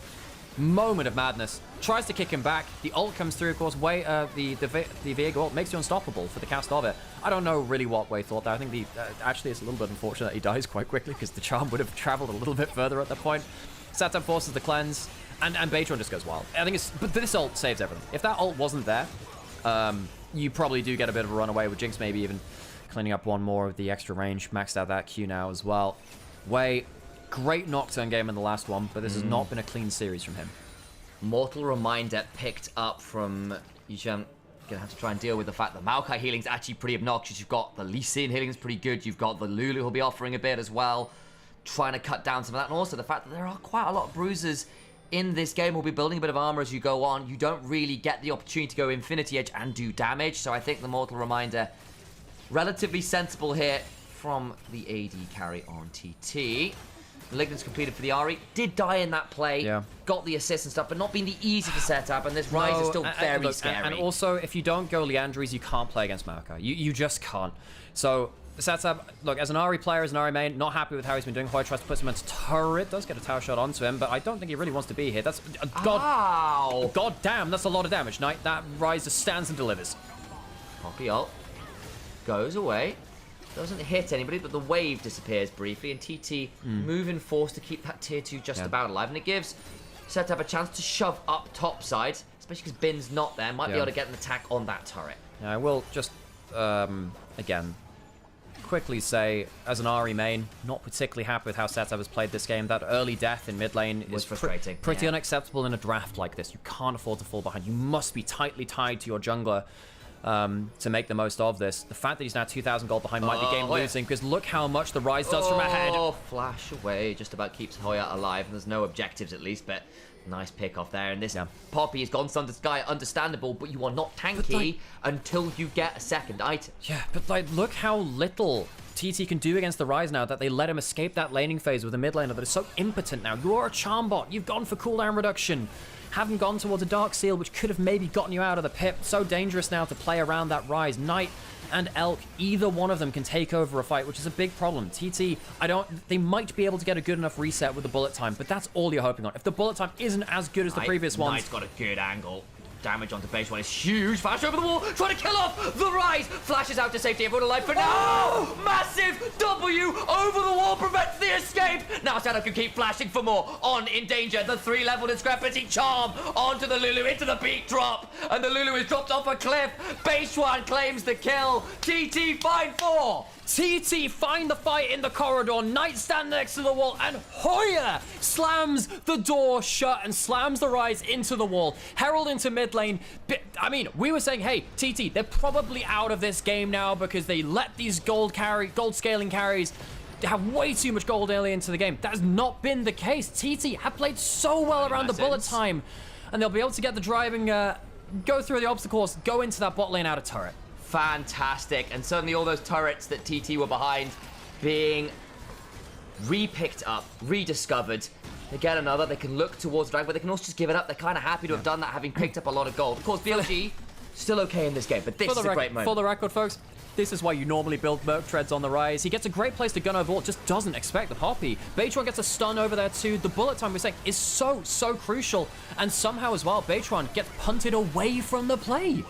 Moment of madness. Tries to kick him back. The ult comes through, of course. Wei, the Viego ult makes you unstoppable for the cast of it. I don't know really what Wei thought there. I think actually it's a little bit unfortunate that he dies quite quickly because the charm would have traveled a little bit further at that point. Satan forces the cleanse, and BH1 just goes wild. I think but this ult saves everything. If that ult wasn't there, you probably do get a bit of a runaway with Jinx, maybe even cleaning up one more of the extra range. Maxed out that Q now as well. Wei, great Nocturne game in the last one, but this has not been a clean series from him. Mortal Reminder picked up from Yishan. Gonna have to try and deal with the fact that Maokai healing's actually pretty obnoxious. You've got the Lee Sin healing's pretty good. You've got the Lulu who'll be offering a bit as well. Trying to cut down some of that. And also the fact that there are quite a lot of bruisers in this game. Will be building a bit of armor as you go on. You don't really get the opportunity to go Infinity Edge and do damage. So I think the Mortal Reminder relatively sensible here from the AD carry on TT. Malignant's completed for the Ahri. Did die in that play. Yeah. Got the assist and stuff, but not been the easiest to set up. And this Rise is still very scary. And also, if you don't go Liandry's, you can't play against Maokai. You just can't. So the setup, look, as an Ahri player, as an Ahri main, not happy with how he's been doing. Hoy tries to put him into turret. Does get a tower shot onto him, but I don't think he really wants to be here. That's God damn, that's a lot of damage. Knight, that Rise just stands and delivers. Poppy ult. Goes away. Doesn't hit anybody, but the wave disappears briefly, and TT moving forced to keep that tier 2 just about alive. And it gives Setup a chance to shove up top side, especially because Bin's not there. Might be able to get an attack on that turret. Yeah, I will just, again, quickly say, as an Ahri main, not particularly happy with how Setup has played this game. That early death in mid lane is frustrating. Pretty unacceptable in a draft like this. You can't afford to fall behind. You must be tightly tied to your jungler to make the most of this. The fact that he's now 2,000 gold behind might be game losing, because look how much the Rise does from ahead. Oh, flash away. Just about keeps Hoya alive. There's no objectives at least, but nice pick off there. And this Poppy has gone Thunder Sky, understandable, but you are not tanky until you get a second item. Yeah, but like, look how little TT can do against the Rise now that they let him escape that laning phase with a mid laner that is so impotent now. You are a charm bot. You've gone for cooldown reduction. Haven't gone towards a Dark Seal, which could have maybe gotten you out of the pit. So dangerous now to play around that Rise. Knight and Elk, either one of them can take over a fight, which is a big problem. TT, they might be able to get a good enough reset with the bullet time, but that's all you're hoping on. If the bullet time isn't as good as the previous ones... Knight's got a good angle. Damage onto base one is huge. Flash over the wall, trying to kill off the Rise. Flashes out to safety, everyone alive for now. Massive W over the wall prevents the escape. Now Shadow can keep flashing for more. On in danger, the 3-level discrepancy charm onto the Lulu, into the beat drop. And the Lulu is dropped off a cliff. Base one claims the kill. TT find 4. TT find the fight in the corridor. Knight stand next to the wall, and Hoya slams the door shut and slams the Rise into the wall. Herald into mid lane. I mean, we were saying, hey, TT, they're probably out of this game now because they let these gold scaling carries have way too much gold early into the game. That has not been the case. TT have played so well around the bullet time, and they'll be able to get the driving, go through the obstacles, go into that bot lane out of turret. Fantastic. And suddenly all those turrets that TT were behind being re-picked up, rediscovered. They get another, they can look towards drag, but they can also just give it up. They're kind of happy to have done that, having picked up a lot of gold. Of course, BLG still okay in this game, but this is a great moment. For the record, folks, this is why you normally build Merc Treads on the Rise. He gets a great place to gun over vault, just doesn't expect the Poppy. Beitron gets a stun over there too. The bullet time, we're saying, is so crucial. And somehow as well, Beitron gets punted away from the play.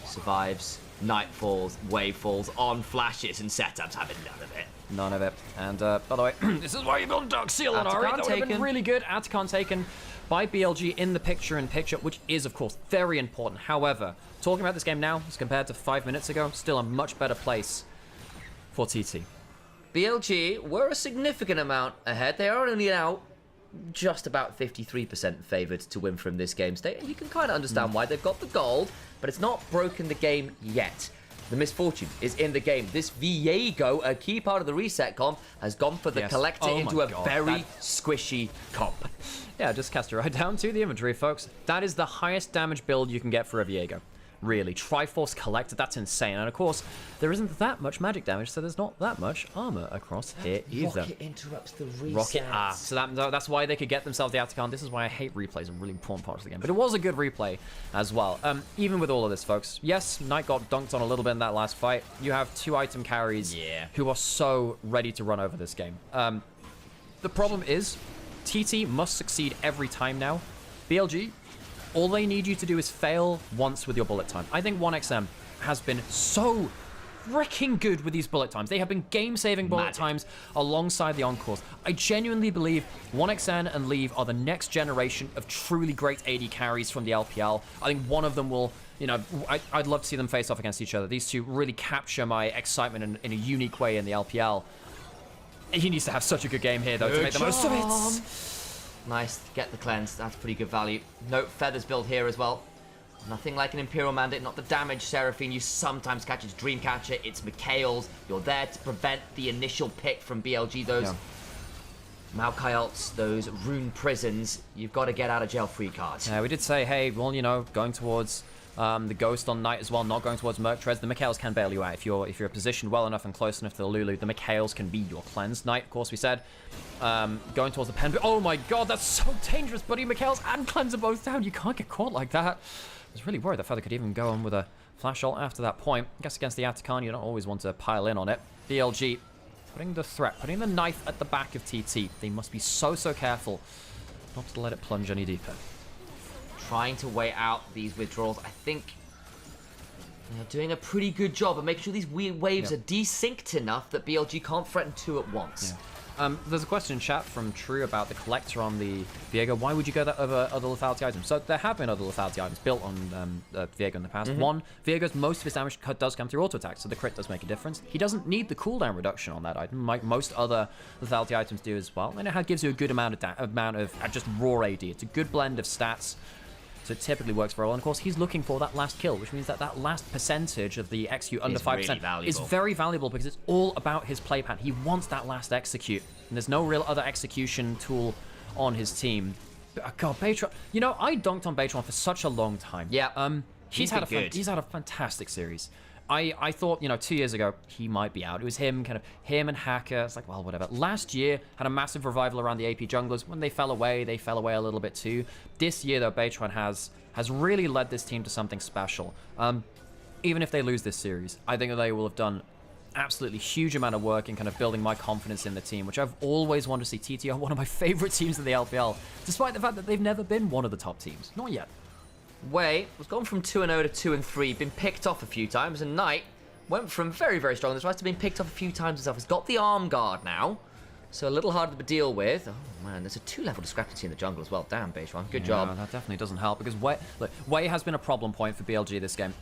Survives. Night falls, wave falls on flashes, and setups having none of it. None of it. And by the way, this is why you build Dark Seal on Ahri. That would have been really good. Atacon taken by BLG in the picture-in-picture, which is, of course, very important. However, talking about this game now, as compared to 5 minutes ago, still a much better place for TT. BLG were a significant amount ahead. They are only now just about 53% favoured to win from this game state. And you can kind of understand why. They've got the gold, but it's not broken the game yet. The misfortune is in the game. This Viego, a key part of the reset comp, has gone for the collector into a very squishy comp. Yeah, just cast it right down to the inventory, folks. That is the highest damage build you can get for a Viego. Really. Triforce Collector, that's insane. And of course, there isn't that much magic damage, so there's not that much armor across here either. Rocket interrupts the reset. So that's why they could get themselves the Atacon. This is why I hate replays, a really important part of the game. But it was a good replay as well. Even with all of this, folks. Yes, Knight got dunked on a little bit in that last fight. You have 2 item carries who are so ready to run over this game. The problem is, TT must succeed every time now. BLG, all they need you to do is fail once with your bullet time. I think 1XM has been so freaking good with these bullet times. They have been game-saving bullet times alongside the Encores. I genuinely believe 1XN and Leave are the next generation of truly great AD carries from the LPL. I think one of them will, you know, I'd love to see them face off against each other. These two really capture my excitement in a unique way in the LPL. He needs to have such a good game here, though, to make the most of it. Nice, get the cleanse. That's pretty good value. Note Feathers build here as well. Nothing like an Imperial Mandate, not the damage Seraphine you sometimes catch. It's Dreamcatcher, it's Mikhail's. You're there to prevent the initial pick from BLG. Those Maokai ults, those Rune Prisons. You've got to get out of jail free cards. Yeah, we did say, hey, well, you know, going towards the Ghost on Knight as well, not going towards Merc Treads. The Mikhails can bail you out. If you're positioned well enough and close enough to the Lulu, the Mikhails can be your cleanse. Knight, of course, we said. Going towards the Pen. Oh my god, that's so dangerous, buddy. Mikhails and Cleanse are both down. You can't get caught like that. I was really worried that Feather could even go on with a flash ult after that point. I guess against the Atacon, you don't always want to pile in on it. BLG putting the threat, putting the knife at the back of TT. They must be so careful not to let it plunge any deeper. Trying to weigh out these withdrawals. I think they're doing a pretty good job of making sure these waves are desynced enough that BLG can't threaten 2 at once. There's a question in chat from True about the collector on the Viego. Why would you go that over other lethality items? So there have been other lethality items built on Viego in the past. One, Viego's most of his damage does come through auto attack, so the crit does make a difference. He doesn't need the cooldown reduction on that item, like most other lethality items do as well. And it gives you a good amount of just raw AD. It's a good blend of stats. So it typically works very well. And of course, he's looking for that last kill, which means that that last percentage of the execute under 5% is very valuable because it's all about his play pattern. He wants that last execute. And there's no real other execution tool on his team. But, God, Baytron. You know, I dunked on Baytron for such a long time. Yeah. He's had a fantastic series. I thought, you know, 2 years ago, he might be out. It was him and Hacker. It's like, well, whatever. Last year, had a massive revival around the AP junglers. When they fell away a little bit too. This year, though, Baytron has really led this team to something special. Even if they lose this series, I think that they will have done absolutely huge amount of work in kind of building my confidence in the team, which I've always wanted to see. TT are one of my favorite teams in the LPL, despite the fact that they've never been one of the top teams. Not yet. Wei was gone from 2-0 to 2-3, been picked off a few times, and Knight went from very, very strong this rise to being picked off a few times himself. He's got the arm guard now, so a little harder to deal with. Oh man, there's a 2-level discrepancy in the jungle as well. Damn, Baytron, good job. That definitely doesn't help because Wei has been a problem point for BLG this game.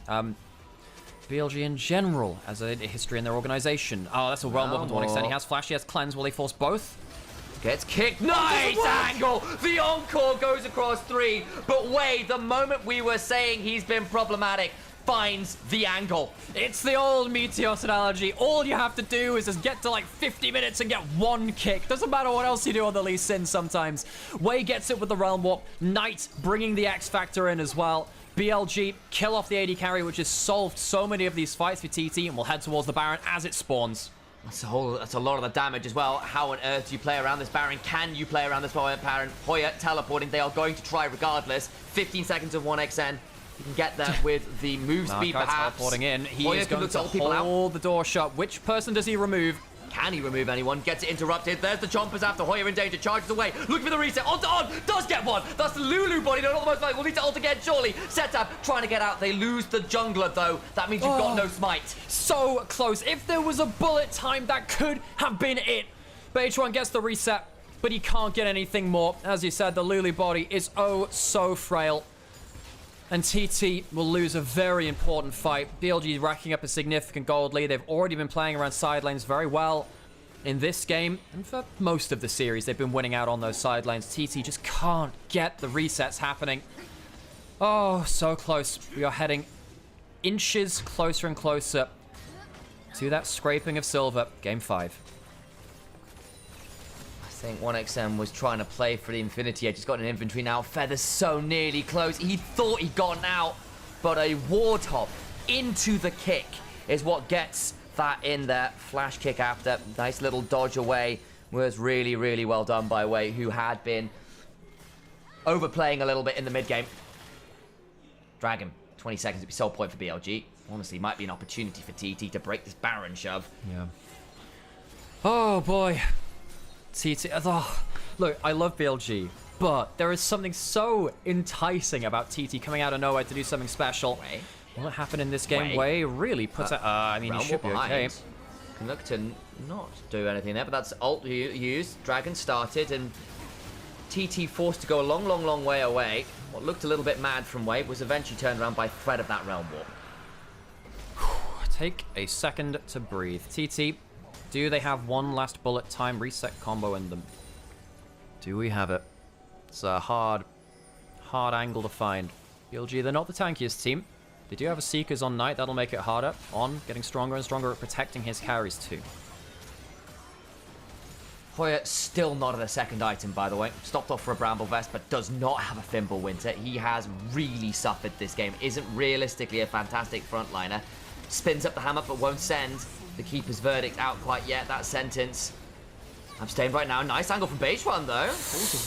BLG in general has a history in their organization. Oh, that's a realm weapon to one extent. He has flash, he has cleanse. Will they force both? Gets kicked. Nice angle! The encore goes across 3. But Wei, the moment we were saying he's been problematic, finds the angle. It's the old Meteos analogy. All you have to do is just get to like 50 minutes and get one kick. Doesn't matter what else you do on the Lee Sin sometimes. Wei gets it with the Realm Warp. Knight bringing the X Factor in as well. BLG kill off the AD carry, which has solved so many of these fights for TT, and we'll head towards the Baron as it spawns. That's a lot of the damage as well. How on earth do you play around this Baron? Can you play around this Baron? Hoya teleporting. They are going to try regardless. 15 seconds of 1xN. You can get there with the move speed perhaps. Teleporting in. He is going to hold the door shut. Which person does he remove? Can he remove anyone? Gets it interrupted. There's the chompers after Hoya in danger. Charges away. Looking for the reset. On. Does get one. That's the Lulu body. No, not the most likely. We'll need to ult again, surely. Setup trying to get out. They lose the jungler, though. That means you've got no smite. So close. If there was a bullet time, that could have been it. Baytron gets the reset, but he can't get anything more. As you said, the Lulu body is oh so frail. And TT will lose a very important fight. BLG is racking up a significant gold lead. They've already been playing around side lanes very well in this game. And for most of the series, they've been winning out on those side lanes. TT just can't get the resets happening. Oh, so close. We are heading inches closer and closer to that scraping of silver. Game 5. I think 1xM was trying to play for the Infinity Edge. He's got an inventory now. Feather's so nearly close. He thought he'd gotten out, but a Warthog into the kick is what gets that in there. Flash kick after. Nice little dodge away. Was really, really well done by Wei, who had been overplaying a little bit in the mid game. Dragon, 20 seconds to be soul point for BLG. Honestly, might be an opportunity for TT to break this Baron shove. Yeah. Oh boy. TT, look, I love BLG, but there is something so enticing about TT coming out of nowhere to do something special. Will it happen in this game? Wei really puts it. I mean, he should be okay. Can look to not do anything there, but that's ult used. Dragon started, and TT forced to go a long, long, long way away. What looked a little bit mad from Wei was eventually turned around by threat of that Realm Warp. Take a second to breathe. TT. Do they have one last bullet time reset combo in them? Do we have it? It's a hard angle to find. BLG, they're not the tankiest team. They do have a Seekers on Knight. That'll make it harder. On, getting stronger and stronger at protecting his carries too. Hoya still not at a second item, by the way. Stopped off for a Bramble Vest, but does not have a Thimble Winter. He has really suffered this game. Isn't realistically a fantastic frontliner. Spins up the hammer, but won't send the Keeper's verdict out quite yet. That sentence. I'm staying right now. Nice angle from Baytron, though.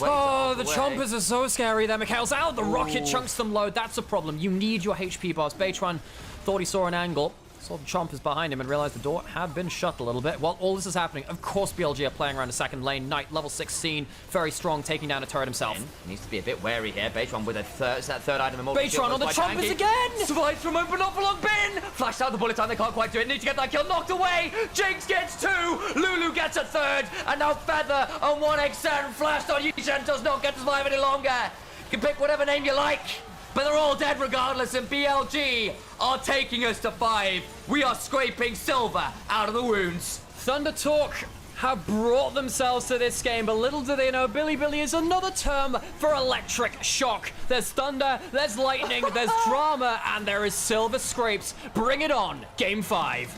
Oh, the chompers are so scary there. Mikhail's out. The rocket chunks them low. That's a problem. You need your HP bars. Baytron thought he saw an angle. Saw the chompers behind him and realized the door had been shut a little bit. While all this is happening, of course BLG are playing around a second lane. Knight, level 16, very strong, taking down a turret himself. Needs to be a bit wary here. Baytron with that third item. Baytron on the chompers again! Survives from open up for long bin! Flashed out the bullet time, they can't quite do it. Need to get that kill knocked away! Jinx gets 2! Lulu gets a third! And now Feather on 1xn flashed on Yishen does not get to survive any longer! You can pick whatever name you like, but they're all dead regardless, and BLG are taking us to 5. We are scraping silver out of the wounds. Thunder Talk have brought themselves to this game, but little do they know, Billy is another term for electric shock. There's thunder, there's lightning, there's drama, and there is silver scrapes. Bring it on, game 5.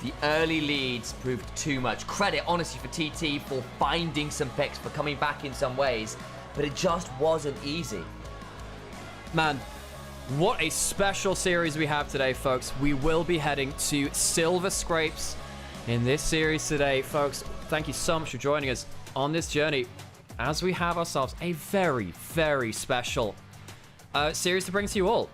The early leads proved too much. Credit, honestly, for TT for finding some picks, for coming back in some ways, but it just wasn't easy. Man, what a special series we have today, folks. We will be heading to silver scrapes in this series today, folks. Thank you so much for joining us on this journey as we have ourselves a very, very special series to bring to you all.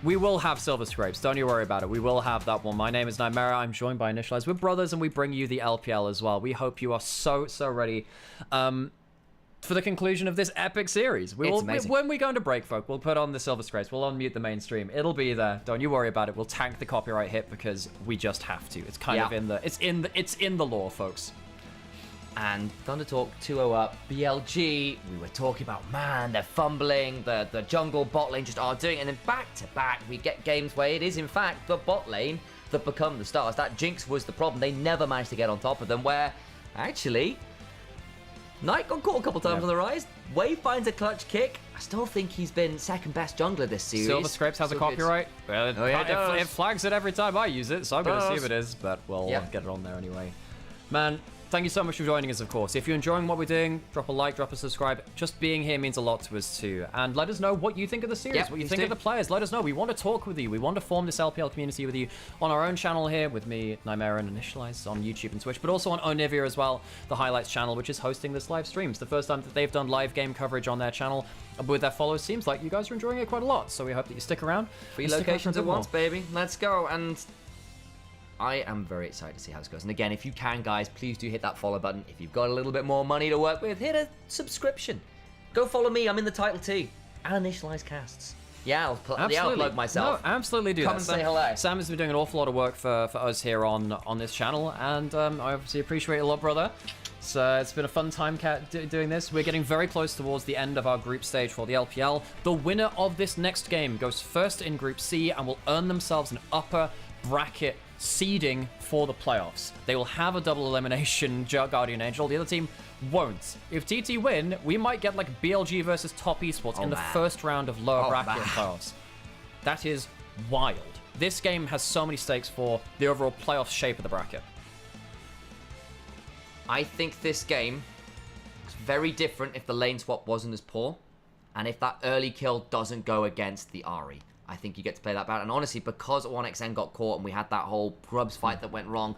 We will have silver scrapes. Don't you worry about it. We will have that one. My name is Nymaera. I'm joined by Initialise. We're brothers, and we bring you the LPL as well. We hope you are so ready for the conclusion of this epic series. When we go into break, folk, we'll put on the silver scrapes. We'll unmute the main stream. It'll be there. Don't you worry about it. We'll tank the copyright hit because we just have to. It's kind of in the it's in the lore, folks. And Thunder Talk 2-0 up. BLG, we were talking about, man, they're fumbling. The jungle bot lane just aren't doing it. And then back to back, we get games where it is, in fact, the bot lane that become the stars. That Jinx was the problem. They never managed to get on top of them, where, actually, Knight got caught a couple times on the rise. Wave finds a clutch kick. I still think he's been second best jungler this series. Silver Scrapes has a copyright. Well, it flags it every time I use it, so I'm going to see if it is, but we'll get it on there anyway. Man, thank you so much for joining us, of course. If you're enjoying what we're doing, drop a like, drop a subscribe. Just being here means a lot to us too. And let us know what you think of the series, what you think of the players. Let us know. We want to talk with you. We want to form this LPL community with you on our own channel here with me, Nymaera Initialise, on YouTube and Twitch, but also on Onivia as well, the Highlights channel, which is hosting this live stream. It's the first time that they've done live game coverage on their channel with their followers. Seems like you guys are enjoying it quite a lot, so we hope that you stick around. 3 locations at once, baby. Let's go. And I am very excited to see how this goes. And again, if you can, guys, please do hit that follow button. If you've got a little bit more money to work with, hit a subscription. Go follow me. I'm in the title too. And Initialise casts. Yeah, I'll plug myself. No, absolutely do Come and say hello. Sam has been doing an awful lot of work for us here on this channel, and I obviously appreciate it a lot, brother. So it's been a fun time doing this. We're getting very close towards the end of our group stage for the LPL. The winner of this next game goes first in Group C and will earn themselves an upper bracket seeding for the playoffs. They will have a double elimination Guardian Angel. The other team won't. If TT win, we might get like BLG versus Top Esports in the first round of lower bracket playoffs. That is wild. This game has so many stakes for the overall playoff shape of the bracket. I think this game is very different if the lane swap wasn't as poor, and if that early kill doesn't go against the Ahri. I think you get to play that bad. And honestly, because 1xn got caught and we had that whole Grubs fight that went wrong,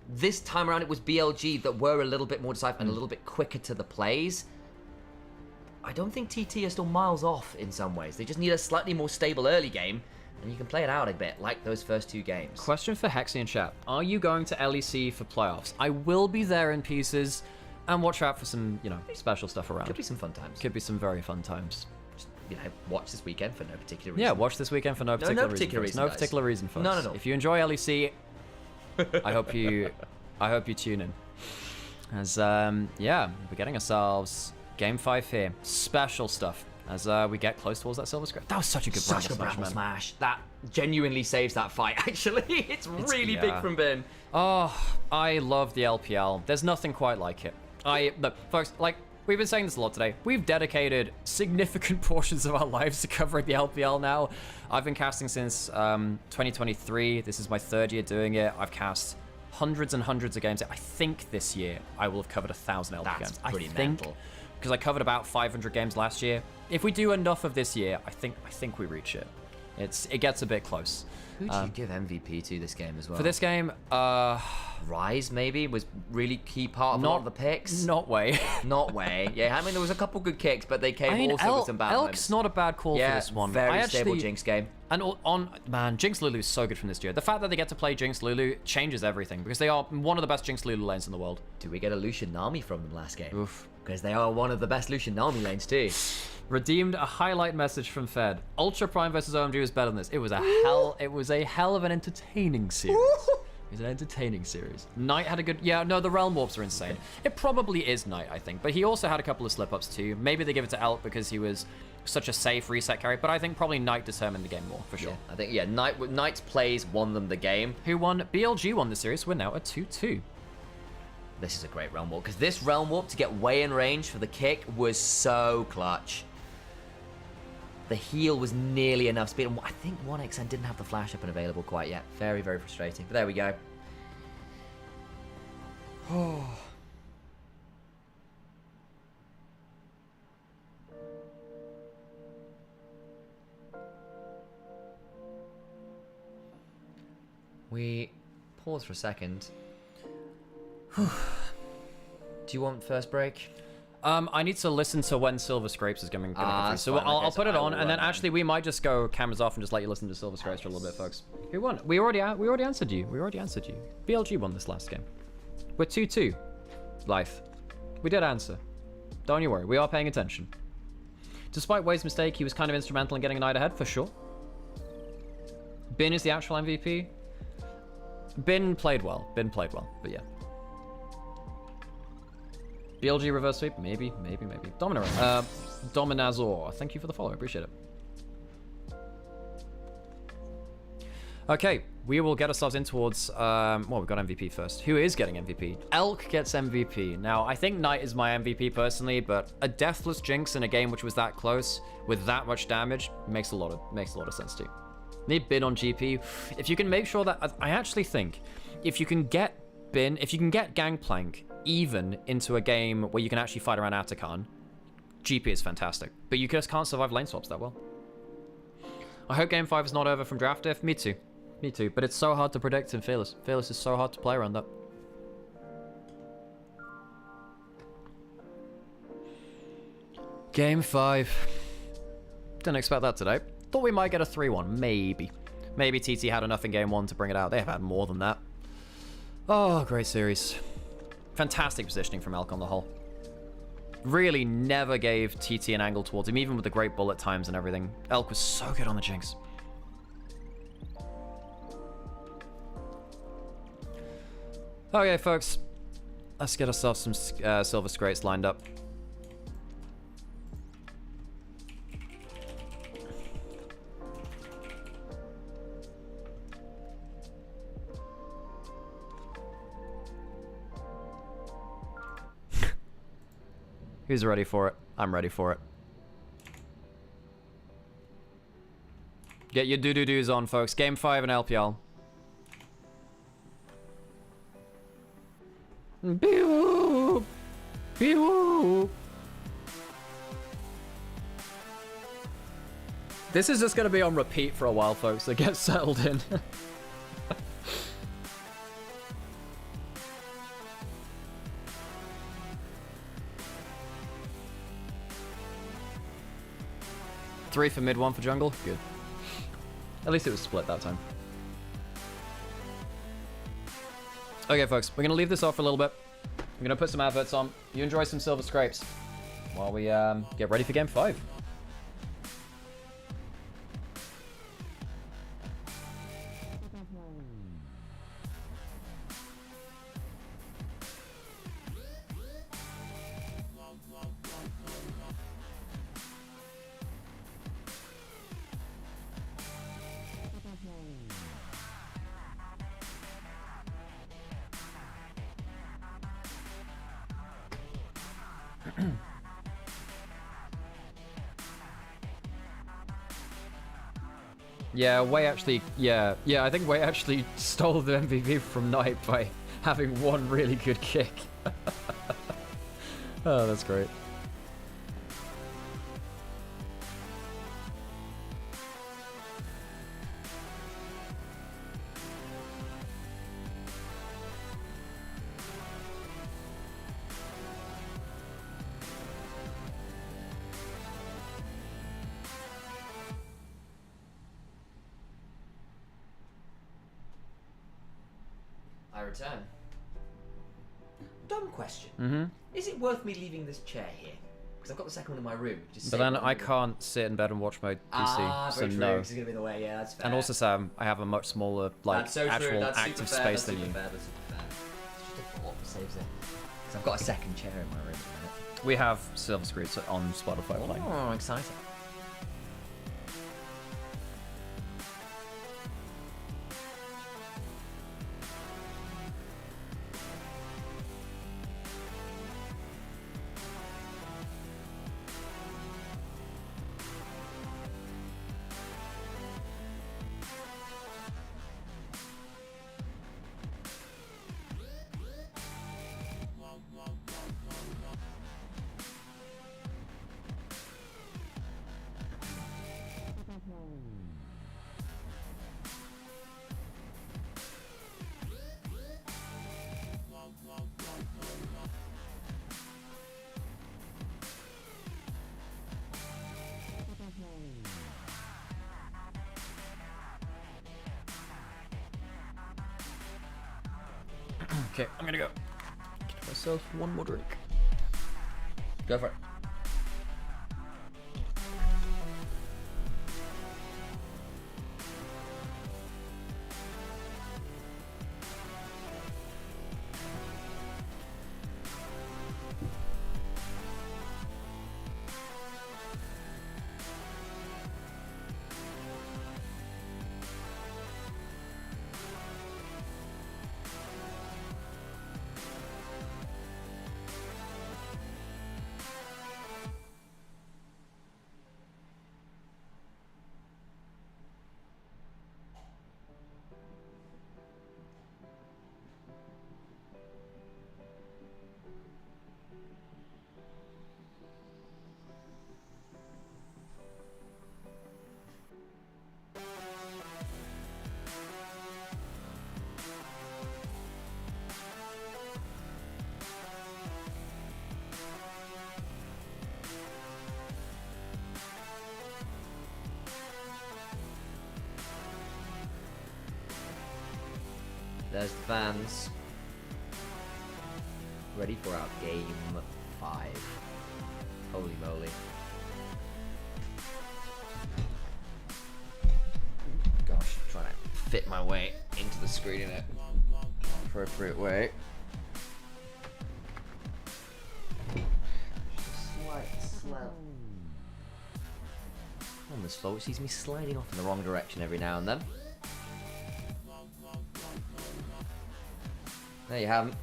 this time around it was BLG that were a little bit more decisive and a little bit quicker to the plays. I don't think TT are still miles off in some ways. They just need a slightly more stable early game, and you can play it out a bit like those first 2 games. Question for Hexy in chat. Are you going to LEC for playoffs? I will be there in pieces, and watch out for some, special stuff around. Could be some fun times. Could be some very fun times. Watch this weekend for no particular reason. Yeah, watch this weekend for no particular reason. No particular reason, folks. No. If you enjoy LEC, I hope you tune in. As we're getting ourselves game 5 here. Special stuff as we get close towards that silver scrap. That was such a good bramble smash. That genuinely saves that fight. Actually, it's really big from Ben. Oh, I love the LPL. There's nothing quite like it. Look, folks, we've been saying this a lot today. We've dedicated significant portions of our lives to covering the LPL now. I've been casting since 2023. This is my 3rd year doing it. I've cast hundreds and hundreds of games. I think this year I will have covered 1,000 LPL games. That's pretty mental. Because I covered about 500 games last year. If we do enough of this year, I think we reach it. It gets a bit close. Who do you give MVP to this game as well? For this game, Rise maybe was really key part of a lot of the picks. Not Way. Not Way. Yeah, I mean there was a couple good kicks, but they came also with some bad Elk's moments. not a bad call for this one. Very stable Jinx game. And man, Jinx Lulu is so good from this duo. The fact that they get to play Jinx Lulu changes everything because they are one of the best Jinx Lulu lanes in the world. Do we get a Lucian Nami from them last game? Oof. Because they are one of the best Lucian Nami lanes too. Redeemed a highlight message from Fed. Ultra Prime versus OMG was better than this. It was a hell of an entertaining series. It was an entertaining series. Knight had a good... Yeah, no, the Realm Warps are insane. It probably is Knight, I think. But he also had a couple of slip-ups too. Maybe they give it to Elk because he was such a safe reset carry. But I think probably Knight determined the game more, for sure. Yeah, I think, Knight's plays won them the game. Who won? BLG won the series. We're now at 2-2. This is a great Realm Warp. Because this Realm Warp to get way in range for the kick was so clutch. The heal was nearly enough speed. I think 1xn didn't have the flash up and available quite yet. Very, very frustrating. But there we go. We pause for a second. Do you want first break? I need to listen to when Silver Scrapes is coming through. So I'll put it on, and then actually we might just go cameras off and just let you listen to Silver Scrapes for a little bit, folks. Who won? We already answered you. BLG won this last game. We're 2-2. Life. We did answer. Don't you worry. We are paying attention. Despite Wade's mistake, he was kind of instrumental in getting a night ahead, for sure. Bin is the actual MVP. Bin played well, but yeah. BLG reverse sweep? Maybe. Dominazor, thank you for the follow, appreciate it. Okay, we will get ourselves in towards, well, we've got MVP first. Who is getting MVP? Elk gets MVP. Now, I think Knight is my MVP personally, but a deathless Jinx in a game which was that close, with that much damage, makes a lot of sense too. Need Bin on GP. If you can make sure that, I actually think, if you can get Gangplank even into a game where you can actually fight around Atakan, GP is fantastic. But you just can't survive lane swaps that well. I hope Game 5 is not over from draft diff. Me too. But it's so hard to predict in Fearless. Fearless is so hard to play around that. Game 5. Didn't expect that today. Thought we might get a 3-1. Maybe. Maybe TT had enough in Game 1 to bring it out. They have had more than that. Oh, great series. Fantastic positioning from Elk on the whole. Really never gave TT an angle towards him, even with the great bullet times and everything. Elk was so good on the Jinx. Okay, folks. Let's get ourselves some Silver Scrates lined up. Who's ready for it? I'm ready for it. Get your doo-doo-doos on, folks. Game 5 in LPL. Beep-whoop. Beep-whoop. This is just going to be on repeat for a while, folks, so get settled in. Three for mid, one for jungle. Good. At least it was split that time. Okay, folks. We're going to leave this off for a little bit. We're going to put some adverts on. You enjoy some Silver Scrapes while we get ready for Game 5. Yeah, Wei actually, yeah, I think Wei actually stole the MVP from Knight by having one really good kick. Oh, that's great. I return. Dumb question. Is it worth me leaving this chair here? Because I've got the second one in my room. But then I can't sit in bed and watch my PC, so very true, no. 'cause it's gonna be in the way. Yeah, that's fair. And also, Sam, I have a much smaller, like, That's so true. actual That's active super fair. space That's than super you. fair. That's super fair. It's just a thought. Saves it. Because I've got a second chair in my room at the minute. We have Silver Screens on Spotify playing. Oh, exciting. Okay, I'm gonna go get myself one more drink. Go for it. There's the fans. Ready for our game 5. Holy moly. Gosh, I'm trying to fit my way into the screen in an appropriate way. Just a slight slump on this floor, which sees me sliding off in the wrong direction every now and then. There you have it.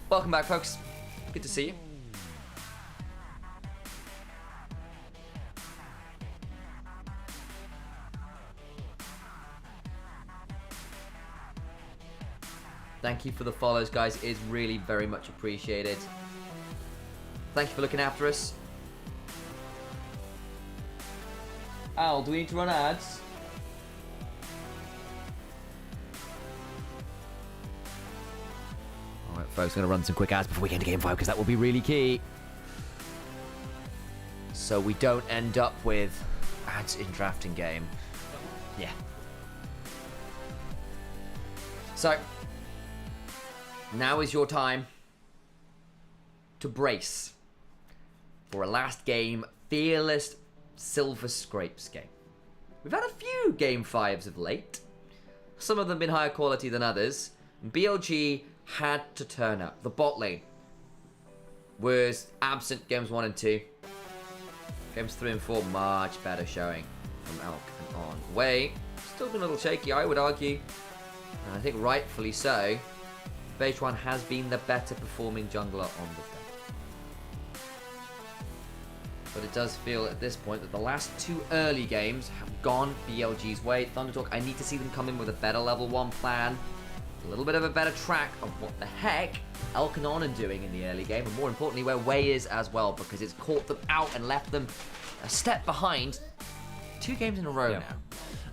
Welcome back, folks. Good to see you. Thank you for the follows, guys. It is really very much appreciated. Thank you for looking after us. Al, do we need to run ads? Alright, folks, I'm going to run some quick ads before we get into game 5 because that will be really key. So we don't end up with ads in drafting game. Yeah. So, now is your time to brace for a last game, Fearless Silver Scrapes game. We've had a few game 5s of late. Some of them been higher quality than others. BLG had to turn up. The bot lane was absent games 1 and 2. Games 3 and 4, much better showing from Elk and on. Way, still been a little shaky, I would argue. And I think rightfully so. Bo5 has been the better performing jungler on the day. But it does feel at this point that the last 2 early games have gone BLG's way. Thundertalk, I need to see them come in with a better level 1 plan. A little bit of a better track of what the heck Elkanon are doing in the early game, and more importantly where Way is as well, because it's caught them out and left them a step behind 2 games in a row now.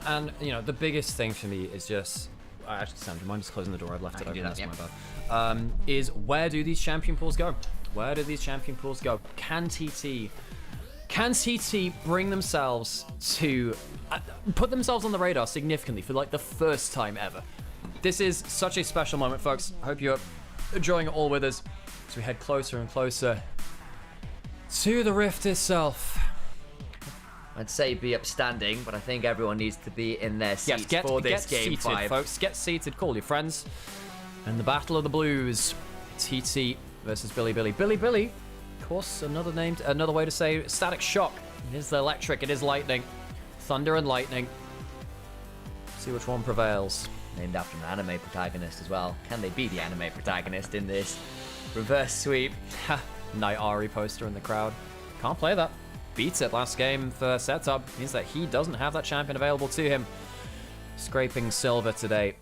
And, you know, the biggest thing for me is just... Actually, Sam, do you mind just closing the door? I've left it open, that's my bad. Is where do these champion pools go? Where do these champion pools go? Can TT bring themselves to... put themselves on the radar significantly for, like, the first time ever? This is such a special moment, folks. I hope you're enjoying it all with us as we head closer and closer to the Rift itself. I'd say be upstanding, but I think everyone needs to be in their seats for this game seated, 5. Folks. Get seated, call your friends. And the Battle of the Blues. TT versus Billy. Billy, of course, another way to say Static Shock. It is the electric, it is lightning. Thunder and lightning. See which one prevails. Named after an anime protagonist as well. Can they be the anime protagonist in this reverse sweep? Nymaera poster in the crowd. Can't play that. Beats it last game for setup. Means that he doesn't have that champion available to him. Scraping silver today.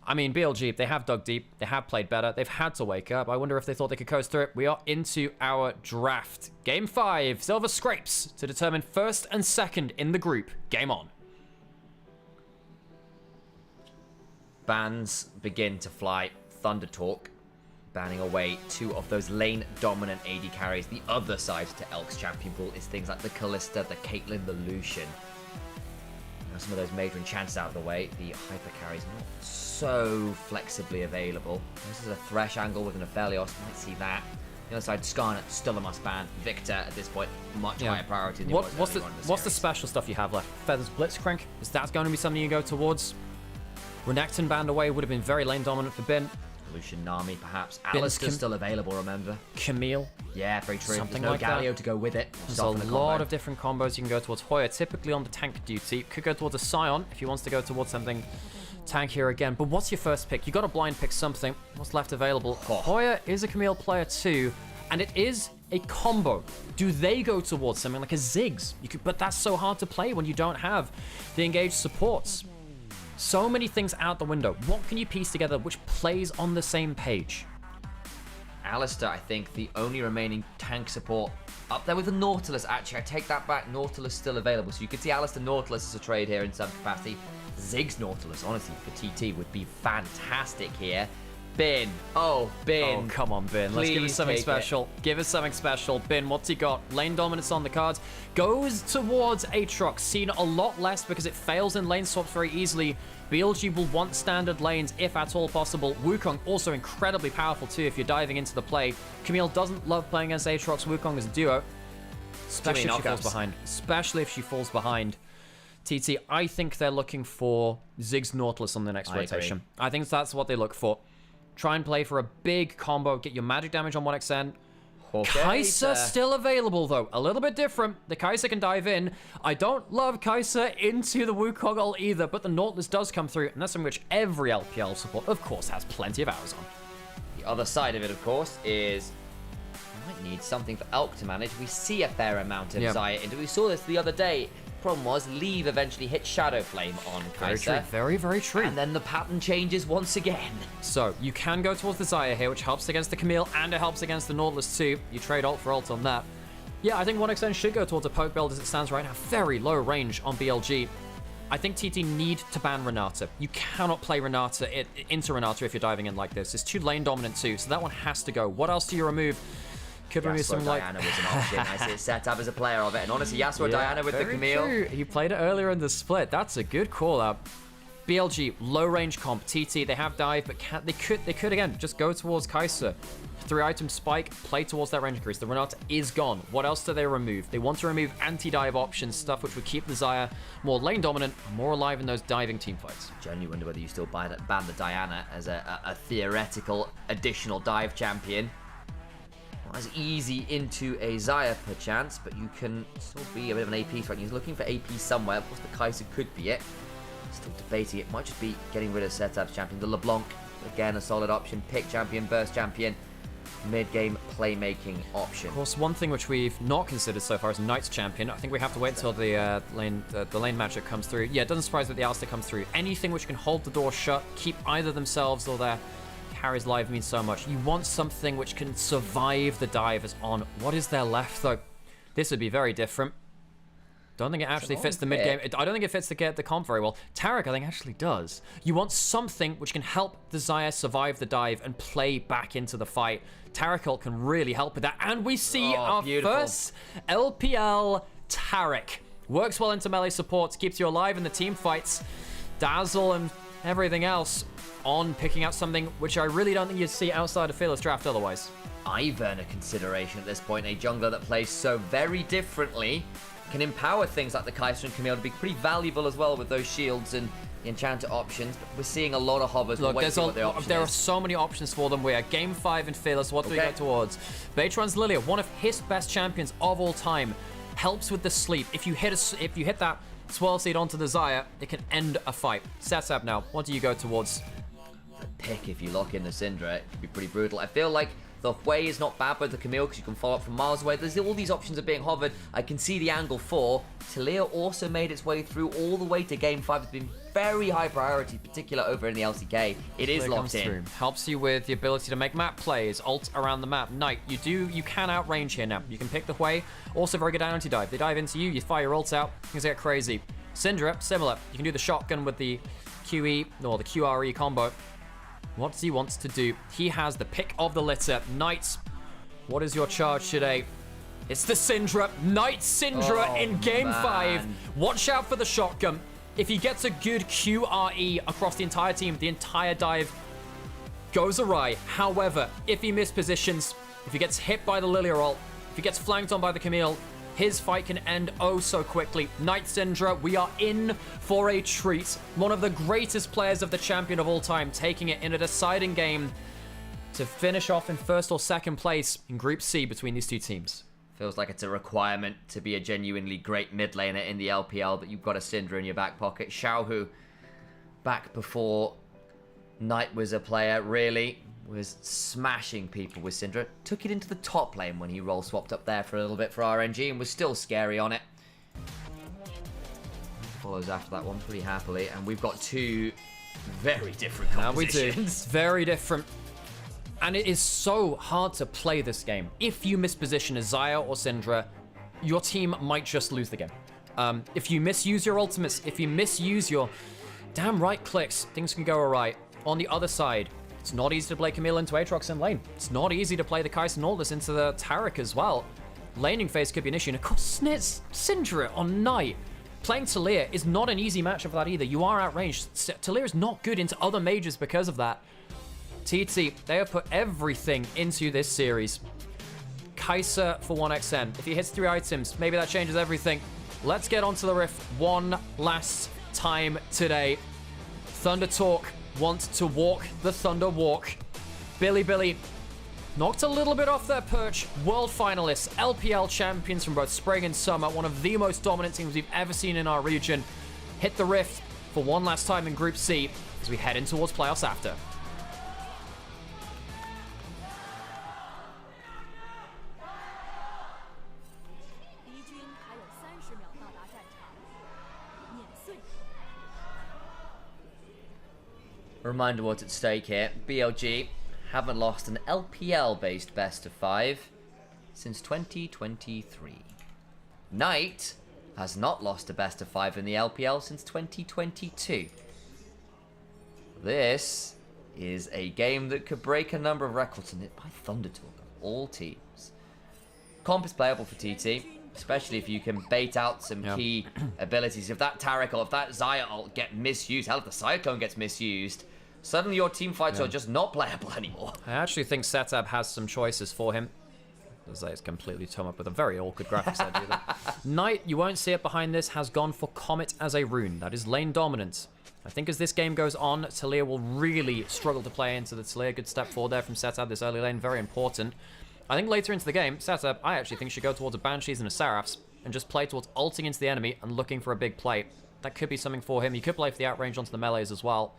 I mean, BLG, they have dug deep. They have played better. They've had to wake up. I wonder if they thought they could coast through it. We are into our draft. Game 5. Silver scrapes to determine first and second in the group. Game on. Bans begin to fly. Thunder Talk banning away 2 of those lane-dominant AD carries. The other side to Elk's champion pool is things like the Kalista, the Caitlyn, the Lucian. Now some of those major enchants out of the way. The hyper carries not so flexibly available. This is a Thresh angle with an Aphelios. Might see that. The other side, Skarnet, still a must ban. Victor, at this point, much higher priority than what's the special stuff you have left? Feathers Blitzcrank? Is that going to be something you go towards? Renekton banned away would have been very lane dominant for Bin. Lucian, Nami, perhaps. Alistair's still available, remember? Camille. Yeah, very true. Something There's no like Galio that. to go with it. There's a lot of different combos you can go towards. Hoya, typically on the tank duty. Could go towards a Scion if he wants to go towards something tankier again. But what's your first pick? You got to blind pick something. What's left available? Hoya is a Camille player too, and it is a combo. Do they go towards something like a Ziggs? But that's so hard to play when you don't have the engaged supports. So many things out the window. What can you piece together which plays on the same page? Alistair, I think, the only remaining tank support up there with the Nautilus. Actually, I take that back. Nautilus still available. So you could see Alistair Nautilus as a trade here in some capacity. Ziggs Nautilus, honestly, for TT would be fantastic here. Bin. Oh, Bin. Oh, come on, Bin. Let's give us something special. Give us something special. Bin, what's he got? Lane dominance on the cards. Goes towards Aatrox. Seen a lot less because it fails in lane swaps very easily. BLG will want standard lanes if at all possible. Wukong also incredibly powerful too if you're diving into the play. Camille doesn't love playing against Aatrox. Wukong as a duo. Especially if she falls behind. Especially if she falls behind. TT, I think they're looking for Ziggs Nautilus on the next rotation. I think that's what they look for. Try and play for a big combo. Get your magic damage on 1xn. Kai'Sa still available, though. A little bit different. The Kai'Sa can dive in. I don't love Kai'Sa into the Wukong ult either, but the Nautilus does come through, and that's something which every LPL support, of course, has plenty of hours on. The other side of it, of course, is we might need something for Elk to manage. We see a fair amount of Xayah into. We saw this the other day. Problem was, Leave eventually hit Shadow Flame on Kai'Sa. Very, very true. And then the pattern changes once again. So, you can go towards the Xayah here, which helps against the Camille, and it helps against the Nautilus too. You trade ult for ult on that. Yeah, I think 1xn should go towards a poke build as it stands right now. Very low range on BLG. I think TT need to ban Renata. You cannot play Renata into Renata if you're diving in like this. It's too lane dominant too, so that one has to go. What else do you remove? Could remove something like Diana was an option. I see it set up as a player of it, and honestly, Yasuo Diana with the Camille. True. He played it earlier in the split. That's a good call out. BLG low range comp. TT they have dive, but they could again just go towards Kai'Sa. 3-item spike, play towards that range increase. The Renata is gone. What else do they remove? They want to remove anti-dive options, stuff which would keep the Xayah more lane dominant, more alive in those diving team fights. Genuinely wonder whether you still ban the Diana as a theoretical additional dive champion. Not as easy into a Xayah perchance, but you can still be a bit of an AP threat. He's looking for AP somewhere. Of course, the Kai'Sa could be it. Still debating. It might just be getting rid of setup champion. The LeBlanc, again, a solid option. Pick champion, burst champion. Mid-game playmaking option. Of course, one thing which we've not considered so far is Knight's champion. I think we have to wait until the lane matchup comes through. Yeah, it doesn't surprise me that the Alistair comes through. Anything which can hold the door shut, keep either themselves or their carries live means so much. You want something which can survive the divers on. What is there left, though? This would be very different. Don't think it actually fits the mid-game. I don't think it fits the comp very well. Taric, I think, actually does. You want something which can help the Xayah survive the dive and play back into the fight. Taric ult can really help with that. And we see our first LPL Taric. Works well into melee support, keeps you alive in the team fights. Dazzle and Everything else on picking out something which I really don't think you'd see outside of Fearless Draft otherwise. Ivern a consideration at this point, a jungler that plays so very differently, can empower things like the Kai'Sa and Camille to be pretty valuable as well with those shields and the enchanter options. But we're seeing a lot of hovers. Look, there are so many options for them. We are Game 5 in Fearless. What do we go towards? Beitron's Lilia, one of his best champions of all time, helps with the sleep. If you hit that Swirl Seed onto the Xayah, it can end a fight. Setup now. What do you go towards? The pick, if you lock in the Syndra, it could be pretty brutal. I feel like the Hui is not bad with the Camille because you can follow up from miles away. There's all these options are being hovered. I can see the angle for. Taliyah also made its way through all the way to Game 5. It's been very high priority, particular over in the LCK. It is locked in. Through. Helps you with the ability to make map plays, ult around the map. Knight, you can outrange here now. You can pick the Hui. Also very good anti-dive. They dive into you, you fire your ult out, things get crazy. Syndra, similar. You can do the shotgun with the QE, or the QRE combo. What does he want to do? He has the pick of the litter. Knight, what is your charge today? It's the Syndra. Knight Syndra in Game 5. Watch out for the shotgun. If he gets a good QRE across the entire team, the entire dive goes awry. However, if he mispositions, if he gets hit by the Lilia ult, if he gets flanked on by the Camille, his fight can end oh so quickly. Knight Syndra, we are in for a treat. One of the greatest players of the champion of all time, taking it in a deciding game to finish off in first or second place in Group C between these two teams. Feels like it's a requirement to be a genuinely great mid laner in the LPL that you've got a Syndra in your back pocket. Xiaohu, back before Knight was a player, really was smashing people with Syndra. Took it into the top lane when he role swapped up there for a little bit for RNG and was still scary on it. Follows after that one pretty happily, and we've got two very different compositions. We do. Very different. And it is so hard to play this game. If you misposition a Xayah or Syndra, your team might just lose the game. If you misuse your ultimates, if you misuse your damn right clicks, things can go awry. On the other side, it's not easy to play Camille into Aatrox in lane. It's not easy to play the Kai'Sa and Nautilus into the Taric as well. Laning phase could be an issue. And of course, Syndra on Knight. Playing Taliyah is not an easy matchup for that either. You are outranged. Taliyah is not good into other mages because of that. TT, they have put everything into this series. Kai'Sa for 1xN. If he hits 3 items, maybe that changes everything. Let's get onto the Rift one last time today. Thunder Talk want to walk the Thunder Walk. Billy knocked a little bit off their perch. World finalists, LPL champions from both spring and summer. One of the most dominant teams we've ever seen in our region. Hit the Rift for one last time in Group C as we head in towards playoffs after. Reminder what's at stake here. BLG haven't lost an LPL-based best of 5 since 2023. Knight has not lost a best of 5 in the LPL since 2022. This is a game that could break a number of records, and it by Thunder Talk of all teams. Comp is playable for TT, especially if you can bait out some key abilities. If that Taric ult, if that Xayah ult get misused, hell, if the Cyclone gets misused, suddenly your team fights are just not playable anymore. I actually think Setup has some choices for him. It's completely torn up with a very awkward graphics idea there. Knight, you won't see it behind this, has gone for Comet as a rune. That is lane dominant. I think as this game goes on, Taliyah will really struggle to play into the Taliyah. Good step forward there from Setup, this early lane, very important. I think later into the game, Setup, I actually think should go towards a Banshees and a Seraphs and just play towards ulting into the enemy and looking for a big play. That could be something for him. He could play for the outrange onto the melees as well.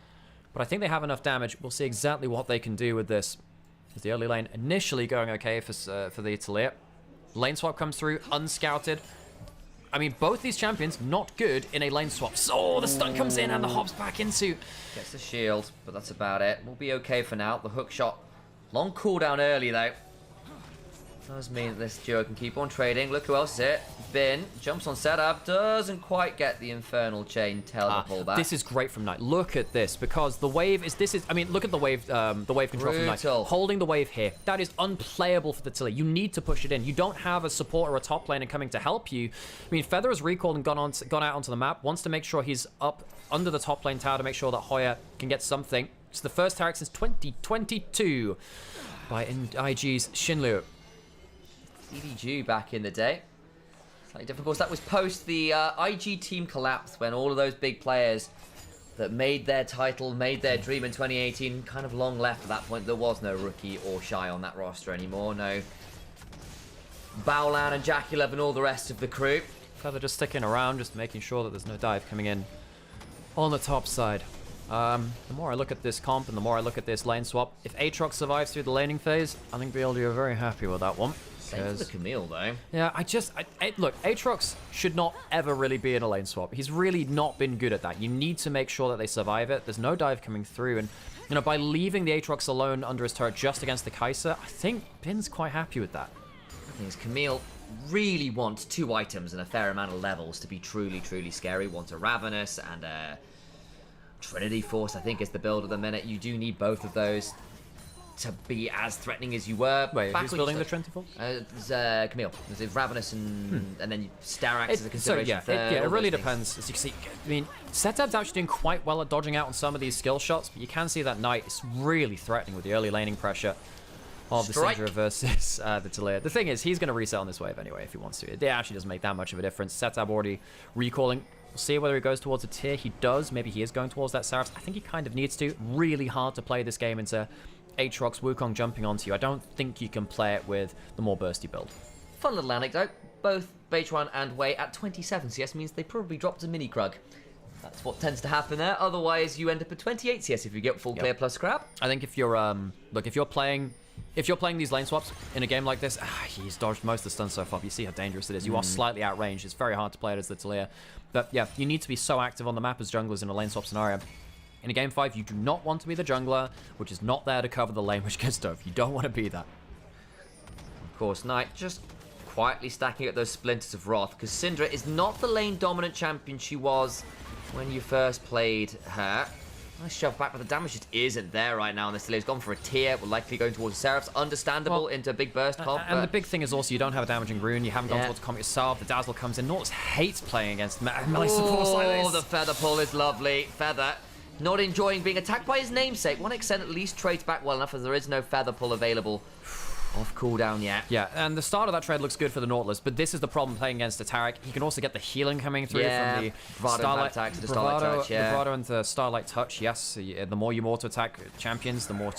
But I think they have enough damage. We'll see exactly what they can do with this. Is the early lane initially going okay for the Taliyah. Lane swap comes through, unscouted. I mean, both these champions not good in a lane swap. So the stun comes in and the hop's back into. Gets the shield, but that's about it. We'll be okay for now. The hook shot, long cooldown early though. Does mean that this duo can keep on trading. Look who else is it. Bin jumps on setup, doesn't quite get the infernal chain teleport back. This is great from Knight. Look at this, because the wave is, I mean, look at the wave control from Knight. Holding the wave here, that is unplayable for the Tilly. You need to push it in. You don't have a support or a top laner coming to help you. I mean, Feather has recalled and gone out onto the map, wants to make sure he's up under the top lane tower to make sure that Hoya can get something. It's the first Taric since 2022 by IG's Shinlu. CDG back in the day. Slightly different. Of course, that was post the IG team collapse, when all of those big players that made their title, made their dream in 2018, kind of long left at that point. There was no Rookie or Shy on that roster anymore. No Baolan and Jackie11 and all the rest of the crew. Feather just sticking around, just making sure that there's no dive coming in on the top side. The more I look at this comp and the more I look at this lane swap, if Aatrox survives through the laning phase, I think BLG are very happy with that one. Same for the Camille, though. Yeah, look, Aatrox should not ever really be in a lane swap. He's really not been good at that. You need to make sure that they survive it. There's no dive coming through, and you know, by leaving the Aatrox alone under his turret just against the Kai'Sa, I think Bin's quite happy with that. The thing is, Camille really wants 2 items and a fair amount of levels to be truly, truly scary. Wants a Ravenous and a Trinity Force, I think, is the build of the minute. You do need both of those to be as threatening as you were. Wait, who's building the Trinity Force? Camille. There's Ravenous and then Starax as a consideration. So, yeah, it really depends. As you can see, I mean, Setup's actually doing quite well at dodging out on some of these skill shots, but you can see that Knight is really threatening with the early laning pressure of the Syndra versus the Taliyah. The thing is, he's going to reset on this wave anyway if he wants to. It actually doesn't make that much of a difference. Setup already recalling. We'll see whether he goes towards a tier. He does. Maybe he is going towards that Seraphs. I think he kind of needs to. Really hard to play this game into Aatrox, Wukong jumping onto you. I don't think you can play it with the more bursty build. Fun little anecdote. Both Beitron and Wei at 27 CS means they probably dropped a mini Krug. That's what tends to happen there. Otherwise, you end up at 28 CS if you get full clear plus scrap. I think if you're look, if you're playing these lane swaps in a game like this, he's dodged most of the stuns so far. But you see how dangerous it is. You are slightly outranged. It's very hard to play it as the Taliyah. But yeah, you need to be so active on the map as junglers in a lane swap scenario. In a game 5, you do not want to be the jungler, which is not there to cover the lane, which gets tough. You don't want to be that. Of course, Knight just quietly stacking up those splinters of Wrath, because Syndra is not the lane dominant champion she was when you first played her. Nice shove back, but the damage just isn't there right now. And this Taliyah's gone for a tier. We're likely going towards Seraphs. Understandable into a big burst comp. And the big thing is also you don't have a damaging rune. You haven't gone towards the comp yourself. The Dazzle comes in. Nautilus hates playing against melee supports like this. Oh, the Feather pull is lovely. Feather not enjoying being attacked by his namesake. 1xN at least trades back well enough as there is no Feather pull available off cooldown yet. Yeah, and the start of that trade looks good for the Nautilus, but this is the problem playing against a Taric. He can also get the healing coming through from the Starlight attack to the Starlight Touch. The Bravado and the Starlight Touch, yes. The more you auto attack champions, the more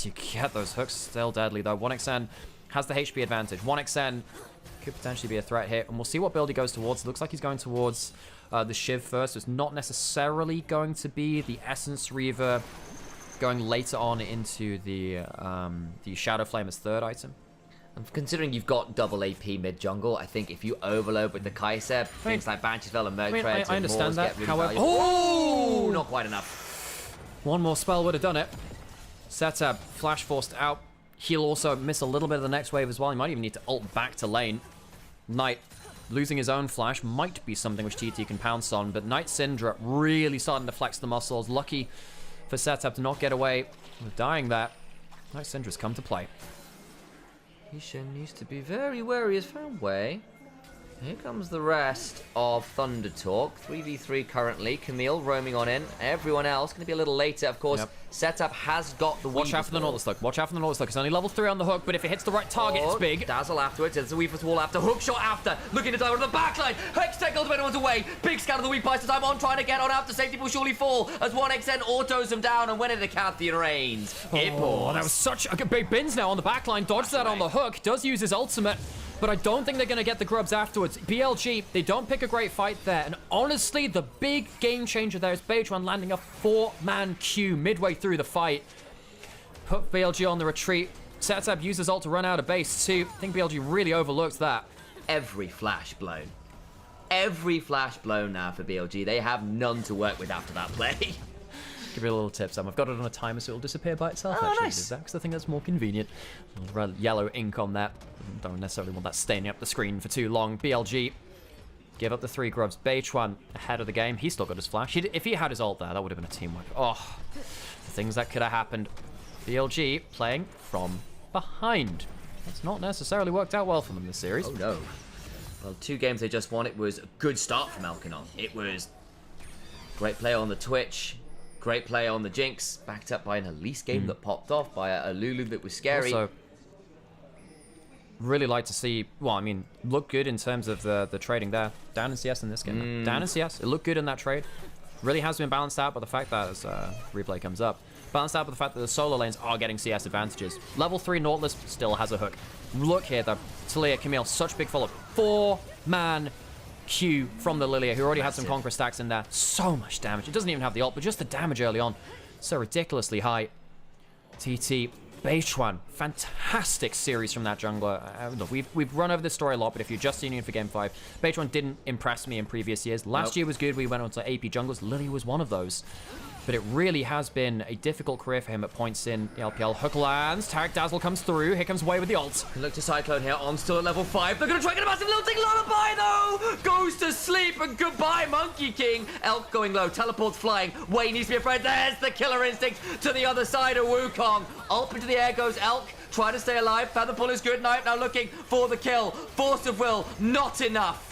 you get. Those hooks still deadly though. 1xN has the HP advantage. 1xN could potentially be a threat here, and we'll see what build he goes towards. It looks like he's going towards the Shiv first. So it's not necessarily going to be the Essence Reaver going later on into the Shadow Flame as third item. And considering you've got double AP mid jungle, I think if you overload with the Kai'Sa, things like Banshee's Veil and Mercreds I understand that. Really however, not quite enough. One more spell would have done it. Setup flash forced out. He'll also miss a little bit of the next wave as well. He might even need to ult back to lane. Knight losing his own flash might be something which TT can pounce on, but Knight Syndra really starting to flex the muscles. Lucky for Setup to not get away with dying that. Knight Syndra's come to play. Yishin needs to be very wary as found way. Here comes the rest of Thunder Talk. 3v3 currently. Camille roaming on in. Everyone else going to be a little later. Of course, Setup has got the Watch out for the Nautilus Look. Watch out for the Nautilus Look. It's only level 3 on the hook, but if it hits the right target, it's big. Dazzle afterwards. It's a Weaver's Wall after. Hook shot after. Looking to dive on the backline. Hextech ultimate one's away. Big scan of the weak bites. Time on trying to get on after. Safety will surely fall as 1xN autos him down and when it Acanthian reigns. It pours. That was such a big bins now on the backline. Dodged that on the hook. Does use his ultimate. But I don't think they're going to get the grubs afterwards. BLG, they don't pick a great fight there. And honestly, the big game changer there is Beitron landing a 4-man Q midway through the fight. Put BLG on the retreat. Setup uses ult to run out of base too. I think BLG really overlooked that. Every flash blown. Every flash blown now for BLG. They have none to work with after that play. Give you a little tip, Sam. I've got it on a timer, so it'll disappear by itself. Oh, actually, nice. because I think that's more convenient. A little red, yellow ink on that. Don't necessarily want that staining up the screen for too long. BLG give up the 3 grubs. Beichuan ahead of the game. He's still got his flash. If he had his ult there, that would have been a team wipe. Oh, the things that could have happened. BLG playing from behind. That's not necessarily worked out well for them this series. Oh no. Well, 2 games they just won. It was a good start from Elkanon. It was great play on the Twitch, great play on the Jinx, backed up by an Elise game that popped off, by a Lulu that was scary. Also, really like to see, well, I mean, look good in terms of the trading there. Down in CS in this game. Down in CS. It looked good in that trade. Really has been balanced out by the fact that, as replay comes up, balanced out by the fact that the solo lanes are getting CS advantages. Level 3 Nautilus still has a hook. Look here, though. Talia, Camille, such big follow-up. 4-man Q from the Lilia, who already had some Conqueror stacks in there. So much damage. It doesn't even have the ult, but just the damage early on. So ridiculously high. TT, Beichuan, fantastic series from that jungler. Look, we've run over this story a lot, but if you're just tuning in for Game 5, Beichuan didn't impress me in previous years. Last year was good. We went on to AP junglers. Lilia was one of those. But it really has been a difficult career for him at points in the LPL. Hook lands, Tarek Dazzle comes through, here comes Way with the ult. Look to Cyclone here, on still at level 5. They're going to try and get a massive lilting. Lullaby, though, goes to sleep, and goodbye, Monkey King. Elk going low, teleports flying. Way needs to be afraid. There's the killer instinct to the other side of Wukong. Up into the air goes Elk, trying to stay alive. Featherfall is good. Knight now looking for the kill. Force of will, not enough.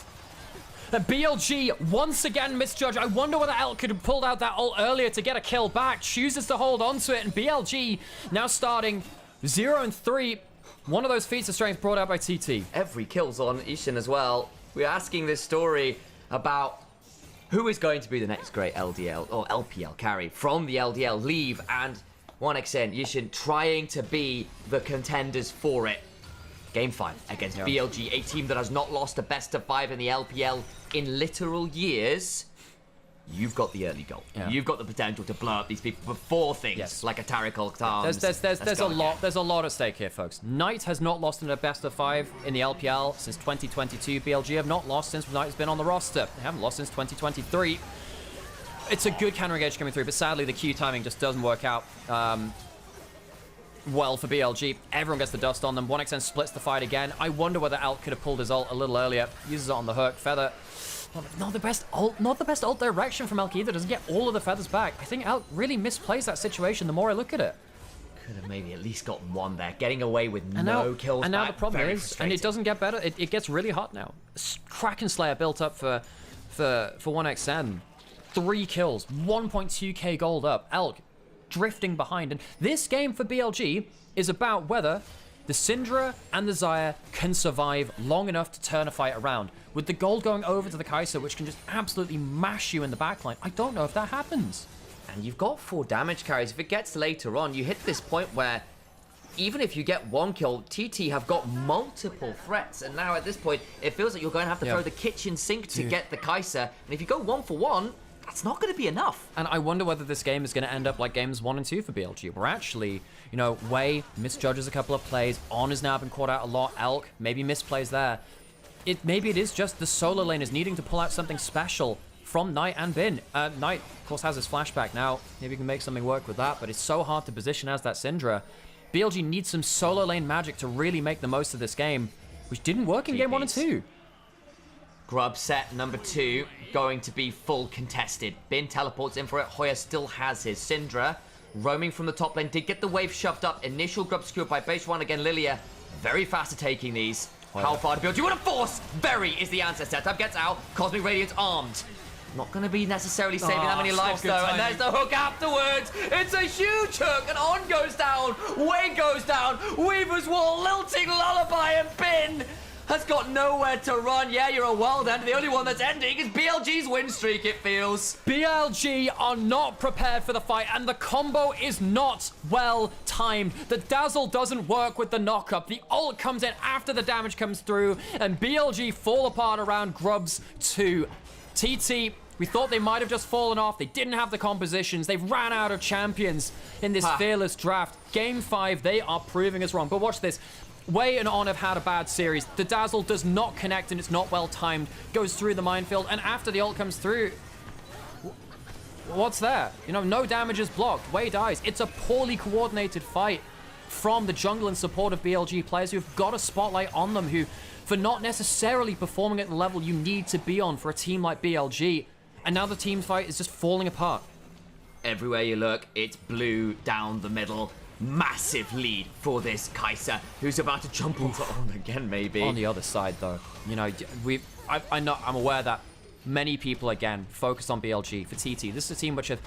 BLG once again misjudged. I wonder whether Elk could have pulled out that ult earlier to get a kill back. Chooses to hold on to it, and BLG now starting 0-3. One of those feats of strength brought out by TT. Every kill's on Ishin as well. We're asking this story about who is going to be the next great LDL or LPL carry from the LDL leave, and 1xN Yishin trying to be the contenders for it. Game 5 against BLG, a team that has not lost a best of 5 in the LPL in literal years. You've got the early goal. Yeah. You've got the potential to blow up these people before things like a Tariq Al-Khtams. There's a lot at stake here, folks. Knight has not lost in a best of 5 in the LPL since 2022. BLG have not lost since Knight has been on the roster. They haven't lost since 2023. It's a good counter engage coming through, but sadly the Q timing just doesn't work out well for BLG. Everyone gets the dust on them. 1xN splits the fight again. I wonder whether Elk could have pulled his ult a little earlier. Uses it on the hook. Feather, not the best ult direction from Elk either. Doesn't get all of the feathers back. I think Elk really misplays that situation the more I look at it. Could have maybe at least gotten one there, getting away with no kills. And now back. the problem is, and it doesn't get better. It gets really hot now. Kraken Slayer built up for 1xN. 3 kills, 1.2k gold up. Elk drifting behind, and this game for BLG is about whether the Syndra and the Xayah can survive long enough to turn a fight around. With the gold going over to the Kai'Sa, which can just absolutely mash you in the backline, I don't know if that happens. And you've got 4 damage carries. If it gets later on, you hit this point where even if you get 1 kill, TT have got multiple threats, and now at this point, it feels like you're going to have to throw the kitchen sink to get the Kai'Sa, and if you go 1 for 1, that's not going to be enough. And I wonder whether this game is going to end up like games 1 and 2 for BLG, where actually, you know, Way misjudges a couple of plays. On has now been caught out a lot. Elk maybe misplays there. Maybe it is just the solo lane is needing to pull out something special from Knight and Bin. Knight, of course, has his flashback now. Maybe he can make something work with that, but it's so hard to position as that Syndra. BLG needs some solo lane magic to really make the most of this game, which didn't work in game 1 and 2. Grub set number 2 going to be full contested. Bin teleports in for it. Hoya still has his Syndra. Roaming from the top lane, did get the wave shoved up. Initial grub secured by Beichuan. Again, Lilia very fast at taking these. Hoya. How far to build? You want to force? Very is the answer. Setup gets out. Cosmic Radiance armed. Not going to be necessarily saving that many lives though. And there's the hook afterwards. It's a huge hook. And On goes down. Way goes down. Weaver's Wall, lilting Lullaby, and Bin has got nowhere to run. Yeah, you're a world end. The only one that's ending is BLG's win streak, it feels. BLG are not prepared for the fight, and the combo is not well timed. The dazzle doesn't work with the knock-up. The ult comes in after the damage comes through, and BLG fall apart around Grubs 2. TT, we thought they might have just fallen off. They didn't have the compositions. They ran out of champions in this fearless draft. Game 5, they are proving us wrong. But watch this. Way and On have had a bad series. The dazzle does not connect and it's not well timed. Goes through the minefield, and after the ult comes through, what's there? You know, no damage is blocked. Wei dies. It's a poorly coordinated fight from the jungle and support of BLG players who've got a spotlight on them, who, for not necessarily performing at the level you need to be on for a team like BLG, and now the team fight is just falling apart. Everywhere you look, it's blue down the middle. Massive lead for this Kai'Sa, who's about to jump onto on again, maybe. On the other side, though, you know, I'm aware that many people, again, focus on BLG. For TT, this is a team which have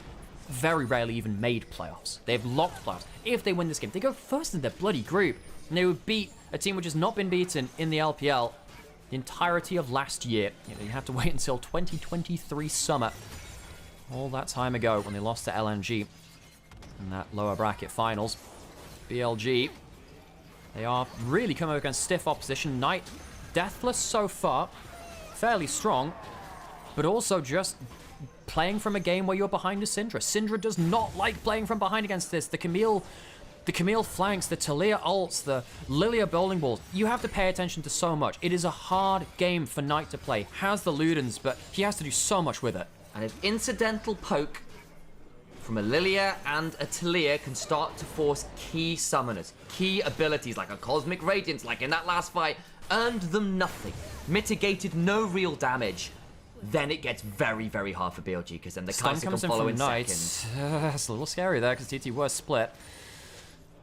very rarely even made playoffs. They've locked playoffs. If they win this game, they go first in their bloody group, and they would beat a team which has not been beaten in the LPL the entirety of last year. You have to wait until 2023 summer. All that time ago when they lost to LNG in that lower bracket finals. BLG, they are really coming up against stiff opposition. Knight, deathless so far, fairly strong, but also just playing from a game where you're behind a Syndra. Syndra does not like playing from behind against this. The Camille flanks, the Taliyah ults, the Lilia bowling balls. You have to pay attention to so much. It is a hard game for Knight to play. Has the Ludens, but he has to do so much with it. And an incidental poke from a Lilia and a Taliyah can start to force key summoners, key abilities like a Cosmic Radiance, like in that last fight, earned them nothing, mitigated no real damage. Then it gets very, very hard for BLG, because then the Kai'Sa can follow in seconds. It's a little scary there, because TT was split.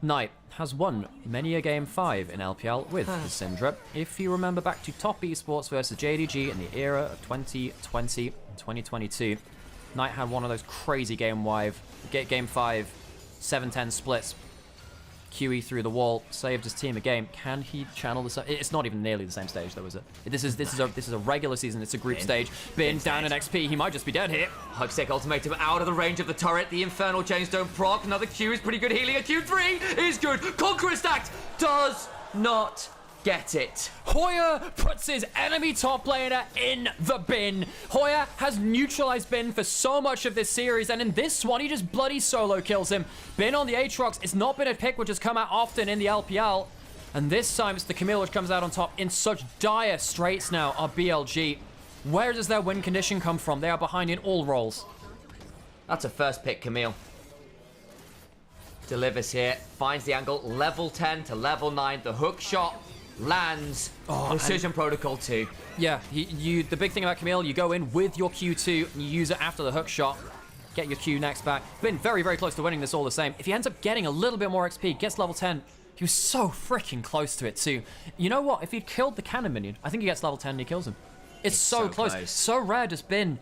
Knight has won many a game 5 in LPL with the Syndra. If you remember back to top esports versus JDG in the era of 2020 and 2022, Knight had one of those crazy game 5 7-10 splits. QE through the wall, saved his team a game. Can he channel this? It's not even nearly the same stage though, is it? This is a regular season. It's a group stage. Bin down in XP. He might just be dead here. Hugsec ultimatum out of the range of the turret. The Infernal Chains don't proc. Another Q is pretty good healing. A Q3 is good. Conqueror Act does not get it. Hoya puts his enemy top laner in the bin. Hoya has neutralized Bin for so much of this series, and in this one, he just bloody solo kills him. Bin on the Aatrox. It's not been a pick which has come out often in the LPL, and this time it's the Camille which comes out on top. In such dire straits now are BLG. Where does their win condition come from? They are behind in all roles. That's a first pick, Camille. Delivers here, finds the angle, level 10 to level 9, the hook shot lands. Precision protocol 2. Yeah, the big thing about Camille, you go in with your Q2 and you use it after the hook shot. Get your Q next back. Been very, very close to winning this all the same. If he ends up getting a little bit more XP, gets level 10, he was so freaking close to it too. You know what? If he'd killed the cannon minion, I think he gets level 10 and he kills him. It's so close. So rare to Bin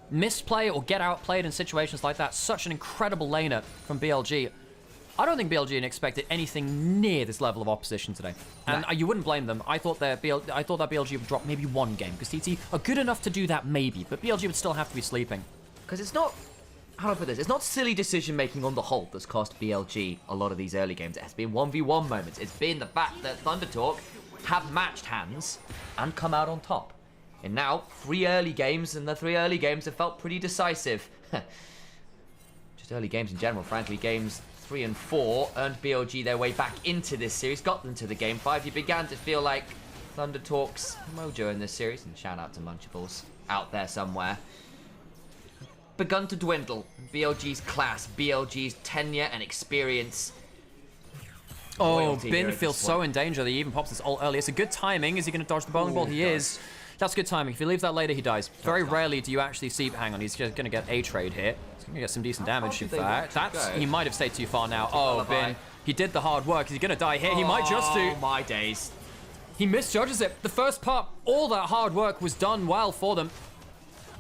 misplay or get outplayed in situations like that. Such an incredible laner from BLG. I don't think BLG expected anything near this level of opposition today. And you wouldn't blame them. I thought that BLG would drop maybe one game, because TT are good enough to do that maybe, but BLG would still have to be sleeping. Because it's not, how do I put this? It's not silly decision-making on the whole that's cost BLG a lot of these early games. It has been 1v1 moments. It's been the fact that ThunderTalk have matched hands and come out on top. And now, 3 early games, and the 3 early games have felt pretty decisive. Just early games in general, frankly. Games 3 and 4 earned BLG their way back into this series, got them to the game 5. You began to feel like ThunderTalk's mojo in this series, and shout out to Munchables out there somewhere, begun to dwindle. BLG's class, BLG's tenure and experience. Oh, Bin feels so in danger that he even pops this ult early. It's a good timing. Is he going to dodge the bowling ball? He is. That's good timing. If he leaves that later, he dies. Very rarely do you actually see... Hang on, he's just going to get a trade here. He's going to get some decent damage, in fact. He might have stayed too far now. Oh, Bin. He did the hard work. Is he going to die here? He might just do. Oh, my days. He misjudges it. The first part, all that hard work was done well for them.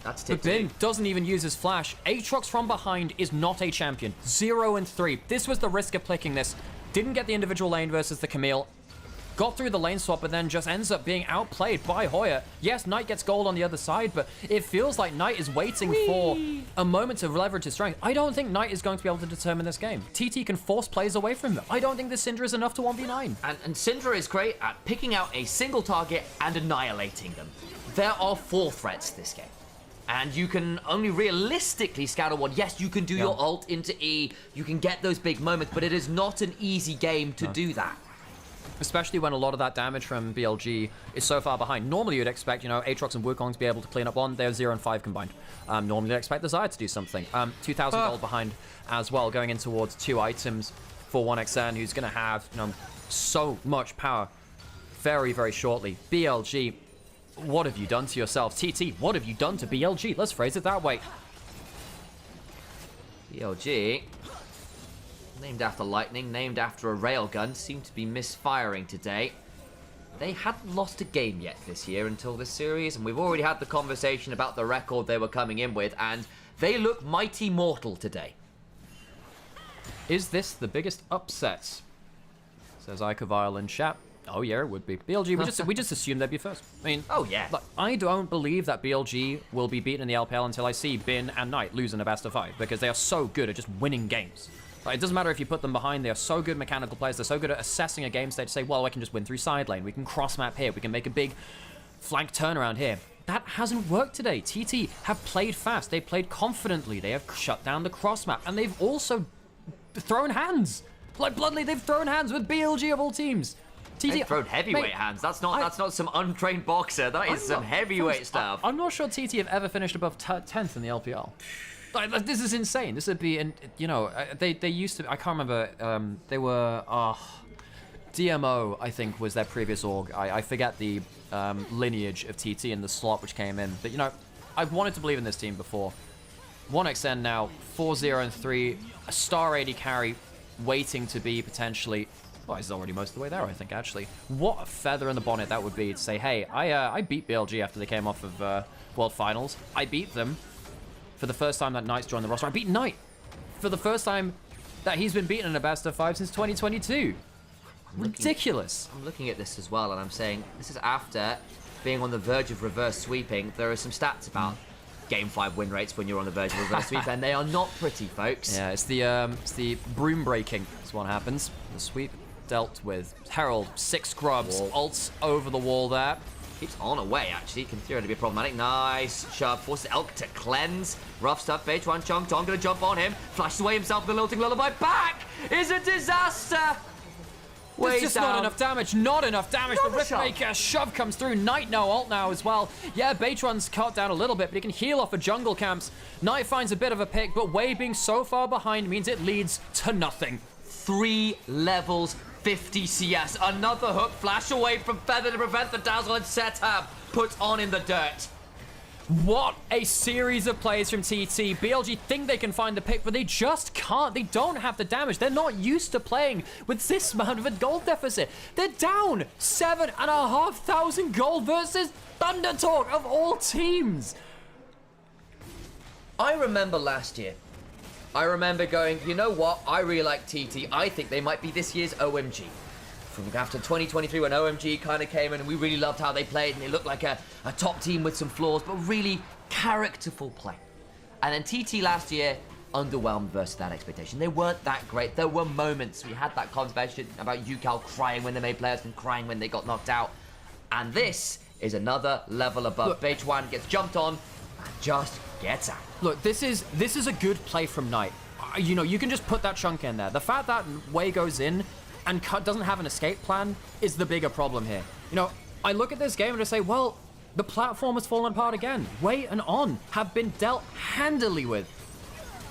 That's but Bin doesn't even use his flash. Aatrox from behind is not a champion. 0 and 3. This was the risk of picking this. Didn't get the individual lane versus the Camille. Got through the lane swap, but then just ends up being outplayed by Hoya. Yes, Knight gets gold on the other side, but it feels like Knight is waiting for a moment to leverage his strength. I don't think Knight is going to be able to determine this game. TT can force plays away from him. I don't think this Syndra is enough to 1v9. And Syndra is great at picking out a single target and annihilating them. There are 4 threats this game. And you can only realistically scatter one. Yes, you can do your ult into E. You can get those big moments, but it is not an easy game to do that. especially when a lot of that damage from BLG is so far behind. Normally you'd expect, you know, Aatrox and Wukong to be able to clean up one. They're 0 and 5 combined. Normally you'd expect the Xayah to do something. 2,000 gold behind as well, going in towards 2 items for 1xN, who's going to have, you know, so much power very, very shortly. BLG, what have you done to yourself? TT, what have you done to BLG? Let's phrase it that way. BLG, named after lightning, named after a railgun, seem to be misfiring today. They hadn't lost a game yet this year until this series, and we've already had the conversation about the record they were coming in with, and they look mighty mortal today. Is this the biggest upset? Says Icovile in chat. Oh yeah, it would be. BLG, we just assumed they'd be first. I mean, oh yeah. Like, I don't believe that BLG will be beaten in the LPL until I see Bin and Knight lose in a best of 5, because they are so good at just winning games. Like, it doesn't matter if you put them behind, they are so good mechanical players, they're so good at assessing a game state to say, well, I can just win through side lane, we can cross map here, we can make a big flank turnaround here. That hasn't worked today. TT have played fast, they've played confidently, they have shut down the cross map, and they've also thrown hands. Like Bloodly, they've thrown hands with BLG of all teams. TT, they've thrown heavyweight hands. That's not some untrained boxer. That is some heavyweight stuff. I'm not sure TT have ever finished above 10th in the LPL. Like, this is insane. This would be, you know, they used to. I can't remember. They were DMO, I think, was their previous org. I forget the lineage of TT in the slot which came in. But you know, I've wanted to believe in this team before. 1xN now 4-0 and 3, a star 80 carry, waiting to be potentially. Well, he's already most of the way there, I think, actually. What a feather in the bonnet that would be to say, hey, I beat BLG after they came off of World Finals. I beat them for the first time that Knight's joined the roster. I beat Knight for the first time that he's been beaten in a best of 5 since 2022. Ridiculous. I'm looking at this as well, and I'm saying, this is after being on the verge of reverse sweeping. There are some stats about Game 5 win rates when you're on the verge of reverse sweep, and they are not pretty, folks. Yeah, it's the broom breaking. That's what happens. The sweep dealt with. Herald, 6 grubs, ults over the wall there. Keeps on away, actually. Can theoretically be problematic. Nice shove. Forces Elk to cleanse. Rough stuff. Bechuan Chong Tong gonna jump on him. Flashes away himself with a lilting lullaby. Back is a disaster. There's just not enough damage. Not enough damage. The Riftmaker shove comes through. Knight no ult now as well. Yeah, Bechuan's cut down a little bit, but he can heal off of jungle camps. Knight finds a bit of a pick, but Wei being so far behind means it leads to nothing. 3 levels. 50 CS. Another hook flash away from Feather to prevent the dazzle, and Setab put on in the dirt. What a series of plays from TT. BLG think they can find the pick, but they just can't. They don't have the damage. They're not used to playing with this amount of a gold deficit. They're down 7,500 gold versus Thundertalk of all teams. I remember last year. I remember going, you know what? I really like TT. I think they might be this year's OMG. From after 2023 when OMG kind of came in and we really loved how they played and they looked like a top team with some flaws, but really characterful play. And then TT last year underwhelmed versus that expectation. They weren't that great. There were moments. We had that conversation about UCal crying when they made players and crying when they got knocked out. And this is another level above. Bechuan gets jumped on and just gets out. Look, this is a good play from Knight. You know, you can just put that chunk in there. The fact that Wei goes in and doesn't have an escape plan is the bigger problem here. You know, I look at this game and I say, well, the platform has fallen apart again. Wei and On have been dealt handily with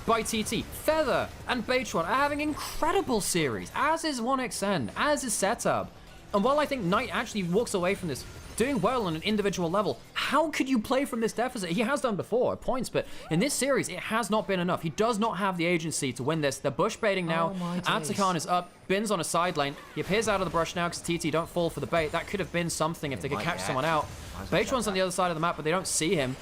by TT. Feather and Bechuan are having incredible series, as is 1xN, as is Setab. And while I think Knight actually walks away from this doing well on an individual level, how could you play from this deficit? He has done before at points, but in this series, it has not been enough. He does not have the agency to win this. They're bush baiting now. Atakan is up. Bin's on a side lane. He appears out of the brush now because TT don't fall for the bait. That could have been something if they could catch someone out. Bechuan's on the other side of the map, but they don't see him.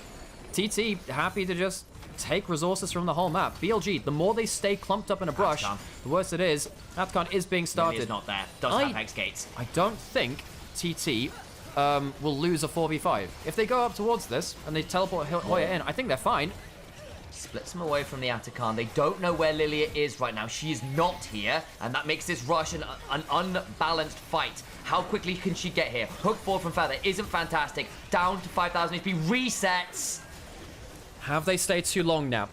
TT happy to just take resources from the whole map. BLG, the more they stay clumped up in a brush, the worse it is. Atakan is being started. Is not there. Does have Hex Gates. I don't think TT will lose a 4v5. If they go up towards this and they teleport Hoya in, I think they're fine. Splits them away from the Atakan. They don't know where Lilia is right now. She is not here, and that makes this rush an unbalanced fight. How quickly can she get here? Hook forward from Feather isn't fantastic. Down to 5,000 HP. Resets. Have they stayed too long now?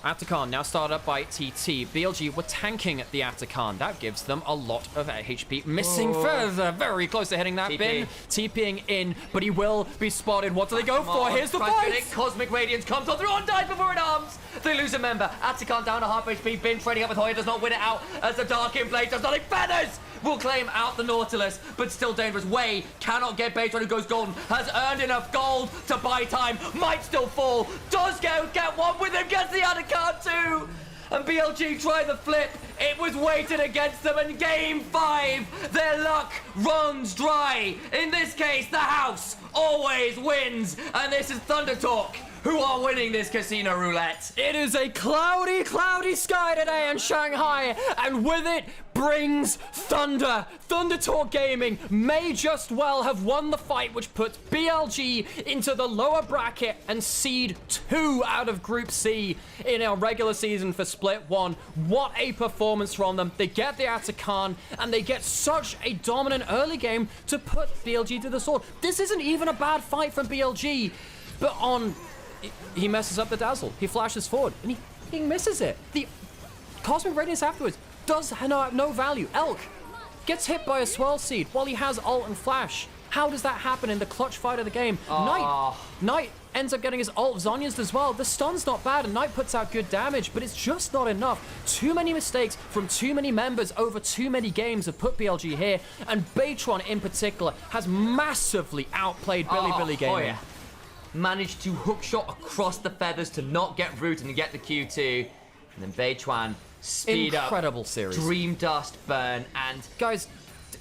Atakan now started up by TT. BLG were tanking the Atakan. That gives them a lot of HP. Missing further. Very close to hitting that TP. bin. TPing in, but he will be spotted. What do they go for? Here's the fight. Cosmic Radiance comes on through on dive before it arms. They lose a member. Atakan down to half HP. Bin trading up with Hoya does not win it out as the Dark in play does not. Feathers will claim out the Nautilus, but still dangerous. Wei cannot get Beitron, who goes golden. Has earned enough gold to buy time. Might still fall. Does get one with him. Gets the Atakan too. And BLG try the flip. It was weighted against them in game 5. Their luck runs dry. In this case, the house always wins. And this is Thunder Talk, who are winning this casino roulette. It is a cloudy, cloudy sky today in Shanghai, and with it brings thunder. Thunder Talk Gaming may just well have won the fight, which puts BLG into the lower bracket and seed 2 out of Group C in our regular season for Split 1. What a performance from them. They get the Atakan, and they get such a dominant early game to put BLG to the sword. This isn't even a bad fight from BLG, but he messes up the dazzle. He flashes forward, and he misses it. The Cosmic Radiance afterwards does have no value. Elk gets hit by a swirl seed while he has ult and flash. How does that happen in the clutch fight of the game? Knight ends up getting his ult Zonya's as well. The stun's not bad, and Knight puts out good damage, but it's just not enough. Too many mistakes from too many members over too many games have put BLG here, and Beitron in particular has massively outplayed Billy Gaming. Hoya managed to hookshot across the feathers to not get root and get the Q2. And then Beitron speed Incredible up, series. Dream Dust burn, and guys,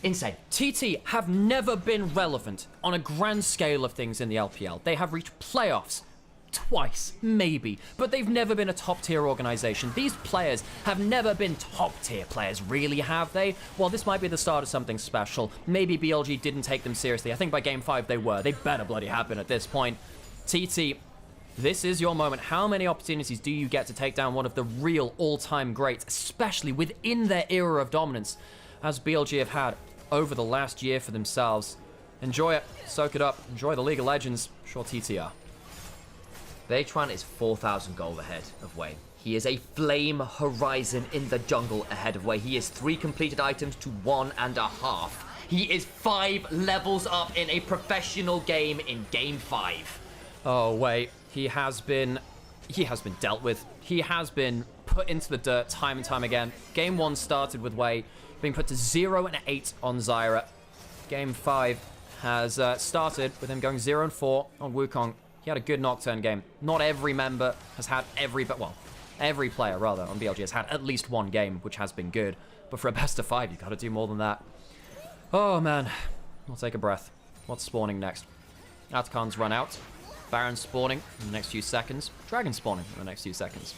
insane. TT have never been relevant on a grand scale of things in the LPL. They have reached playoffs twice, maybe, but they've never been a top-tier organization. These players have never been top-tier players, really, have they? Well, this might be the start of something special. Maybe BLG didn't take them seriously. I think by Game 5 they were. They better bloody have been at this point. TT, this is your moment. How many opportunities do you get to take down one of the real all-time greats, especially within their era of dominance, as BLG have had over the last year for themselves? Enjoy it, soak it up, enjoy the League of Legends. Sure, TTR. Beitron is 4,000 gold ahead of Wei. He is a flame horizon in the jungle ahead of Wei. He is 3 completed items to 1.5. He is 5 levels up in a professional game in Game 5. Oh, wait. He has been dealt with. He has been put into the dirt time and time again. Game 1 started with Wei being put to 0 and 8 on Zyra. Game 5 has started with him going 0 and 4 on Wukong. He had a good Nocturne game. Not every member has had every player rather on BLG has had at least one game, which has been good. But for a best of 5, you've got to do more than that. Oh man, we'll take a breath. What's spawning next? Atakan's run out. Baron spawning in the next few seconds. Dragon spawning in the next few seconds.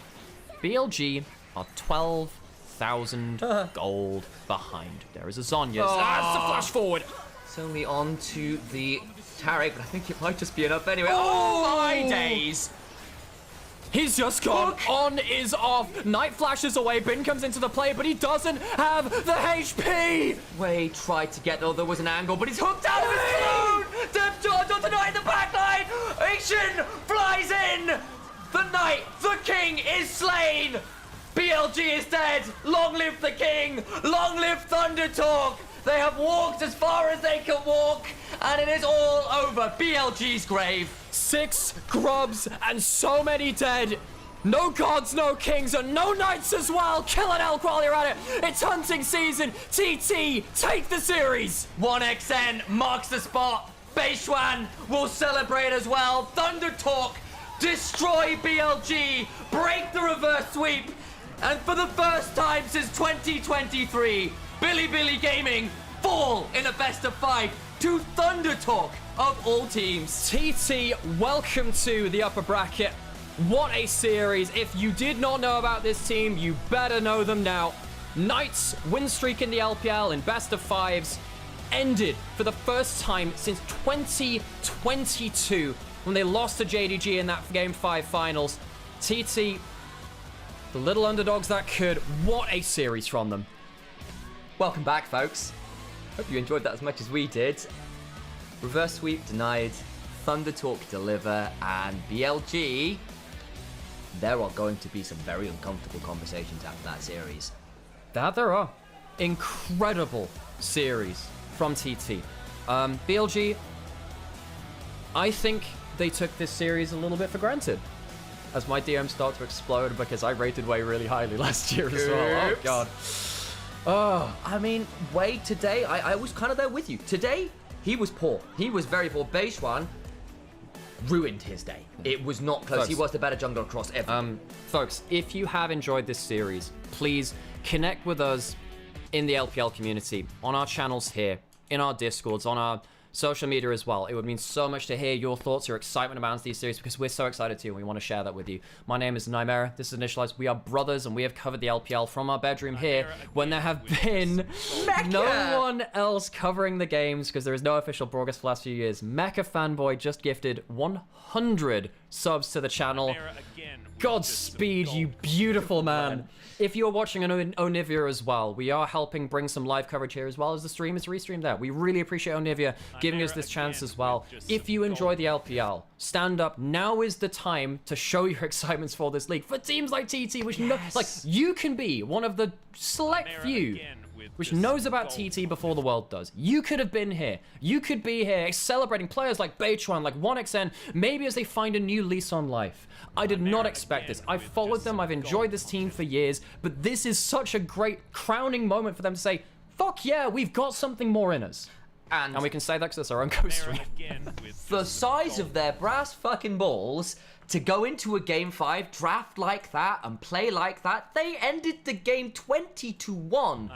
BLG are 12,000 gold behind. There is a Zonya. That's a flash forward. It's only on to the Taric, but I think it might just be enough anyway. Oh my days! He's just gone. On is off. Knight flashes away. Bin comes into the play, but he doesn't have the HP. Wei tried to get there was an angle, but he's hooked out of his throne! Death charge onto Knight in the backline! Action flies in! The Knight, the King, is slain! BLG is dead! Long live the King! Long live Thunder Talk! They have walked as far as they can walk, and it is all over. BLG's grave. 6 grubs and so many dead. No gods, no kings, and no knights as well. Kill an elk while you're at it. It's hunting season. TT, take the series. 1xN marks the spot. Beitron will celebrate as well. Thunder Talk destroy BLG, break the reverse sweep, and for the first time since 2023, Billy Gaming fall in a best of 5 to Thunder Talk of all teams. TT, welcome to the upper bracket. What a series. If you did not know about this team, you better know them now. Knights win streak in the LPL in best of 5s ended for the first time since 2022 when they lost to JDG in that Game 5 finals. TT, the little underdogs that could. What a series from them. Welcome back, folks. Hope you enjoyed that as much as we did. Reverse sweep denied, Thunder Talk deliver, and BLG there are going to be some very uncomfortable conversations after that series. That there are. Incredible series from TT. BLG, I think they took this series a little bit for granted. As my DMs start to explode because I rated Wei really highly last year as well. Oh, God. Oh. I mean, Wei today, I was kind of there with you. Today, he was poor. He was very poor. Beishwan ruined his day. It was not close. Folks, he was the better jungler across everything. Folks, if you have enjoyed this series, please connect with us in the LPL community, on our channels here, in our Discords, on our social media as well. It would mean so much to hear your thoughts, your excitement about these series, because we're so excited too, and we want to share that with you. My name is Nymaera, this is Initialise. We are brothers, and we have covered the LPL from our bedroom here when there have been no one else covering the games, because there is no official broadcast for the last few years. Mecha Fanboy just gifted 100 subs to the channel. Godspeed, you beautiful man. If you're watching on Onivia as well, we are helping bring some live coverage here as well as the stream is restreamed there. We really appreciate Onivia giving us this chance as well. If you enjoy the LPL, stand up. Now is the time to show your excitements for this league. For teams like TT, which you can be one of the select few which knows about TT before the world does. You could have been here. You could be here celebrating players like Beichuan, like 1xN, maybe as they find a new lease on life. I did not expect this. I've followed them. I've enjoyed this team for years, but this is such a great crowning moment for them to say, fuck yeah, we've got something more in us. And we can say that because it's our own co-stream. The size of their brass fucking balls to go into a game 5, draft like that, and play like that, they ended the game 20-1.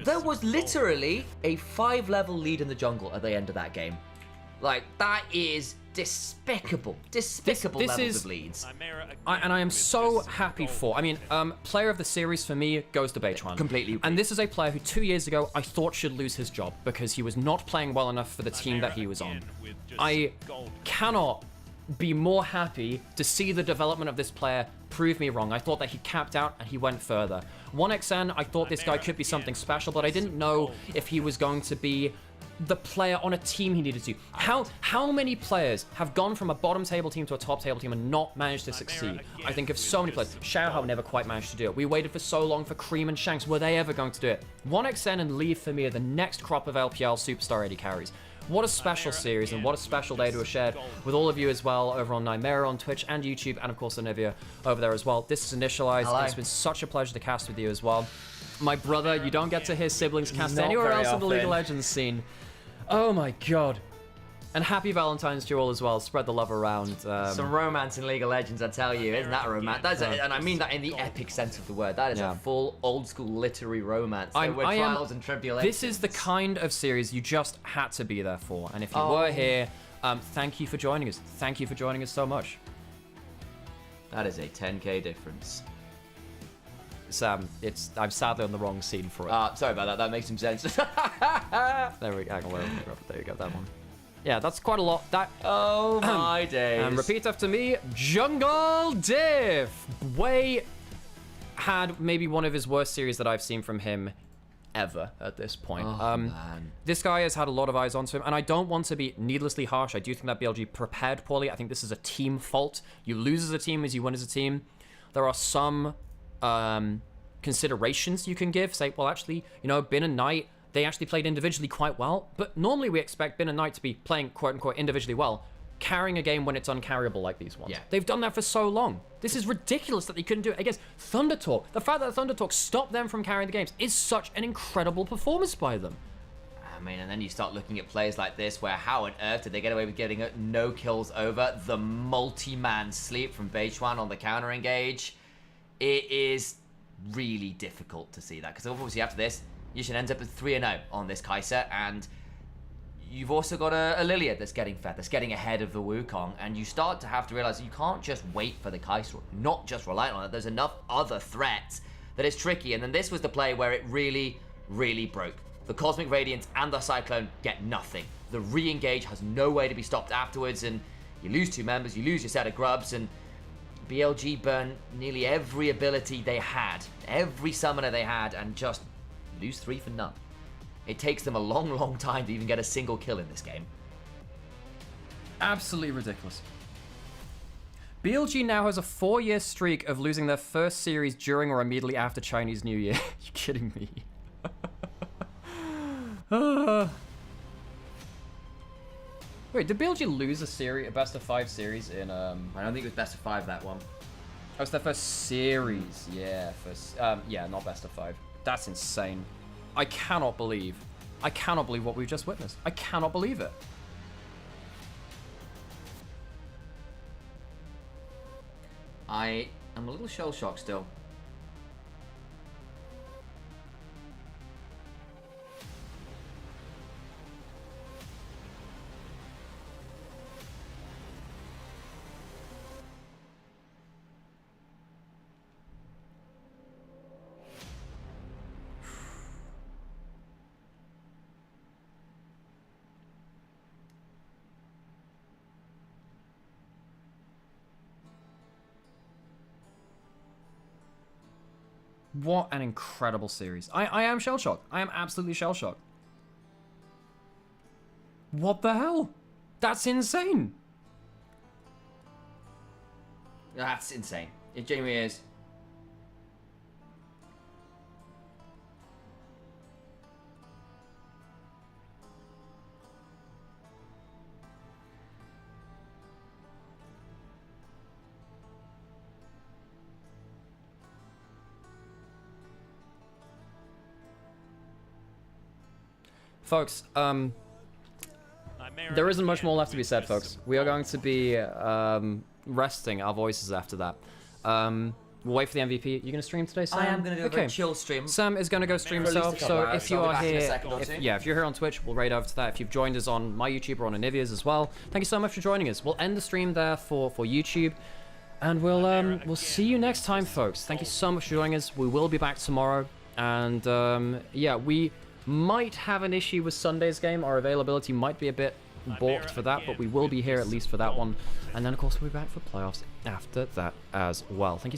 There was literally a 5-level lead in the jungle at the end of that game. Like, that is despicable. Despicable levels of leads. And I am so happy for, player of the series for me goes to Beichuan. Completely. And this is a player who 2 years ago I thought should lose his job because he was not playing well enough for the team that he was on. I cannot be more happy to see the development of this player prove me wrong. I thought that he capped out and he went further. 1xN, I thought this guy could be something special, but I didn't know if he was going to be the player on a team he needed to. How many players have gone from a bottom table team to a top table team and not managed to succeed? I think of so many players. Xiaohao never quite managed to do it. We waited for so long for Cream and Shanks. Were they ever going to do it? 1xN and Leave for me are the next crop of LPL superstar AD carries. What a special series and what a special day to have shared with all of you as well over on Nymaera on Twitch and YouTube, and of course Onivia over there as well. This is Initialise. Hello. It's been such a pleasure to cast with you as well. My brother, you don't get to hear siblings cast Not anywhere very else in the League of often. Legends scene. Oh my god. And happy Valentine's to you all as well. Spread the love around. Some romance in League of Legends, I tell you. Isn't that a romance? And I mean that in the epic sense of the word. That is a full old school literary romance. There were trials and tribulations. This is the kind of series you just had to be there for. And if you were here, thank you for joining us. Thank you for joining us so much. That is a 10k difference. I'm sadly on the wrong scene for it. Sorry about that. That makes some sense. There we go. There you go. That one. Yeah, that's quite a lot. Oh my days. And repeat after me, Jungle Diff. Wei had maybe one of his worst series that I've seen from him ever at this point. Man. This guy has had a lot of eyes onto him, and I don't want to be needlessly harsh. I do think that BLG prepared poorly. I think this is a team fault. You lose as a team as you win as a team. There are some considerations you can give. Say, well, actually, Bin and Knight, they actually played individually quite well, but normally we expect Bin and Knight to be playing quote-unquote individually well, carrying a game when it's uncarryable like these ones. Yeah. They've done that for so long. This is ridiculous that they couldn't do it against ThunderTalk. The fact that ThunderTalk stopped them from carrying the games is such an incredible performance by them. I mean, and then you start looking at plays like this where how on earth did they get away with getting no kills over the multi-man sleep from Beichuan on the counter engage? It is really difficult to see that, because obviously after this, Yushin ends up with 3-0 on this Kai'Sa, and you've also got a Lilia that's getting fed, that's getting ahead of the Wukong, and you start to have to realize you can't just wait for the Kai'Sa, not just rely on it. There's enough other threats that it's tricky, and then this was the play where it really, really broke. The Cosmic Radiance and the Cyclone get nothing. The re-engage has no way to be stopped afterwards, and you lose 2 members, you lose your set of grubs, and BLG burn nearly every ability they had, every summoner they had, and just lose 3 for none. It takes them a long, long time to even get a single kill in this game. Absolutely ridiculous. BLG now has a 4-year streak of losing their first series during or immediately after Chinese New Year. You kidding me? Wait, did BLG lose a best of 5 series in I don't think it was best of 5 that one. Oh, it's their first series. Yeah, yeah, not best of 5. That's insane. I cannot believe what we've just witnessed. I cannot believe it. I am a little shell-shocked still. What an incredible series. I am shell-shocked. I am absolutely shell-shocked. What the hell? That's insane. That's insane. It genuinely is. Folks, there isn't much more left to be said, folks. We are going to be resting our voices after that. We'll wait for the MVP. You going to stream today, Sam? I am going to do a very chill stream. Sam is going to go stream himself, so if you are here, if you're here on Twitch, we'll raid over to that. If you've joined us on my YouTube or on Anivia's as well, thank you so much for joining us. We'll end the stream there for YouTube, and we'll see you next time, folks. Thank you so much for joining us. We will be back tomorrow, and yeah, we might have an issue with Sunday's game. Our availability might be a bit balked for that, but we will be here at least for that one. And then, of course, we'll be back for playoffs after that as well. Thank you.